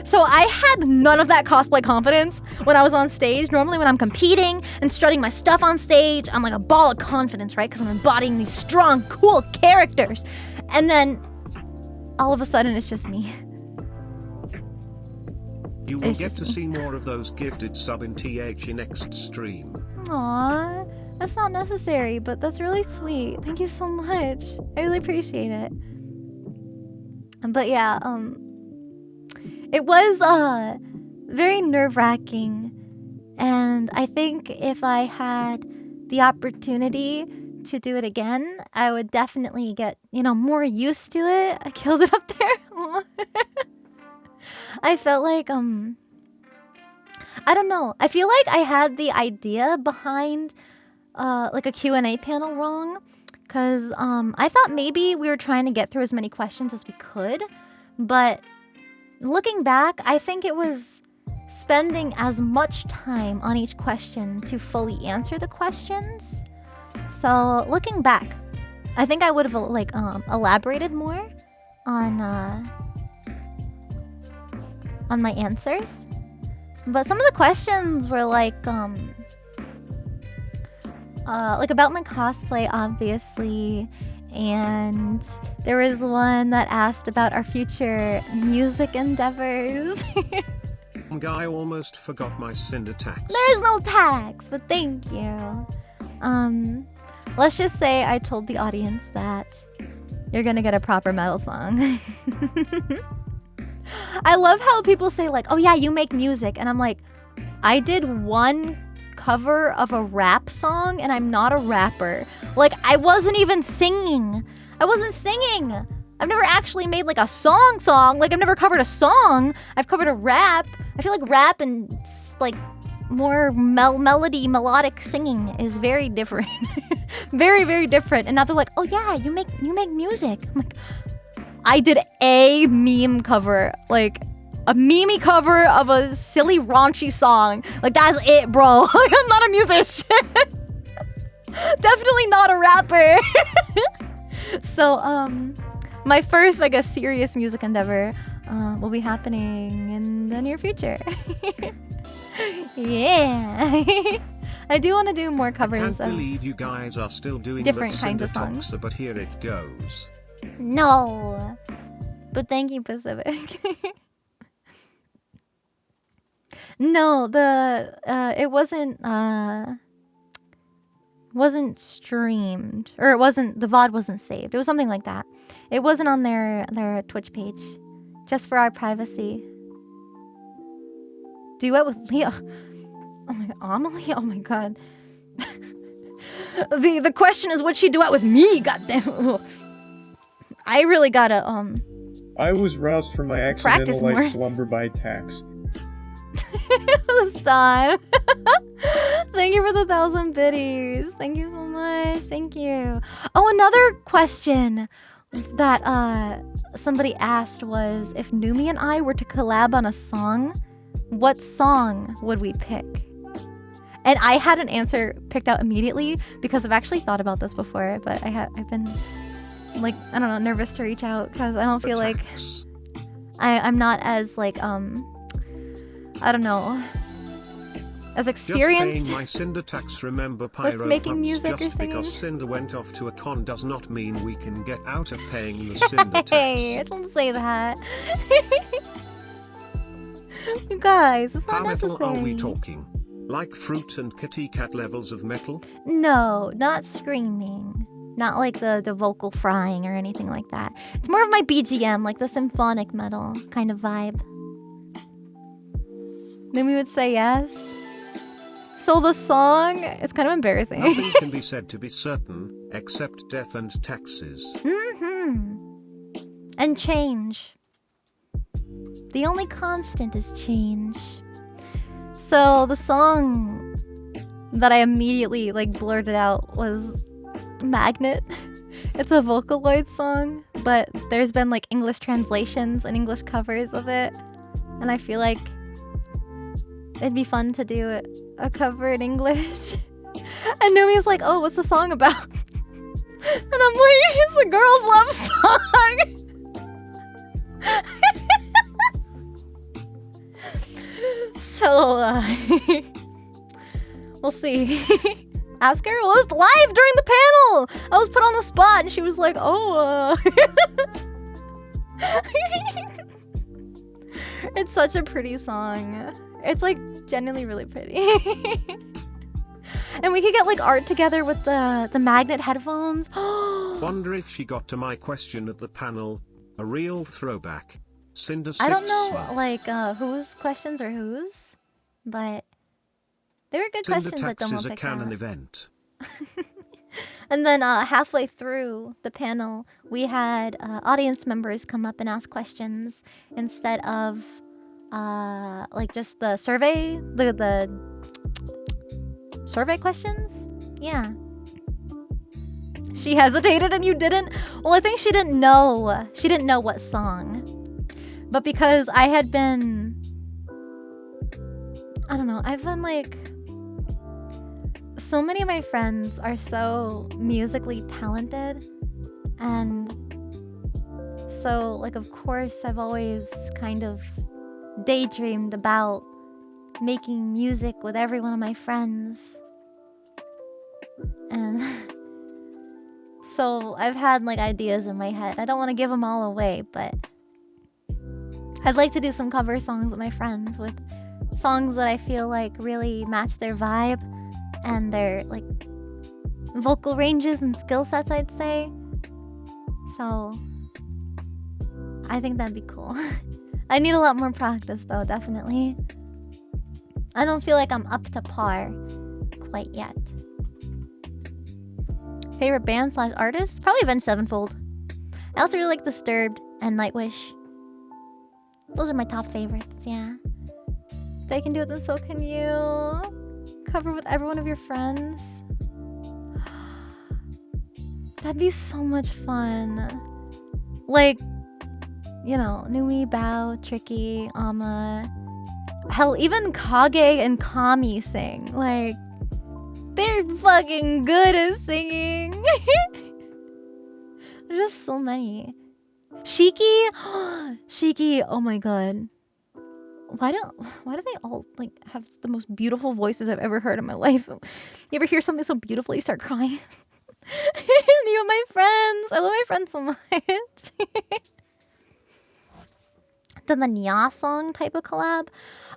So I had none of that cosplay confidence when I was on stage. Normally when I'm competing and strutting my stuff on stage, I'm like a ball of confidence, right? Because I'm embodying these strong, cool characters. And then all of a sudden it's just me. You will get to see more of those gifted sub in TH next stream. Aww, that's not necessary, but that's really sweet. Thank you so much. I really appreciate it. But yeah, it was very nerve-wracking, and I think if I had the opportunity to do it again, I would definitely get, more used to it. I killed it up there. I felt like, I don't know. I feel like I had the idea behind, like a Q&A panel wrong. Because, I thought maybe we were trying to get through as many questions as we could. But looking back, I think it was spending as much time on each question to fully answer the questions. So, looking back, I think I would have, like, elaborated more on my answers. But some of the questions were like about my cosplay, obviously, and there was one that asked about our future music endeavors. Guy almost forgot my Sinder tax. There's no tax, but thank you. Let's just say I told the audience that you're gonna get a proper metal song. I love how people say like, oh yeah, you make music. And I'm like, I did one cover of a rap song and I'm not a rapper. Like, I wasn't even singing. I wasn't singing. I've never actually made like a song. Like, I've never covered a song. I've covered a rap. I feel like rap and like more melodic singing is very different. Very, very different. And now they're like, oh yeah, you make music. I'm like, I did a meme cover, like a meme cover of a silly raunchy song. Like, that's it, bro. I'm not a musician. Definitely not a rapper. So, my first, I guess, serious music endeavor will be happening in the near future. Yeah. I do want to do more covers I can't believe you guys are still doing different that kinds of Cinder songs. Toxa, but here it goes. No. But thank you, Pacific. No, it wasn't streamed, or the VOD wasn't saved. It was something like that. It wasn't on their Twitch page, just for our privacy. Duet with Leo. Oh my god, Amelie? Oh my god. The question is, would she duet with me? Goddamn. I really gotta I was roused from my practice accidental more. light slumber by tax. Stop. Thank you for the 1,000 biddies. Thank you so much. Thank you. Oh, another question that somebody asked was, if Numi and I were to collab on a song, what song would we pick? And I had an answer picked out immediately because I've actually thought about this before, but I've been like, I don't know, nervous to reach out because I don't feel like I'm not as like I don't know, as experienced. Just paying my Sinder tax. Remember, Pyro making Pups, music or just singing. because Sinder went off to a con does not mean we can get out of paying the Sinder Hey, tax. don't say that. You guys, it's not How metal necessary. are we talking? Like fruit and kitty cat levels of metal? No, not screaming. Not like the vocal frying or anything like that. It's more of my BGM, like the symphonic metal kind of vibe. Then we would say yes. So the song, it's kind of embarrassing. Nothing can be said to be certain, except death and taxes. And change. The only constant is change. So the song that I immediately like blurted out was Magnet. It's a Vocaloid song, but there's been like English translations and English covers of it, and I feel like it'd be fun to do a cover in English. And Numi's like, oh, what's the song about? And I'm like, it's a girl's love song. So, we'll see. Ask her. Well, it was live during the panel. I was put on the spot, and she was like, "Oh." It's such a pretty song. It's like genuinely really pretty. And we could get like art together with the magnet headphones. Wonder if she got to my question at the panel. A real throwback. Cinder 6 I don't know swell. like whose questions are whose, but they were good Cinder questions that tax Domo is a picked canon out. event. And then halfway through the panel, we had audience members come up and ask questions instead of like just the survey, the survey questions. Yeah. She hesitated and you didn't? Well, I think she didn't know. She didn't know what song. But because I had been, I don't know, I've been like, so many of my friends are so musically talented, and so like of course I've always kind of daydreamed about making music with every one of my friends. And so I've had like ideas in my head. I don't want to give them all away, but I'd like to do some cover songs with my friends, with songs that I feel like really match their vibe and their like vocal ranges and skill sets, I'd say. So I think that'd be cool. I need a lot more practice though, definitely. I don't feel like I'm up to par quite yet. Favorite band / artist? Probably Avenged Sevenfold. I also really like Disturbed and Nightwish. Those are my top favorites, yeah. They can do it, then so can you. Cover with every one of your friends. That'd be so much fun. Like, you know, Nui, Bao, Tricky, Ama. Hell, even Kage and Kami sing. Like, they're fucking good at singing. There's just so many. Shiki? Shiki, oh my god. Why do they all like have the most beautiful voices I've ever heard in my life? You ever hear something so beautiful you start crying? You and my friends. I love my friends so much. Then the Nya song type of collab.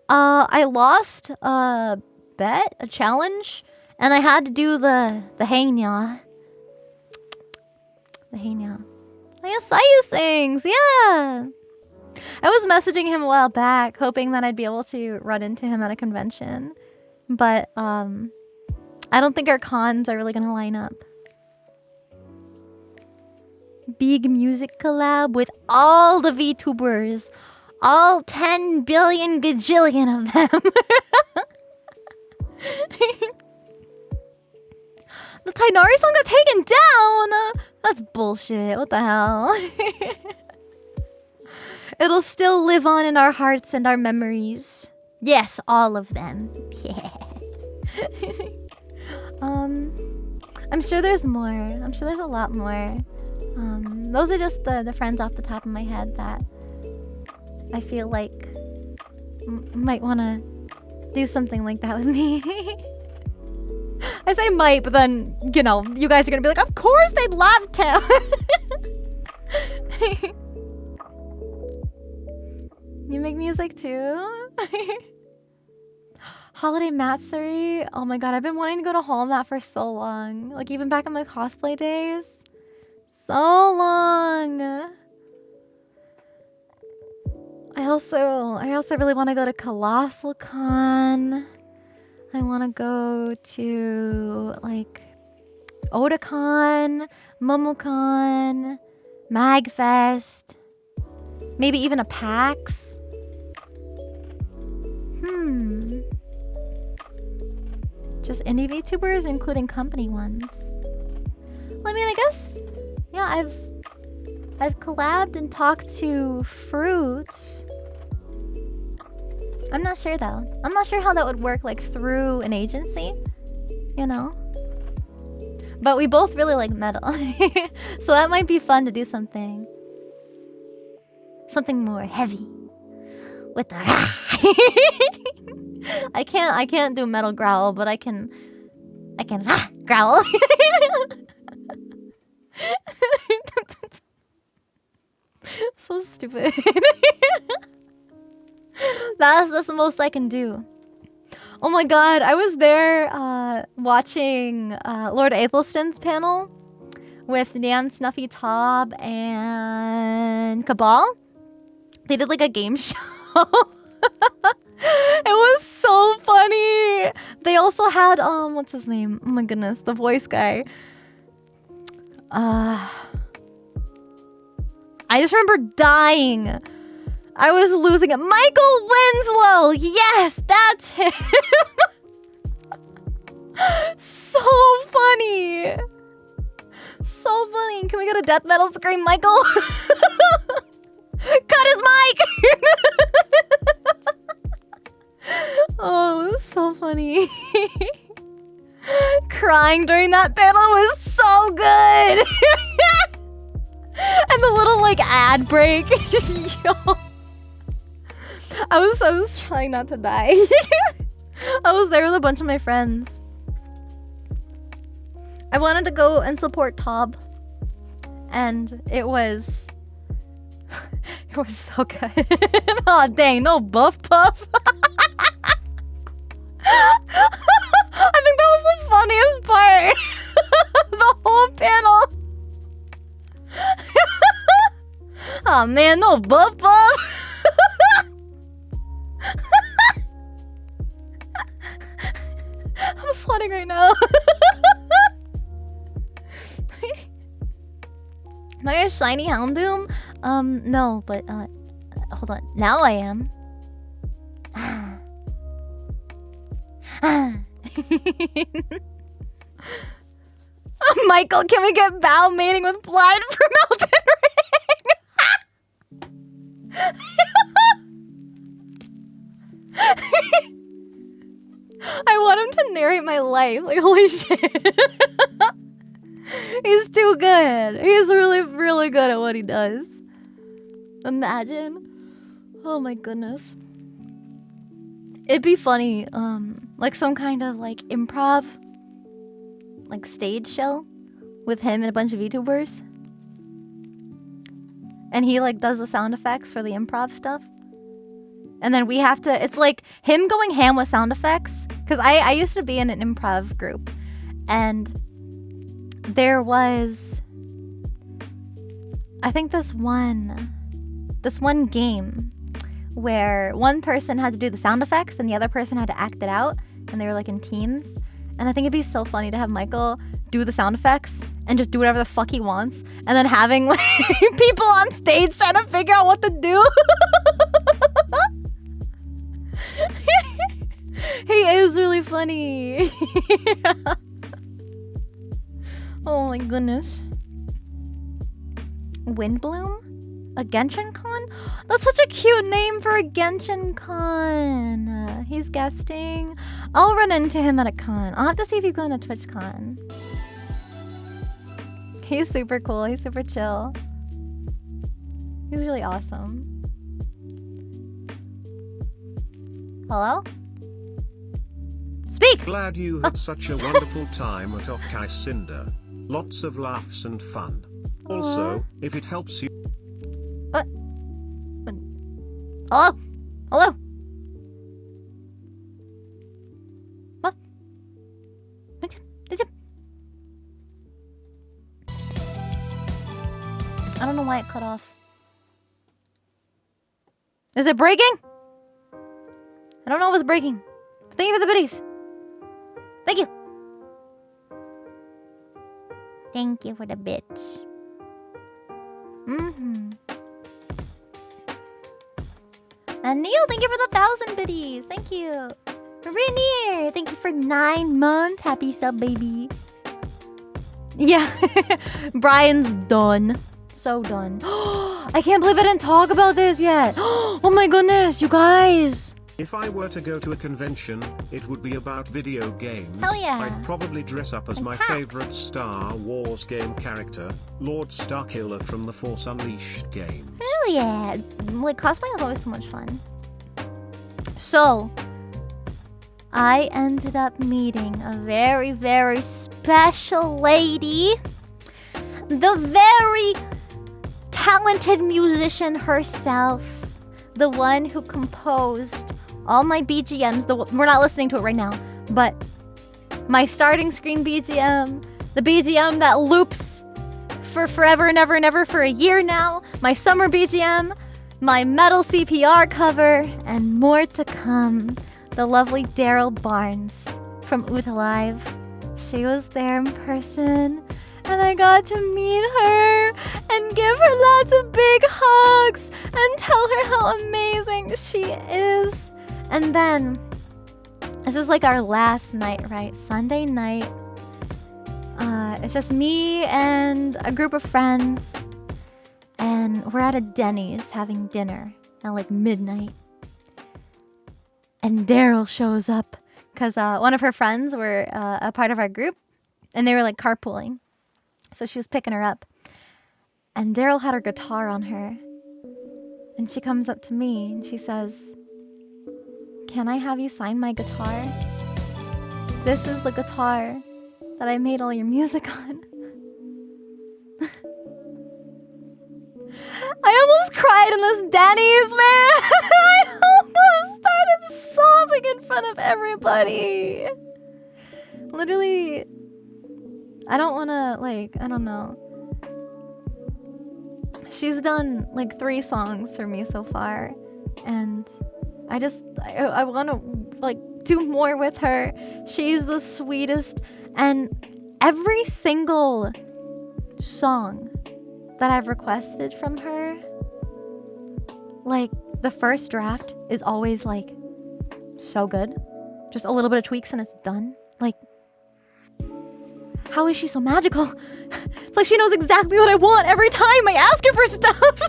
I lost a bet, a challenge, and I had to do the Hey Nya. The Hey Nya. I saw you sings, yeah. I was messaging him a while back, hoping that I'd be able to run into him at a convention. But, I don't think our cons are really gonna line up. Big music collab with all the VTubers. All 10 billion gajillion of them. The Tainari song got taken down! That's bullshit. What the hell? It'll still live on in our hearts and our memories. Yes, all of them. Yeah. I'm sure there's more. I'm sure there's a lot more. Those are just the friends off the top of my head that I feel like might want to do something like that with me. I say might, but then, you know, you guys are gonna be like, of course they'd love to. You make music too? Holiday Matsuri? Oh my god, I've been wanting to go to Hall Mat for so long. Like, even back in my cosplay days. So long. I also really want to go to Colossal Con. I want to go to, like, Otakon, Momocon, Magfest, maybe even a PAX. Just indie VTubers, including company ones. Well, I mean, I guess, yeah, I've collabed and talked to Fruit. I'm not sure though. I'm not sure how that would work, like, through an agency, you know? But we both really like metal. So that might be fun to do something more heavy with the I can't do metal growl, but I can growl. So stupid. That's the most I can do. Oh my god, I was there watching Lord Aethelstan's panel with Nan, Snuffy Tob, and Cabal. They did like a game show. It was so funny. They also had what's his name? Oh my goodness, the voice guy. I just remember dying. I was losing it. Michael Winslow! Yes, that's him! So funny! So funny. Can we get a death metal scream, Michael? Cut his mic! Oh, it was so funny. Crying during that panel was so good! And the little, like, ad break. Yo. I was trying not to die. I was there with a bunch of my friends. I wanted to go and support Tob. And it was so good. Aw, dang, no buff puff. I think that was the funniest part. The whole panel. Aw, man, no buff puff. I'm sweating right now. Am I a shiny Houndoom? No, but hold on. Now I am. Michael, can we get Bao mating with Blind from Elden Ring? I want him to narrate my life. Like, holy shit. He's too good. He's really, really good at what he does. Imagine. Oh my goodness. It'd be funny, like some kind of like improv, like stage show with him and a bunch of VTubers. And he like does the sound effects for the improv stuff. And then we have to, it's like him going ham with sound effects. Cause I used to be in an improv group and there was, I think this one game where one person had to do the sound effects and the other person had to act it out, and they were like in teams. And I think it'd be so funny to have Michael do the sound effects and just do whatever the fuck he wants, and then having like people on stage trying to figure out what to do. He is really funny. Oh my goodness. Windbloom? A Genshin Con? That's such a cute name for a Genshin Con. He's guesting. I'll run into him at a con. I'll have to see if he's going to TwitchCon. He's super cool. He's super chill. He's really awesome. Hello? Speak! Glad you had such a wonderful time at Offkai Sinder. Lots of laughs and fun. Also, if it helps you. What? Hello? Hello? What? I don't know why it cut off. Is it breaking? I don't know if it's breaking. Thank you for the biddies. Thank you. Thank you for the bits. And Neil, thank you for the 1,000 biddies. Thank you. Rainier, thank you for 9 months. Happy sub, baby. Yeah. Brian's done. So done. I can't believe I didn't talk about this yet. Oh my goodness, you guys. If I were to go to a convention, it would be about video games. Hell yeah. I'd probably dress up as my favorite Star Wars game character, Lord Starkiller from the Force Unleashed games. Hell yeah. Like, cosplaying is always so much fun. So, I ended up meeting a very, very special lady. The very talented musician herself. The one who composed all my BGMs. We're not listening to it right now, but my starting screen BGM, the BGM that loops for forever and ever and ever for a year now, my summer BGM, my metal CPR cover, and more to come. The lovely Daryl Barnes from Oot Alive. She was there in person, and I got to meet her and give her lots of big hugs and tell her how amazing she is. And then, this is like our last night, right? Sunday night. It's just me and a group of friends, and we're at a Denny's having dinner at like midnight. And Daryl shows up because one of her friends were a part of our group, and they were like carpooling. So she was picking her up. And Daryl had her guitar on her. And she comes up to me and she says, "Can I have you sign my guitar? This is the guitar that I made all your music on." I almost cried in this Denny's, man! I almost started sobbing in front of everybody. Literally, I don't want to, like, I don't know. She's done, like, 3 songs for me so far. And I want to, like, do more with her. She's the sweetest. And every single song that I've requested from her, like, the first draft is always, like, so good. Just a little bit of tweaks and it's done. Like, how is she so magical? It's like she knows exactly what I want every time I ask her for stuff.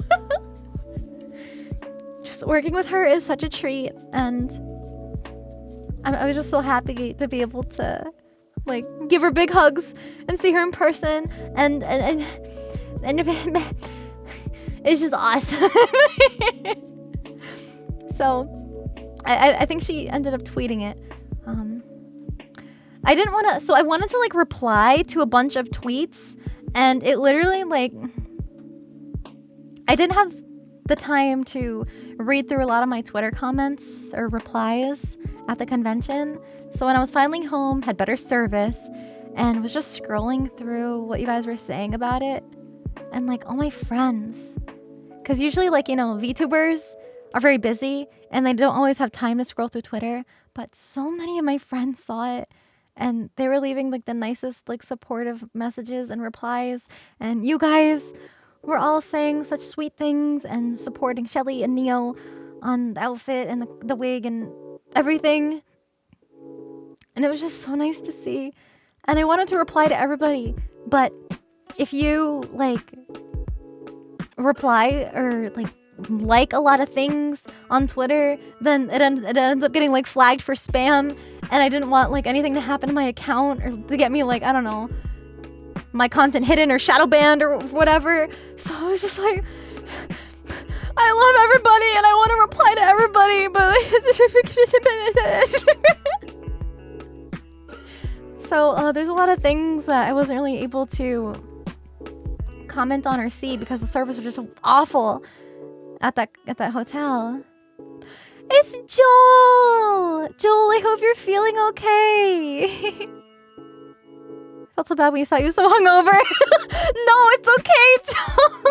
Just working with her is such a treat, and I was just so happy to be able to, like, give her big hugs and see her in person, and it's just awesome. So I think she ended up tweeting it. I didn't want to, so I wanted to, like, reply to a bunch of tweets, and it literally, like, I didn't have the time to read through a lot of my Twitter comments or replies at the convention. So when I was finally home, had better service, and was just scrolling through what you guys were saying about it, and, like, all my friends, because usually, like, you know, VTubers are very busy and they don't always have time to scroll through Twitter, but so many of my friends saw it. And they were leaving, like, the nicest, like, supportive messages and replies. And you guys were all saying such sweet things and supporting Shelly and Neo on the outfit and the wig and everything. And it was just so nice to see. And I wanted to reply to everybody. But if you, like, reply or like a lot of things on Twitter, then it ends up getting like flagged for spam, and I didn't want like anything to happen to my account or to get me like, I don't know, my content hidden or shadow banned or whatever. So I was just like, I love everybody and I want to reply to everybody, but so there's a lot of things that I wasn't really able to comment on or see because the service was just awful at that hotel. It's Joel! Joel, I hope you're feeling okay. Felt so bad when you saw you so hungover. No, it's okay, Joel.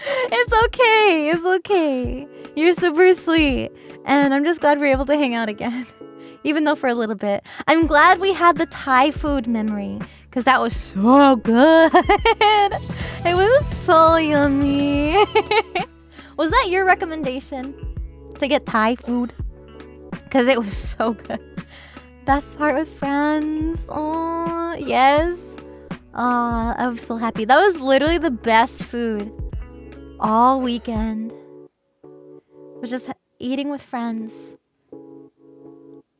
It's okay. It's okay. You're super sweet. And I'm just glad we were able to hang out again. Even though for a little bit. I'm glad we had the Thai food memory. Because that was so good. It was so yummy. Was that your recommendation? To get Thai food? Because it was so good. Best part was friends. Oh, yes. I was so happy. That was literally the best food all weekend. Was just eating with friends.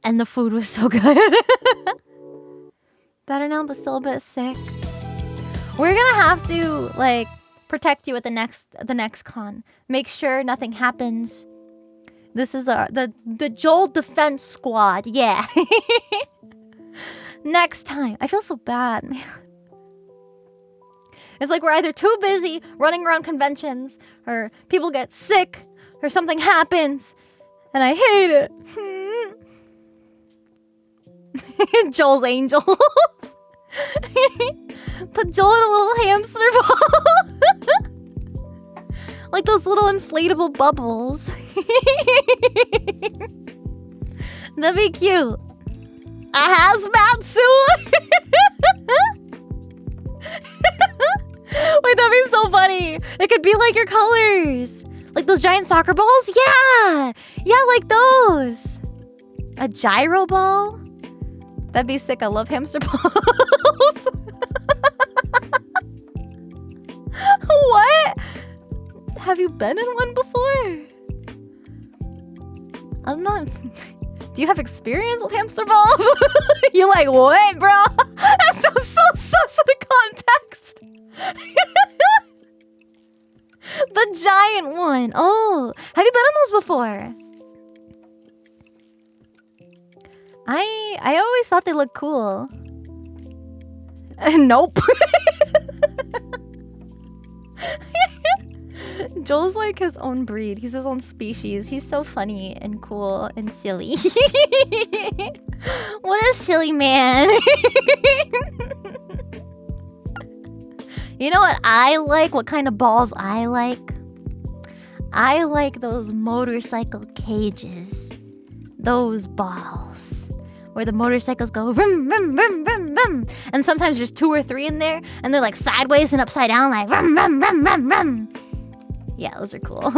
And the food was so good. Better now, but still a bit sick. We're gonna have to, like, protect you at the next con. Make sure nothing happens. This is the Joel Defense Squad. Yeah. Next time. I feel so bad, man. It's like we're either too busy running around conventions, or people get sick, or something happens, and I hate it. Joel's angels. Put Joel in a little hamster ball. Like those little inflatable bubbles. That'd be cute. A hazmat suit. Wait, that'd be so funny. It could be like your colors. Like those giant soccer balls? Yeah! Yeah, like those. A gyro ball? That'd be sick. I love hamster balls. What? Have you been in one before? I'm not... Do you have experience with hamster balls? You're like, what, bro? That sounds so sus in the context. The giant one. Oh, have you been on those before? I always thought they looked cool. Nope. Joel's like his own breed. He's his own species. He's so funny and cool and silly. What a silly man. You know what I like? What kind of balls I like? I like those motorcycle cages. Those balls. Where the motorcycles go vroom, vroom, vroom, vroom, vroom. And sometimes there's 2 or 3 in there. And they're like sideways and upside down like vroom, vroom, vroom, vroom, vroom. Yeah, those are cool.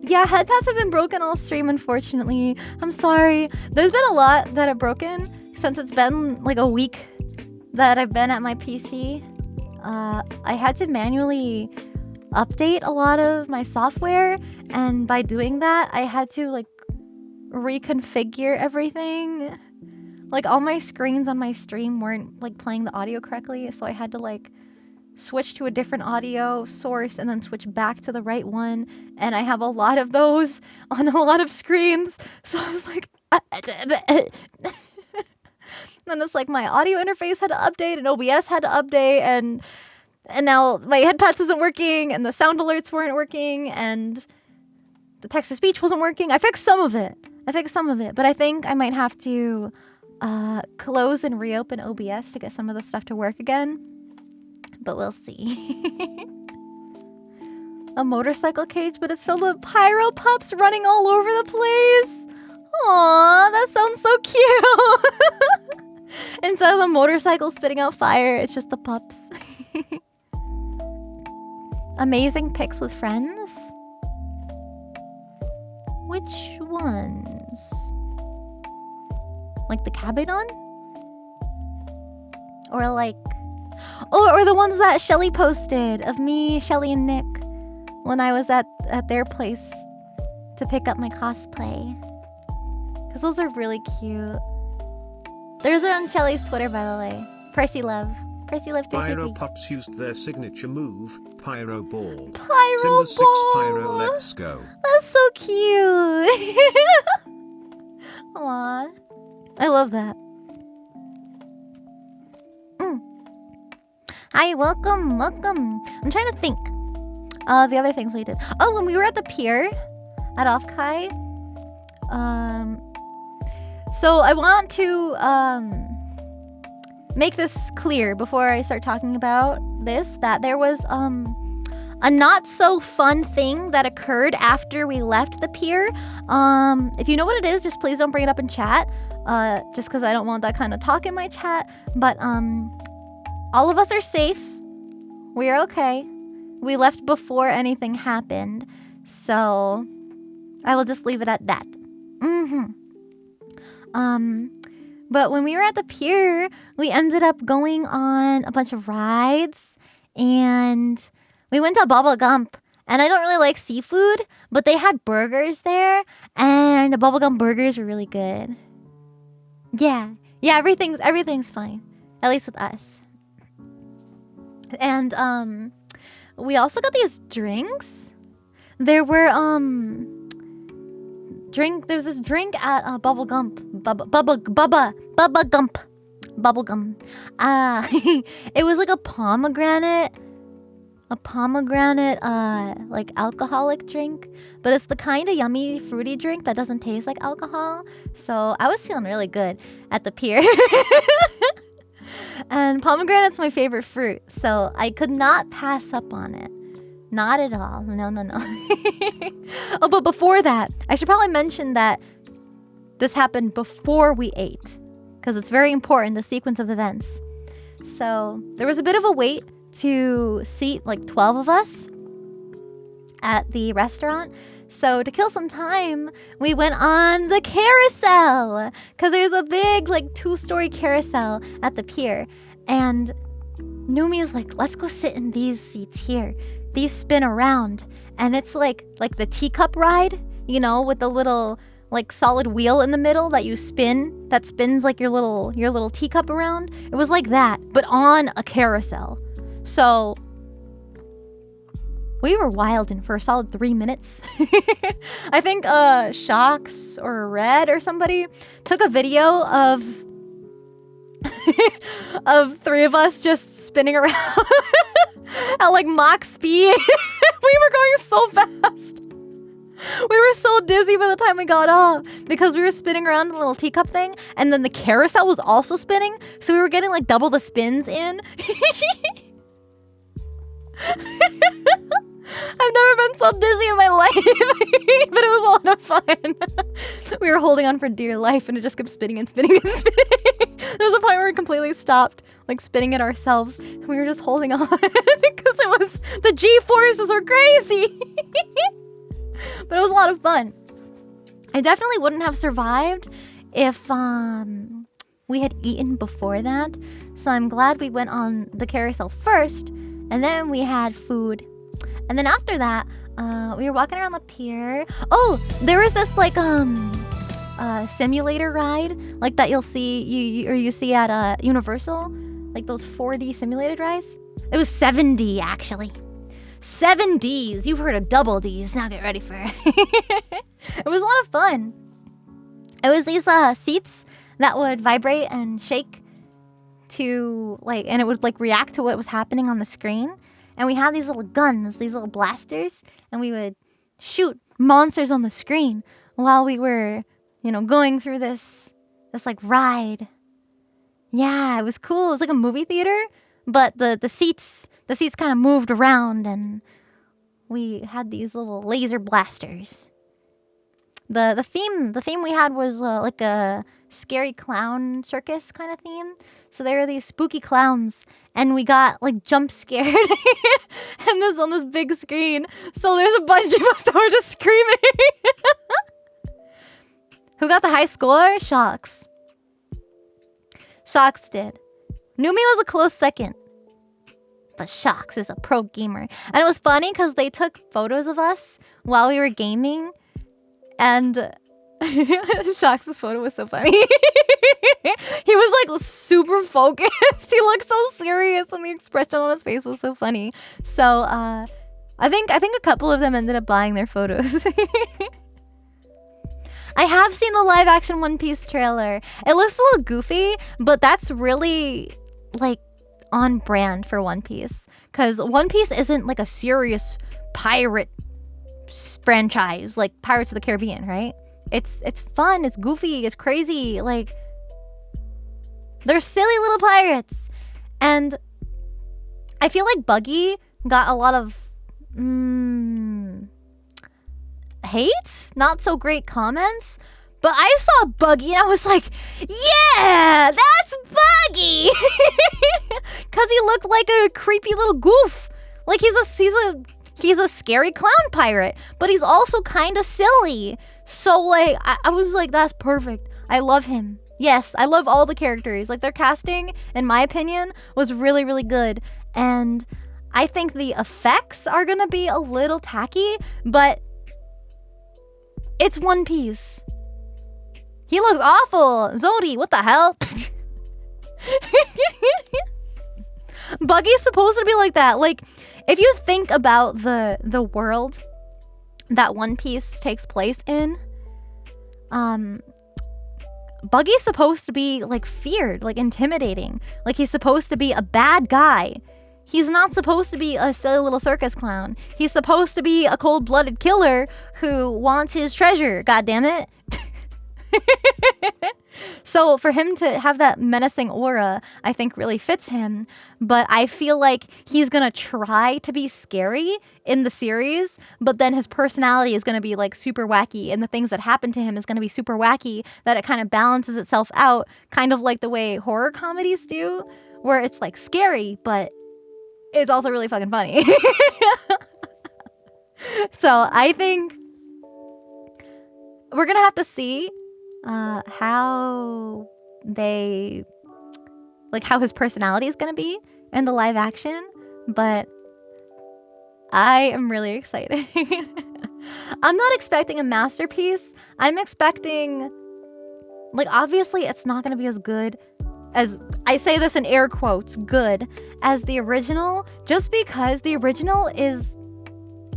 Yeah, head pads have been broken all stream, unfortunately. I'm sorry. There's been a lot that have broken since it's been like a week that I've been at my PC. I had to manually update a lot of my software, and by doing that, I had to like reconfigure everything. Like all my screens on my stream weren't like playing the audio correctly, so I had to like switch to a different audio source and then switch back to the right one, and I have a lot of those on a lot of screens, so I was like then it's like my audio interface had to update and OBS had to update, and now my headpads isn't working and the sound alerts weren't working and the text-to-speech wasn't working. I fixed some of it, but I think I might have to close and reopen OBS to get some of the stuff to work again. But we'll see. A motorcycle cage, but it's filled with pyro pups running all over the place. Aww, that sounds so cute. Instead of the motorcycle spitting out fire, it's just the pups. Amazing pics with friends? Which ones? Like the Cabedon? Or like Or the ones that Shelly posted of me, Shelly, and Nick when I was at their place to pick up my cosplay. Because those are really cute. Those are on Shelly's Twitter, by the way. Percy Love. Percy Love 333. Pyro Pups used their signature move, Pyro Ball. Pyro Cinder 6 Ball. Pyro, let's go. That's so cute. Aw. I love that. Hi, welcome. I'm trying to think. The other things we did. Oh, when we were at the pier at Offkai. So I want to make this clear before I start talking about this, that there was a not so fun thing that occurred after we left the pier. If you know what it is, just please don't bring it up in chat. Just because I don't want that kind of talk in my chat. But all of us are safe. We're okay. We left before anything happened. So I will just leave it at that. But when we were at the pier, we ended up going on a bunch of rides, and we went to Bubble Gump. And I don't really like seafood, but they had burgers there, and the bubblegum burgers were really good. Yeah, everything's fine, at least with us. And we also got these drinks. There were there's this drink at Bubble Gump. Bubble Gum. It was like a pomegranate like alcoholic drink, but it's the kind of yummy fruity drink that doesn't taste like alcohol. So I was feeling really good at the pier. And pomegranate's my favorite fruit, so I could not pass up on it. Not at all. No. Oh, but before that, I should probably mention that this happened before we ate, because it's very important, the sequence of events. So there was a bit of a wait to seat like 12 of us at the restaurant. So to kill some time, we went on the carousel, because there's a big like 2-story carousel at the pier. And Numi was like, let's go sit in these seats here. These spin around, and it's like the teacup ride, you know, with the little like solid wheel in the middle that you spin, that spins like your little teacup around. It was like that, but on a carousel. So we were wilding for a solid 3 minutes. I think Shocks or Red or somebody took a video of of 3 of us just spinning around at like Mach speed. We were going so fast. We were so dizzy by the time we got off because we were spinning around the little teacup thing, and then the carousel was also spinning, so we were getting like double the spins in. I've never been so dizzy in my life, but it was a lot of fun. We were holding on for dear life, and it just kept spinning and spinning and spinning. There was a point where we completely stopped, like spinning it ourselves, and we were just holding on because it was the G-forces were crazy. But it was a lot of fun. I definitely wouldn't have survived if we had eaten before that. So I'm glad we went on the carousel first, and then we had food. And then after that, we were walking around the pier. Oh, there was this like simulator ride, like that you'll see you see at Universal, like those 4D simulated rides. It was 7D actually. 7Ds. You've heard of double Ds. Now get ready for it. It was a lot of fun. It was these seats that would vibrate and shake to like, and it would like react to what was happening on the screen. And we had these little guns, these little blasters, and we would shoot monsters on the screen while we were, you know, going through this like ride. Yeah, it was cool. It was like a movie theater, but the seats kind of moved around, and we had these little laser blasters. The theme we had was like a scary clown circus kind of theme. So there were these spooky clowns, and we got like jump scared and this on this big screen. So there's a bunch of us that were just screaming. Who got the high score? Shocks. Shocks did. Numi was a close second. but Shox is a pro gamer. And it was funny because they took photos of us while we were gaming, and Shox's photo was so funny. He was like super focused. He looked so serious, and the expression on his face was so funny. So I think a couple of them ended up buying their photos. I have seen the live action One Piece trailer. It looks a little goofy, but that's really like on brand for One Piece, because One Piece isn't like a serious pirate franchise like Pirates of the Caribbean, right? It's fun, it's goofy, it's crazy. Like, they're silly little pirates. And I feel like Buggy got a lot of hate, not so great comments, but I saw Buggy and I was like, yeah, that's Buggy. Because he looked like a creepy little goof. Like, he's a scary clown pirate, but he's also kind of silly. So like I was like, that's perfect. I love him. Yes, I love all the characters. Like, their casting, in my opinion, was really, really good. And I think the effects are gonna be a little tacky, but it's One Piece. He looks awful. Zodi, what the hell? Buggy's supposed to be like that. Like, if you think about the world that One Piece takes place in, Buggy's supposed to be like feared, like intimidating. Like, he's supposed to be a bad guy. He's not supposed to be a silly little circus clown. He's supposed to be a cold-blooded killer who wants his treasure, god damn it. So for him to have that menacing aura, I think really fits him. But I feel like he's gonna try to be scary in the series, but then his personality is gonna be like super wacky, and the things that happen to him is gonna be super wacky, that it kind of balances itself out, kind of like the way horror comedies do, where it's like scary, but it's also really fucking funny. So I think we're gonna have to see how his personality is gonna be in the live action, but I am really excited. I'm not expecting a masterpiece. I'm expecting, like, obviously it's not gonna be as good as, I say this in air quotes, good as the original, just because the original is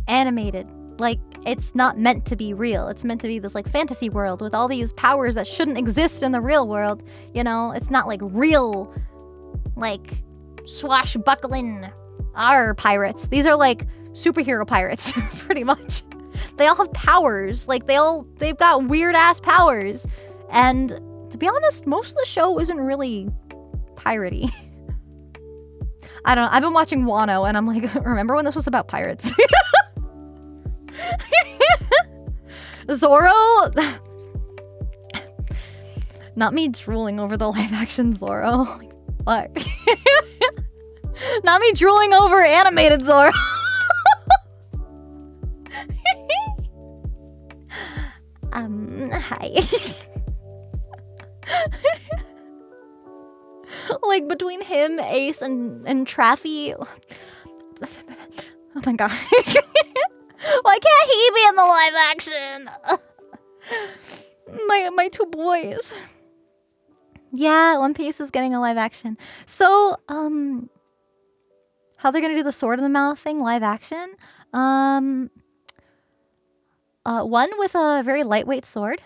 animated. Like, it's not meant to be real. It's meant to be this like fantasy world with all these powers that shouldn't exist in the real world. You know, it's not like real, like, swashbuckling pirates. These are like superhero pirates, pretty much. They all have powers. Like, they've got weird ass powers. And to be honest, most of the show isn't really piratey. I don't know. I've been watching Wano and I'm like, remember when this was about pirates? Zoro, not me drooling over the live action Zoro. Like, fuck. Not me drooling over animated Zoro. Hi. Like, between him, Ace, and Traffy. Oh my god. Why can't he be in the live action? My two boys. Yeah, One Piece is getting a live action. So, how they're gonna do the sword in the mouth thing live action? One with a very lightweight sword,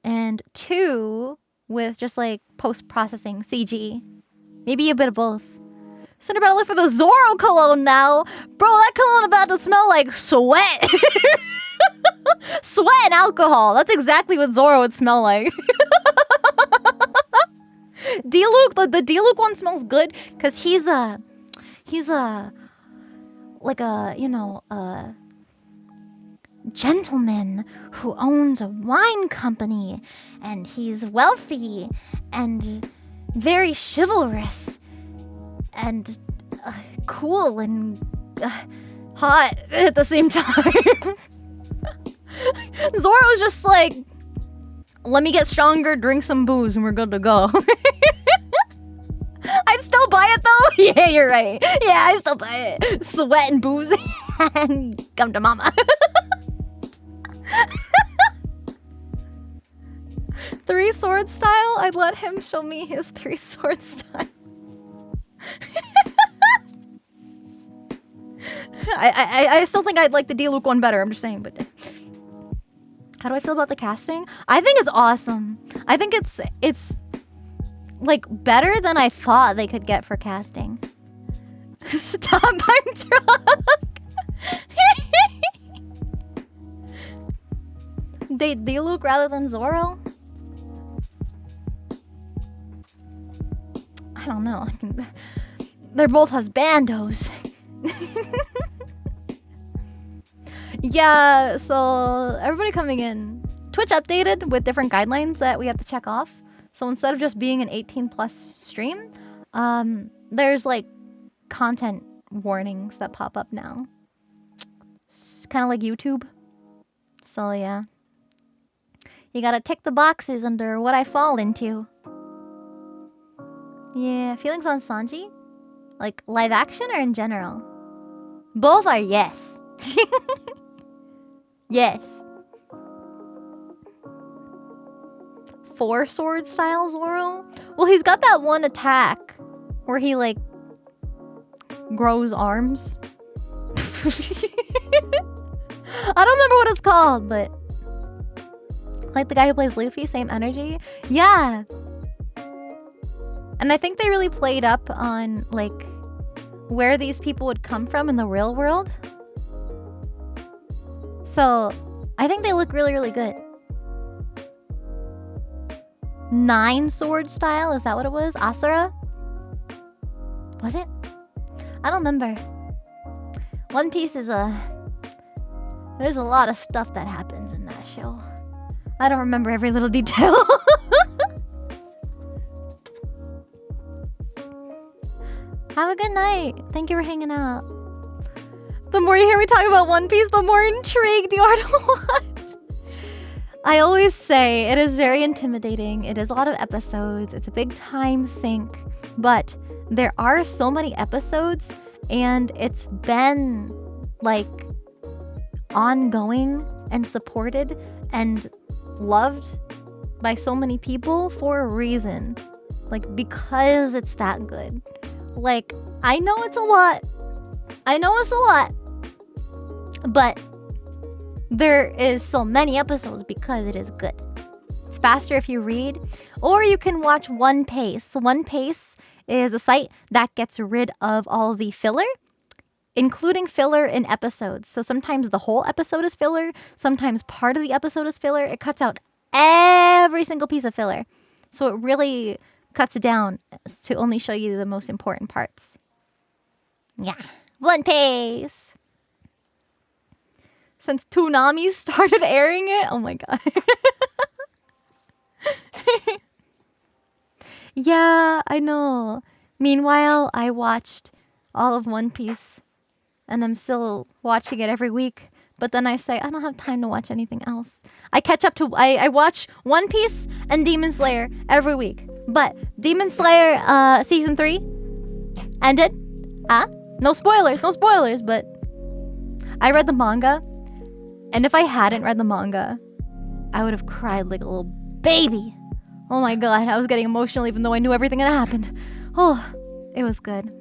and two with just like post-processing CG. Maybe a bit of both. Cinder better look for the Zoro cologne now. Bro, that cologne about to smell like sweat. Sweat and alcohol. That's exactly what Zoro would smell like. D-Luke, the D-Luke one smells good because he's a gentleman who owns a wine company, and he's wealthy and very chivalrous and cool and hot at the same time. Zoro's just like, let me get stronger, drink some booze, and we're good to go. I'd still buy it though. Yeah, you're right. Yeah, I still play it. Sweat and booze and come to mama. 3 sword style? I'd let him show me his 3 sword style. I still think I'd like the D-Luke one better, I'm just saying, but... How do I feel about the casting? I think it's awesome. I think it's like better than I thought they could get for casting. Stop, I'm drunk. They Luke rather than Zoro? I don't know. They're both husbandos. Yeah, so everybody coming in. Twitch updated with different guidelines that we have to check off. So instead of just being an 18+ stream, there's like content warnings that pop up now. It's kind of like YouTube. So yeah. You gotta tick the boxes under what I fall into. Yeah, feelings on Sanji? Like live action or in general? Both are yes. Yes. 4 sword style Zoro? Well, he's got that one attack where he like grows arms. I don't remember what it's called, but like the guy who plays Luffy, same energy. Yeah. And I think they really played up on like where these people would come from in the real world. So I think they look really, really good. 9 sword style, is that what it was? Asura? Was it? I don't remember. One Piece is there's a lot of stuff that happens in that show. I don't remember every little detail. Have a good night. Thank you for hanging out. The more you hear me talk about One Piece, the more intrigued you are to watch. I always say it is very intimidating. It is a lot of episodes. It's a big time sink. But there are so many episodes and it's been like ongoing and supported and loved by so many people for a reason. Like because it's that good. Like I know it's a lot. But there is so many episodes because it is good. It's faster if you read, or you can watch One Pace. One Pace is a site that gets rid of all the filler, including filler in episodes. So sometimes the whole episode is filler, sometimes part of the episode is filler. It cuts out every single piece of filler. So it really cuts it down to only show you the most important parts. Yeah. One Piece. Since Toonami started airing it. Oh my god. Yeah, I know. Meanwhile, I watched all of One Piece and I'm still watching it every week. But then I say, I don't have time to watch anything else. I catch up to, I watch One Piece and Demon Slayer every week. But Demon Slayer season 3 ended. No spoilers, but I read the manga. And if I hadn't read the manga, I would have cried like a little baby. Oh my god, I was getting emotional even though I knew everything that happened. Oh, it was good.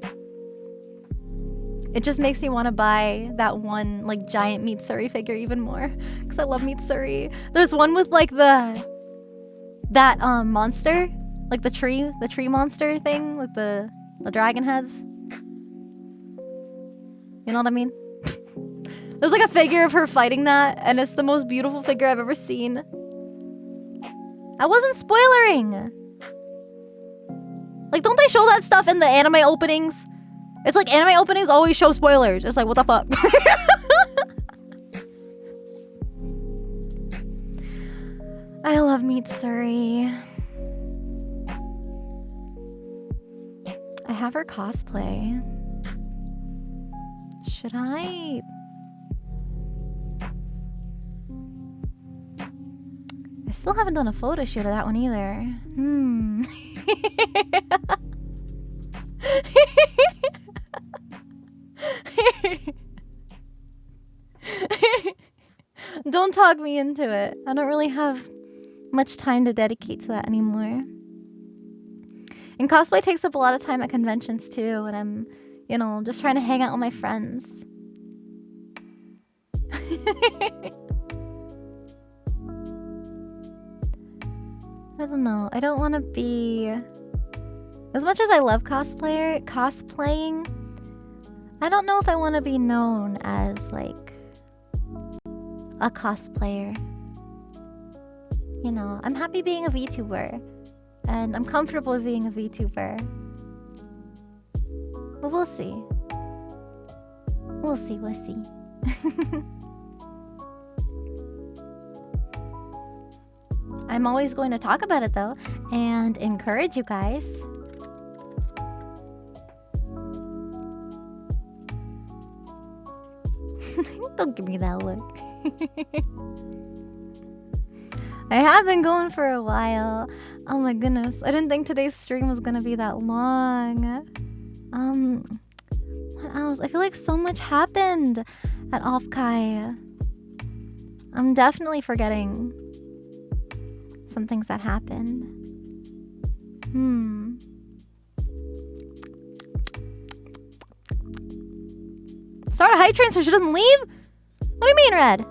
It just makes me want to buy that one like giant Mitsuri figure even more. Because I love Mitsuri. There's one with like that monster. Like the tree monster thing with the dragon heads. You know what I mean? There's like a figure of her fighting that, and it's the most beautiful figure I've ever seen. I wasn't spoilering. Like, don't they show that stuff in the anime openings? It's like anime openings always show spoilers. It's like, what the fuck? I love Mitsuri. I have her cosplay. Should I? I still haven't done a photo shoot of that one either. don't talk me into it. I don't really have much time to dedicate to that anymore. And cosplay takes up a lot of time at conventions too, and I'm, you know, just trying to hang out with my friends. I don't know. I don't want to be... As much as I love cosplaying, I don't know if I want to be known as, like, a cosplayer. You know, I'm happy being a VTuber. And I'm comfortable being a VTuber. But we'll see. We'll see, we'll see. I'm always going to talk about it though, and encourage you guys. Don't give me that look. I have been going for a while. Oh my goodness. I didn't think today's stream was gonna be that long. What else? I feel like so much happened at Offkai. I'm definitely forgetting some things that happened. Start a hype train so she doesn't leave? What do you mean, Red?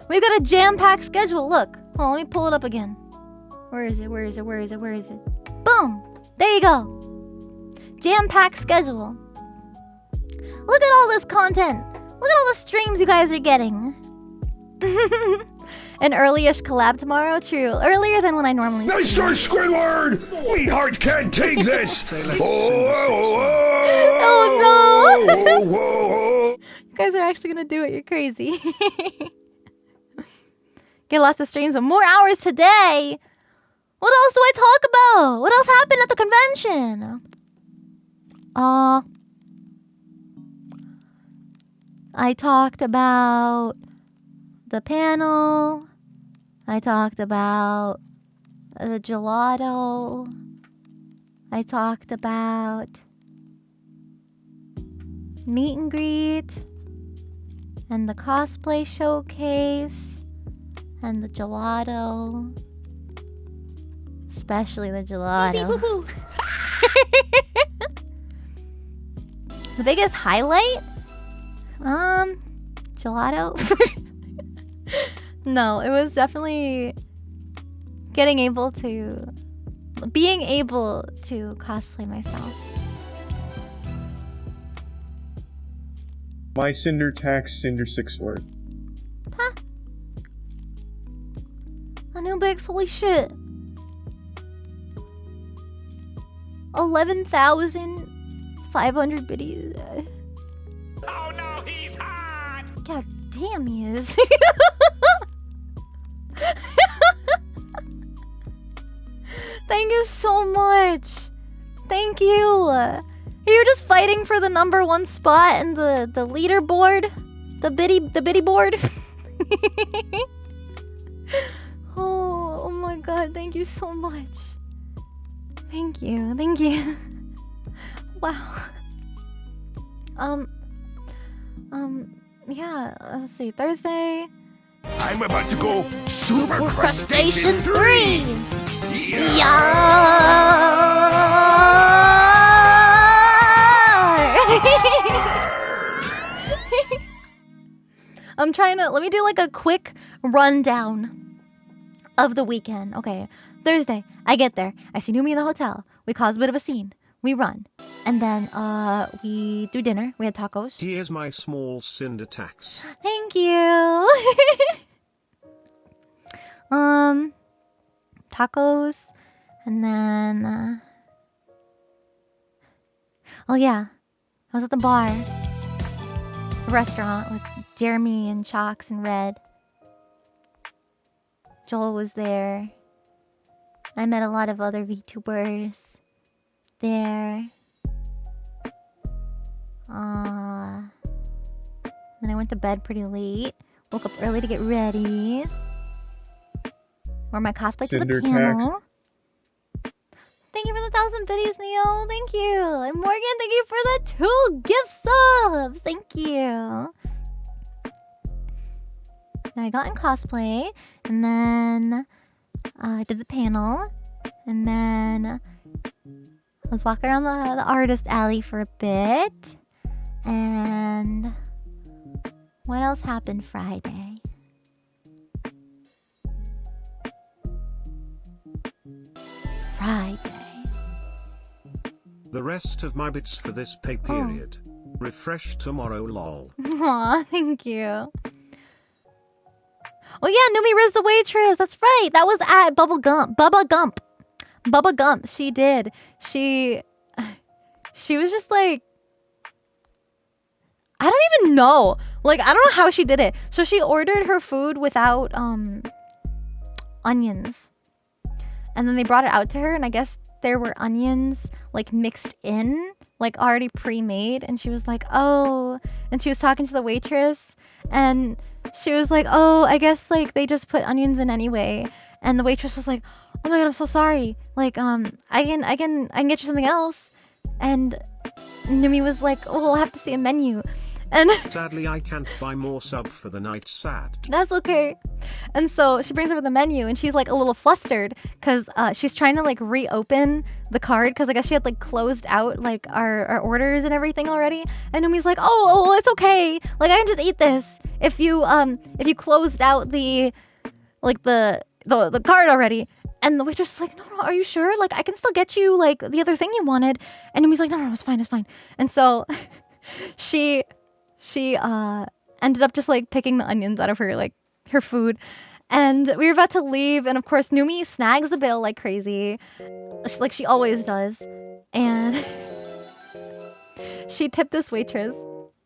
We've got a jam-packed schedule. Look. Hold on, let me pull it up again. Where is it? Where is it? Where is it? Where is it? Boom! There you go. Jam-packed schedule. Look at all this content. Look at all the streams you guys are getting. An early-ish collab tomorrow? True. Earlier than when I normally Nice stream. start, Squidward! We heart can't take this! Oh no! You guys are actually gonna do it. You're crazy. Get lots of streams with more hours today. What else do I talk about? What else happened at the convention? I talked about the panel. I talked about the gelato. I talked about meet and greet and the cosplay showcase and the gelato. Especially the gelato. The biggest highlight? Gelato? No, it was definitely being able to cosplay myself. My Cinder tax Cinder 6 sword. Huh? Anubix, holy shit. 11,500 biddies. Oh no, he's hot! God damn, he is. Thank you so much. Thank you. You're just fighting for the #1 spot in the leaderboard, the biddy board. Oh my god, thank you so much. Thank you. Wow. Yeah, let's see, Thursday. I'm about to go Super Crustacean 3! I'm trying to, let me do like a quick rundown of the weekend. Okay, Thursday, I get there. I see Numi in the hotel. We cause a bit of a scene. We run. And then we do dinner. We had tacos. Here's my small Cinder tax. Thank you. Tacos. And then oh yeah, I was at the bar, the restaurant with Jeremy and Chalks and Red. Joel was there. I met a lot of other VTubers there. Then I went to bed pretty late. Woke up early to get ready. Wore my cosplay Cinder to the panel. tax. Thank you for the 1,000 biddies, Neo. Thank you. And Morgan, thank you for the 2 gift subs. Thank you. I got in cosplay, and then I did the panel, and then I was walking around the artist alley for a bit, and what else happened Friday? The rest of my bits for this pay period. Refresh tomorrow, lol. Aw, thank you. Oh yeah, Numi Riz the waitress. That's right. That was at Bubba Gump. She did. She was just like, I don't even know. Like, I don't know how she did it. So she ordered her food without onions. And then they brought it out to her, and I guess there were onions like mixed in, like already pre-made, and she was like, oh, and she was talking to the waitress, and she was like, oh, I guess like they just put onions in anyway. And the waitress was like, oh my god, I'm so sorry, like I can get you something else. And Numi was like, oh, we'll have to see a menu. And sadly I can't buy more sub for the night, sad. That's okay. And so she brings over the menu, and she's like a little flustered because she's trying to like reopen the card because I guess she had like closed out like our orders and everything already. And Numi's like, oh, it's okay. Like I can just eat this if you closed out the card already. And the waitress is like, no, are you sure? Like I can still get you like the other thing you wanted. And Numi's like, no, it's fine. And so she ended up just like picking the onions out of her food, and we were about to leave, and of course Numi snags the bill like crazy, like she always does, and she tipped this waitress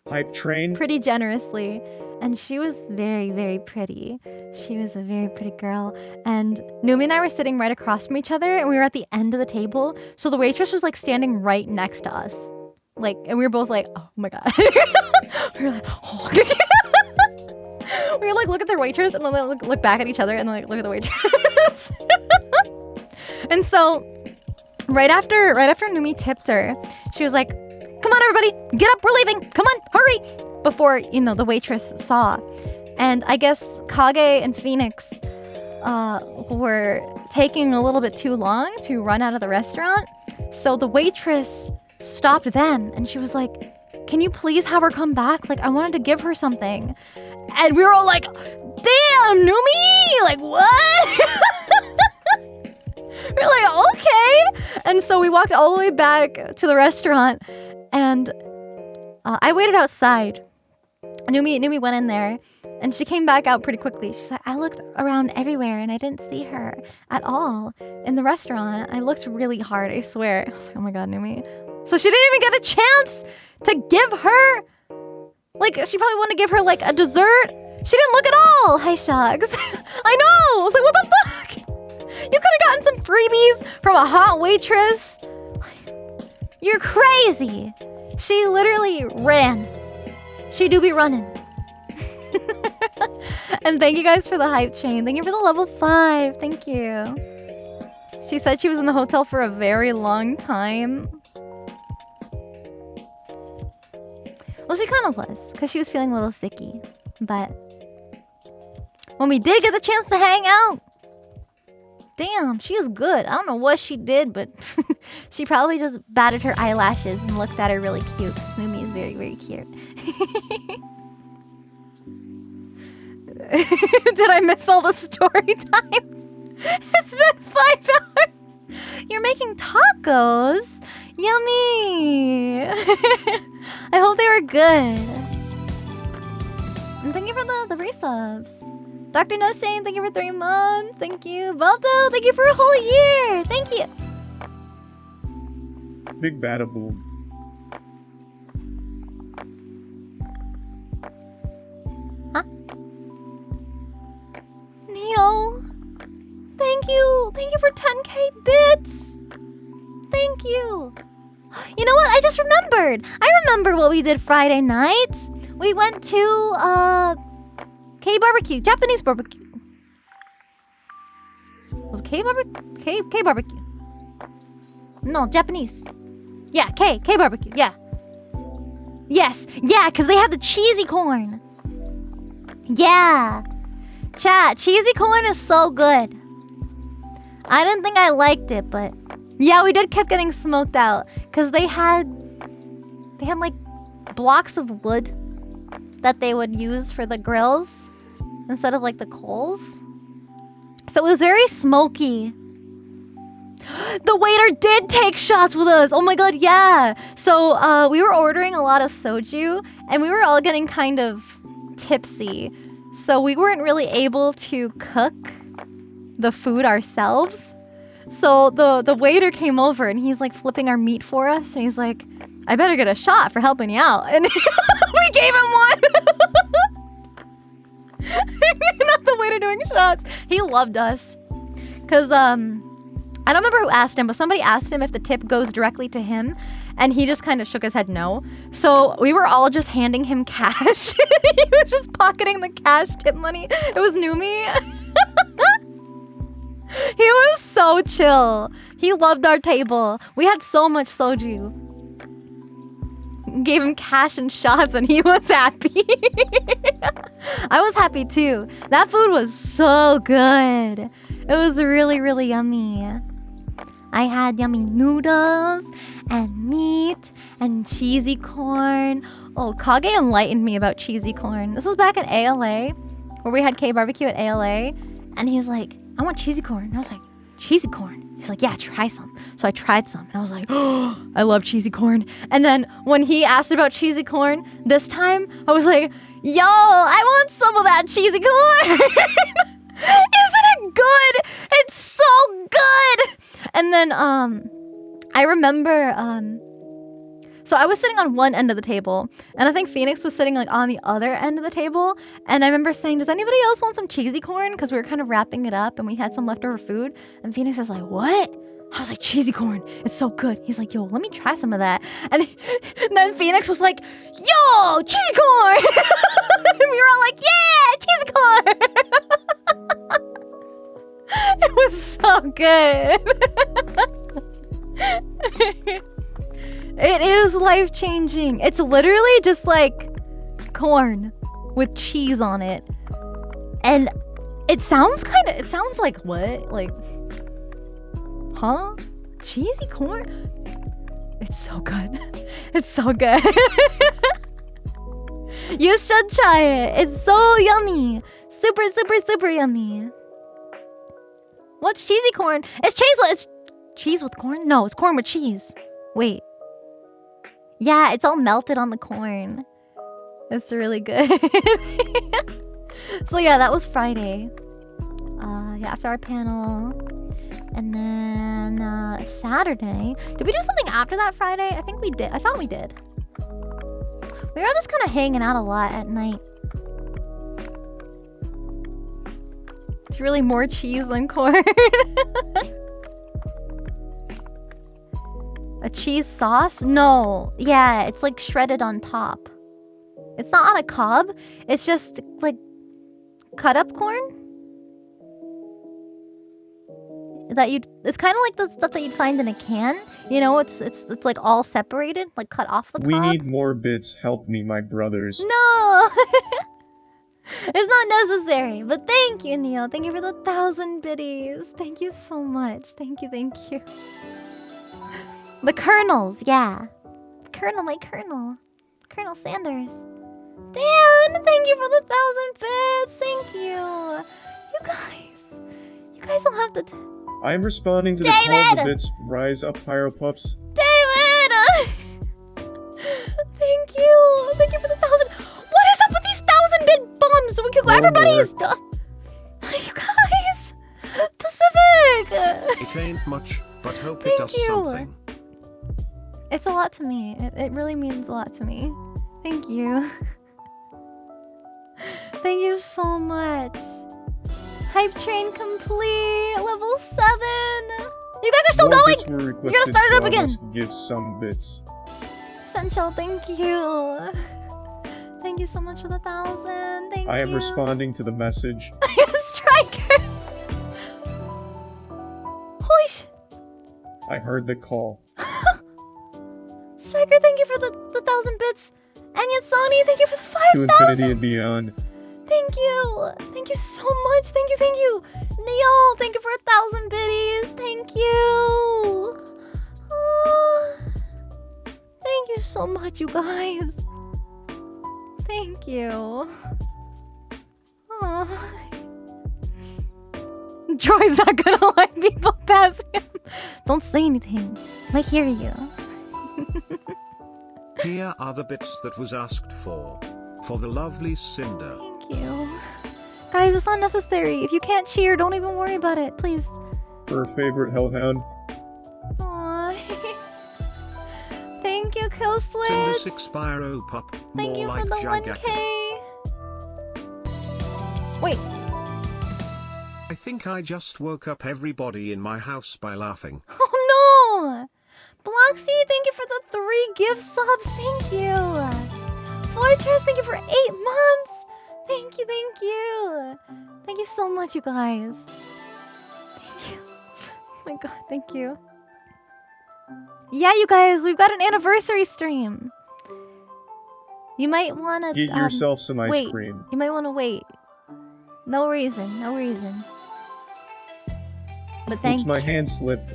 Hype train. pretty generously, and she was very, very pretty. She was a very pretty girl, and Numi and I were sitting right across from each other, and we were at the end of the table, so the waitress was like standing right next to us. Like, and we were both like, oh my god. We were like, oh. We were like, look at the waitress, and then look back at each other, and then like look at the waitress. And so, right after Numi tipped her, she was like, come on everybody, get up, we're leaving, come on, hurry, before, the waitress saw. And I guess Kage and Phoenix were taking a little bit too long to run out of the restaurant, so the waitress stopped them, and she was like, can you please have her come back? Like, I wanted to give her something. And we were all like, damn, Numi! Like, what? We're like, okay. And so we walked all the way back to the restaurant, and I waited outside. Numi went in there, and she came back out pretty quickly. She's like, I looked around everywhere, and I didn't see her at all in the restaurant. I looked really hard, I swear. I was like, oh my god, Numi. So she didn't even get a chance to give her, like, she probably wanted to give her, like, a dessert. She didn't look at all. Hi, Shugs. I know. I was like, what the fuck? You could have gotten some freebies from a hot waitress. You're crazy. She literally ran. She do be running. And thank you guys for the hype train. Thank you for the level 5. Thank you. She said she was in the hotel for a very long time. Well, she kind of was, because she was feeling a little sicky. But when we did get the chance to hang out, damn, she was good. I don't know what she did, but she probably just batted her eyelashes and looked at her really cute. Because Numi is very, very cute. Did I miss all the story times? It's been 5 hours. You're making tacos? Yummy! I hope they were good. And thank you for the resubs. Dr. No Shane, thank you for 3 months. Thank you. Baldo, thank you for a whole year. Thank you. Big bada boom. Huh? Neo, thank you. Thank you for 10k bits. Thank you. You know what? I just remembered. I remember what we did Friday night. We went to K barbecue, Japanese barbecue. Was it K barbecue? K barbecue. No, Japanese. Yeah, K barbecue. Yeah. Yes. Yeah, cuz they had the cheesy corn. Yeah. Chat, cheesy corn is so good. I didn't think I liked it, but yeah, we did keep getting smoked out because they had like blocks of wood that they would use for the grills instead of like the coals. So it was very smoky. The waiter did take shots with us. Oh my god, yeah. So we were ordering a lot of soju and we were all getting kind of tipsy. So we weren't really able to cook the food ourselves. So the waiter came over and he's like flipping our meat for us and he's like, I better get a shot for helping you out. And we gave him one. Not the waiter doing shots. He loved us. Cause I don't remember who asked him, but somebody asked him if the tip goes directly to him, and he just kind of shook his head no. So we were all just handing him cash. He was just pocketing the cash tip money. It was Numi. He was so chill. He loved our table. We had so much soju. Gave him cash and shots and he was happy. I was happy too. That food was so good. It was really, really yummy. I had yummy noodles and meat and cheesy corn. Oh, Kage enlightened me about cheesy corn. This was back at ALA, where we had K-barbecue at ALA. And he's like, I want cheesy corn. And I was like, cheesy corn? He's like, yeah, try some. So I tried some. And I was like, oh, I love cheesy corn. And then when he asked about cheesy corn, this time, I was like, yo, I want some of that cheesy corn. Isn't it good? It's so good. And then I remember so I was sitting on one end of the table and I think Phoenix was sitting like on the other end of the table, and I remember saying, does anybody else want some cheesy corn? Because we were kind of wrapping it up and we had some leftover food, and Phoenix was like, what? I was like, cheesy corn, it's so good. He's like, yo, let me try some of that. And then Phoenix was like, yo, cheesy corn. And we were all like, yeah, cheesy corn. It was so good. It is life-changing. It's literally just like corn with cheese on it. And it sounds like what? Like, huh? Cheesy corn? It's so good. It's so good. You should try it. It's so yummy. Super, super, super yummy. What's cheesy corn? It's cheese with corn? No, it's corn with cheese. Wait. Yeah, it's all melted on the corn. It's really good. So yeah, that was Friday. Yeah, after our panel. And then Saturday. Did we do something after that Friday? I think we did. I thought we did. We were all just kind of hanging out a lot at night. It's really more cheese than corn. A cheese sauce? No. Yeah, it's like shredded on top. It's not on a cob. It's just like cut up corn. It's kind of like the stuff that you'd find in a can. You know, it's like all separated, like cut off the cob. We need more bits. Help me, my brothers. No. It's not necessary, but thank you, Neil. Thank you for the 1,000 biddies. Thank you so much. Thank you, thank you. The kernels, yeah. Colonel, my Colonel. Colonel Sanders. Dan, thank you for the 1,000 bits. Thank you. You guys don't have to... I am responding to the David! call of the bits. Rise up, Pyro Pups. David! Thank you. Thank you for the 1,000. What is up with these 1,000-bit bums? We could go. Everybody's done. You guys. Pacific. It ain't much, but hope Thank it does you. something. It's a lot to me. It really means a lot to me. Thank you. Thank you so much. Hype train complete. Level 7. You guys are still More going. bits were You requested, gotta start it up so I again. must give some bits. Essential, thank you. Thank you so much for the 1,000. Thank you. I am responding to the message. Striker. Holy sh... I heard the call. Striker, thank you for the 1,000 bits. And yet, Sony, thank you for the To infinity 5,000. and beyond. Thank you. Thank you so much. Thank you, thank you. Neil, thank you for 1,000 biddies. Thank you. Thank you so much, you guys. Thank you. Troy's not gonna let people pass him. Don't say anything. I hear you. Here are the bits that was asked for. For the lovely Sinder. Thank you. Guys, it's not necessary. If you can't cheer, don't even worry about it, please. For her favorite hellhound. Aww. Thank you, Kill Sinder Switch. 6 Spyro Pup. Thank More you like for the Jagaka. 1K. Wait. I think I just woke up everybody in my house by laughing. Oh no! Bloxy, thank you for the 3 gift subs. Thank you. Fortress, thank you for 8 months. Thank you, thank you. Thank you so much, you guys. Thank you. Oh my god, thank you. Yeah, you guys, we've got an anniversary stream. You might want to... Get yourself some ice wait. cream. You might want to wait. No reason, no reason. But thank Oops, my hand slipped.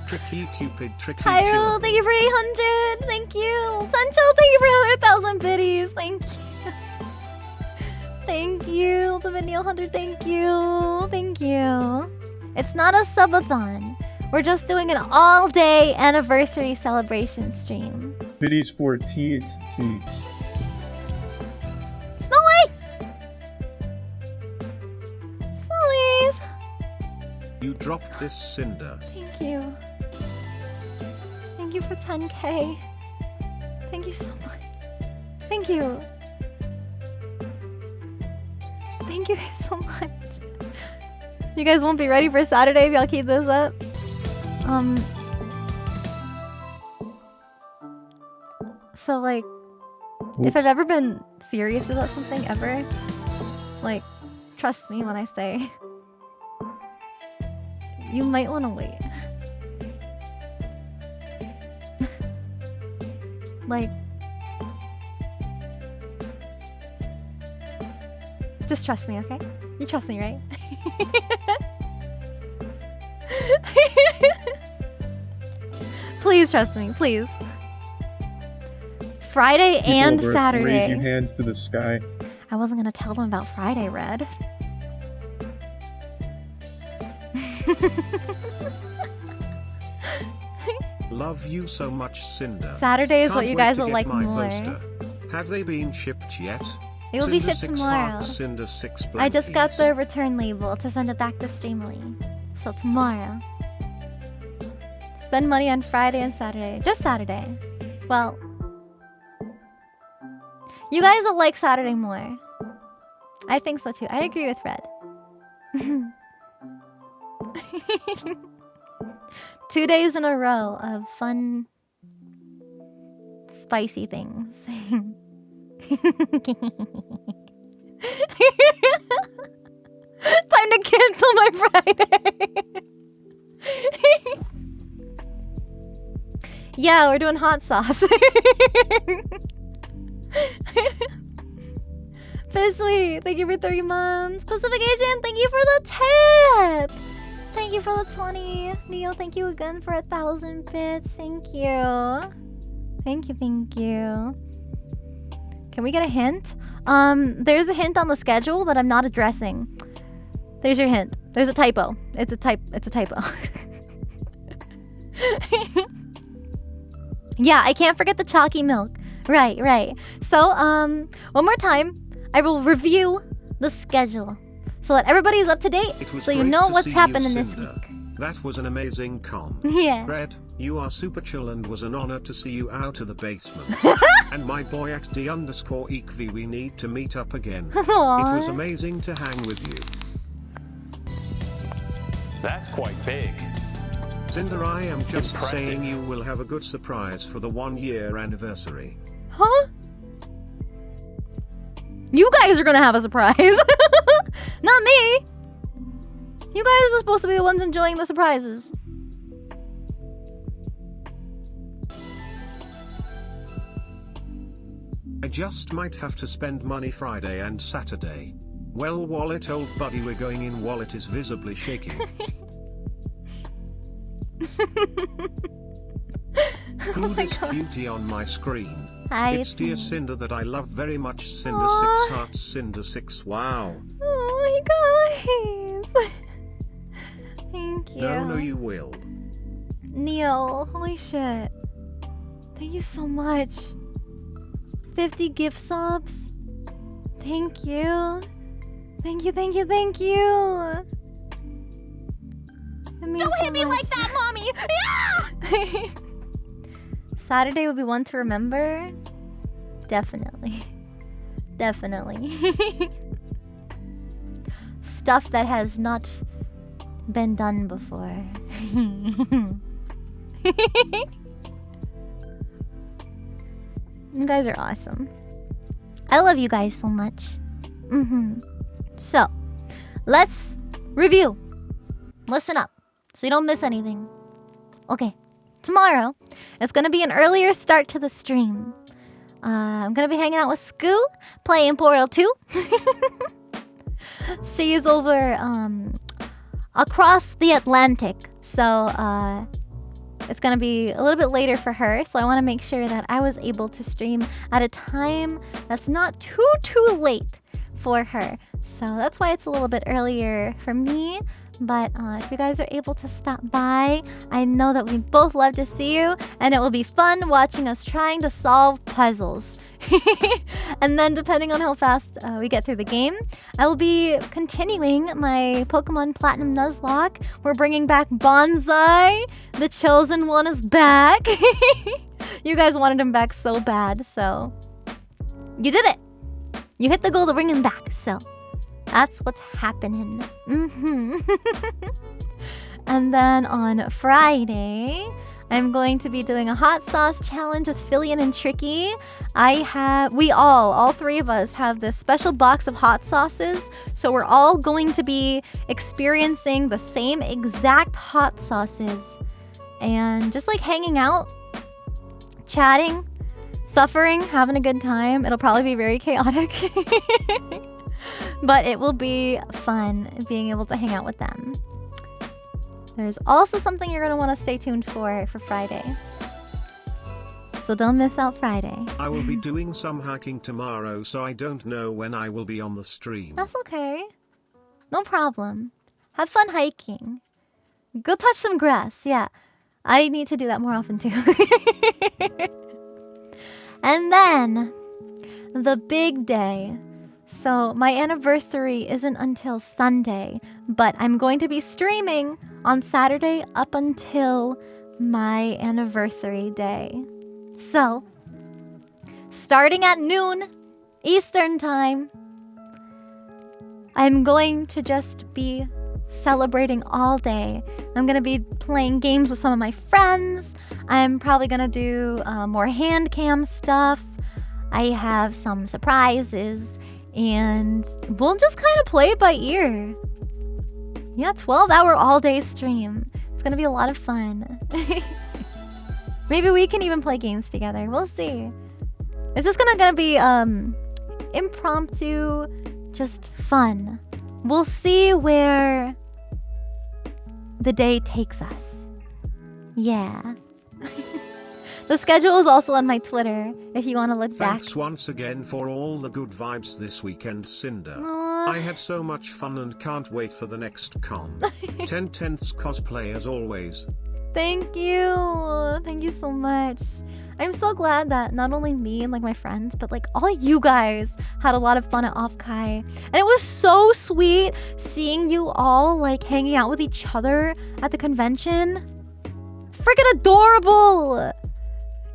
Tricky Cupid, Tricky Hyrule, Chillin. thank you for 800. Thank you. Sancho, thank you for another 1,000 biddies. Thank you. Thank you. Ultimate Neil Hunter, thank you. Thank you. It's not a subathon. We're just doing an all-day anniversary celebration stream. Biddies for teats. Snowy! Snowies! You dropped this Cinder. Thank you. Thank you for 10K. Thank you so much. Thank you. Thank you guys so much. You guys won't be ready for Saturday if y'all keep this up. So like, if I've ever been serious about something ever, like, trust me when I say, you might want to wait. Like, just trust me, okay? You trust me, right? Please trust me, please. Friday People and over, Saturday. Raise your hands to the sky. I wasn't gonna tell them about Friday, Red. Love you so much, Cinder. Saturday is Can't what you wait guys to will get like my more. poster. Have they been shipped yet? It will be Cinder shipped 6 tomorrow. Hearts, Cinder 6 I just got blankies. the return label to send it back to Streamily. So tomorrow. Spend money on Friday and Saturday. Just Saturday. Well, you guys will like Saturday more. I think so too. I agree with Red. 2 days in a row of fun, spicy things. Time to cancel my Friday. Yeah, we're doing hot sauce. Fishley, thank you for 3 months. Pacific Asian, thank you for the tip. Thank you for the 20. Neil, thank you again for 1,000 bits. Thank you. Thank you, thank you. Can we get a hint? There's a hint on the schedule that I'm not addressing. There's your hint. There's a typo. It's a typo. Yeah, I can't forget the chalky milk. Right, right. So, one more time, I will review the schedule so that everybody's up to date, It was so you great know to what's see you, happening this Cinder. week. That was an amazing con. Yeah. Red, you are super chill and was an honor to see you out of the basement. And my boy at D_EKV, we need to meet up again. It was Aww. amazing to hang with you. That's quite big. Cinder, I am just Impressive. saying you will have a good surprise for the 1-year anniversary. Huh? You guys are gonna have a surprise. Not me. You guys are supposed to be the ones enjoying the surprises. I just might have to spend money Friday and Saturday. Well, wallet old buddy, we're going in. Wallet is visibly shaking. Who this cutie on my screen? Hi, It's dear Sinder that I love very much. Sinder Aw. 6 hearts. Cinder 6. Wow. Oh my guys. Thank you. No, you will. Neil, holy shit. Thank you so much. 50 gift subs. Thank you. Thank you. Don't hit me like that, mommy! Yeah! Saturday would be one to remember. Definitely. Stuff that has not been done before. You guys are awesome. I love you guys so much. So, let's review. Listen up, so you don't miss anything. Okay, tomorrow, it's gonna be an earlier start to the stream. I'm gonna be hanging out with Scoo, playing Portal 2. She's over across the Atlantic, so it's gonna be a little bit later for her. So I want to make sure that I was able to stream at a time that's not too late for her. So that's why it's a little bit earlier for me. But if you guys are able to stop by, I know that we both love to see you, and it will be fun watching us trying to solve puzzles. And then depending on how fast we get through the game, I will be continuing my Pokemon Platinum Nuzlocke. We're bringing back Bonsai. The Chosen One is back. You guys wanted him back so bad, so you did it. You hit the goal to bring him back, so that's what's happening. And then on Friday, I'm going to be doing a hot sauce challenge with Fillion and Tricky. All three of us have this special box of hot sauces. So we're all going to be experiencing the same exact hot sauces. And just like hanging out, chatting, suffering, having a good time. It'll probably be very chaotic. But it will be fun being able to hang out with them. There's also something you're going to want to stay tuned for Friday. So don't miss out Friday. I will be doing some hiking tomorrow, so I don't know when I will be on the stream. That's okay. No problem. Have fun hiking. Go touch some grass. Yeah. I need to do that more often too. And then the big day. So my anniversary isn't until Sunday, but I'm going to be streaming on Saturday up until my anniversary day. So, starting at noon Eastern time, I'm going to just be celebrating all day. I'm going to be playing games with some of my friends. I'm probably going to do more hand cam stuff. I have some surprises. And we'll just kind of play it by ear. Yeah, 12-hour all-day stream. It's gonna be a lot of fun. Maybe we can even play games together. We'll see. It's just gonna be impromptu, just fun. We'll see where the day takes us. Yeah. The schedule is also on my Twitter, if you want to look back. Thanks once again for all the good vibes this weekend, Cinder. Aww. I had so much fun and can't wait for the next con. 10/10ths cosplay as always. Thank you. Thank you so much. I'm so glad that not only me and like my friends, but like all you guys had a lot of fun at Offkai. And it was so sweet seeing you all like hanging out with each other at the convention. Freaking adorable.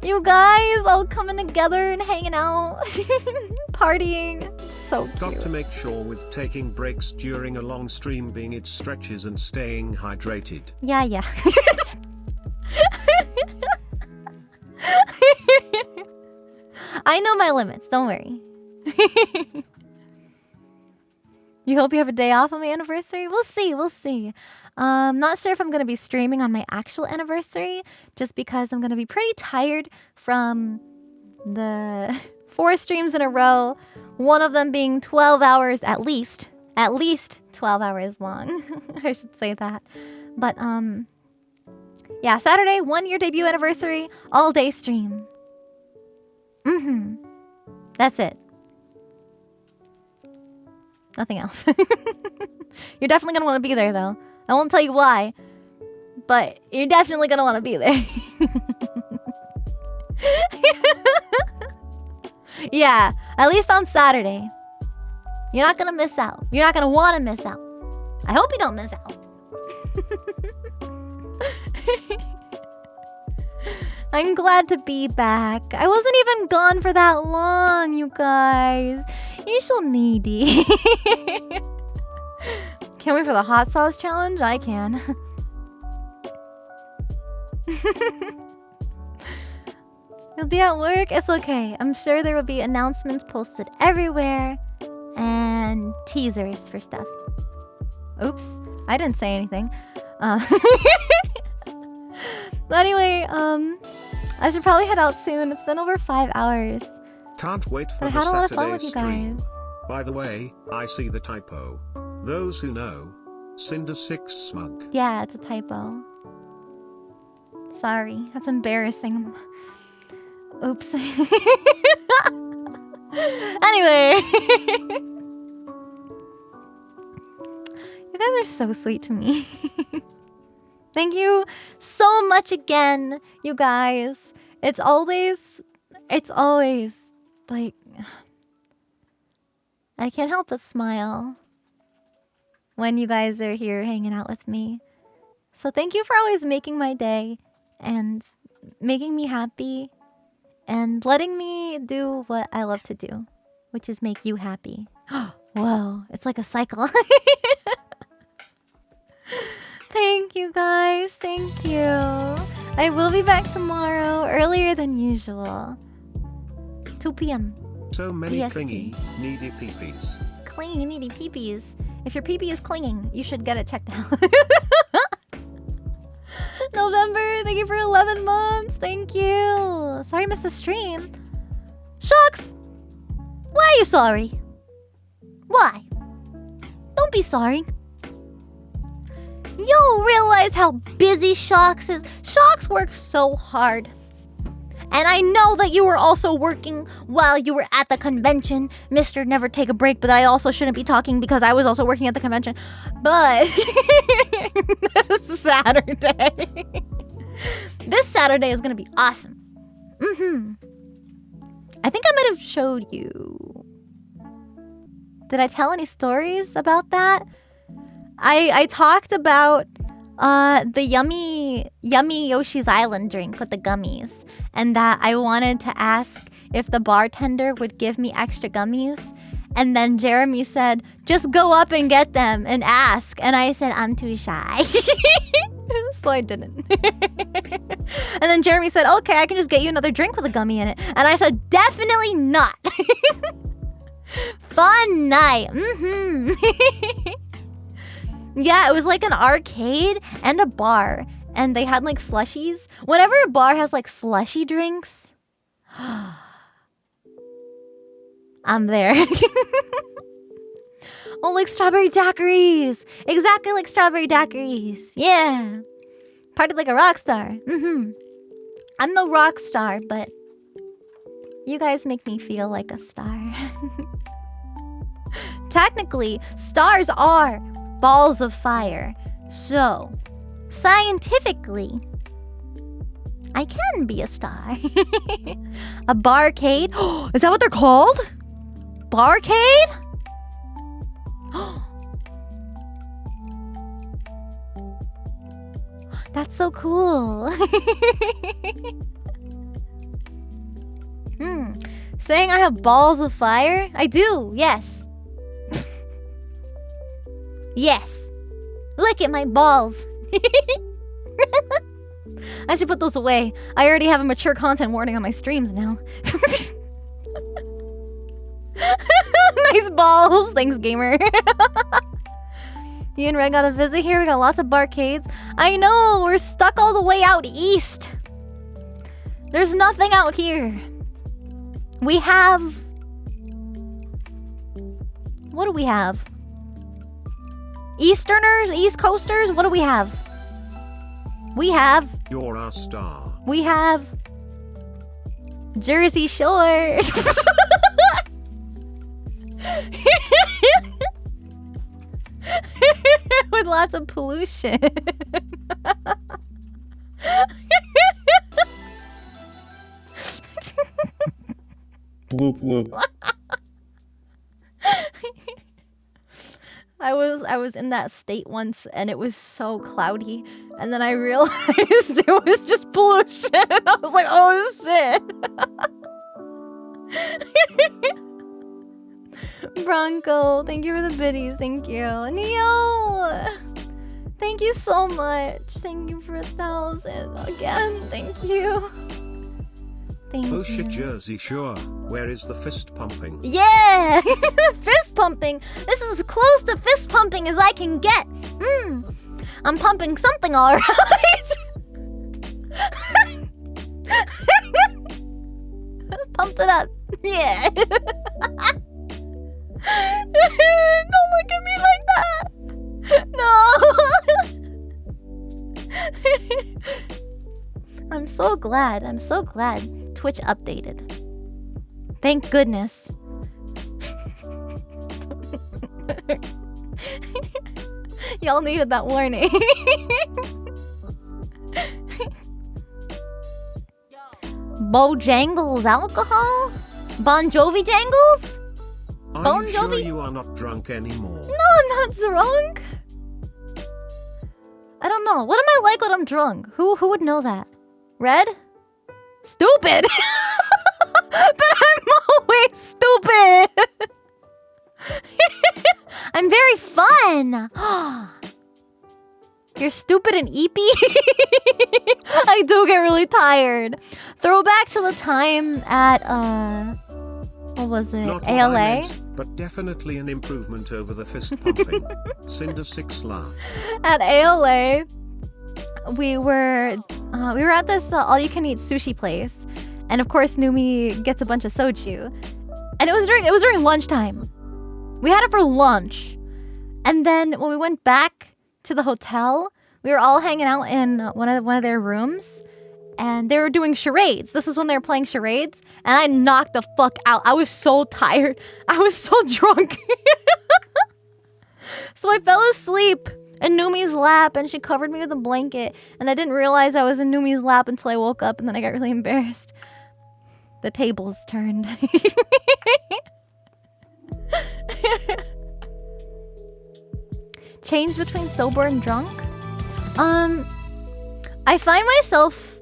You guys all coming together and hanging out, partying. So cute. Got to make sure with taking breaks during a long stream being it stretches and staying hydrated. Yeah. I know my limits, don't worry. You hope you have a day off on my anniversary? We'll see. Not sure if I'm going to be streaming on my actual anniversary, just because I'm going to be pretty tired from the 4 streams in a row. One of them being 12 hours at least. At least 12 hours long. I should say that. But, yeah, Saturday, 1-year debut anniversary, all-day stream. That's it. Nothing else. You're definitely gonna want to be there, though. I won't tell you why, but you're definitely gonna want to be there. Yeah, at least on Saturday. You're not gonna miss out. You're not gonna want to miss out. I hope you don't miss out. I'm glad to be back. I wasn't even gone for that long, you guys. You're so needy. Can't wait for the hot sauce challenge? I can. You'll be at work? It's okay. I'm sure there will be announcements posted everywhere and teasers for stuff. Oops, I didn't say anything. But anyway, I should probably head out soon. It's been over 5 hours. Can't wait for But I the had a lot of fun Saturday with you stream. guys. By the way, I see the typo. Those who know, Cinder 6 smug. Yeah, it's a typo. Sorry, that's embarrassing. Oops. Anyway. You guys are so sweet to me. Thank you so much again, you guys. It's always like, I can't help but smile when you guys are here hanging out with me. So thank you for always making my day and making me happy and letting me do what I love to do, which is make you happy. Whoa, it's like a cycle. Thank you guys, thank you. I will be back tomorrow, earlier than usual. 2 p.m. So many EST. clingy, needy peepees. Clingy, needy peepees. If your peepee is clinging, you should get it checked out. November, thank you for 11 months. Thank you. Sorry I missed the stream. Shucks! Why are you sorry? Why? Don't be sorry. You realize how busy Shox is? Shox works so hard. And I know that you were also working while you were at the convention. Mr. Never Take a Break, but I also shouldn't be talking because I was also working at the convention. But Saturday. This Saturday is gonna be awesome. I think I might have showed you. Did I tell any stories about that? I talked about the yummy Yoshi's Island drink with the gummies, and that I wanted to ask if the bartender would give me extra gummies, and then Jeremy said, just go up and get them and ask, and I said, I'm too shy. So I didn't. And then Jeremy said, okay, I can just get you another drink with a gummy in it, and I said, definitely not. Fun night. Yeah, it was like an arcade and a bar. And they had like slushies. Whenever a bar has like slushy drinks, I'm there. Oh, like strawberry daiquiris. Exactly like strawberry daiquiris. Yeah. Partied like a rock star. I'm no rock star, but you guys make me feel like a star. Technically, stars are balls of fire. So, scientifically, I can be a star. A barcade? Is that what they're called? Barcade? That's so cool. Saying I have balls of fire? I do, yes. Yes. Look at my balls. I should put those away. I already have a mature content warning on my streams now. Nice balls. Thanks, gamer. You and Red got a visit here. We got lots of barcades. I know. We're stuck all the way out east. There's nothing out here. We have... What do we have? Easterners? East Coasters? What do we have? We have... You're our star. We have... Jersey Shore. With lots of pollution. Bloop bloop. I was in that state once and it was so cloudy, and then I realized it was just pollution. I was like, oh shit. Bronco, thank you for the biddies. Thank you. Neo, thank you so much. Thank you for 1,000 again. Thank you. Thank Oh you. shit, Jersey Shore. Where is the fist pumping? Yeah! Fist pumping! This is as close to fist pumping as I can get! I'm pumping something alright! Pumped it up! Yeah! Don't look at me like that! No! I'm so glad Twitch updated. Thank goodness. Y'all needed that warning. Bojangles alcohol? Bon Jovi Jangles? Are Bon you sure Jovi? you are not drunk anymore? No, I'm not drunk. I don't know. What am I like when I'm drunk? Who would know that? Red? Stupid! But I'm always stupid! I'm very fun! You're stupid and eepy? I do get really tired. Throwback to the time at, what was it? Not what I ALA? meant, but definitely an improvement over the fist pumping. Cinder 6 laugh. At ALA, we were at this all-you-can-eat sushi place, and of course Numi gets a bunch of soju, and it was during lunchtime. We had it for lunch, and then when we went back to the hotel, we were all hanging out in one of their rooms, and they were doing charades. This is when they were playing charades, and I knocked the fuck out. I was so tired. I was so drunk. So I fell asleep in Numi's lap, and she covered me with a blanket, and I didn't realize I was in Numi's lap until I woke up, and then I got really embarrassed. The tables turned. Change between sober and drunk? I find myself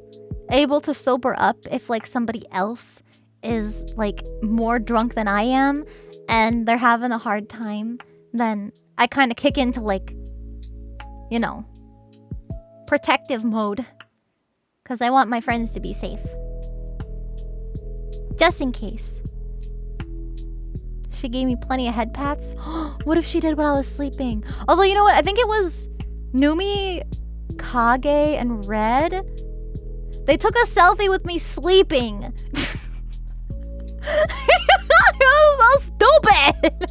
able to sober up if like somebody else is like more drunk than I am and they're having a hard time, then I kind of kick into like, you know, protective mode, because I want my friends to be safe. Just in case. She gave me plenty of head pats. What if she did while I was sleeping? Although, you know what? I think it was Numi, Kage, and Red. They took a selfie with me sleeping. I was so stupid.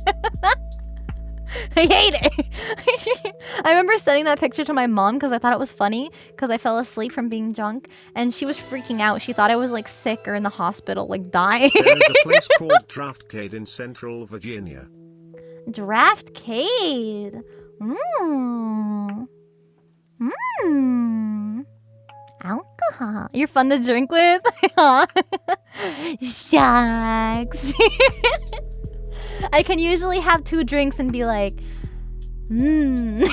I hate it. I remember sending that picture to my mom because I thought it was funny because I fell asleep from being drunk, and she was freaking out. She thought I was like sick or in the hospital, like dying. There's a place called Draftcade in Central Virginia. Draftcade. Alcohol. You're fun to drink with? Shucks. I can usually have 2 drinks and be like, They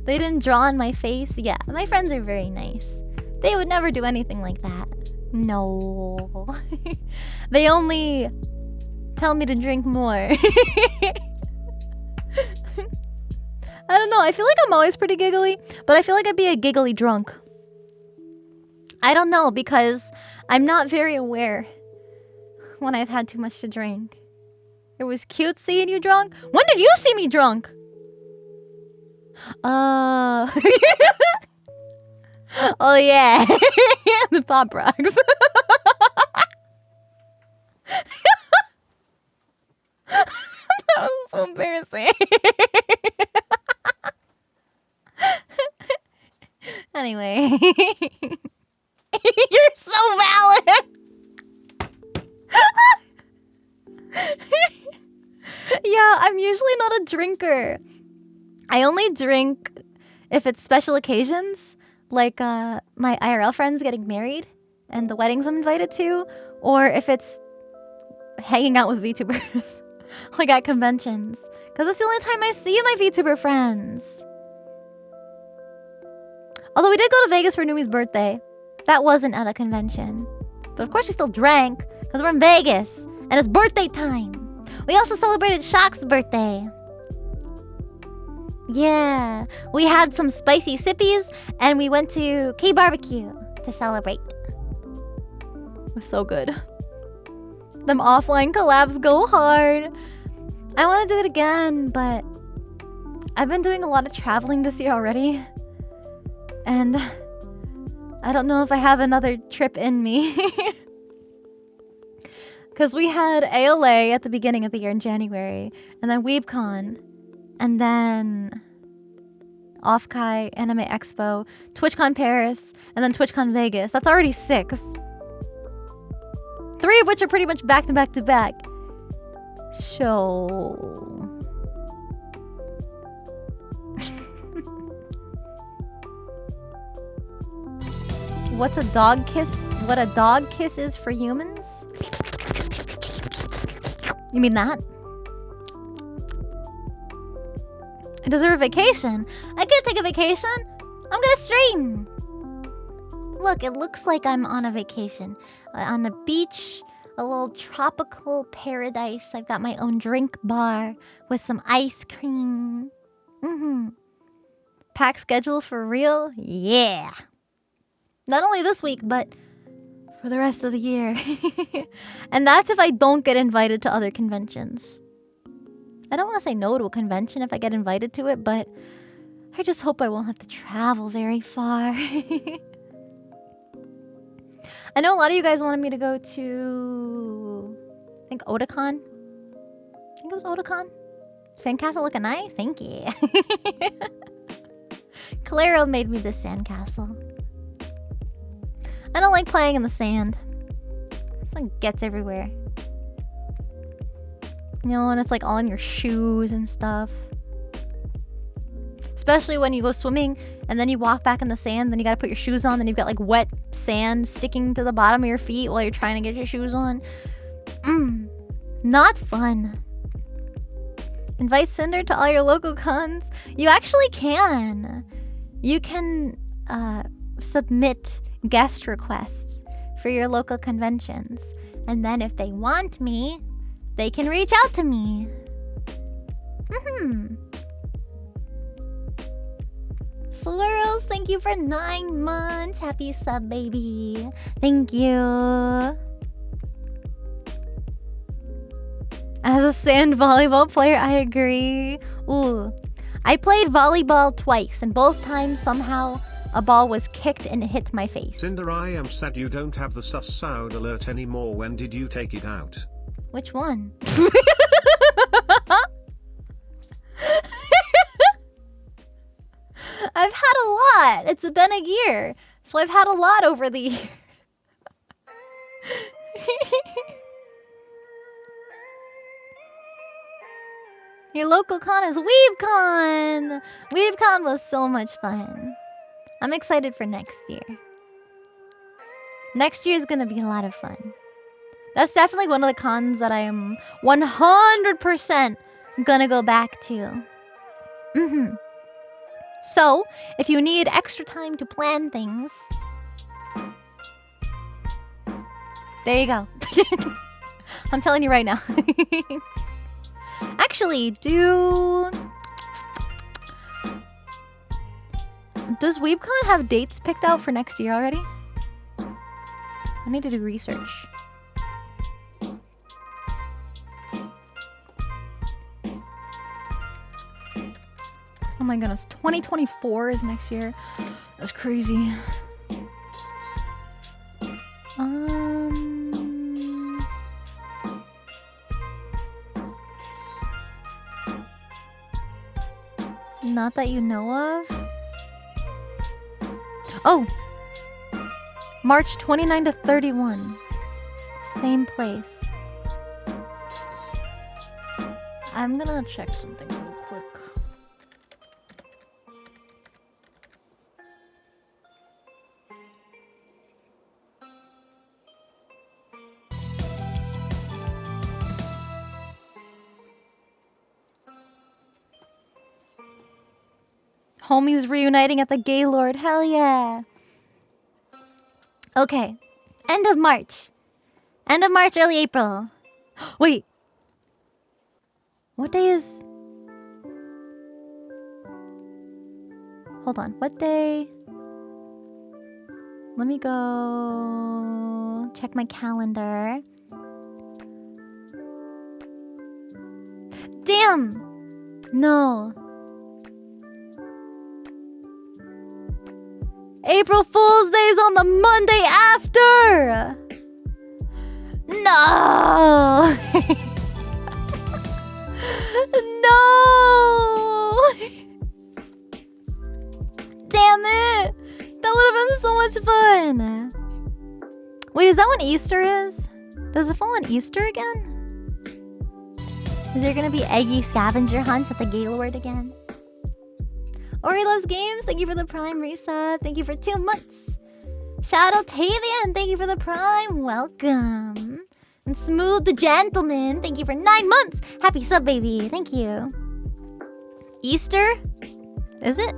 didn't draw on my face. Yeah, my friends are very nice. They would never do anything like that. No. They only tell me to drink more. I don't know. I feel like I'm always pretty giggly, but I feel like I'd be a giggly drunk. I don't know, because I'm not very aware when I've had too much to drink. It was cute seeing you drunk. When did you see me drunk? Oh yeah, the pop rocks. That was so embarrassing. Anyway, you're so valid. Yeah, I'm usually not a drinker. I only drink if it's special occasions, like my IRL friends getting married and the weddings I'm invited to, or if it's hanging out with VTubers, like at conventions. Because that's the only time I see my VTuber friends. Although we did go to Vegas for Numi's birthday. That wasn't at a convention. But of course we still drank, because we're in Vegas, and it's birthday time. We also celebrated Shock's birthday. Yeah, we had some spicy sippies, and we went to K-Barbecue to celebrate. It was so good. Them offline collabs go hard. I want to do it again, but I've been doing a lot of traveling this year already. And I don't know if I have another trip in me. Because we had ALA at the beginning of the year in January, and then WeebCon, and then Offkai, Anime Expo, TwitchCon Paris, and then TwitchCon Vegas. That's already 6. 3 of which are pretty much back to back to back. So... What's a dog kiss? What a dog kiss is for humans? You mean that? I deserve a vacation. I could take a vacation. I'm gonna straighten. Look, it looks like I'm on a vacation. On a beach, a little tropical paradise. I've got my own drink bar with some ice cream. Pack schedule for real? Yeah. Not only this week, but for the rest of the year. And that's if I don't get invited to other conventions. I don't want to say no to a convention if I get invited to it, but I just hope I won't have to travel very far. I know a lot of you guys wanted me to go to, I think Otakon. I think it was Otakon. Sandcastle looking nice? Thank you. Clara made me this sandcastle. I don't like playing in the sand. It's like gets everywhere. You know, and it's like all in your shoes and stuff. Especially when you go swimming and then you walk back in the sand, then you gotta put your shoes on, then you've got like wet sand sticking to the bottom of your feet while you're trying to get your shoes on. Not fun. Invite Sinder to all your local cons. You actually can. You can submit guest requests for your local conventions. And then if they want me, they can reach out to me. Swirls, thank you for 9 months. Happy sub, baby. Thank you. As a sand volleyball player, I agree. Ooh. I played volleyball twice, and both times somehow a ball was kicked and hit my face. Cinder, I am sad you don't have the sus sound alert anymore. When did you take it out? Which one? I've had a lot. It's been a year. So I've had a lot over the year. Your local con is WeebCon! WeebCon was so much fun. I'm excited for next year. Next year is gonna be a lot of fun. That's definitely one of the cons that I am 100% gonna go back to. So, if you need extra time to plan things, there you go. I'm telling you right now. Actually, does WeebCon have dates picked out for next year already? I need to do research. Oh my goodness, 2024 is next year. That's crazy. Not that you know of? Oh! March 29 to 31. Same place. I'm gonna check something real quick. Homies reuniting at the Gaylord. Hell yeah. Okay. End of March. End of March, early April. Wait. What day is... Hold on. What day... Let me go... check my calendar. Damn! No. April Fool's Day is on the Monday after! No! No! Damn it! That would have been so much fun! Wait, is that when Easter is? Does it fall on Easter again? Is there gonna be eggy scavenger hunts at the Gaylord again? Ori Loves Games, thank you for the Prime resub. Thank you for 2 months. Shadow Tavian, thank you for the Prime. Welcome. And Smooth the Gentleman, thank you for 9 months. Happy sub, baby. Thank you. Easter? Is it?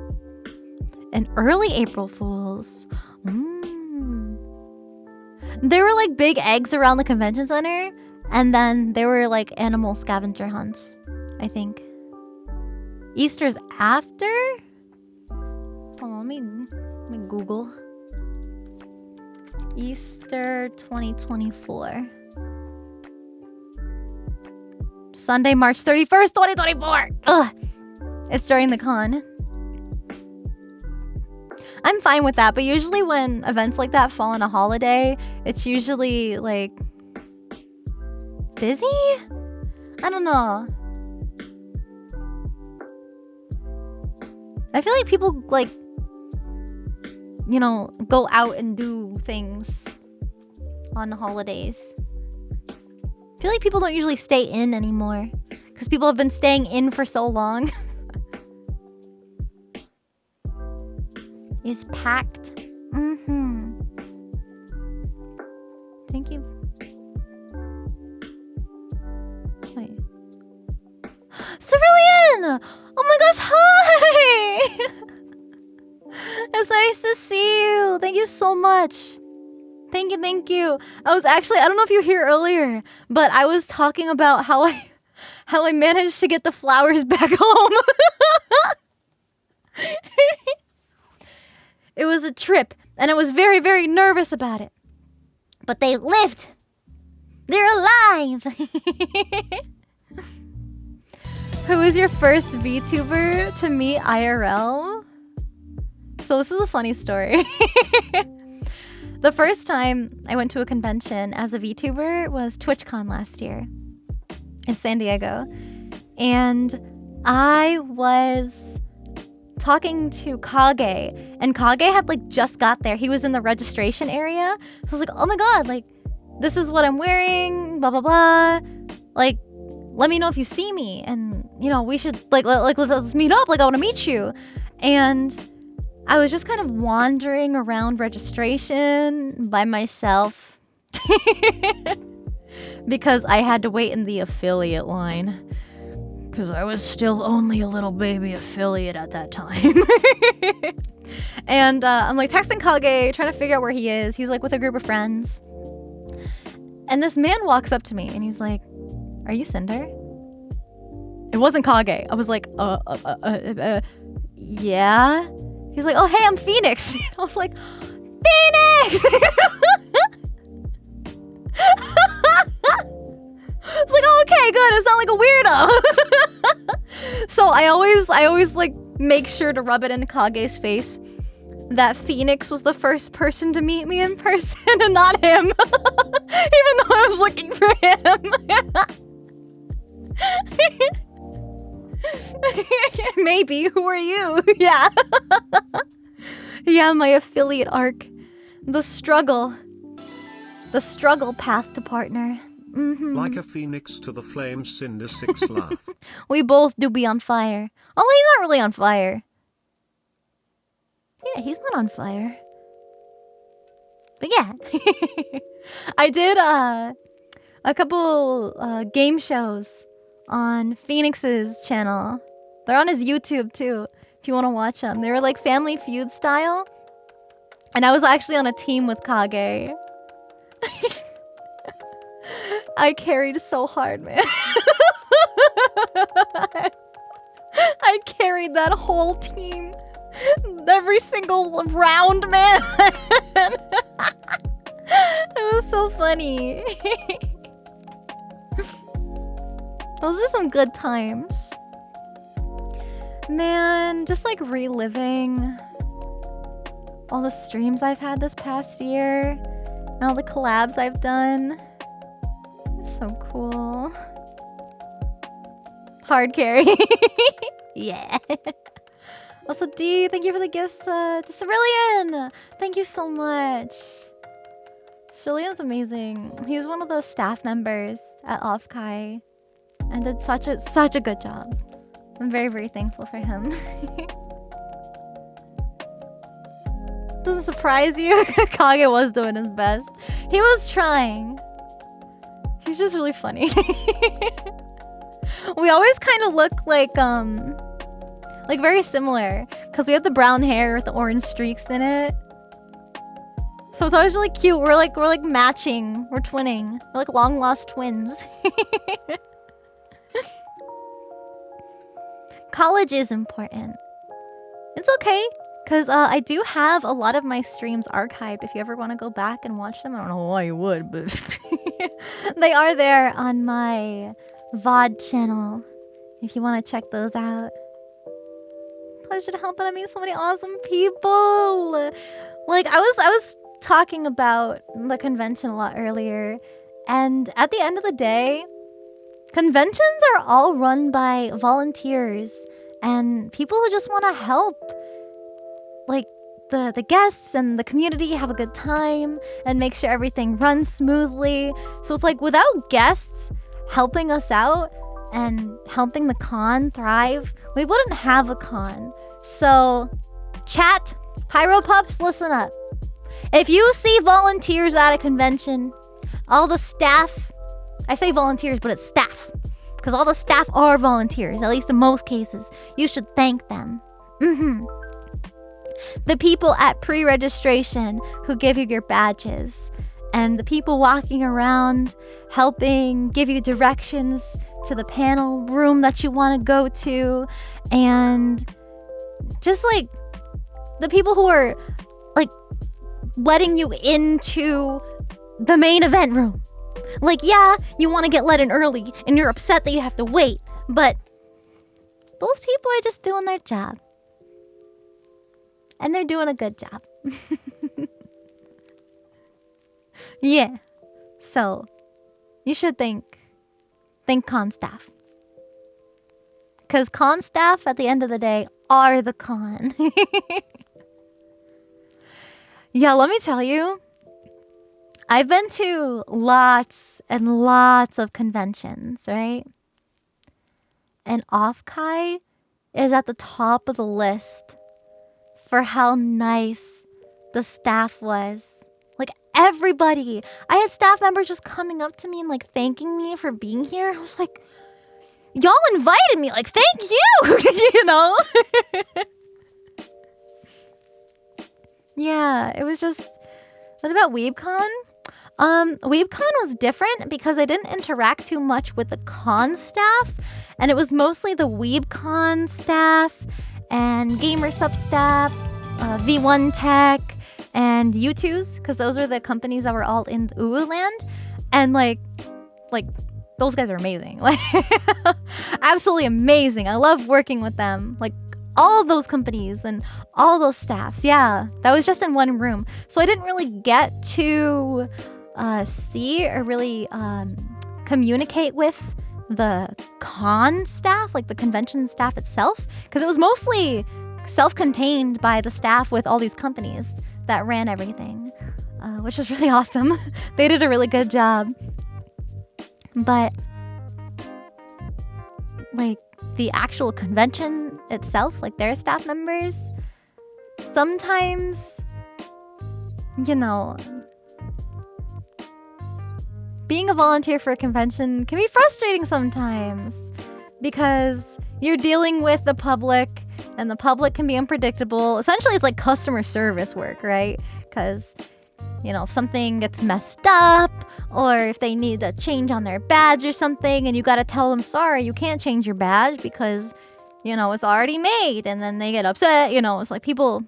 An early April Fools. There were like big eggs around the convention center. And then there were like animal scavenger hunts, I think. Easter's after? Hold on, let me Google. Easter 2024. Sunday, March 31st, 2024! Ugh! It's during the con. I'm fine with that, but usually when events like that fall on a holiday, it's usually, like... busy? I don't know. I feel like people, like... you know, go out and do things on the holidays. I feel like people don't usually stay in anymore because people have been staying in for so long. Is packed. Thank you. Wait. Cerulean! Oh my gosh, hi! It's nice to see you. Thank you so much. Thank you, thank you. I was actually, I don't know if you were here earlier, but I was talking about how I managed to get the flowers back home. It was a trip, and I was very, very nervous about it. But they lived. They're alive. Who was your first VTuber to meet IRL? So this is a funny story. The first time I went to a convention as a VTuber was TwitchCon last year in San Diego. And I was talking to Kage, and Kage had like just got there. He was in the registration area. So I was like, oh my god, like this is what I'm wearing, blah blah blah. Like, let me know if you see me, and you know, we should let's meet up. Like, I want to meet you. And I was just kind of wandering around registration by myself because I had to wait in the affiliate line because I was still only a little baby affiliate at that time. And I'm like texting Kage, trying to figure out where he is. He's like with a group of friends. And this man walks up to me and he's like, "Are you Sinder?" It wasn't Kage. I was like, yeah. He's like, "Oh, hey, I'm Phoenix." I was like, "Phoenix!" I was like, "Oh, okay, good. It's not like a weirdo." So I always like make sure to rub it in Kage's face that Phoenix was the first person to meet me in person and not him, even though I was looking for him. I Maybe. Who are you? Yeah. Yeah, my affiliate arc. The struggle. The struggle path to partner. Like a phoenix to the flames, Cinder 6 laugh. We both do be on fire. Although he's not really on fire. Yeah, he's not on fire. But yeah. I did a couple game shows on Phoenix's channel. They're on his YouTube too, if you want to watch them. They were like Family Feud style. And I was actually on a team with Kage. I carried so hard, man. I carried that whole team. Every single round, man. It was so funny. Those are some good times. Man, just like reliving all the streams I've had this past year and all the collabs I've done. It's so cool. Hard carry. Yeah. Also, D, thank you for the gifts to Cerulean. Thank you so much. Cerulean's amazing. He's one of the staff members at Offkai and did such a good job. I'm very, very thankful for him. Doesn't surprise you? Kage was doing his best. He was trying. He's just really funny. We always kind of look like very similar because we have the brown hair with the orange streaks in it. So it's always really cute. We're like matching. We're twinning. We're like long lost twins. College is important. It's okay, because I do have a lot of my streams archived if you ever want to go back and watch them. I don't know why you would, but they are there on my VOD channel if you want to check those out. Pleasure to help out. I meet so many awesome people. Like, I was talking about the convention a lot earlier, and at the end of the day, conventions are all run by volunteers and people who just want to help, like, the guests and the community have a good time and make sure everything runs smoothly. So it's like, without guests helping us out and helping the con thrive, we wouldn't have a con. So, chat, Pyro Pups, listen up. If you see volunteers at a convention, all the staff, I say volunteers, but it's staff, because all the staff are volunteers, at least in most cases. You should thank them. The people at pre-registration who give you your badges, and the people walking around helping give you directions to the panel room that you want to go to, and just like the people who are like letting you into the main event room. Like, yeah, you want to get let in early and you're upset that you have to wait, but those people are just doing their job. And they're doing a good job. Yeah. So, you should thank con staff. Because con staff, at the end of the day, are the con. Yeah, let me tell you, I've been to lots and lots of conventions, right? And Offkai is at the top of the list for how nice the staff was. Like, everybody. I had staff members just coming up to me and like thanking me for being here. I was like, y'all invited me, like, thank you. You know? Yeah, it was just... What about WeebCon? WeebCon was different because I didn't interact too much with the con staff, and it was mostly the WeebCon staff and Gamer Sub staff, V1 Tech, and U2s, because those are the companies that were all in UU land, and like those guys are amazing. Like, absolutely amazing. I love working with them. Like, all of those companies and all those staffs. Yeah, that was just in one room. So I didn't really get to see or really communicate with the con staff, like the convention staff itself, because it was mostly self-contained by the staff with all these companies that ran everything, which was really awesome. They did a really good job. But like the actual convention itself, like their staff members, sometimes, you know, being a volunteer for a convention can be frustrating sometimes because you're dealing with the public and the public can be unpredictable. Essentially, it's like customer service work, right? Because, you know, if something gets messed up or if they need a change on their badge or something and you got to tell them, sorry, you can't change your badge because, you know, it's already made. And then they get upset. You know, it's like people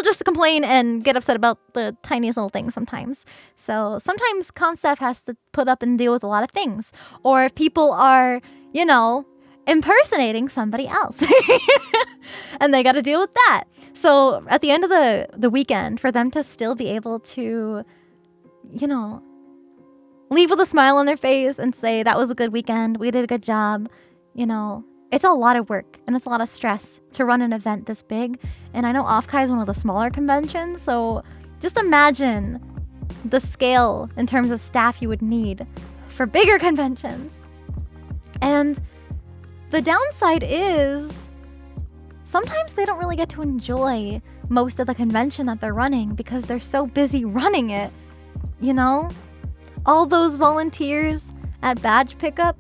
just complain and get upset about the tiniest little things sometimes. So sometimes con staff has to put up and deal with a lot of things. Or if people are, you know, impersonating somebody else and they got to deal with that. So at the end of the weekend, for them to still be able to, you know, leave with a smile on their face and say, that was a good weekend, we did a good job, you know, it's a lot of work and it's a lot of stress to run an event this big. And I know Offkai is one of the smaller conventions, so just imagine the scale in terms of staff you would need for bigger conventions. And the downside is sometimes they don't really get to enjoy most of the convention that they're running because they're so busy running it, you know? All those volunteers at badge pickup,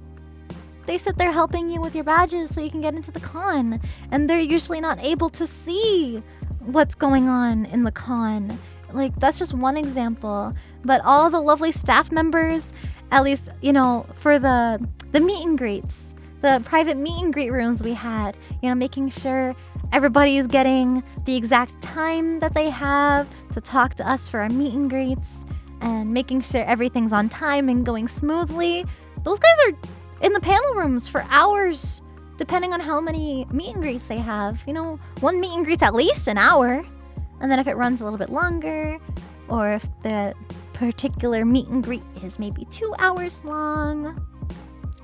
they sit there helping you with your badges so you can get into the con, and they're usually not able to see what's going on in the con. Like, that's just one example. But all the lovely staff members, at least, you know, for the meet and greets, the private meet and greet rooms we had, you know, making sure everybody's getting the exact time that they have to talk to us for our meet and greets and making sure everything's on time and going smoothly. Those guys are in the panel rooms for hours, depending on how many meet and greets they have. You know, one meet and greet's at least an hour. And then if it runs a little bit longer, or if the particular meet and greet is maybe 2 hours long,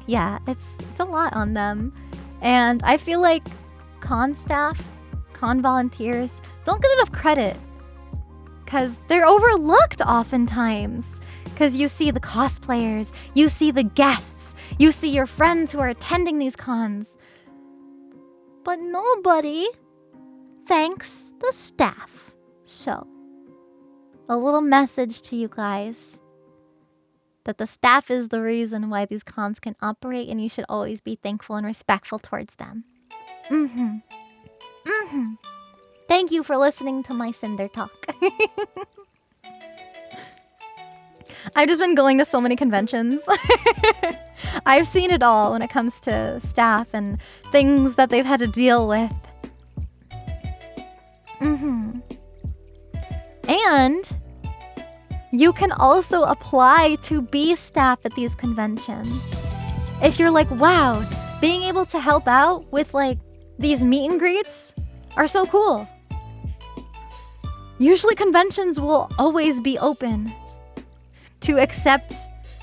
yeah, it's a lot on them. And I feel like con staff, con volunteers don't get enough credit because they're overlooked oftentimes. Because you see the cosplayers, you see the guests, you see your friends who are attending these cons. But nobody thanks the staff. So, a little message to you guys that the staff is the reason why these cons can operate, and you should always be thankful and respectful towards them. Thank you for listening to my Sinder talk. I've just been going to so many conventions. I've seen it all when it comes to staff and things that they've had to deal with. And you can also apply to be staff at these conventions. If you're like, wow, being able to help out with like these meet and greets are so cool. Usually conventions will always be open to accept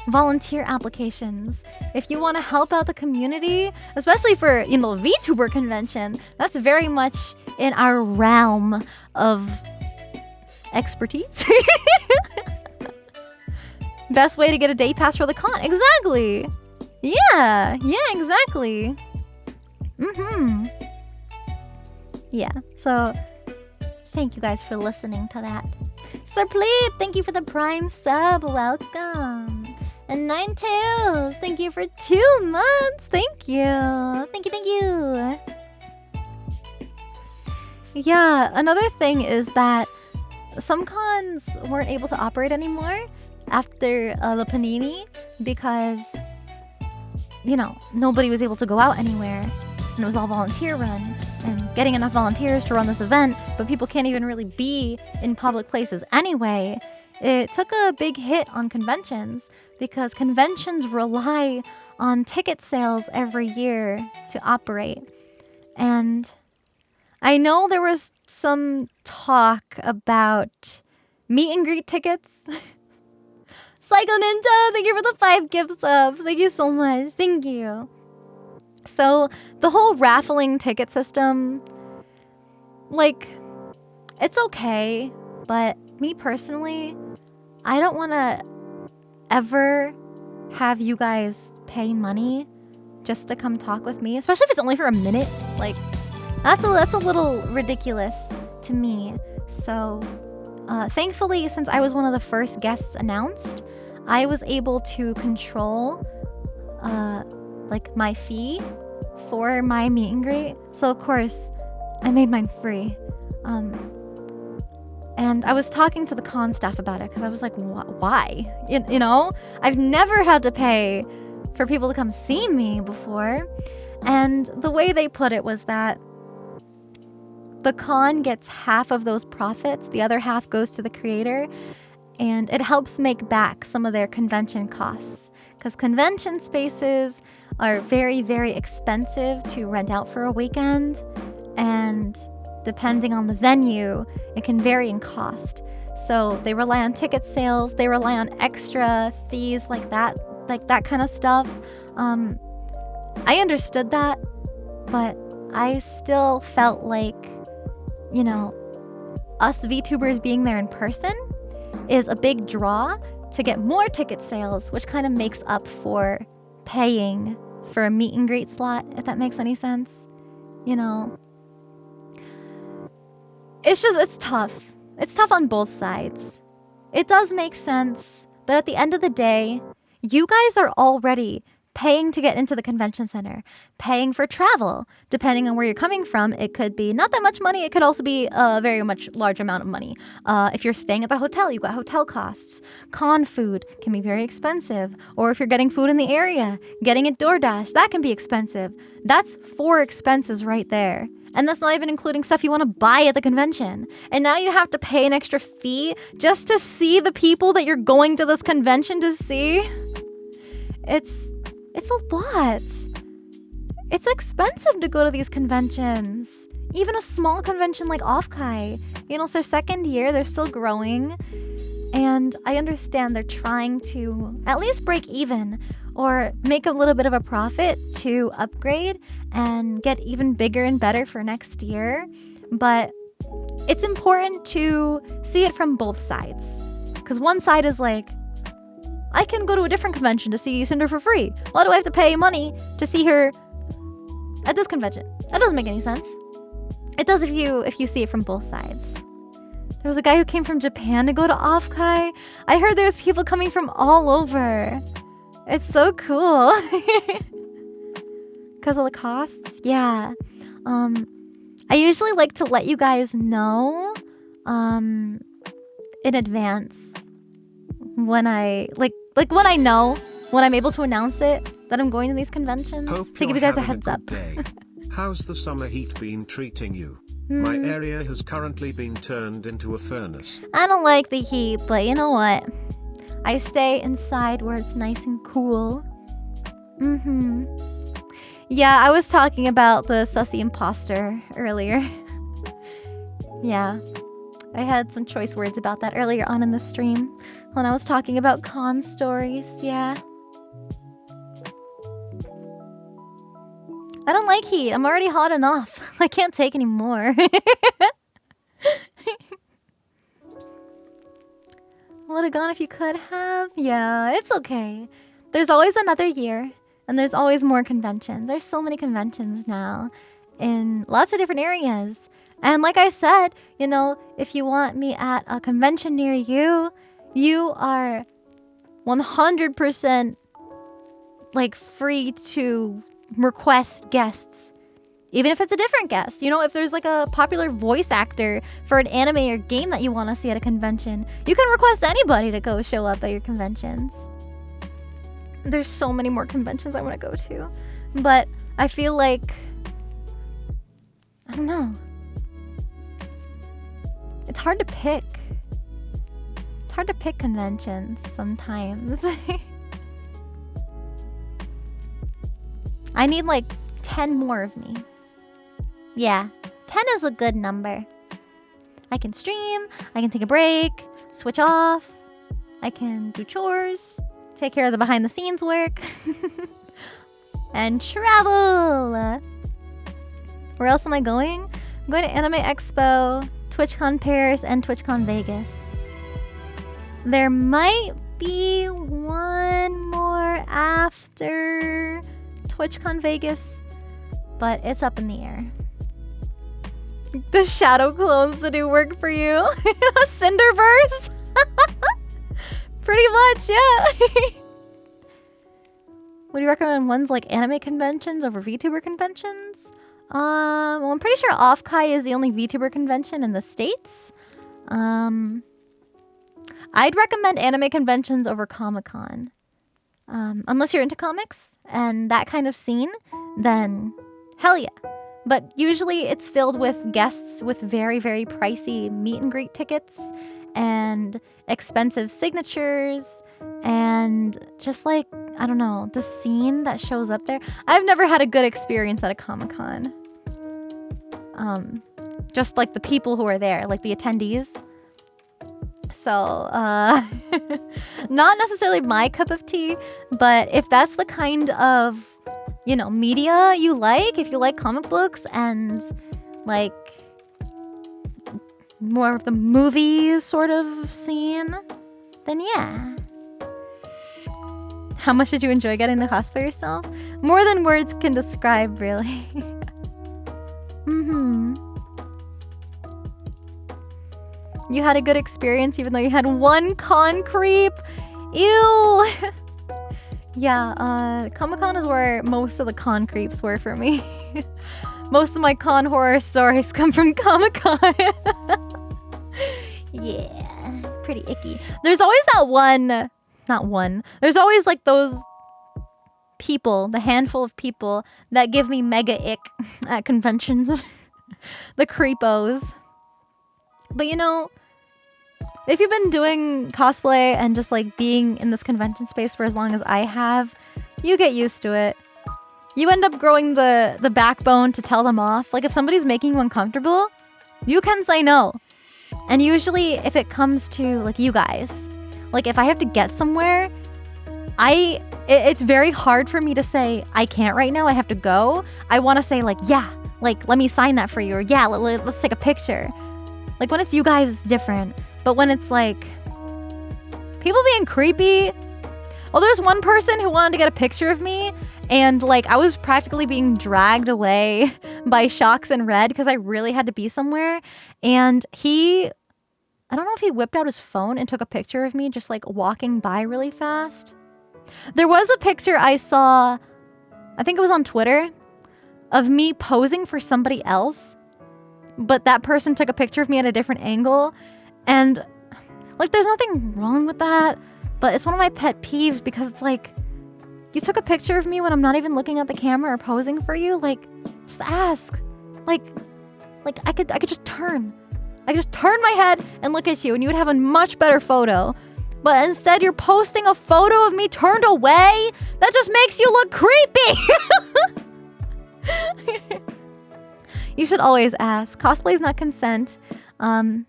volunteer applications. If you want to help out the community, especially for, you know, VTuber convention, that's very much in our realm of expertise. Best way to get a day pass for the con. Exactly. Yeah, exactly. Yeah, so thank you guys for listening to that. Sir Pleep, thank you for the Prime sub. Welcome. And Nine Tails, thank you for 2 months. Thank you. Thank you. Yeah, another thing is that some cons weren't able to operate anymore after the Panini because, you know, nobody was able to go out anywhere. And it was all volunteer run and getting enough volunteers to run this event, but people can't even really be in public places anyway. It took a big hit on conventions because conventions rely on ticket sales every year to operate. And I know there was some talk about meet and greet tickets. Psycho Ninja, thank you for the 5 gift subs. Thank you so much. Thank you. So the whole raffling ticket system, like, it's okay, but me personally, I don't want to ever have you guys pay money just to come talk with me, especially if it's only for a minute. Like, that's a little ridiculous to me. So thankfully, since I was one of the first guests announced, I was able to control like my fee for my meet and greet. So of course I made mine free. And I was talking to the con staff about it because I was like, why? You know, I've never had to pay for people to come see me before. And the way they put it was that the con gets half of those profits, the other half goes to the creator, and it helps make back some of their convention costs. Because convention spaces are very, very expensive to rent out for a weekend, and depending on the venue, it can vary in cost. So they rely on ticket sales, they rely on extra fees like that kind of stuff. I understood that, but I still felt like, you know, us VTubers being there in person is a big draw to get more ticket sales, which kind of makes up for paying for a meet and greet slot, if that makes any sense. You know, it's tough. It's tough on both sides. It does make sense, but at the end of the day, you guys are already paying to get into the convention center, paying for travel. Depending on where you're coming from, it could be not that much money. It could also be a very much large amount of money. If you're staying at the hotel, you've got hotel costs. Con food can be very expensive. Or if you're getting food in the area, getting it DoorDash, that can be expensive. That's 4 expenses right there. And that's not even including stuff you want to buy at the convention. And now you have to pay an extra fee just to see the people that you're going to this convention to see. It's a lot. It's expensive to go to these conventions. Even a small convention like Offkai. You know, it's their 2nd year, they're still growing. And I understand they're trying to at least break even or make a little bit of a profit to upgrade and get even bigger and better for next year. But it's important to see it from both sides. Because one side is like, I can go to a different convention to see Sinder for free. Why do I have to pay money to see her at this convention? That doesn't make any sense. It does if you see it from both sides. There was a guy who came from Japan to go to Offkai. I heard there's people coming from all over. It's so cool. Because of the costs? Yeah. I usually like to let you guys know in advance when I when I know, when I'm able to announce it, that I'm going to these conventions, Hope to give you you're guys a having heads up. good day. How's the summer heat been treating you? My area has currently been turned into a furnace. I don't like the heat, but you know what? I stay inside where it's nice and cool. Yeah, I was talking about the sussy imposter earlier. Yeah. I had some choice words about that earlier on in the stream when I was talking about con stories, yeah. I don't like heat. I'm already hot enough. I can't take any more. Would have gone if you could have. Yeah, it's okay. There's always another year, and there's always more conventions. There's so many conventions now in lots of different areas. And like I said, you know, if you want me at a convention near you, you are 100% like free to request guests. Even if it's a different guest. You know, if there's like a popular voice actor for an anime or game that you want to see at a convention, you can request anybody to go show up at your conventions. There's so many more conventions I want to go to. But I feel like, I don't know. It's hard to pick. It's hard to pick conventions sometimes. I need like 10 more of me. Yeah, 10 is a good number. I can stream, I can take a break, switch off. I can do chores, take care of the behind the scenes work, and travel. Where else am I going? I'm going to Anime Expo, TwitchCon Paris, and TwitchCon Vegas. There might be one more after TwitchCon Vegas, but it's up in the air. The shadow clones to do work for you. Cinderverse? Pretty much, yeah. Would you recommend ones like anime conventions over VTuber conventions? Well, I'm pretty sure Offkai is the only VTuber convention in the States. I'd recommend anime conventions over Comic-Con. Unless you're into comics and that kind of scene, then hell yeah. But usually it's filled with guests with very, very pricey meet and greet tickets and expensive signatures and just like, I don't know, the scene that shows up there. I've never had a good experience at a Comic-Con. Just like the people who are there, like the attendees. So, not necessarily my cup of tea, but if that's the kind of, you know, media you like, if you like comic books and like more of the movies sort of scene, then yeah. How much did you enjoy getting to cosplay yourself? More than words can describe, really. You had a good experience even though you had one con creep? Ew! Yeah, Comic-Con is where most of the con creeps were for me. Most of my con horror stories come from Comic-Con. Yeah, pretty icky. There's always that one... Not one. There's always like those people, the handful of people that give me mega ick at conventions. The creepos. But you know, if you've been doing cosplay and just like being in this convention space for as long as I have, you get used to it. You end up growing the backbone to tell them off. Like if somebody's making you uncomfortable, you can say no. And usually if it comes to like you guys, like if I have to get somewhere, it's very hard for me to say, I can't right now, I have to go. I want to say like, yeah, like let me sign that for you, or yeah, let's take a picture. Like when it's you guys, it's different. But when it's like people being creepy. Oh, there's one person who wanted to get a picture of me and like I was practically being dragged away by Shocks and Red because I really had to be somewhere. And I don't know if he whipped out his phone and took a picture of me just like walking by really fast. There was a picture I saw, I think it was on Twitter, of me posing for somebody else, but that person took a picture of me at a different angle. And like there's nothing wrong with that, but it's one of my pet peeves because it's like, you took a picture of me when I'm not even looking at the camera or posing for you. Like, just ask. Like I could just turn. I could just turn my head and look at you and you would have a much better photo. But instead you're posting a photo of me turned away? That just makes you look creepy! You should always ask. Cosplay is not consent. I'm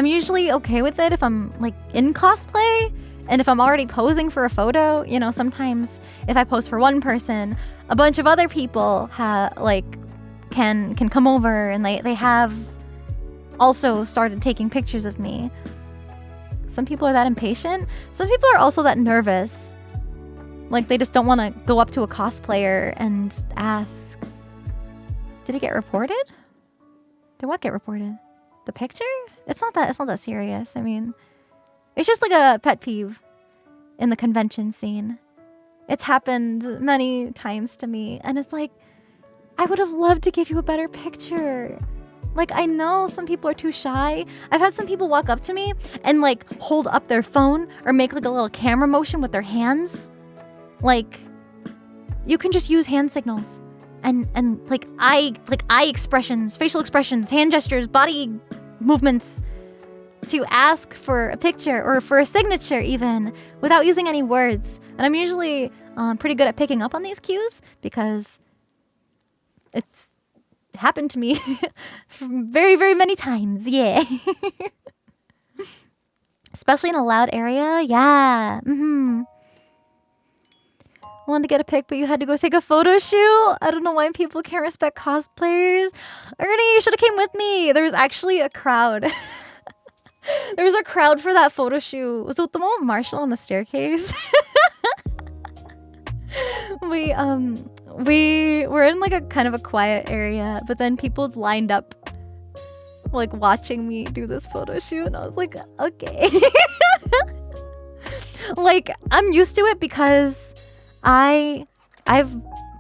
usually okay with it if I'm like in cosplay. And if I'm already posing for a photo, you know, sometimes if I pose for one person, a bunch of other people can come over and they have also started taking pictures of me. Some people are that impatient. Some people are also that nervous. Like they just don't want to go up to a cosplayer and ask, did it get reported? Did what get reported? The picture? It's not that serious. I mean, it's just like a pet peeve in the convention scene. It's happened many times to me and it's like, I would have loved to give you a better picture. Like, I know some people are too shy. I've had some people walk up to me and, like, hold up their phone or make, like, a little camera motion with their hands. Like, you can just use hand signals and eye expressions, facial expressions, hand gestures, body movements to ask for a picture or for a signature even without using any words. And I'm usually pretty good at picking up on these cues because it's happened to me very, very many times. Yeah. Especially in a loud area. Yeah. Wanted to get a pic, but you had to go take a photo shoot. I don't know why people can't respect cosplayers. Ernie, you should have came with me. There was actually a crowd. There was a crowd for that photo shoot. Was it the one with Marshall on the staircase? we were in like a kind of a quiet area, but then people lined up like watching me do this photo shoot, and I was like, okay. Like, I'm used to it because I've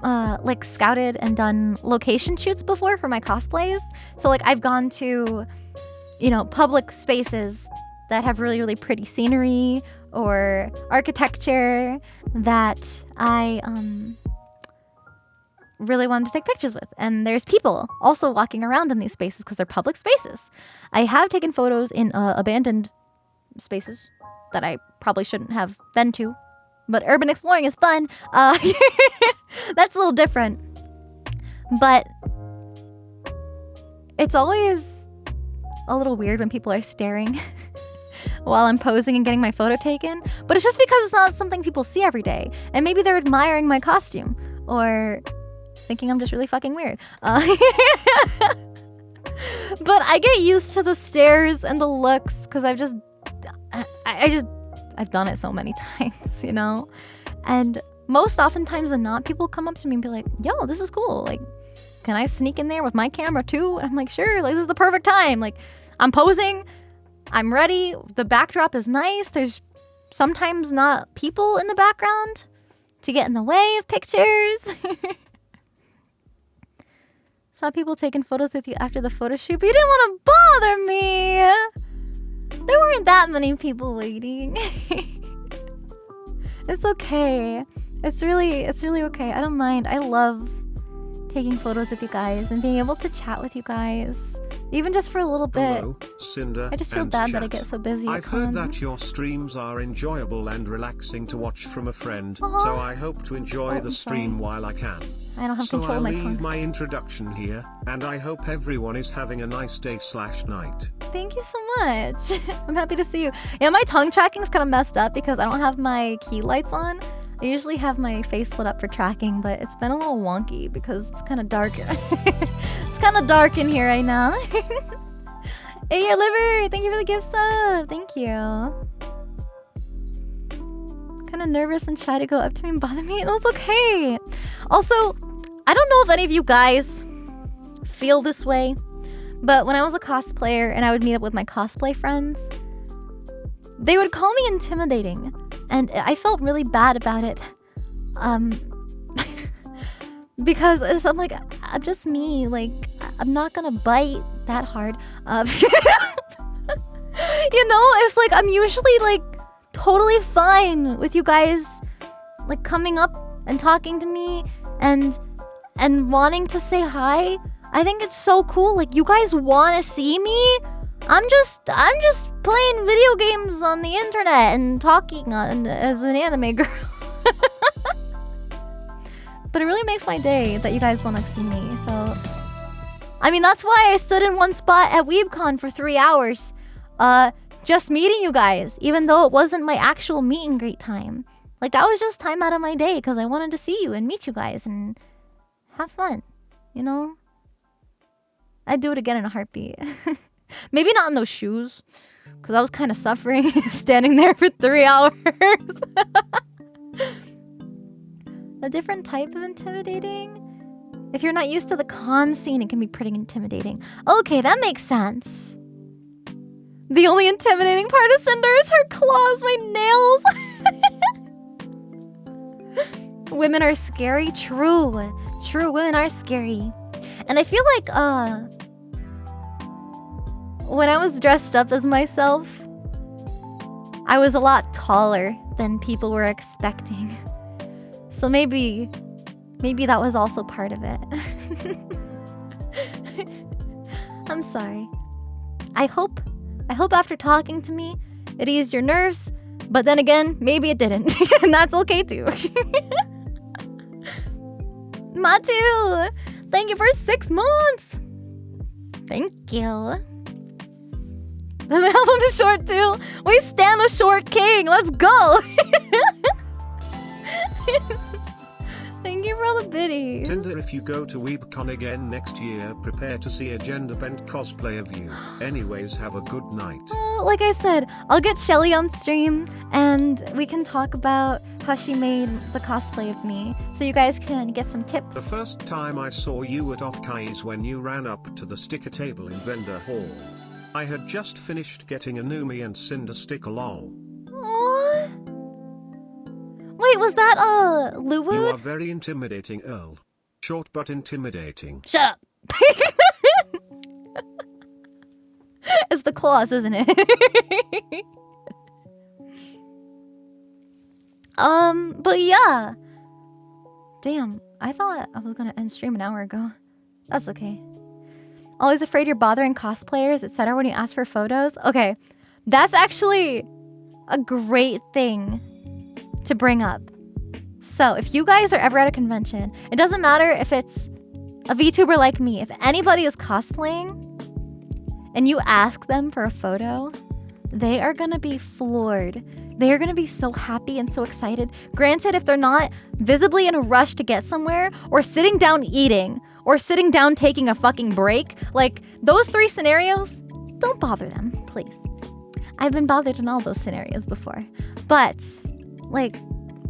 like scouted and done location shoots before for my cosplays. So like I've gone to, you know, public spaces that have really, really pretty scenery or architecture that I really wanted to take pictures with. And there's people also walking around in these spaces because they're public spaces. I have taken photos in abandoned spaces that I probably shouldn't have been to, but urban exploring is fun. That's a little different. But it's always a little weird when people are staring while I'm posing and getting my photo taken. But it's just because it's not something people see every day. And maybe they're admiring my costume or thinking I'm just really fucking weird. But I get used to the stares and the looks because I've done it so many times, you know? And most oftentimes than not, people come up to me and be like, yo, this is cool. Like, can I sneak in there with my camera too? And I'm like, sure, like this is the perfect time. Like, I'm posing, I'm ready, the backdrop is nice. There's sometimes not people in the background to get in the way of pictures. Saw people taking photos with you after the photo shoot, but you didn't want to bother me. There weren't that many people waiting. It's okay. It's really okay. I don't mind. I love taking photos with you guys and being able to chat with you guys, even just for a little bit. Hello, Sinder. I just feel bad that I get so busy. I've heard that your streams are enjoyable and relaxing to watch from a friend, so I hope to enjoy the stream while I can. I don't have So control I'll of my leave tongue. my introduction here, and I hope everyone is having a nice day/night. Thank you so much. I'm happy to see you. Yeah, my tongue tracking is kind of messed up because I don't have my key lights on. I usually have my face lit up for tracking, but it's been a little wonky because it's kind of dark. It's kind of dark in here right now. Hey, your liver! Thank you for the gift sub. Thank you. Kind of nervous and shy to go up to me and bother me. It was okay. Also, I don't know if any of you guys feel this way, but when I was a cosplayer and I would meet up with my cosplay friends, they would call me intimidating, and I felt really bad about it. Because I'm like, I'm just me. Like, I'm not gonna bite that hard. You know, it's like I'm usually like totally fine with you guys like coming up and talking to me and wanting to say hi. I think it's so cool. Like, you guys want to see me? I'm just playing video games on the internet and talking as an anime girl. But it really makes my day that you guys want to see me. So, I mean, that's why I stood in one spot at WeebCon for 3 hours, just meeting you guys, even though it wasn't my actual meet and greet time. Like, that was just time out of my day because I wanted to see you and meet you guys and have fun, you know? I'd do it again in a heartbeat. Maybe not in those shoes, because I was kind of suffering standing there for 3 hours. A different type of intimidating? If you're not used to the con scene, it can be pretty intimidating. Okay, that makes sense. The only intimidating part of Cinder is her claws, my nails. Women are scary? True. True, women are scary. And I feel like, when I was dressed up as myself, I was a lot taller than people were expecting. So maybe that was also part of it. I'm sorry. I hope after talking to me, it eased your nerves, but then again, maybe it didn't. And that's okay too. Matu, thank you for 6 months. Thank you. Does the album is short too? We stand a short king. Let's go. Thank you for all the biddies. Sinder, if you go to WeebCon again next year, prepare to see a gender-bent cosplay of you. Anyways, have a good night. Like I said, I'll get Shelly on stream and we can talk about how she made the cosplay of me so you guys can get some tips. The first time I saw you at Offkai is when you ran up to the sticker table in vendor hall. I had just finished getting a Numi and Sinder sticker lol. Aww. Wait, was that You Luwood? are very intimidating, Earl. Short but intimidating. Shut up. It's the claws, isn't it? But yeah. Damn, I thought I was gonna end stream an hour ago. That's okay. Always afraid you're bothering cosplayers, etc. when you ask for photos. Okay, that's actually a great thing to bring up. So if you guys are ever at a convention, it doesn't matter if it's a VTuber like me. If anybody is cosplaying and you ask them for a photo, they are gonna be floored. They are gonna be so happy and so excited. Granted, if they're not visibly in a rush to get somewhere, or sitting down eating, or sitting down taking a fucking break, like those 3 scenarios, don't bother them, please. I've been bothered in all those scenarios before. But, like,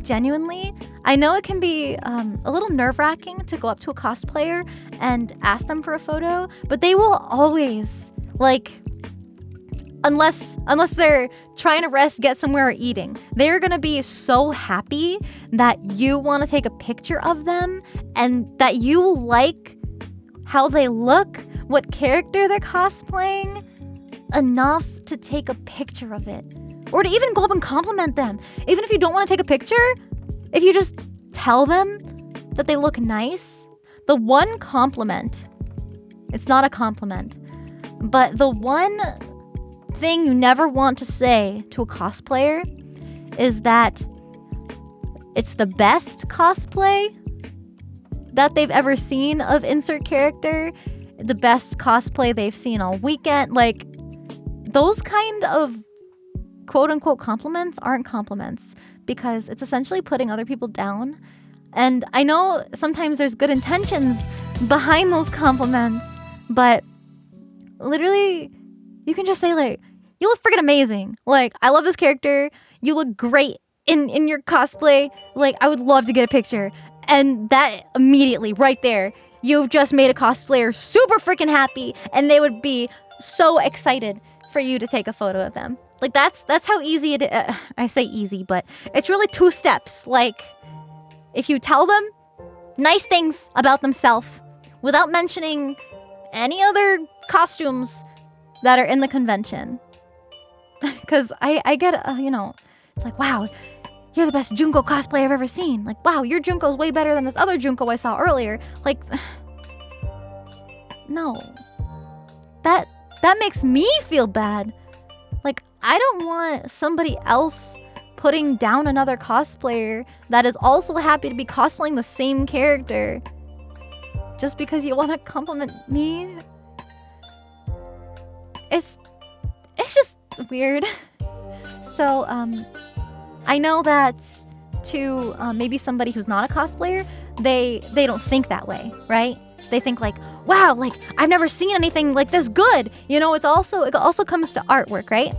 genuinely, I know it can be a little nerve-wracking to go up to a cosplayer and ask them for a photo, but they will always, like, unless they're trying to rest, get somewhere, or eating, they're gonna be so happy that you want to take a picture of them and that you like how they look, what character they're cosplaying, enough to take a picture of it. Or to even go up and compliment them. Even if you don't want to take a picture, if you just tell them that they look nice, the one compliment, it's not a compliment, but the one thing you never want to say to a cosplayer is that it's the best cosplay that they've ever seen of insert character, the best cosplay they've seen all weekend. Like, those kind of quote-unquote compliments aren't compliments, because it's essentially putting other people down. And I know sometimes there's good intentions behind those compliments, but literally you can just say, like, you look freaking amazing. Like, I love this character. You look great in your cosplay. Like, I would love to get a picture. And that immediately, right there, you've just made a cosplayer super freaking happy, and they would be so excited for you to take a photo of them. Like, that's how easy it is. I say easy, but it's really 2 steps. Like, if you tell them nice things about themselves without mentioning any other costumes that are in the convention. Because I get, it's like, wow, you're the best Junko cosplay I've ever seen. Like, wow, your Junko's way better than this other Junko I saw earlier. Like, no. That makes me feel bad. Like, I don't want somebody else putting down another cosplayer that is also happy to be cosplaying the same character just because you want to compliment me. It's just weird. So, I know that to maybe somebody who's not a cosplayer, they don't think that way, right? They think like, wow, like, I've never seen anything like this good. You know, it also comes to artwork, right?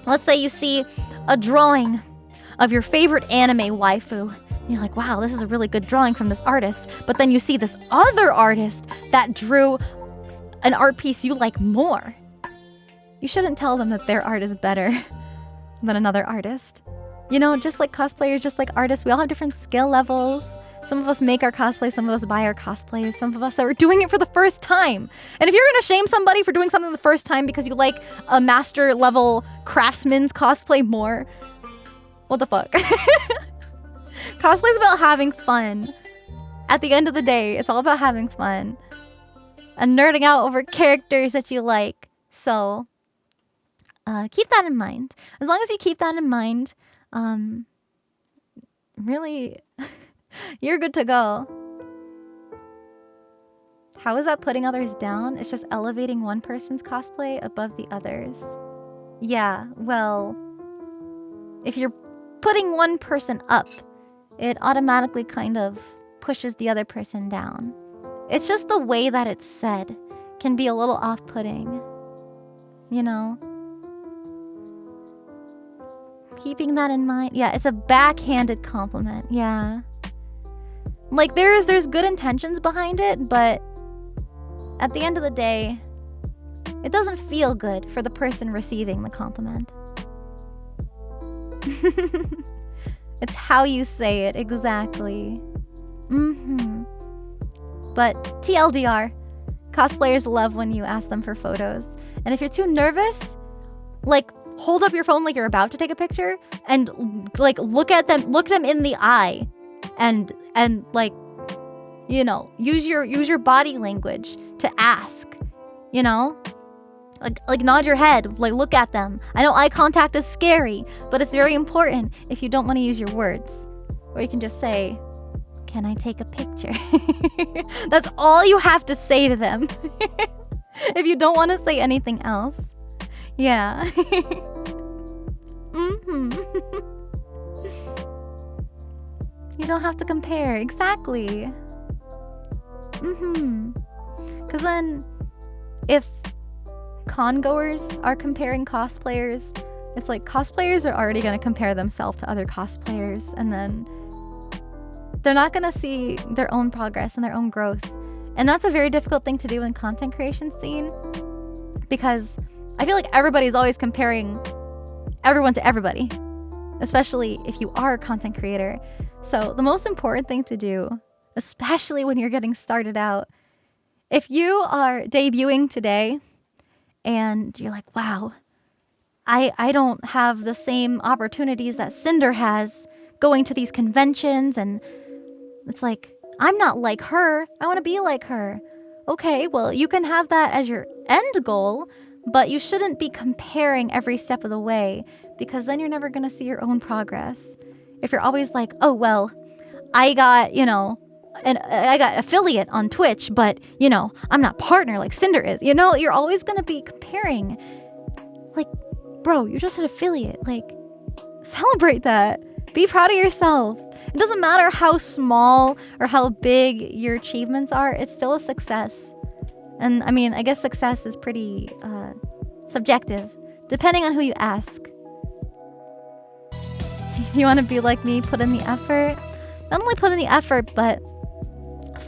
Let's say you see a drawing of your favorite anime waifu. And you're like, wow, this is a really good drawing from this artist. But then you see this other artist that drew an art piece you like more. You shouldn't tell them that their art is better than another artist. You know, just like cosplayers, just like artists, we all have different skill levels. Some of us make our cosplays, some of us buy our cosplays, some of us are doing it for the first time. And if you're gonna shame somebody for doing something the first time because you like a master level craftsman's cosplay more, what the fuck? Cosplay's about having fun. At the end of the day, it's all about having fun. And nerding out over characters that you like. So, keep that in mind. As long as you keep that in mind, really... you're good to go. How is that putting others down? It's just elevating one person's cosplay above the others. Yeah, well, if you're putting one person up, it automatically kind of pushes the other person down. It's just the way that it's said can be a little off-putting, you know? Keeping that in mind. Yeah, it's a backhanded compliment. Yeah. Like, there's good intentions behind it, but at the end of the day, it doesn't feel good for the person receiving the compliment. It's how you say it, exactly. But TLDR, cosplayers love when you ask them for photos. And if you're too nervous, like, hold up your phone like you're about to take a picture and like look them in the eye and like, you know, use your body language to ask, you know? Like nod your head, like look at them. I know eye contact is scary, but it's very important if you don't want to use your words. Or you can just say, "Can I take a picture?" That's all you have to say to them. If you don't want to say anything else. Yeah. You don't have to compare, exactly. Because then, if con-goers are comparing cosplayers, it's like cosplayers are already going to compare themselves to other cosplayers, and then they're not going to see their own progress and their own growth. And that's a very difficult thing to do in content creation scene, because I feel like everybody's always comparing everyone to everybody, especially if you are a content creator. So the most important thing to do, especially when you're getting started out, if you are debuting today and you're like, wow, I don't have the same opportunities that Sinder has going to these conventions, and it's like, I'm not like her, I want to be like her. Okay, well, you can have that as your end goal, but you shouldn't be comparing every step of the way, because then you're never going to see your own progress. If you're always like, oh, well, I got, you know, and I got affiliate on Twitch, but, you know, I'm not partner like Sinder is. You know, you're always going to be comparing. Like, bro, you're just an affiliate. Like, celebrate that. Be proud of yourself. It doesn't matter how small or how big your achievements are. It's still a success. And, I mean, I guess success is pretty subjective, depending on who you ask. If you want to be like me, put in the effort. Not only put in the effort, but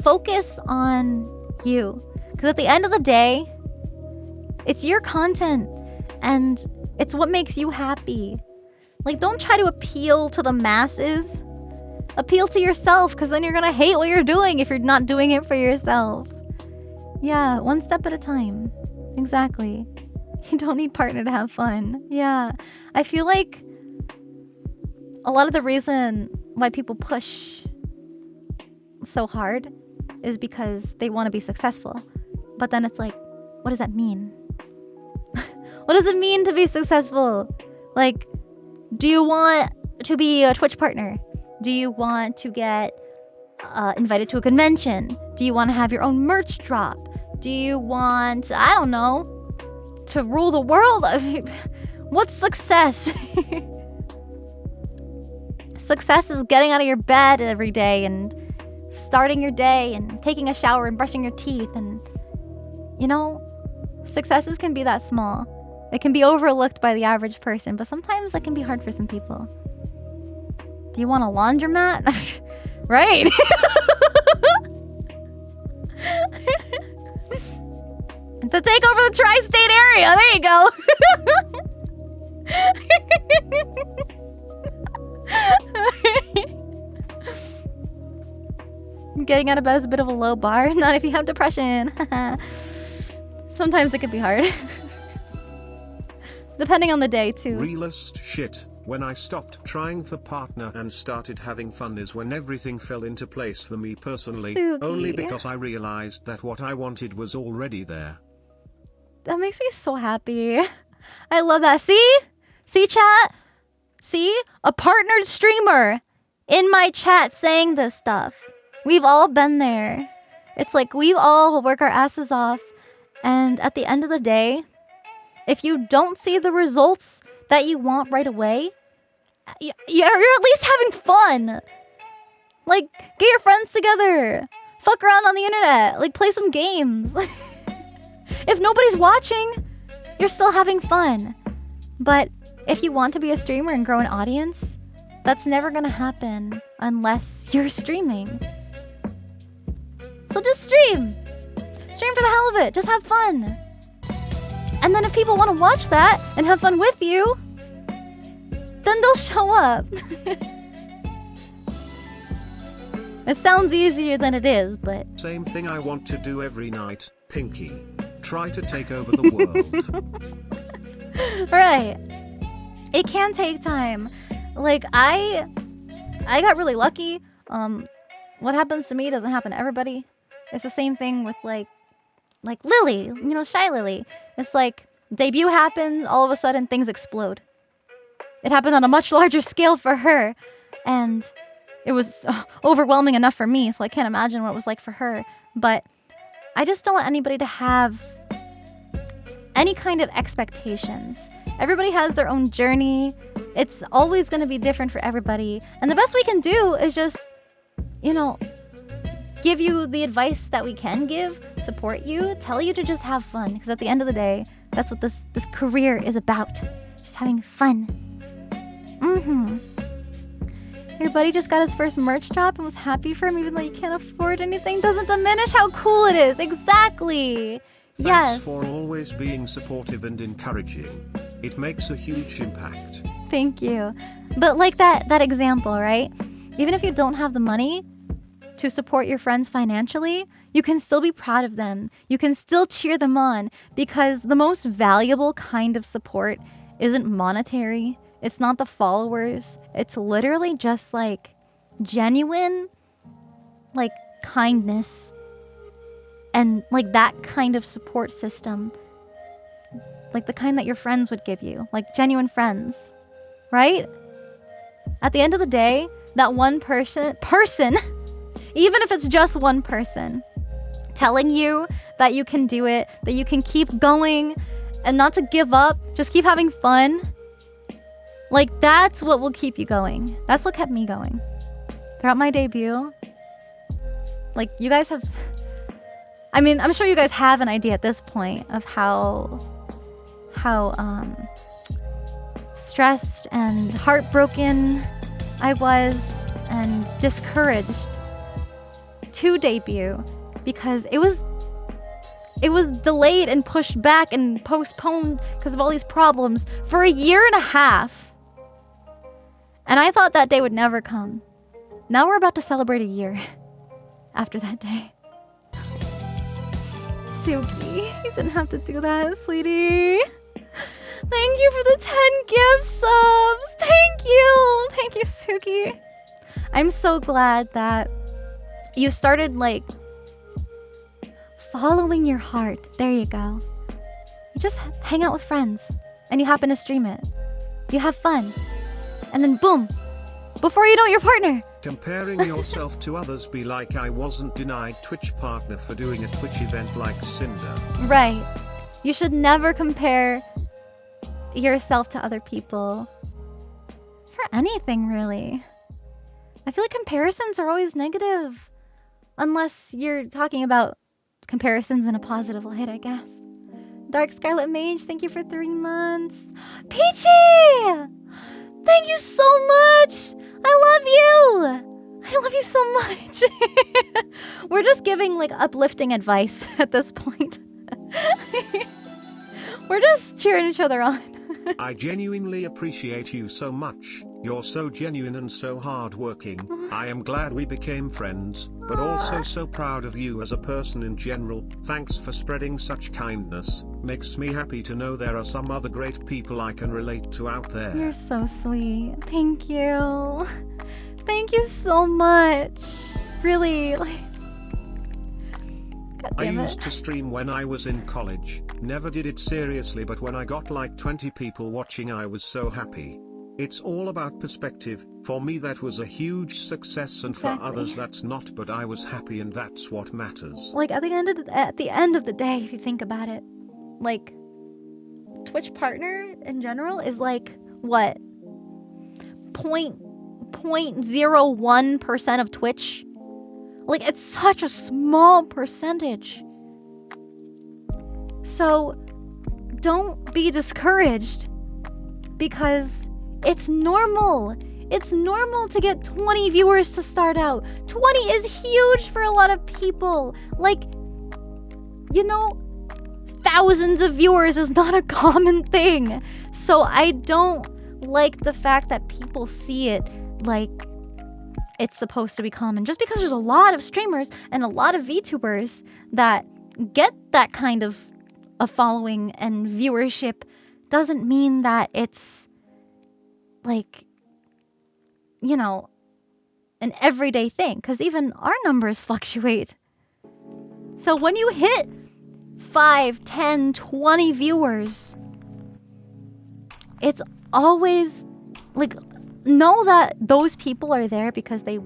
focus on you. Because at the end of the day, it's your content and it's what makes you happy. Like, don't try to appeal to the masses. Appeal to yourself, because then you're going to hate what you're doing if you're not doing it for yourself. Yeah, one step at a time. Exactly. You don't need partner to have fun. Yeah. I feel like a lot of the reason why people push so hard is because they want to be successful. But then it's like, what does that mean? What does it mean to be successful? Like, do you want to be a Twitch partner? Do you want to get invited to a convention? Do you want to have your own merch drop? Do you want, I don't know, to rule the world? I mean, what's success? Success is getting out of your bed every day and starting your day and taking a shower and brushing your teeth. And, you know, successes can be that small. It can be overlooked by the average person, but sometimes that can be hard for some people. Do you want a laundromat? Right. To take over the tri-state area. There you go. Getting out of bed is a bit of a low bar. Not if you have depression. Sometimes it can be hard. Depending on the day, too. Realist shit. When I stopped trying for partner and started having fun is when everything fell into place for me personally. Suki. Only because I realized that what I wanted was already there. That makes me so happy. I love that. See? See, chat? See? A partnered streamer in my chat saying this stuff. We've all been there. It's like we all work our asses off. And at the end of the day, if you don't see the results that you want right away, you're at least having fun. Like, get your friends together. Fuck around on the internet. Like, play some games. If nobody's watching, you're still having fun. But if you want to be a streamer and grow an audience, that's never gonna happen unless you're streaming. So just stream. Stream for the hell of it. Just have fun. And then if people want to watch that and have fun with you, then they'll show up. It sounds easier than it is, but... Same thing I want to do every night, Pinky. Try to take over the world. Right. It can take time. Like, I got really lucky. What happens to me doesn't happen to everybody. It's the same thing with, like Lily, you know, Shy Lily. It's like, debut happens, all of a sudden things explode. It happened on a much larger scale for her, and it was overwhelming enough for me, so I can't imagine what it was like for her. But I just don't want anybody to have any kind of expectations. Everybody has their own journey. It's always going to be different for everybody. And the best we can do is just, you know, give you the advice that we can give, support you, tell you to just have fun. Because at the end of the day, that's what this career is about. Just having fun. Your buddy just got his first merch drop and was happy for him even though you can't afford anything. Doesn't diminish how cool it is. Exactly. Yes. Thanks for always being supportive and encouraging. It makes a huge impact. Thank you. But like that example, right? Even if you don't have the money to support your friends financially, you can still be proud of them. You can still cheer them on, because the most valuable kind of support isn't monetary. It's not the followers. It's literally just like genuine, like kindness and like that kind of support system. Like the kind that your friends would give you, like genuine friends, right? At the end of the day, that one person, even if it's just one person, telling you that you can do it, that you can keep going and not to give up, just keep having fun. Like, that's what will keep you going. That's what kept me going. Throughout my debut, like, you guys have... I mean, I'm sure you guys have an idea at this point of how stressed and heartbroken I was and discouraged to debut, because it was delayed and pushed back and postponed because of all these problems for a year and a half. And I thought that day would never come. Now we're about to celebrate a year after that day. Suki, you didn't have to do that, sweetie. Thank you for the 10 gift subs. Thank you. Thank you, Suki. I'm so glad that you started, like, following your heart. There you go. You just hang out with friends and you happen to stream it. You have fun. And then boom, before you know it, your partner. Comparing yourself to others be like I wasn't denied Twitch partner for doing a Twitch event like Sinder. Right. You should never compare yourself to other people. For anything, really. I feel like comparisons are always negative. Unless you're talking about comparisons in a positive light, I guess. Dark Scarlet Mage, thank you for 3 months. Peachy! Thank you so much! I love you! I love you so much! We're just giving, like, uplifting advice at this point. We're just cheering each other on. I genuinely appreciate you so much. You're so genuine and so hardworking. I am glad we became friends, but also so proud of you as a person in general. Thanks for spreading such kindness. Makes me happy to know there are some other great people I can relate to out there. You're so sweet. Thank you. Thank you so much. Really, like... God I damn it. used to stream when I was in college. Never did it seriously, but when I got like 20 people watching, I was so happy. It's all about perspective. For me that was a huge success, and Exactly. for others that's not, but I was happy and that's what matters. Like, at the end of the day, if you think about it, like, Twitch partner in general is like, what? 0.01% of Twitch? Like, it's such a small percentage. So, don't be discouraged because it's normal. It's normal to get 20 viewers to start out. 20 is huge for a lot of people. Like, you know, thousands of viewers is not a common thing. So I don't like the fact that people see it like it's supposed to be common. Just because there's a lot of streamers and a lot of VTubers that get that kind of a following and viewership doesn't mean that it's like, you know, an everyday thing, because even our numbers fluctuate. So when you hit 5, 10, 20 viewers, it's always like, know that those people are there because they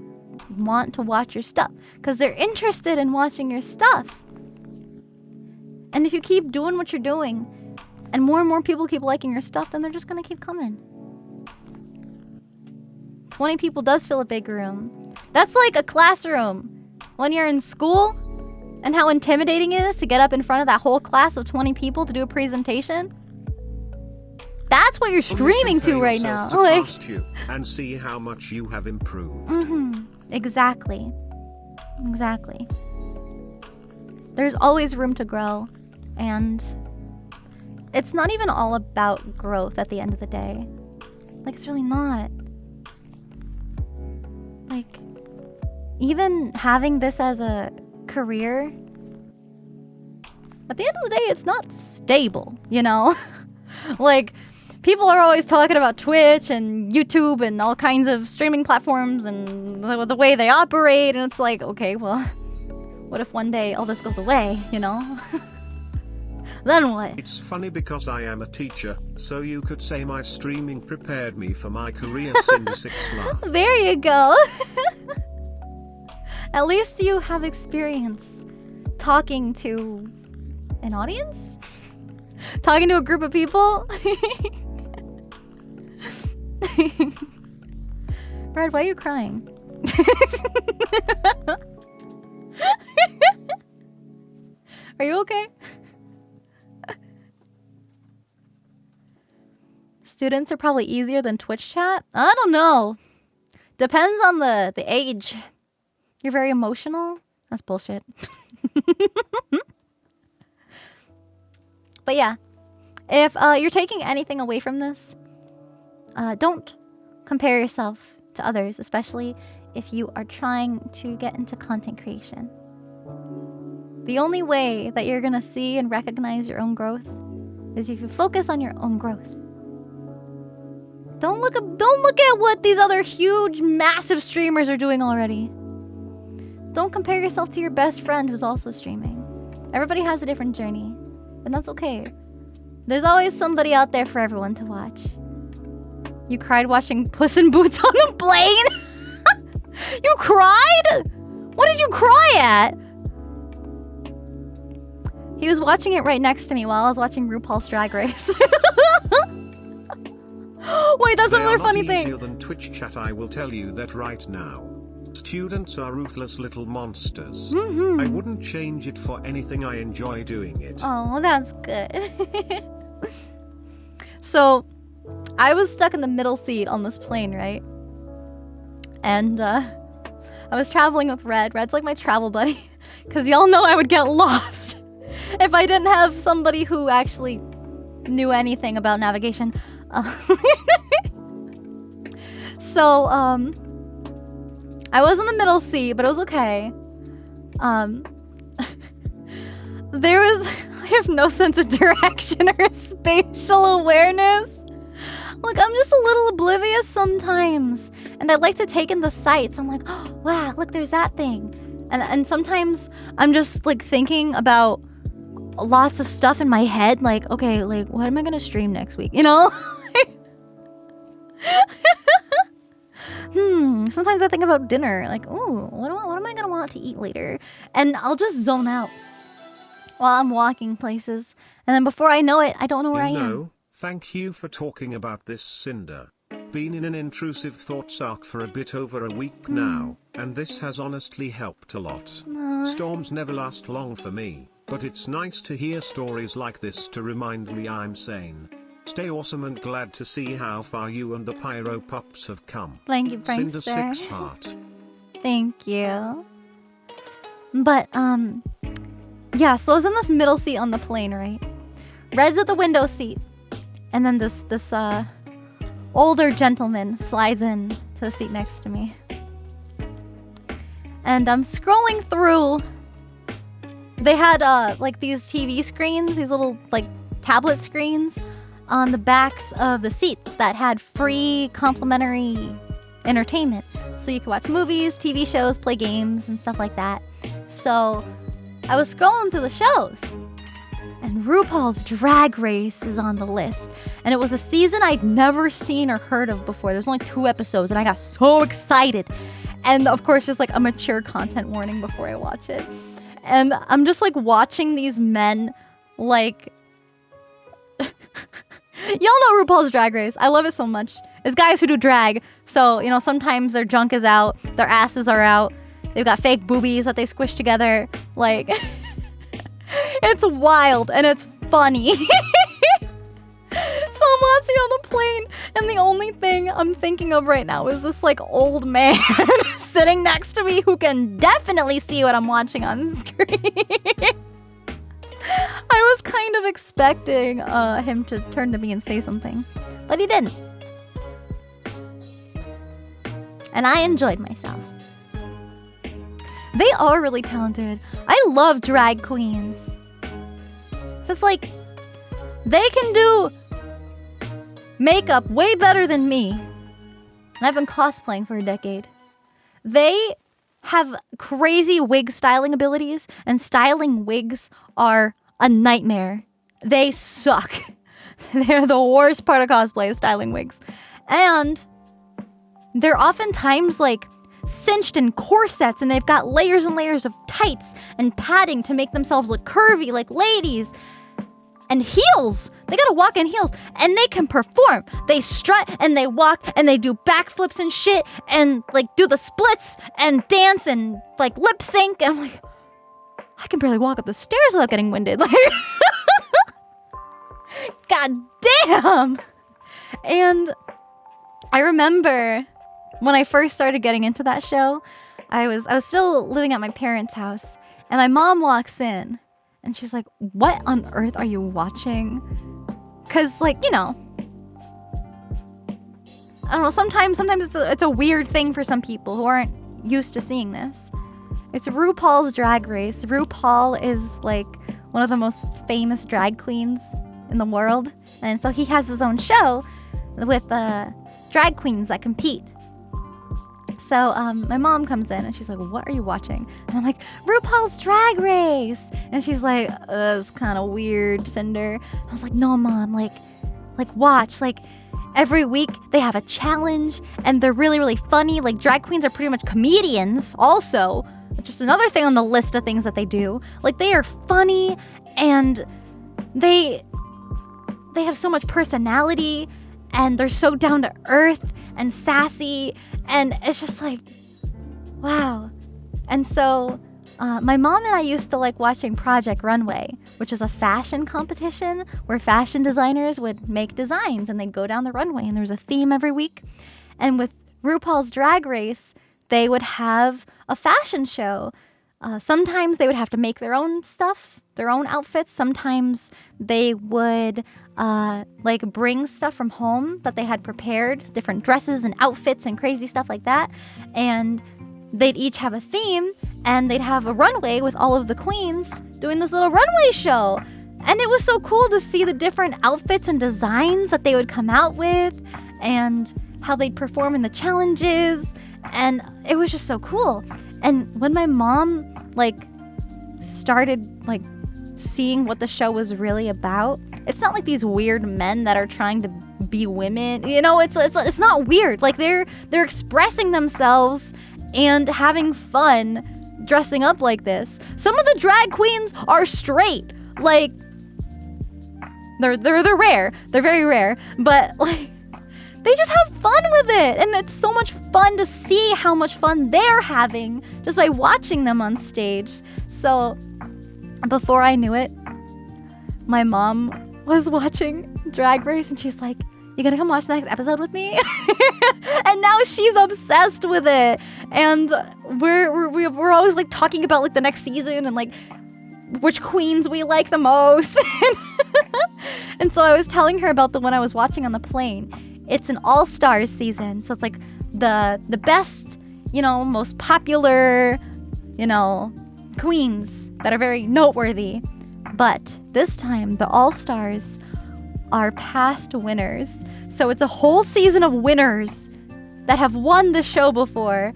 want to watch your stuff, because they're interested in watching your stuff. And if you keep doing what you're doing and more people keep liking your stuff, then they're just gonna keep coming. 20 people does fill a big room. That's like a classroom when you're in school, and how intimidating it is to get up in front of that whole class of 20 people to do a presentation. That's what you're streaming to right now. Like, you and see how much you have improved. Exactly. Exactly. There's always room to grow, and it's not even all about growth at the end of the day. Like, it's really not. Like, even having this as a career, at the end of the day, it's not stable, you know? Like, people are always talking about Twitch and YouTube and all kinds of streaming platforms and the way they operate, and it's like, okay, well, what if one day all this goes away, you know? Then what? It's funny because I am a teacher, so you could say my streaming prepared me for my career. Sinder 6 laugh. There you go. At least you have experience talking to an audience? Talking to a group of people? Red, why are you crying? Are you okay? Students are probably easier than Twitch chat? I don't know. Depends on the age. You're very emotional? That's bullshit. But yeah, if you're taking anything away from this, don't compare yourself to others, especially if you are trying to get into content creation. The only way that you're gonna see and recognize your own growth is if you focus on your own growth. Don't look at what these other huge, massive streamers are doing already. Don't compare yourself to your best friend who's also streaming. Everybody has a different journey, and that's okay. There's always somebody out there for everyone to watch. You cried watching Puss in Boots on the plane? You cried? What did you cry at? He was watching it right next to me while I was watching RuPaul's Drag Race. Wait, that's another funny thing. Easier than Twitch chat, I will tell you that right now. Students are ruthless little monsters. I wouldn't change it for anything. I enjoy doing it. Oh, that's good. So, I was stuck in the middle seat on this plane, right? And I was traveling with Red. Red's like my travel buddy. Because y'all know I would get lost if I didn't have somebody who actually knew anything about navigation. So, I was in the middle seat, but it was okay. I have no sense of direction or spatial awareness. Look, I'm just a little oblivious sometimes. And I like to take in the sights. I'm like, oh, wow, look, there's that thing. And sometimes I'm just like thinking about lots of stuff in my head. Like, okay, like, what am I gonna stream next week? You know? Sometimes I think about dinner. Like, ooh, what am I gonna want to eat later? And I'll just zone out while I'm walking places. And then before I know it, I don't know where I am. Thank you for talking about this, Cinder. Been in an intrusive thoughts arc for a bit over a week now, and this has honestly helped a lot. Storms never last long for me, but it's nice to hear stories like this to remind me I'm sane. Stay awesome and glad to see how far you and the Pyro Pups have come. Thank you, Cinder Prankster. 6 Heart. Thank you. But, yeah, so I was in this middle seat on the plane, right? Red's at the window seat. And then this older gentleman slides in to the seat next to me. And I'm scrolling through. They had, like, these TV screens, these little, like, tablet screens on the backs of the seats that had free complimentary entertainment. So you could watch movies, TV shows, play games, and stuff like that. So I was scrolling through the shows, and RuPaul's Drag Race is on the list. And it was a season I'd never seen or heard of before. There's only 2 episodes, and I got so excited. And of course, just like a mature content warning before I watch it. And I'm just like watching these men, like... Y'all know RuPaul's Drag Race. I love it so much. It's guys who do drag. So, you know, sometimes their junk is out, their asses are out, they've got fake boobies that they squish together. Like, it's wild and it's funny. So I'm watching on the plane, and the only thing I'm thinking of right now is this, like, old man sitting next to me who can definitely see what I'm watching on screen. I was kind of expecting him to turn to me and say something, but he didn't. And I enjoyed myself. They are really talented. I love drag queens. So it's like, they can do makeup way better than me. And I've been cosplaying for a decade. They have crazy wig styling abilities, and styling wigs are a nightmare. They suck. They're the worst part of cosplay, is styling wigs. And they're oftentimes like cinched in corsets, and they've got layers and layers of tights and padding to make themselves look curvy like ladies. And heels. They gotta walk in heels, and they can perform. They strut and they walk and they do backflips and shit, and like do the splits and dance and like lip sync. And I'm like, I can barely walk up the stairs without getting winded. Like, god damn. And I remember when I first started getting into that show, I was still living at my parents' house, and my mom walks in. And she's like, what on earth are you watching? Because, like, you know, I don't know, sometimes it's a weird thing for some people who aren't used to seeing this. It's RuPaul's Drag Race. RuPaul is, like, one of the most famous drag queens in the world. And so he has his own show with drag queens that compete. So my mom comes in and she's like, what are you watching? And I'm like, RuPaul's Drag Race. And she's like, it's kind of weird, Cinder. I was like, no, Mom, like watch. Like, every week they have a challenge and they're really, really funny. Like, drag queens are pretty much comedians also. Just another thing on the list of things that they do. Like, they are funny, and they have so much personality, and they're so down to earth and sassy. And it's just like, wow. And so my mom and I used to like watching Project Runway, which is a fashion competition where fashion designers would make designs and they'd go down the runway, and there was a theme every week. And with RuPaul's Drag Race, they would have a fashion show. Sometimes they would have to make their own stuff, their own outfits. Sometimes they would like bring stuff from home that they had prepared, different dresses and outfits and crazy stuff like that. And they'd each have a theme, and they'd have a runway with all of the queens doing this little runway show. And it was so cool to see the different outfits and designs that they would come out with, and how they'd perform in the challenges. And it was just so cool. And when my mom like started like seeing what the show was really about, it's not like these weird men that are trying to be women, you know. It's not weird. Like, they're expressing themselves and having fun dressing up like this. Some of the drag queens are straight. Like, They're rare. They're very rare. But like, they just have fun with it. And it's so much fun to see how much fun they're having just by watching them on stage. So before I knew it, my mom was watching Drag Race and she's like, you gonna come watch the next episode with me? And now she's obsessed with it. And we're always like talking about like the next season and like which queens we like the most. And so I was telling her about the one I was watching on the plane. It's an all-stars season. So it's like the best, you know, most popular, you know, queens that are very noteworthy. But this time the all-stars are past winners. So it's a whole season of winners that have won the show before.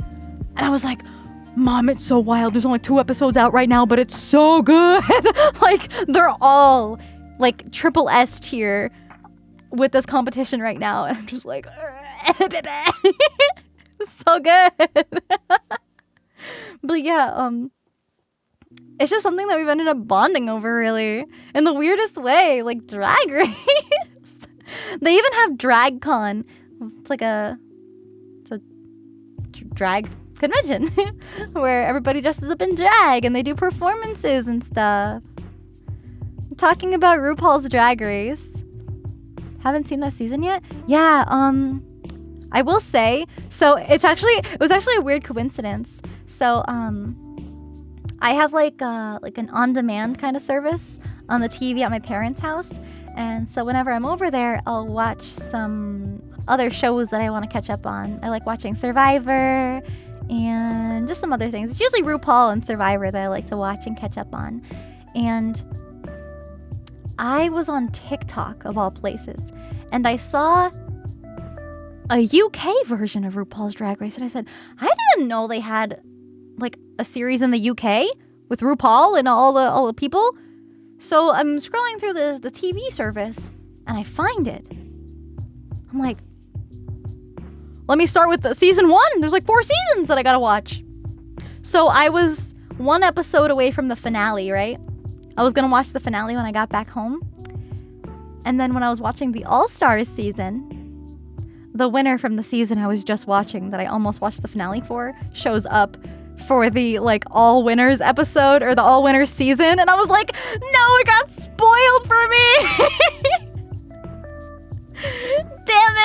And I was like, Mom, it's so wild. There's only 2 episodes out right now, but it's so good. Like, they're all like triple S tier with this competition right now. And I'm just like, so good. But yeah, it's just something that we've ended up bonding over, really, in the weirdest way, like Drag Race. They even have DragCon. It's a drag convention where everybody dresses up in drag and they do performances and stuff. I'm talking about RuPaul's Drag Race. Haven't seen that season yet? Yeah, I will say, so it was actually a weird coincidence. So, I have like an on-demand kind of service on the TV at my parents' house. And so whenever I'm over there, I'll watch some other shows that I want to catch up on. I like watching Survivor and just some other things. It's usually RuPaul and Survivor that I like to watch and catch up on. And I was on TikTok, of all places, and I saw a UK version of RuPaul's Drag Race. And I said, I didn't know they had like a series in the UK with RuPaul and all the people. So I'm scrolling through the TV service and I find it. I'm like, let me start with season 1. There's like 4 seasons that I gotta watch. So I was 1 episode away from the finale, right? I was gonna watch the finale when I got back home. And then when I was watching the All-Stars season, the winner from the season I was just watching that I almost watched the finale for shows up for the like all winners episode or the all winners season, and I was like, no, it got spoiled for me. Damn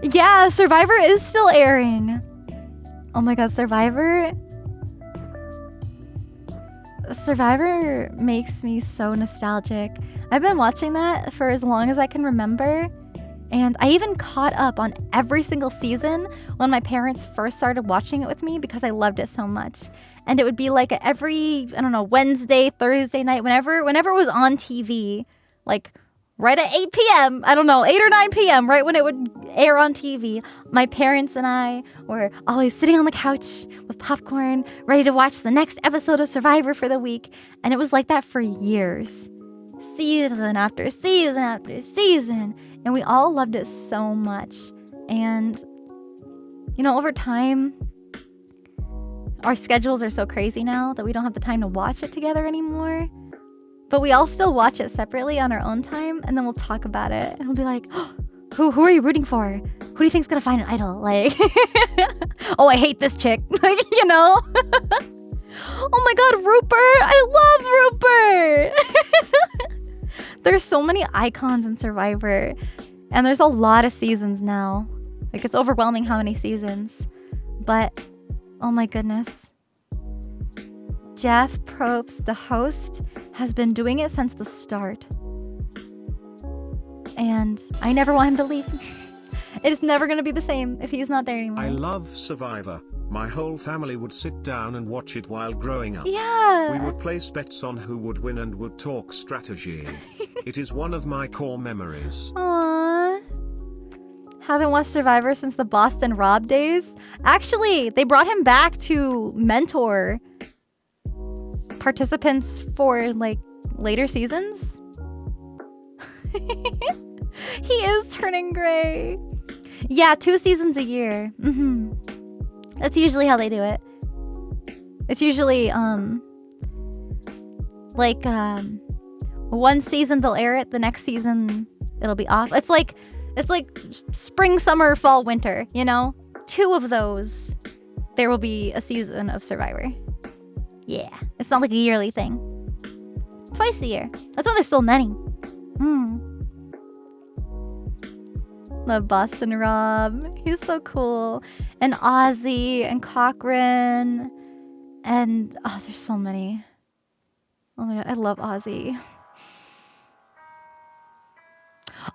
it. Yeah, Survivor is still airing. Oh my god, Survivor makes me so nostalgic. I've been watching that for as long as I can remember. And I even caught up on every single season when my parents first started watching it with me because I loved it so much. And it would be like every, I don't know, Wednesday, Thursday night, whenever it was on TV, like right at 8 p.m., I don't know, 8 or 9 p.m., right when it would air on TV, my parents and I were always sitting on the couch with popcorn, ready to watch the next episode of Survivor for the week. And it was like that for years. Season after season after season. And we all loved it so much. And, you know, over time, our schedules are so crazy now that we don't have the time to watch it together anymore. But we all still watch it separately on our own time, and then we'll talk about it. And we'll be like, oh, who are you rooting for? Who do you think's gonna find an idol? Like, oh, I hate this chick. Like, you know? Oh my god, Rupert! I love Rupert! There's so many icons in Survivor, and there's a lot of seasons now. Like, it's overwhelming how many seasons. But, oh my goodness. Jeff Probst, the host, has been doing it since the start. And I never want him to leave. It is never going to be the same if he's not there anymore. I love Survivor. My whole family would sit down and watch it while growing up. Yeah. We would place bets on who would win and would talk strategy. It is one of my core memories. Aww. Haven't watched Survivor since the Boston Rob days. Actually, they brought him back to mentor participants for like later seasons. He is turning gray. Yeah, 2 seasons a year. That's usually how they do it. It's usually Like, one season they'll air it, the next season it'll be off. It's like spring, summer, fall, winter, you know? 2 of those, there will be a season of Survivor. Yeah, it's not like a yearly thing. Twice a year. That's why there's so many. Love Boston Rob. He's so cool. And Ozzy and Cochran. And, oh, there's so many. Oh my god, I love Ozzy.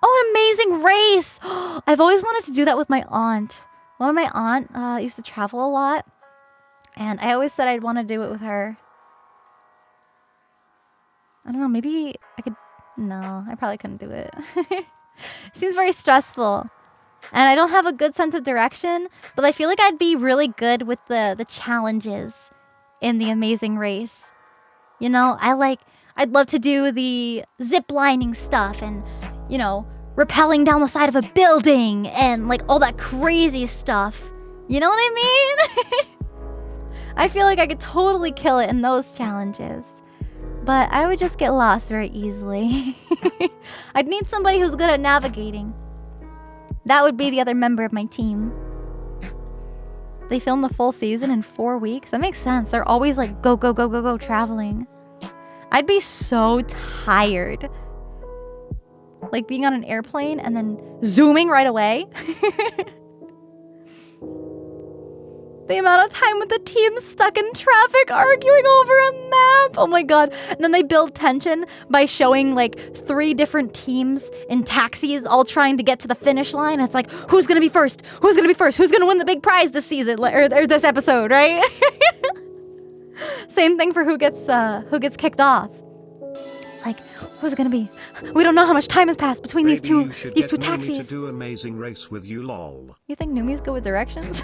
Oh, an Amazing Race! I've always wanted to do that with my aunt. One of my aunt used to travel a lot. And I always said I'd want to do it with her. I don't know, maybe I could... No, I probably couldn't do it. Seems very stressful. And I don't have a good sense of direction, but I feel like I'd be really good with the challenges in the Amazing Race. You know, I'd love to do the zip lining stuff and, you know, rappelling down the side of a building and like all that crazy stuff. You know what I mean? I feel like I could totally kill it in those challenges. But I would just get lost very easily. I'd need somebody who's good at navigating. That would be the other member of my team. They filmed the full season in 4 weeks. That makes sense. They're always like go, go, go, go, go traveling. I'd be so tired. Like being on an airplane and then zooming right away. The amount of time with the team stuck in traffic arguing over a map. Oh my god. And then they build tension by showing like 3 different teams in taxis all trying to get to the finish line. It's like, who's gonna be first? Who's gonna be first? Who's gonna win the big prize this season or this episode, right? Same thing for who gets kicked off. It's like, who's it gonna be? We don't know how much time has passed between these two taxis. To do Amazing Race with you, lol. You think Numi's good with directions?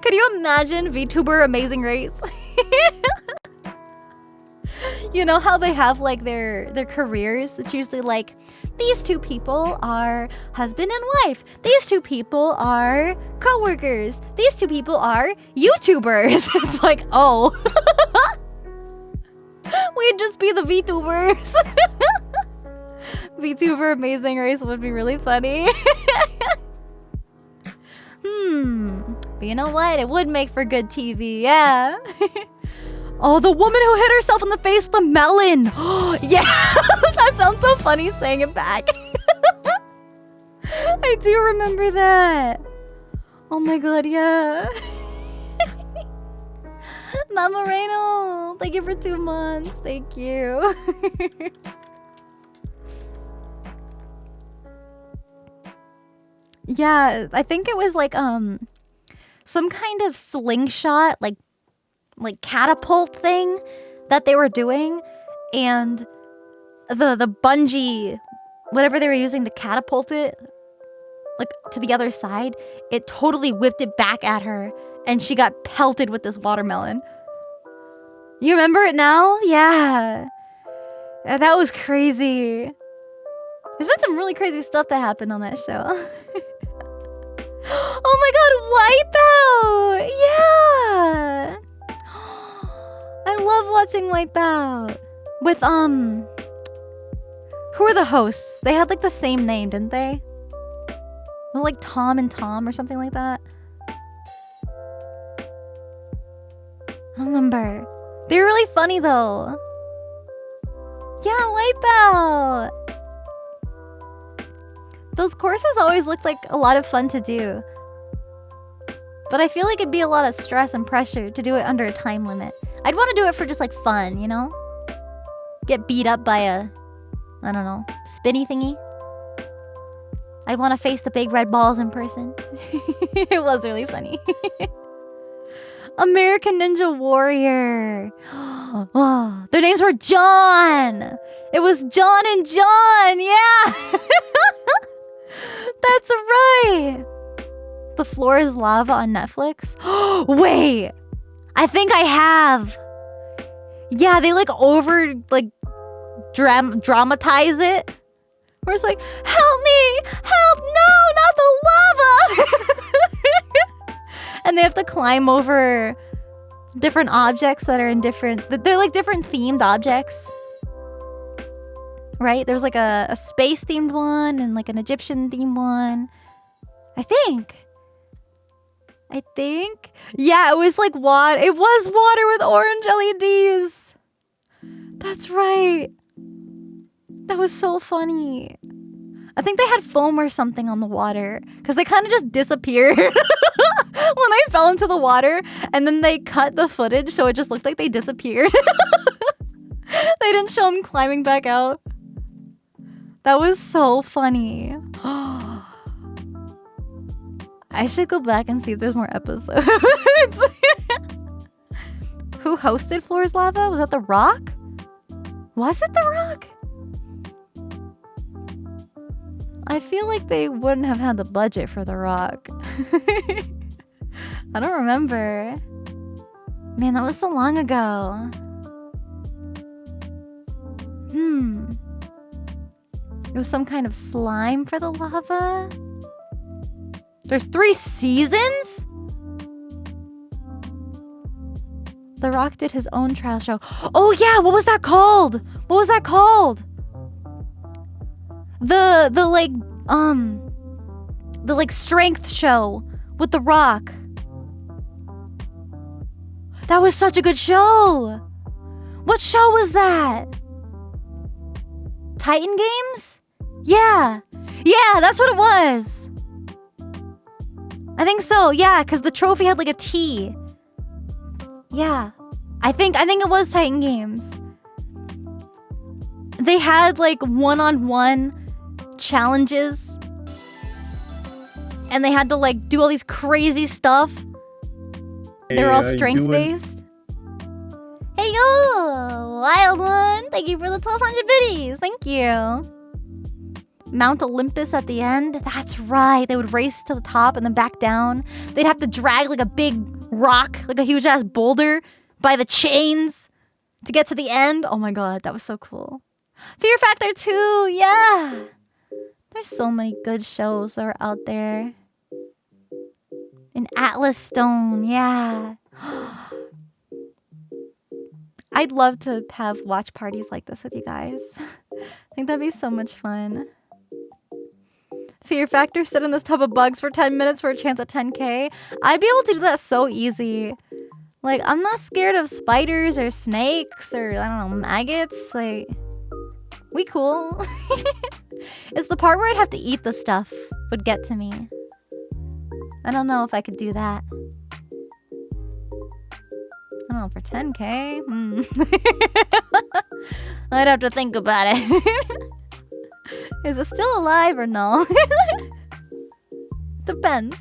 Could you imagine VTuber Amazing Race? You know how they have like their careers? It's usually like, these 2 people are husband and wife. These 2 people are co-workers. These 2 people are YouTubers. It's like, oh. We'd just be the VTubers. VTuber Amazing Race would be really funny. But you know what? It would make for good TV, yeah. Oh, the woman who hit herself in the face with a melon. Yeah, that sounds so funny saying it back. I do remember that. Oh my god, yeah. Mama Reno, thank you for 2 months. Thank you. Yeah, I think it was like some kind of slingshot, like catapult thing that they were doing, and the bungee, whatever they were using to catapult it, like to the other side, it totally whipped it back at her, and she got pelted with this watermelon. You remember it now? Yeah. That was crazy. There's been some really crazy stuff that happened on that show. Oh my god, Wipeout! Yeah! I love watching Wipeout. With, who are the hosts? They had like the same name, didn't they? Was it like Tom and Tom or something like that? I don't remember. They were really funny though. Yeah, Wipeout! Those courses always look like a lot of fun to do. But I feel like it'd be a lot of stress and pressure to do it under a time limit. I'd want to do it for just like fun, you know? Get beat up by a, I don't know, spinny thingy. I'd want to face the big red balls in person. It was really funny. American Ninja Warrior. Oh, their names were John. It was John and John. Yeah. That's right. The Floor is Lava on Netflix. Wait. I think I have. Yeah, they like dramatize it. Where it's like, help me! Help! No, not the lava! And they have to climb over different objects that are in different... They're like different themed objects. Right? There's like a space-themed one and like an Egyptian-themed one. I think. Yeah, it was like water. It was water with orange LEDs. That's right. That was so funny. I think they had foam or something on the water because they kind of just disappeared when they fell into the water, and then they cut the footage so it just looked like they disappeared. They didn't show them climbing back out. That was so funny. I should go back and see if there's more episodes. Who hosted Floor's Lava? Was that The Rock? Was it The Rock? I feel like they wouldn't have had the budget for The Rock. I don't remember. Man, that was so long ago. It was some kind of slime for the lava. There's 3 seasons? The Rock did his own trial show. Oh yeah, what was that called? What was that called? The strength show with The Rock. That was such a good show. What show was that? Titan Games? Yeah. Yeah, that's what it was. I think so, yeah, because the trophy had like a T. Yeah. I think it was Titan Games. They had like one-on-one challenges. And they had to like do all these crazy stuff. They were all strength-based. Hey yo! Wild one! Thank you for the 1,200 biddies! Thank you! Mount Olympus at the end? That's right. They would race to the top and then back down. They'd have to drag like a big rock, like a huge ass boulder by the chains to get to the end. Oh my god, that was so cool. Fear Factor 2, yeah! There's so many good shows that are out there. In Atlas Stone, yeah. I'd love to have watch parties like this with you guys. I think that'd be so much fun. Fear Factor, sit in this tub of bugs for 10 minutes for a chance at 10k. I'd be able to do that so easy. Like, I'm not scared of spiders or snakes or, I don't know, maggots. Like, we cool. It's the part where I'd have to eat the stuff would get to me. I don't know if I could do that. I don't know, for 10k? I'd have to think about it. Is it still alive or no? Depends.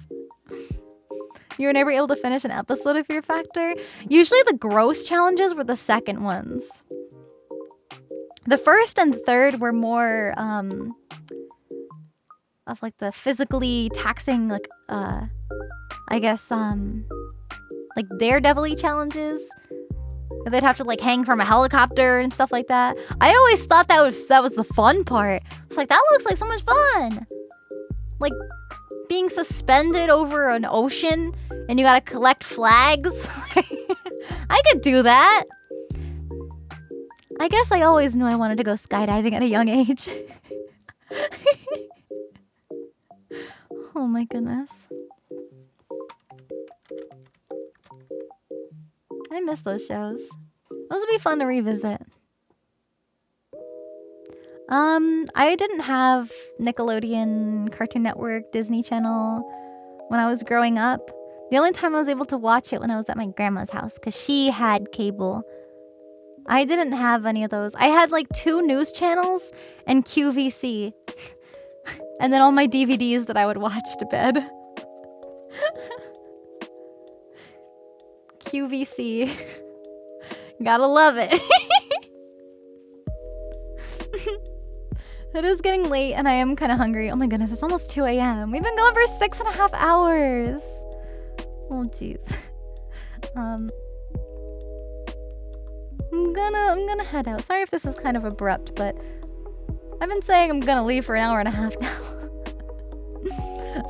You were never able to finish an episode of Fear Factor? Usually the gross challenges were the second ones. The first and third were more of like the physically taxing, like I guess like daredevil-y challenges. They'd have to like hang from a helicopter and stuff like that. I always thought that was the fun part. I was like, that looks like so much fun. Like being suspended over an ocean and you gotta collect flags. I could do that. I guess I always knew I wanted to go skydiving at a young age. Oh my goodness. I miss those shows. Those would be fun to revisit. I didn't have Nickelodeon, Cartoon Network, Disney Channel when I was growing up. The only time I was able to watch it when I was at my grandma's house because she had cable. I didn't have any of those. I had like 2 news channels and QVC. And then all my DVDs that I would watch to bed. QVC. Gotta love it. It is getting late and I am kind of hungry. Oh my goodness, it's almost 2 a.m. We've been going for 6.5 hours. Oh jeez. I'm gonna head out. Sorry if this is kind of abrupt, but I've been saying I'm gonna leave for an hour and a half now.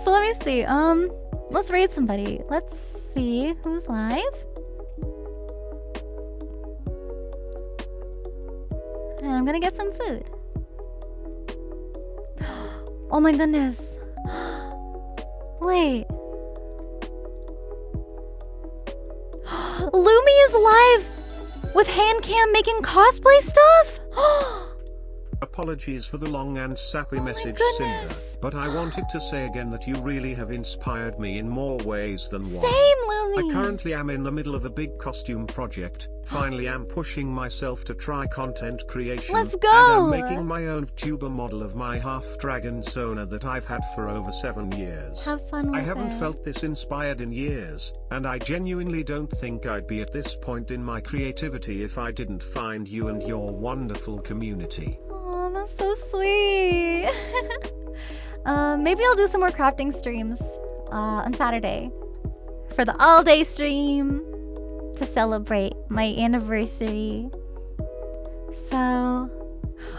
So let me see. Let's raid somebody. Let's see who's live. gonna get some food. Oh my goodness. Wait. Lumi is live with Handcam making cosplay stuff? Apologies for the long and sappy message, Sinder, but I wanted to say again that you really have inspired me in more ways than one. Same, Lumi. I currently am in the middle of a big costume project. Finally, I'm pushing myself to try content creation. Let's go! And I'm making my own tuber model of my half-dragon Sona that I've had for over 7 years. Have fun with I haven't it. felt this inspired in years, and I genuinely don't think I'd be at this point in my creativity if I didn't find you and your wonderful community. Oh, that's so sweet. Maybe I'll do some more crafting streams on Saturday for the all-day stream to celebrate my anniversary. So,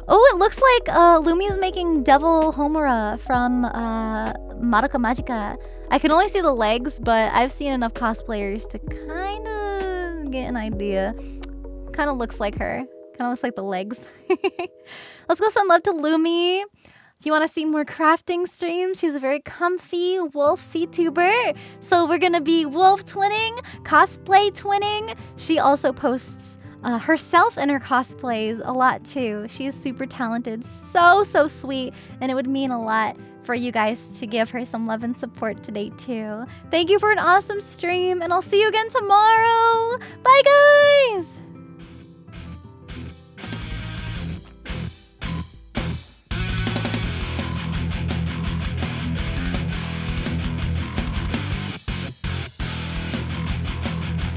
oh, it looks like Lumi's making Devil Homura from Madoka Magica. I can only see the legs, but I've seen enough cosplayers to kind of get an idea. Kind of looks like her. Kind of looks like the legs. Let's go send love to Lumi. If you want to see more crafting streams, she's a very comfy wolf VTuber. So we're going to be wolf twinning, cosplay twinning. She also posts herself in her cosplays a lot too. She is super talented, so sweet, and it would mean a lot for you guys to give her some love and support today too. Thank you for an awesome stream, and I'll see you again tomorrow. Bye guys!